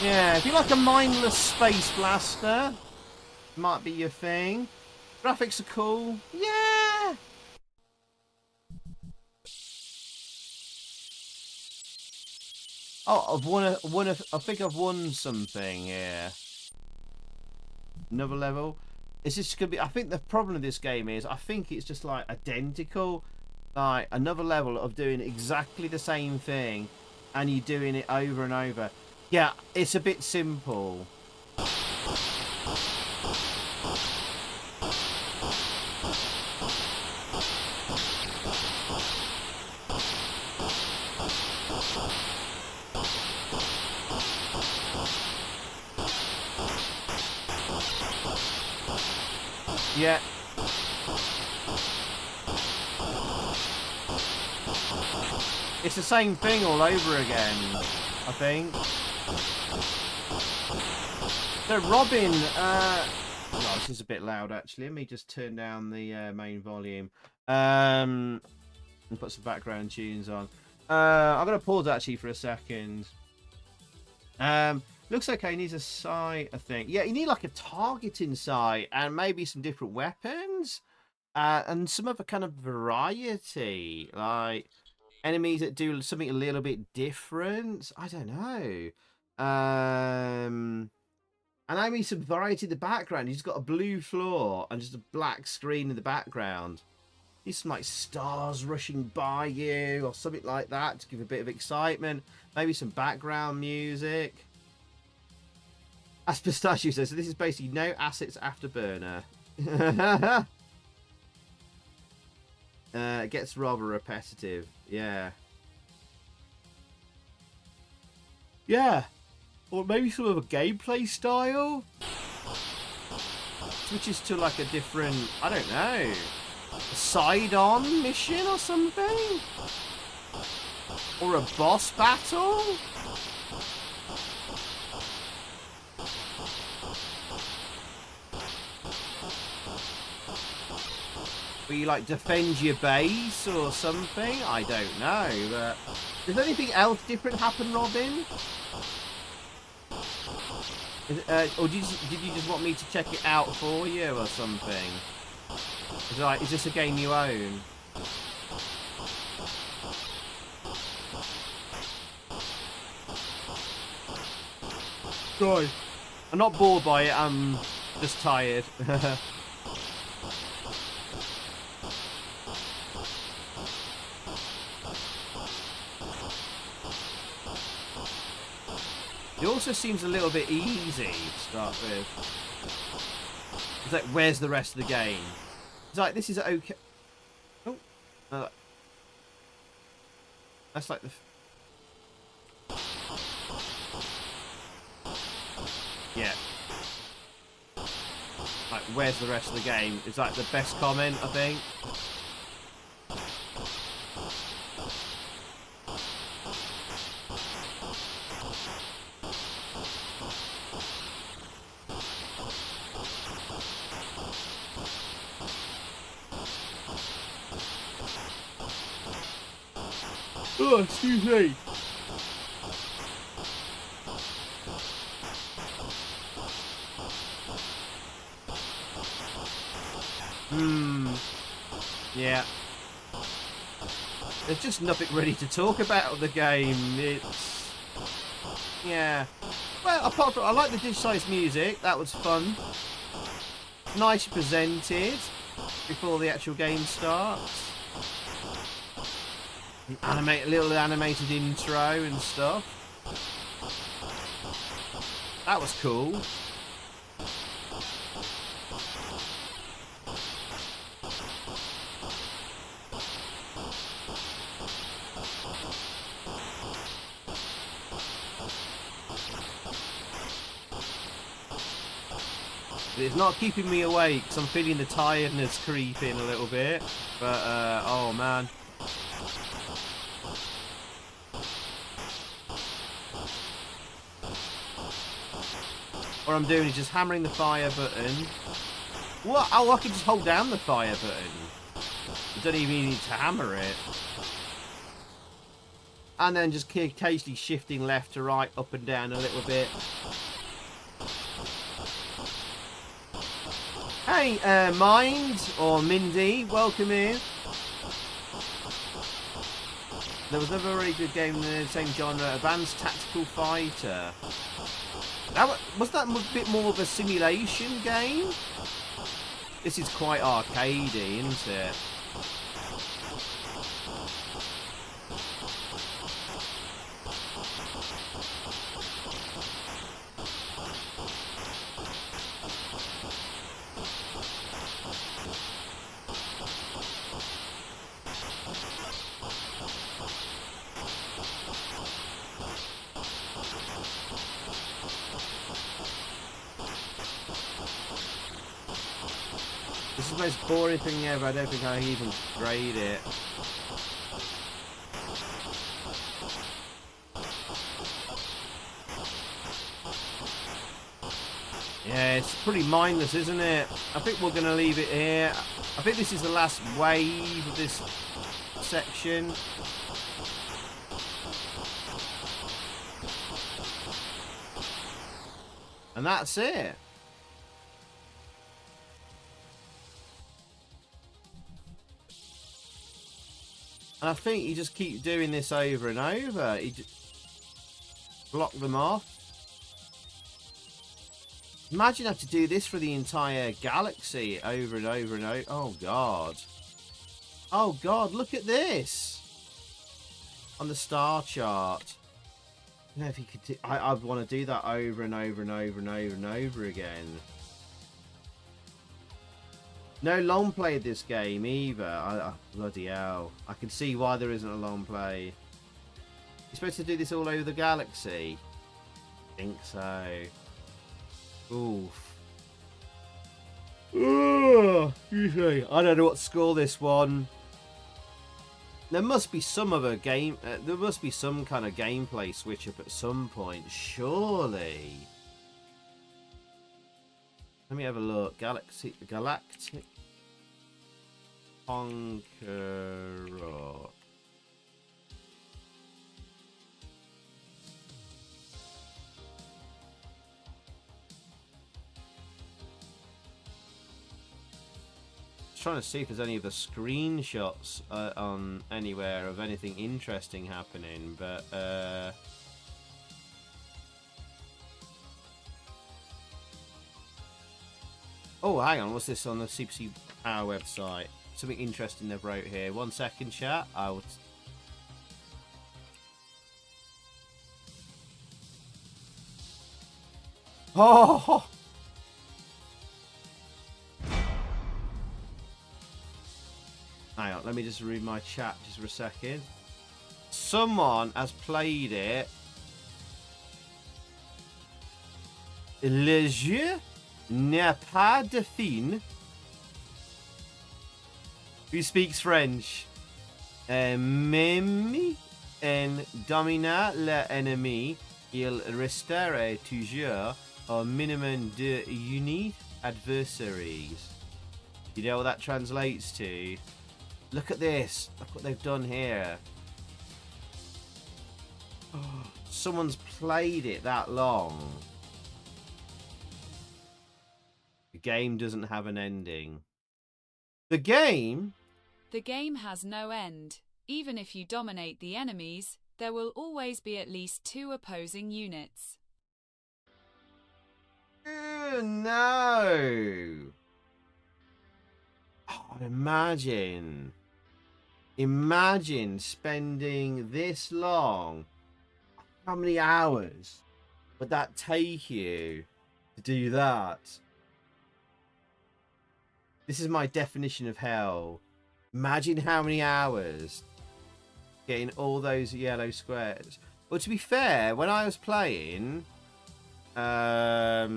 Yeah, if you like a mindless space blaster, might be your thing. Graphics are cool. Yeah. Oh, I think I've won something here. Another level. Is this gonna be? I think the problem with this game is I think it's just like identical, like another level of doing exactly the same thing, and you're doing it over and over. Yeah, it's a bit simple. Yeah. It's the same thing all over again, I think. So Robin, oh, this is a bit loud actually. Let me just turn down the main volume. And put some background tunes on. I'm gonna pause actually for a second. Looks okay. He needs a sight, I think. Yeah, you need like a targeting sight and maybe some different weapons and some other kind of variety, like enemies that do something a little bit different. I don't know. And maybe some variety in the background. You've just got a blue floor and just a black screen in the background. Need some like stars rushing by you or something like that to give a bit of excitement. Maybe some background music. As Pistachio says, so this is basically no assets afterburner. It gets rather repetitive. Yeah. Yeah. Or maybe some of a gameplay style? Switches to like a different, I don't know, a side-on mission or something? Or a boss battle? Where you like defend your base or something? I don't know, but does anything else different happen, Robin? Or did you just want me to check it out for you or something? Is this a game you own? Right. I'm not bored by it, I'm just tired. It also seems a little bit easy to start with. It's like, where's the rest of the game? It's like, this is okay. Oh, no, that's like the. Yeah. Like, where's the rest of the game? It's like the best comment, I think. Oh, excuse me. Yeah. There's just nothing really to talk about the game. It's... yeah. Well, apart from... I like the digitized music. That was fun. Nicely presented before the actual game starts. Little animated intro and stuff. That was cool. It's not keeping me awake because I'm feeling the tiredness creeping a little bit. But, oh man. What I'm doing is just hammering the fire button. What? Oh, I can just hold down the fire button. You don't even need to hammer it. and then just occasionally shifting left to right, up and down a little bit. Hey, Mind or Mindy, welcome in. There was another very good game in the same genre, Advanced Tactical Fighter. Was that a bit more of a simulation game? This is quite arcadey, isn't it? This is the most boring thing ever. I don't think I even grade it. Yeah, it's pretty mindless, isn't it? I think we're going to leave it here. I think this is the last wave of this section. And that's it. And I think you just keep doing this over and over. You just block them off. Imagine having to do this for the entire galaxy over and over and over. Oh, God. Oh, God, look at this. On the star chart. I don't know if you could... I'd want to do that over and over and over and over and over again. No long play of this game either. Bloody hell. I can see why there isn't a long play. You're supposed to do this all over the galaxy? I think so. Oof. I don't know what to score this one. There must be some other game. There must be some kind of gameplay switch up at some point, surely. Let me have a look. Galactic Conqueror. Trying to see if there's any of the screenshots on anywhere of anything interesting happening, but oh, hang on, what's this on the CPC Power website? Something interesting they've wrote here. 1 second, chat. I would. Oh. Hang on, let me just read my chat just for a second. Someone has played it. Le jeu n'est pas de fin. Who speaks French? Même en dominant l'ennemi, il resterait toujours au minimum de unique adversaries. You know what that translates to? Look at this. Look what they've done here. Someone's played it that long. The game doesn't have an ending. The game? The game has no end. Even if you dominate the enemies, there will always be at least 2 opposing units. No. Oh, Imagine spending this long. How many hours would that take you to do that? This is my definition of hell. Imagine how many hours getting all those yellow squares. Well, to be fair, when I was playing, I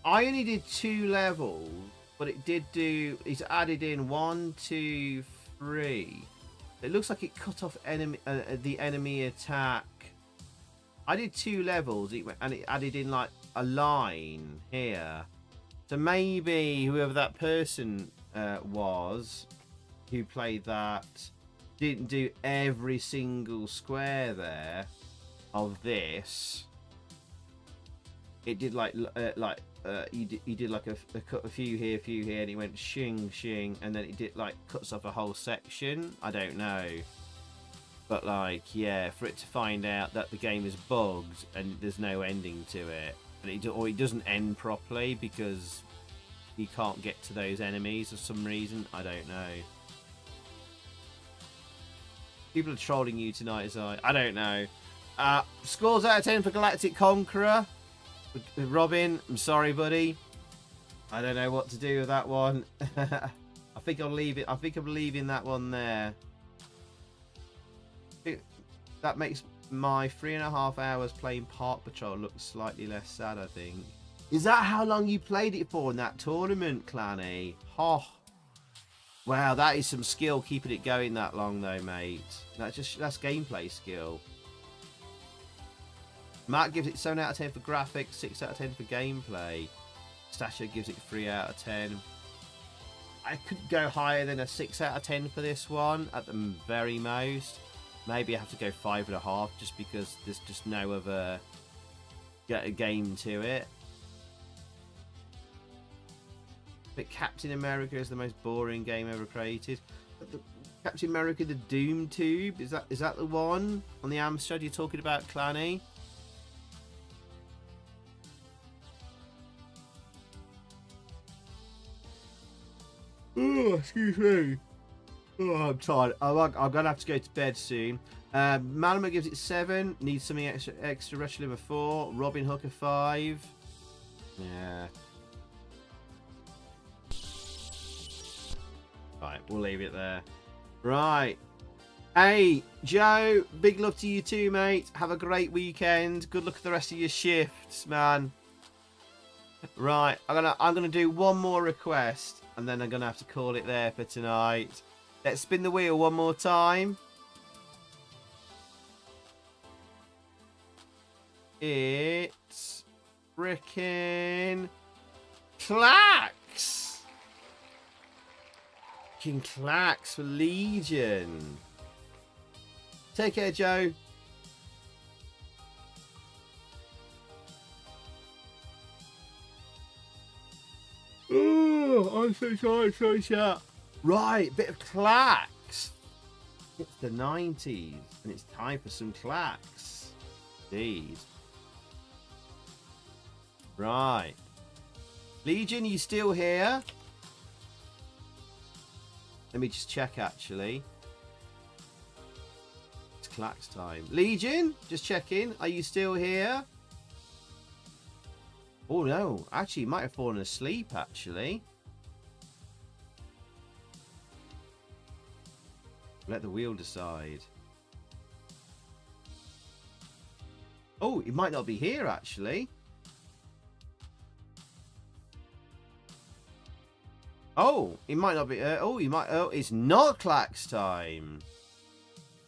only did 2 levels, but it did do. It's added in 1, 2, 3. It looks like it cut off the enemy attack. I did 2 levels, and it added in like a line here. So maybe whoever that person was who played that didn't do every single square there of this. It did like he did like a few here, and he went shing shing, and then it did like cuts off a whole section. I don't know, but like yeah, for it to find out that the game is bugged and there's no ending to it, and it doesn't end properly because you can't get to those enemies for some reason. I don't know. People are trolling you tonight, as I don't know. Scores out of 10 for Galactic Conqueror. Robin, I'm sorry, buddy. I don't know what to do with that one. I think I'll leave it. I think I'm leaving that one there. That makes my 3.5 hours playing Park Patrol look slightly less sad, I think. Is that how long you played it for in that tournament, Clanny? Oh. Wow, that is some skill keeping it going that long though, mate. That's gameplay skill. Matt gives it 7 out of 10 for graphics, 6 out of 10 for gameplay. Stasha gives it 3 out of 10. I could go higher than a 6 out of 10 for this one at the very most. Maybe I have to go 5.5 just because there's just no other game to it. But Captain America is the most boring game ever created. Captain America: The Doom Tube, is that the one on the AMSTRAD you're talking about, Clanny? Oh, excuse me. Oh, I'm tired. I'm gonna have to go to bed soon. Malama gives it 7. Needs something extra. Retro a 4. Robin Hook a 5. Yeah. Right, we'll leave it there. Right. Hey, Joe, big love to you too, mate. Have a great weekend. Good luck with the rest of your shifts, man. Right, I'm gonna do one more request, and then I'm gonna have to call it there for tonight. Let's spin the wheel one more time. It's frickin' Clacks. King Clacks for Legion. Take care, Joe. Oh, I'm so sorry, sorry, chat. Right, bit of Clacks. It's the 90s, and it's time for some Clacks. Indeed. Right. Legion, you still here? Let me just check, actually. It's Clacks time. Legion, just checking. Are you still here? Oh, no. Actually, you might have fallen asleep, actually. Let the wheel decide. Oh, he might not be here, actually. Oh, he might not be. He might. Oh, it's not Clacks time.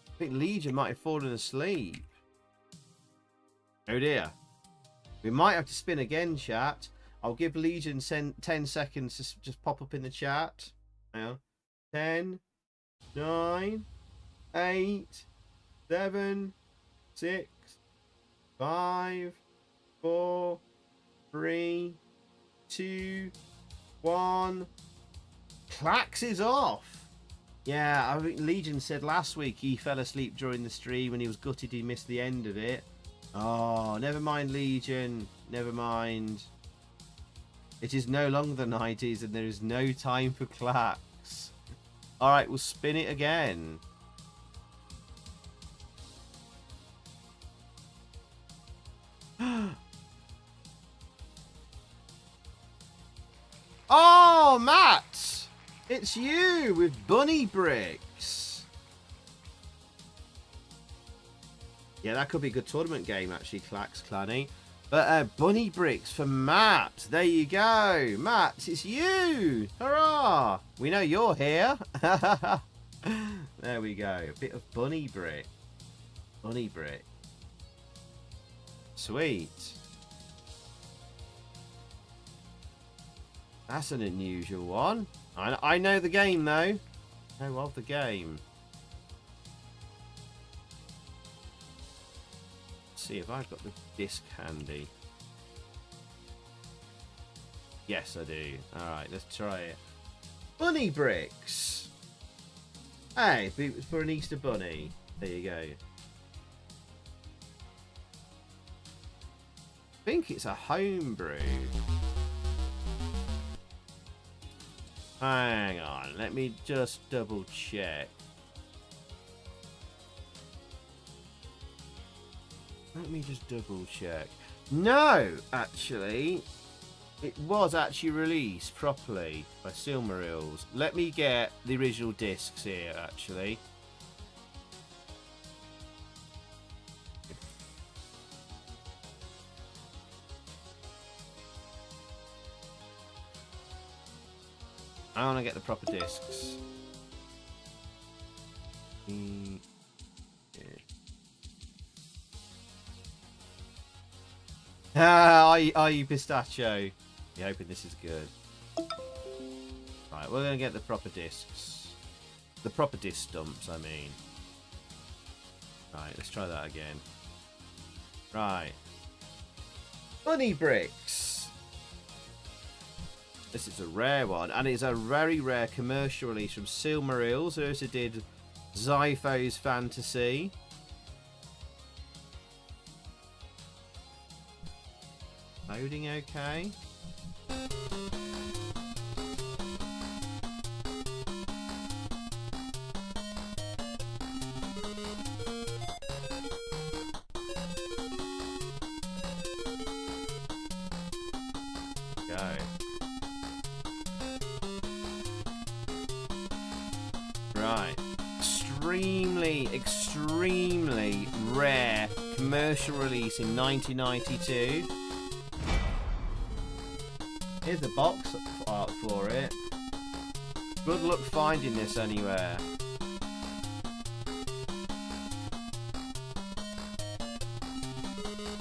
I think Legion might have fallen asleep. Oh dear. We might have to spin again, chat. I'll give Legion 10 seconds to just pop up in the chat. Hang on. 10, 9, 8, 7, 6, 5, 4, 3, 2, 1. Clacks is off. Yeah, I think Legion said last week he fell asleep during the stream and he was gutted he missed the end of it. Oh, never mind, Legion. Never mind. It is no longer the 90s and there is no time for Clacks. Alright, we'll spin it again. Oh, Matt! It's you with bunny bricks. Yeah, that could be a good tournament game, actually, Clacks Clanny. But bunny bricks for Matt. There you go. Matt, it's you. Hurrah. We know you're here. There we go. A bit of bunny brick. Bunny brick. Sweet. That's an unusual one. I know the game, though. I know of the game. see if I've got the disc handy. Yes, I do. Alright, let's try it. Bunny bricks! Hey, for an Easter bunny. There you go. I think it's a homebrew. Hang on, let me just double check. Let me just double check. No, actually, it was actually released properly by Silmarils. Let me get the original discs here, actually. I want to get the proper discs. Are you pistachio? You're hoping this is good. Right, we're going to get the proper discs. The proper disc dumps, I mean. Right, let's try that again. Right. Bunny bricks. This is a rare one, and it's a very rare commercial release from Silmarils, who also did Zypho's Fantasy. Loading okay. Go. Right. Extremely rare commercial release in 1992. Here's the box art for it. Good luck finding this anywhere.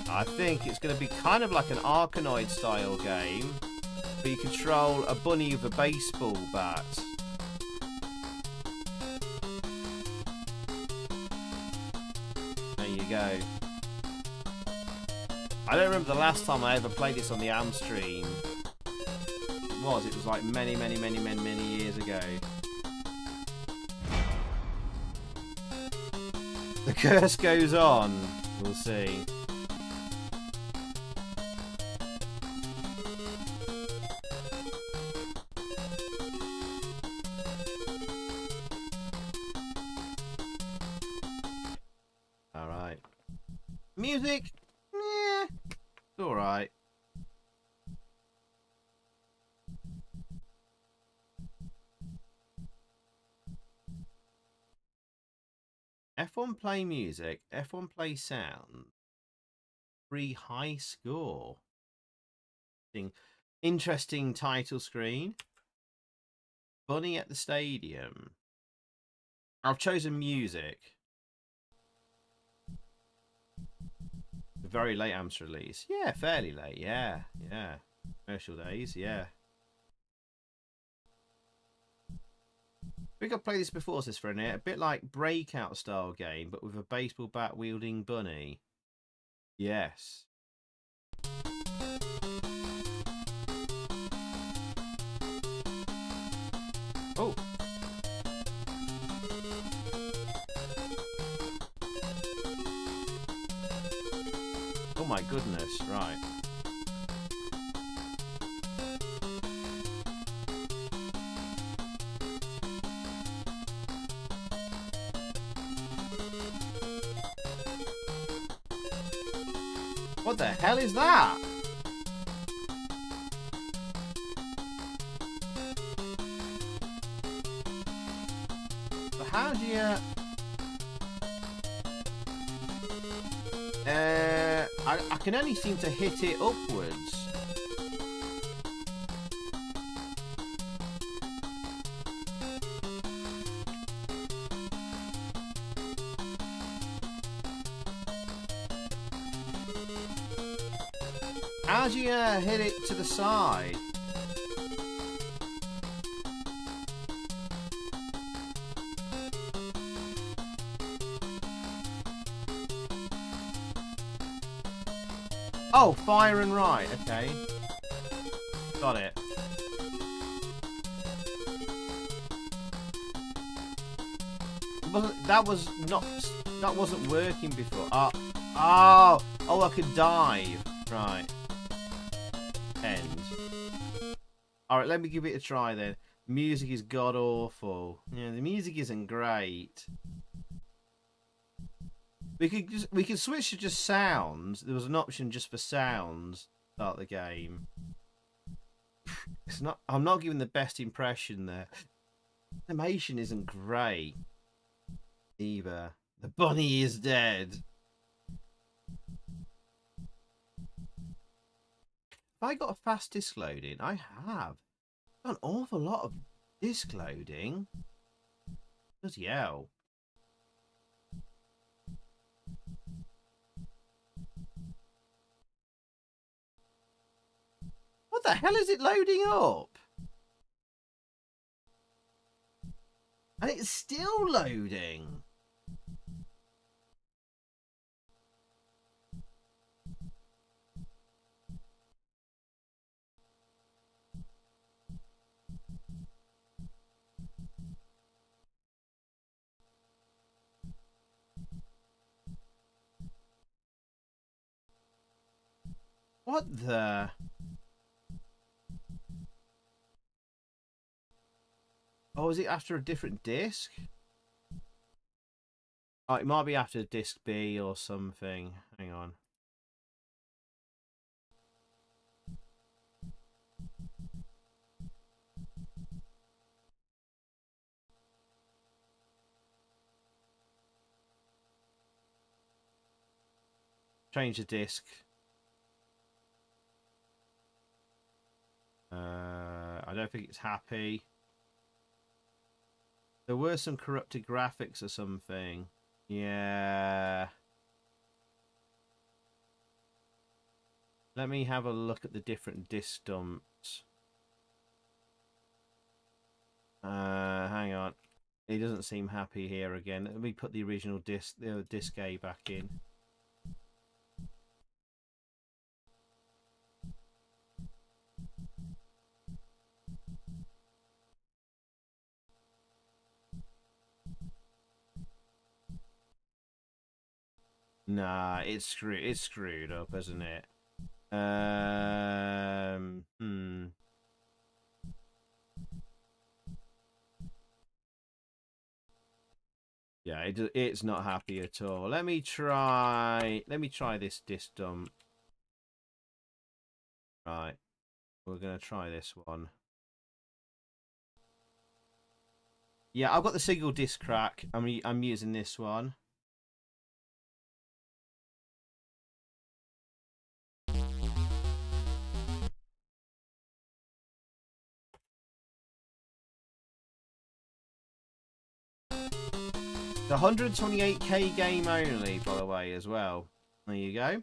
I think it's going to be kind of like an Arkanoid style game, but you control a bunny with a baseball bat. There you go. I don't remember the last time I ever played this on the AMSTREAM. It was like many years ago. The curse goes on. We'll see. All right. Music? Yeah, it's all right. F1 play music, F1 play sound, free high score. Interesting title screen. Bunny at the stadium. I've chosen music. A very late AMSTRAAM release. Yeah, fairly late. Yeah. Commercial days. Yeah. I think I've played this before, says Frenette. A bit like Breakout style game, but with a baseball bat wielding bunny. Yes. Oh. Oh my goodness, right. What the hell is that? So how do you... I can only seem to hit it upwards. How do you hit it to the side? Oh, fire and right. Okay. Got it. That wasn't working before. Oh, I could dive. Right. End. Alright, let me give it a try then. Music is god awful. Yeah, the music isn't great. We could switch to just sounds. There was an option just for sounds. Start the game. I'm not giving the best impression there. Animation isn't great either. The bunny is dead. Have I got a fast disk loading? I have. Got an awful lot of disk loading. Bloody hell. What the hell is it loading up? And it's still loading. What the? Oh, is it after a different disc? Oh, it might be after disc B or something. Hang on. Change the disc. I don't think it's happy. There were some corrupted graphics or something. Yeah. Let me have a look at the different disc dumps. Hang on. He doesn't seem happy here again. Let me put the original disc, the disc A back in. Nah, it's screwed up, isn't it? Yeah, it's not happy at all. Let me try this disk dump. Right. We're gonna try this one. Yeah, I've got the single disc crack. I'm using this one. The 128k game only, by the way, as well. There you go.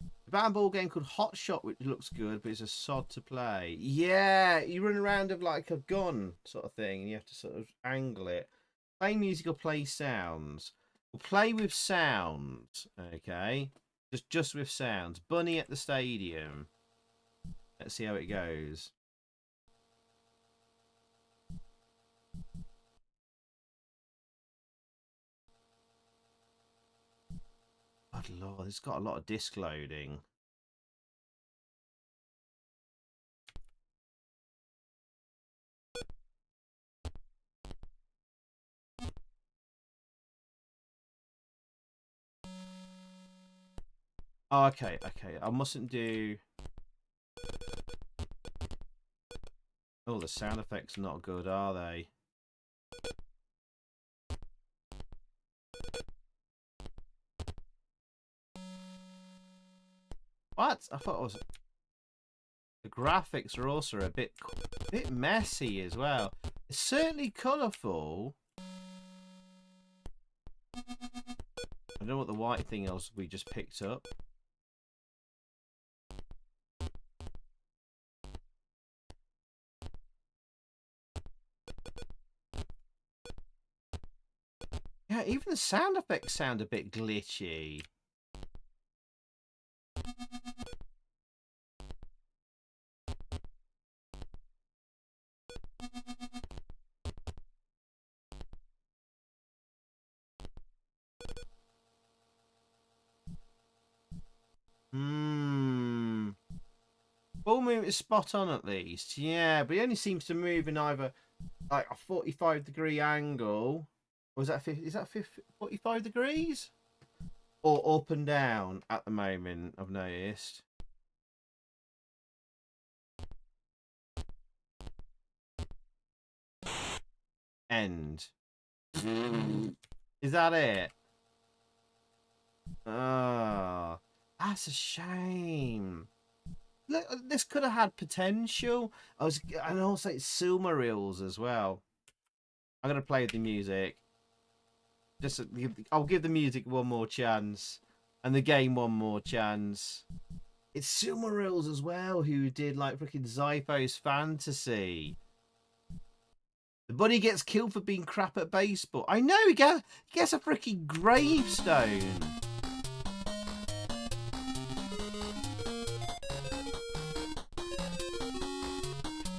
A battle ball game called Hot Shot, which looks good, but it's a sod to play. Yeah, you run around with like a gun sort of thing, and you have to sort of angle it. Play music or play sounds. We'll play with sounds, okay? Just with sounds. Bunny at the stadium. Let's see how it goes. Good lord, it's got a lot of disk loading. Oh, okay. I mustn't do... Oh, the sound effects are not good, are they? What? I thought it was... The graphics are also a bit messy as well. It's certainly colourful. I don't know what the white thing else we just picked up. Yeah, even the sound effects sound a bit glitchy. Full movement is spot on at least. Yeah, but he only seems to move in either like a 45-degree angle. Or is that 50, is that 45 degrees? Or up and down at the moment, I've noticed. End. Is that it? Oh, that's a shame. Look, this could have had potential. And also it's Silmarils as well. I'm gonna play the music. I'll give the music one more chance, and the game one more chance. It's Silmarils as well, who did like freaking Zyphos Fantasy. The buddy gets killed for being crap at baseball. I know, he gets a freaking gravestone.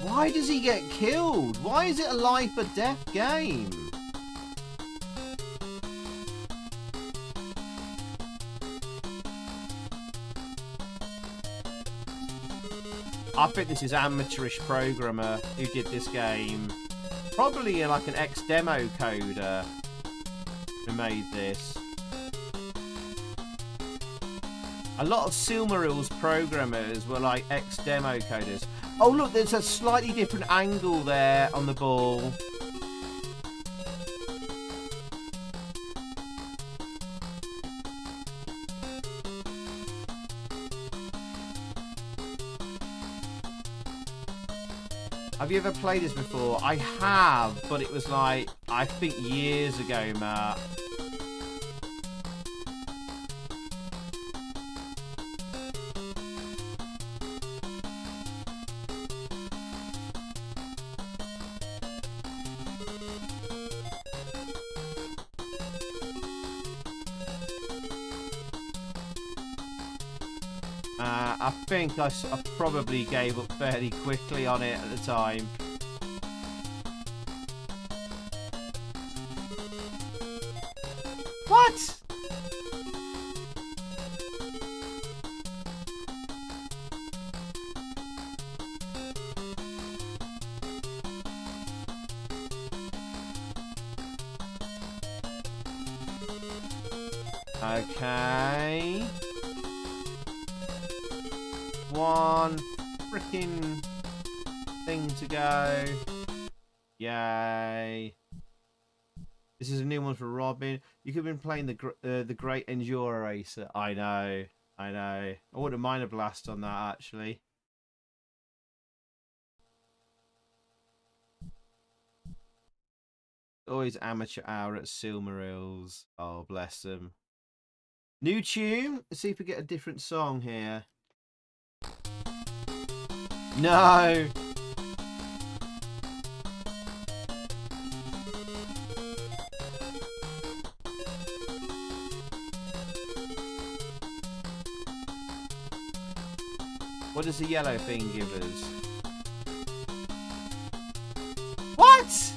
Why does he get killed? Why is it a life or death game? I think this is amateurish programmer who did this game. Probably like an ex-demo coder who made this. A lot of Silmarils programmers were like ex-demo coders. Oh look, there's a slightly different angle there on the ball. Have you ever played this before? I have, but it was like, I think years ago, Matt. I think I probably gave up fairly quickly on it at the time. What? Okay. One freaking thing to go. Yay. This is a new one for Robin. You could have been playing the Great Enduro Racer. I know. I wouldn't mind a blast on that, actually. Always amateur hour at Silmarils. Oh, bless them. New tune. Let's see if we get a different song here. No. What does the yellow thing give us? What?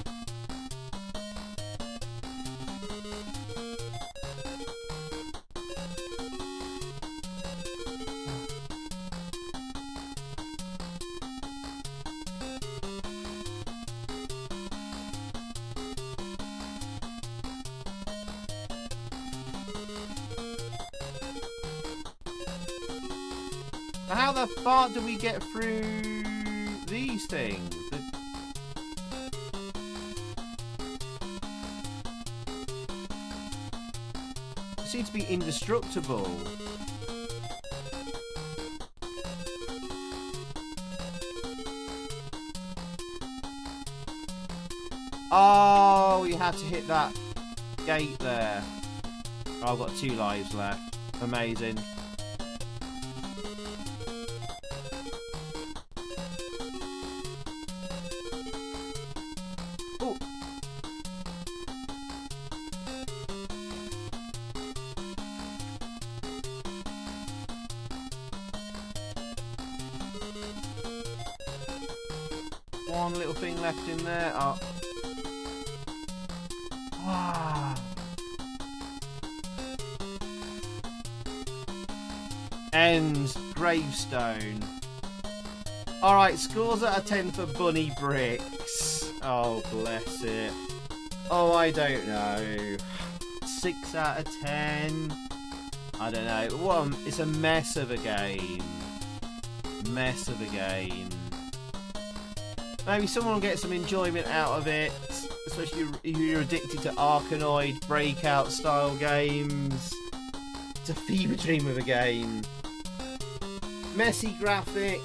How the fuck do we get through these things? They seem to be indestructible. Oh, we had to hit that gate there. Oh, I've got 2 lives left. Amazing. one little thing left in there. Oh. Wow. End gravestone. Alright, scores out of 10 for Bunny Bricks. Oh, bless it. Oh, I don't know. 6 out of 10. I don't know. Well, it's a mess of a game. Mess of a game. Maybe someone will get some enjoyment out of it, especially if you're addicted to Arkanoid breakout style games. It's a fever dream of a game. Messy graphics.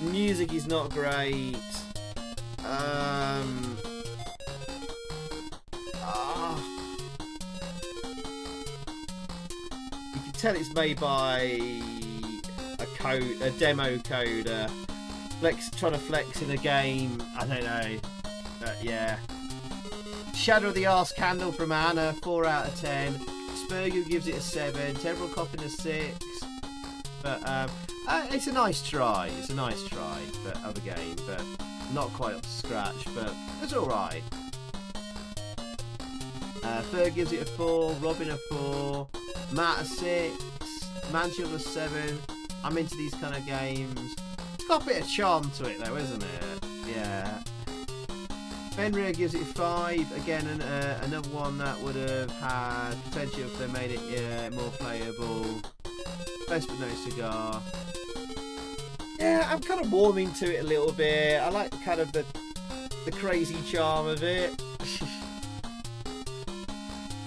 Music is not great. You can tell it's made by a demo coder. Trying to flex in a game. I don't know. Yeah. Shadow of the Arse Candle from Anna, 4 out of 10. Spurgu gives it a 7. Temporal Coffin a 6. But it's a nice try. It's a nice try of a game, but not quite up to scratch. But it's all right. Ferg gives it a 4. Robin a 4. Matt a 6. Mansfield a 7. I'm into these kind of games. It's got a bit of charm to it, though, isn't it? Yeah. Fenrir gives it 5. Again, another one that would have had potential if they made it more playable. Best but no cigar. Yeah, I'm kind of warming to it a little bit. I like kind of the crazy charm of it.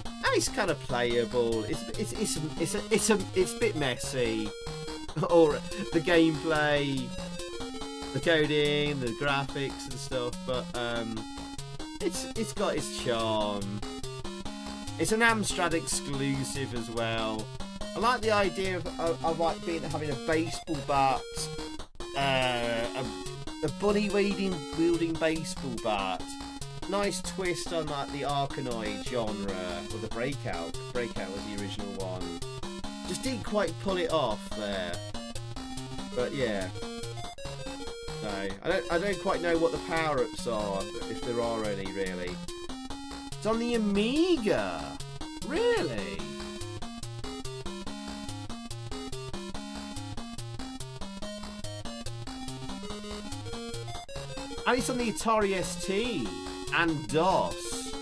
And it's kind of playable. It's a bit messy. Or the gameplay, the coding, the graphics and stuff, but it's got its charm. It's an Amstrad exclusive as well. I like the idea of like having a baseball bat, a bunny wielding baseball bat. Nice twist on like the Arkanoid genre, or the Breakout. Breakout was the original one. Just didn't quite pull it off there. But yeah. No, I don't quite know what the power-ups are, if there are any really. It's on the Amiga. Really? And it's on the Atari ST and DOS.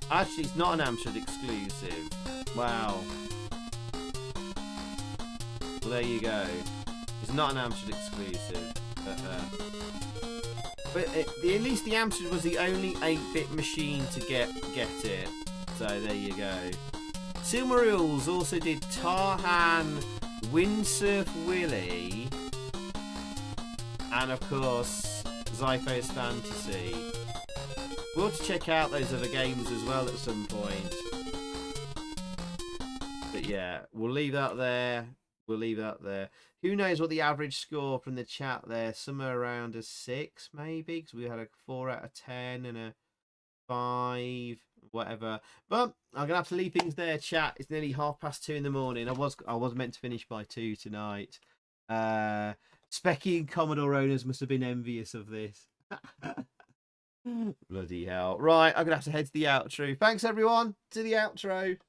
Actually, it's not an Amstrad exclusive. Wow. Well, there you go. It's not an Amstrad exclusive. But at least the Amstrad was the only 8-bit machine to get it. So there you go. Silmarils also did Tarhan, Windsurf Willy, and of course Zyphos Fantasy. We'll have to check out those other games as well at some point. But yeah, we'll leave that there. We'll leave that there. Who knows what the average score from the chat there? Somewhere around a 6 maybe, because we had a 4 out of 10 and a 5, whatever. But I'm gonna have to leave things there, chat. It's nearly 2:30 in the morning. I was meant to finish by 2 tonight. Specky and Commodore owners must have been envious of this. Bloody hell. Right, I'm gonna have to head to the outro. Thanks everyone. To the outro.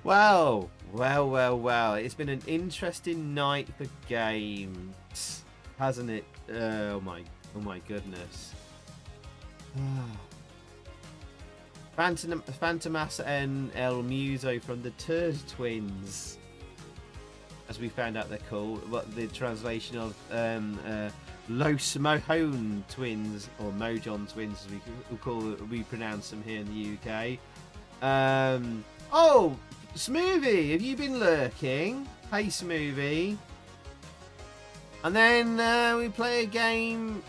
Wow. Well. It's been an interesting night for games, hasn't it? Oh my goodness. Phantomas En El Museo from the Turd Twins, as we found out they're called. What the translation of Los Mojon Twins, or Mojon Twins as we pronounce them here in the UK. Oh, Smoothie, have you been lurking? Hey Smoothie. And then we play a game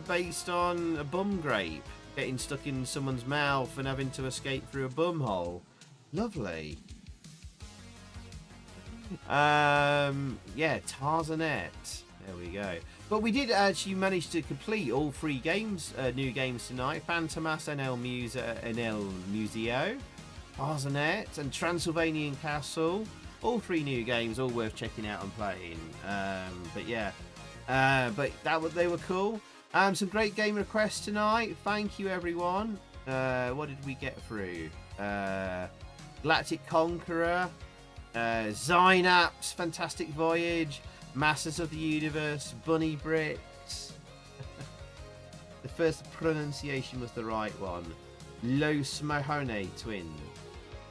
based on a bum grape getting stuck in someone's mouth and having to escape through a bum hole. Lovely. Yeah, Tarzanete. There we go. But we did actually manage to complete all 3 games, new games tonight. Phantomas En El Museo, Tarzanete, and Transylvanian Castle. all 3 new games, all worth checking out and playing. But yeah, but they were cool. Some great game requests tonight. Thank you, everyone. What did we get through? Galactic Conqueror, Zynaps, Fantastic Voyage, Masters of the Universe, Bunny Bricks. The first pronunciation was the right one. Mojon Twins.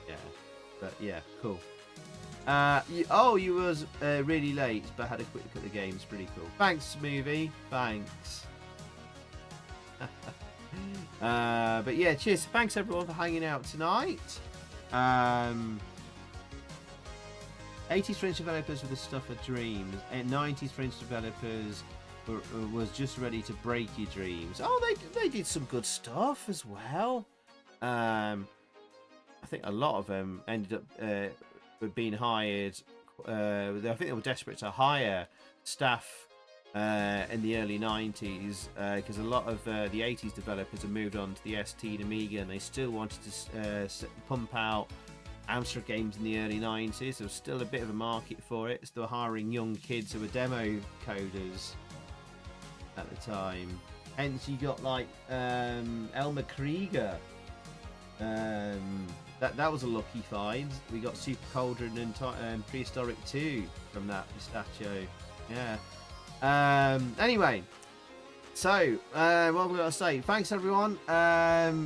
Yeah, but yeah, cool. You was really late, but had a quick look at the games. Pretty cool. Thanks, movie. Thanks. But yeah, cheers. Thanks everyone for hanging out tonight. 80s French developers with the stuff of dreams, and 90s French developers was just ready to break your dreams. Oh, they did some good stuff as well. I think a lot of them ended up being hired. I think they were desperate to hire staff in the early 90s because a lot of the 80s developers have moved on to the ST and Amiga, and they still wanted to pump out AMSTRAD games in the early 90s. There was still a bit of a market for it. Still hiring young kids who were demo coders at the time. Hence you got like Elmer Krieger. That was a lucky find. We got Super Cauldron and Prehistoric 2 from that pistachio. Yeah. Anyway, so what we're gonna say. Thanks everyone.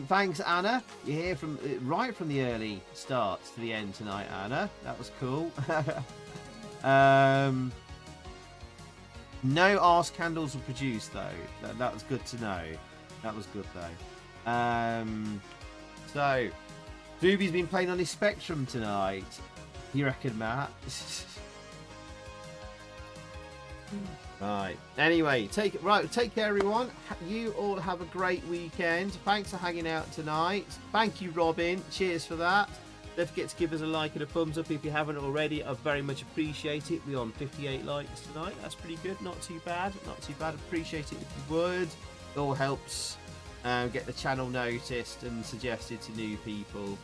Thanks Anna. You're here from right from the early starts to the end tonight, Anna. That was cool. No arse candles were produced though. That was good to know. That was good though. So Ruby's been playing on his Spectrum tonight. You reckon, Matt? Right. Anyway, take care, everyone. You all have a great weekend. Thanks for hanging out tonight. Thank you, Robin. Cheers for that. Don't forget to give us a like and a thumbs up if you haven't already. I very much appreciate it. We're on 58 likes tonight. That's pretty good. Not too bad. Not too bad. Appreciate it if you would. It all helps get the channel noticed and suggested to new people.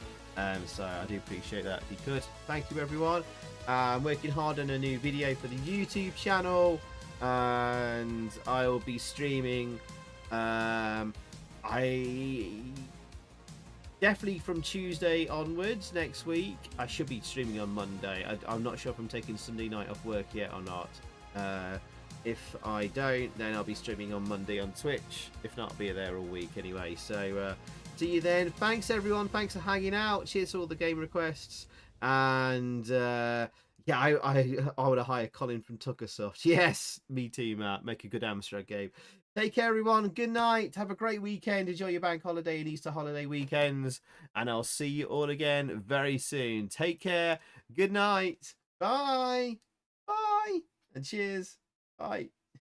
So I do appreciate that if you could. Thank you, everyone. I'm working hard on a new video for the YouTube channel, and I'll be streaming. I definitely from Tuesday onwards next week. I should be streaming on Monday. I'm not sure if I'm taking Sunday night off work yet or not. If I don't, then I'll be streaming on Monday on Twitch. If not, I'll be there all week anyway. So see you then. Thanks everyone. Thanks for hanging out. Cheers for all the game requests. And yeah, I want to hire Colin from Tuckersoft. Yes, me too, Matt. Make a good AMSTRAD game. Take care, everyone. Good night. Have a great weekend. Enjoy your bank holiday and Easter holiday weekends. And I'll see you all again very soon. Take care. Good night. Bye. Bye. And cheers. Bye.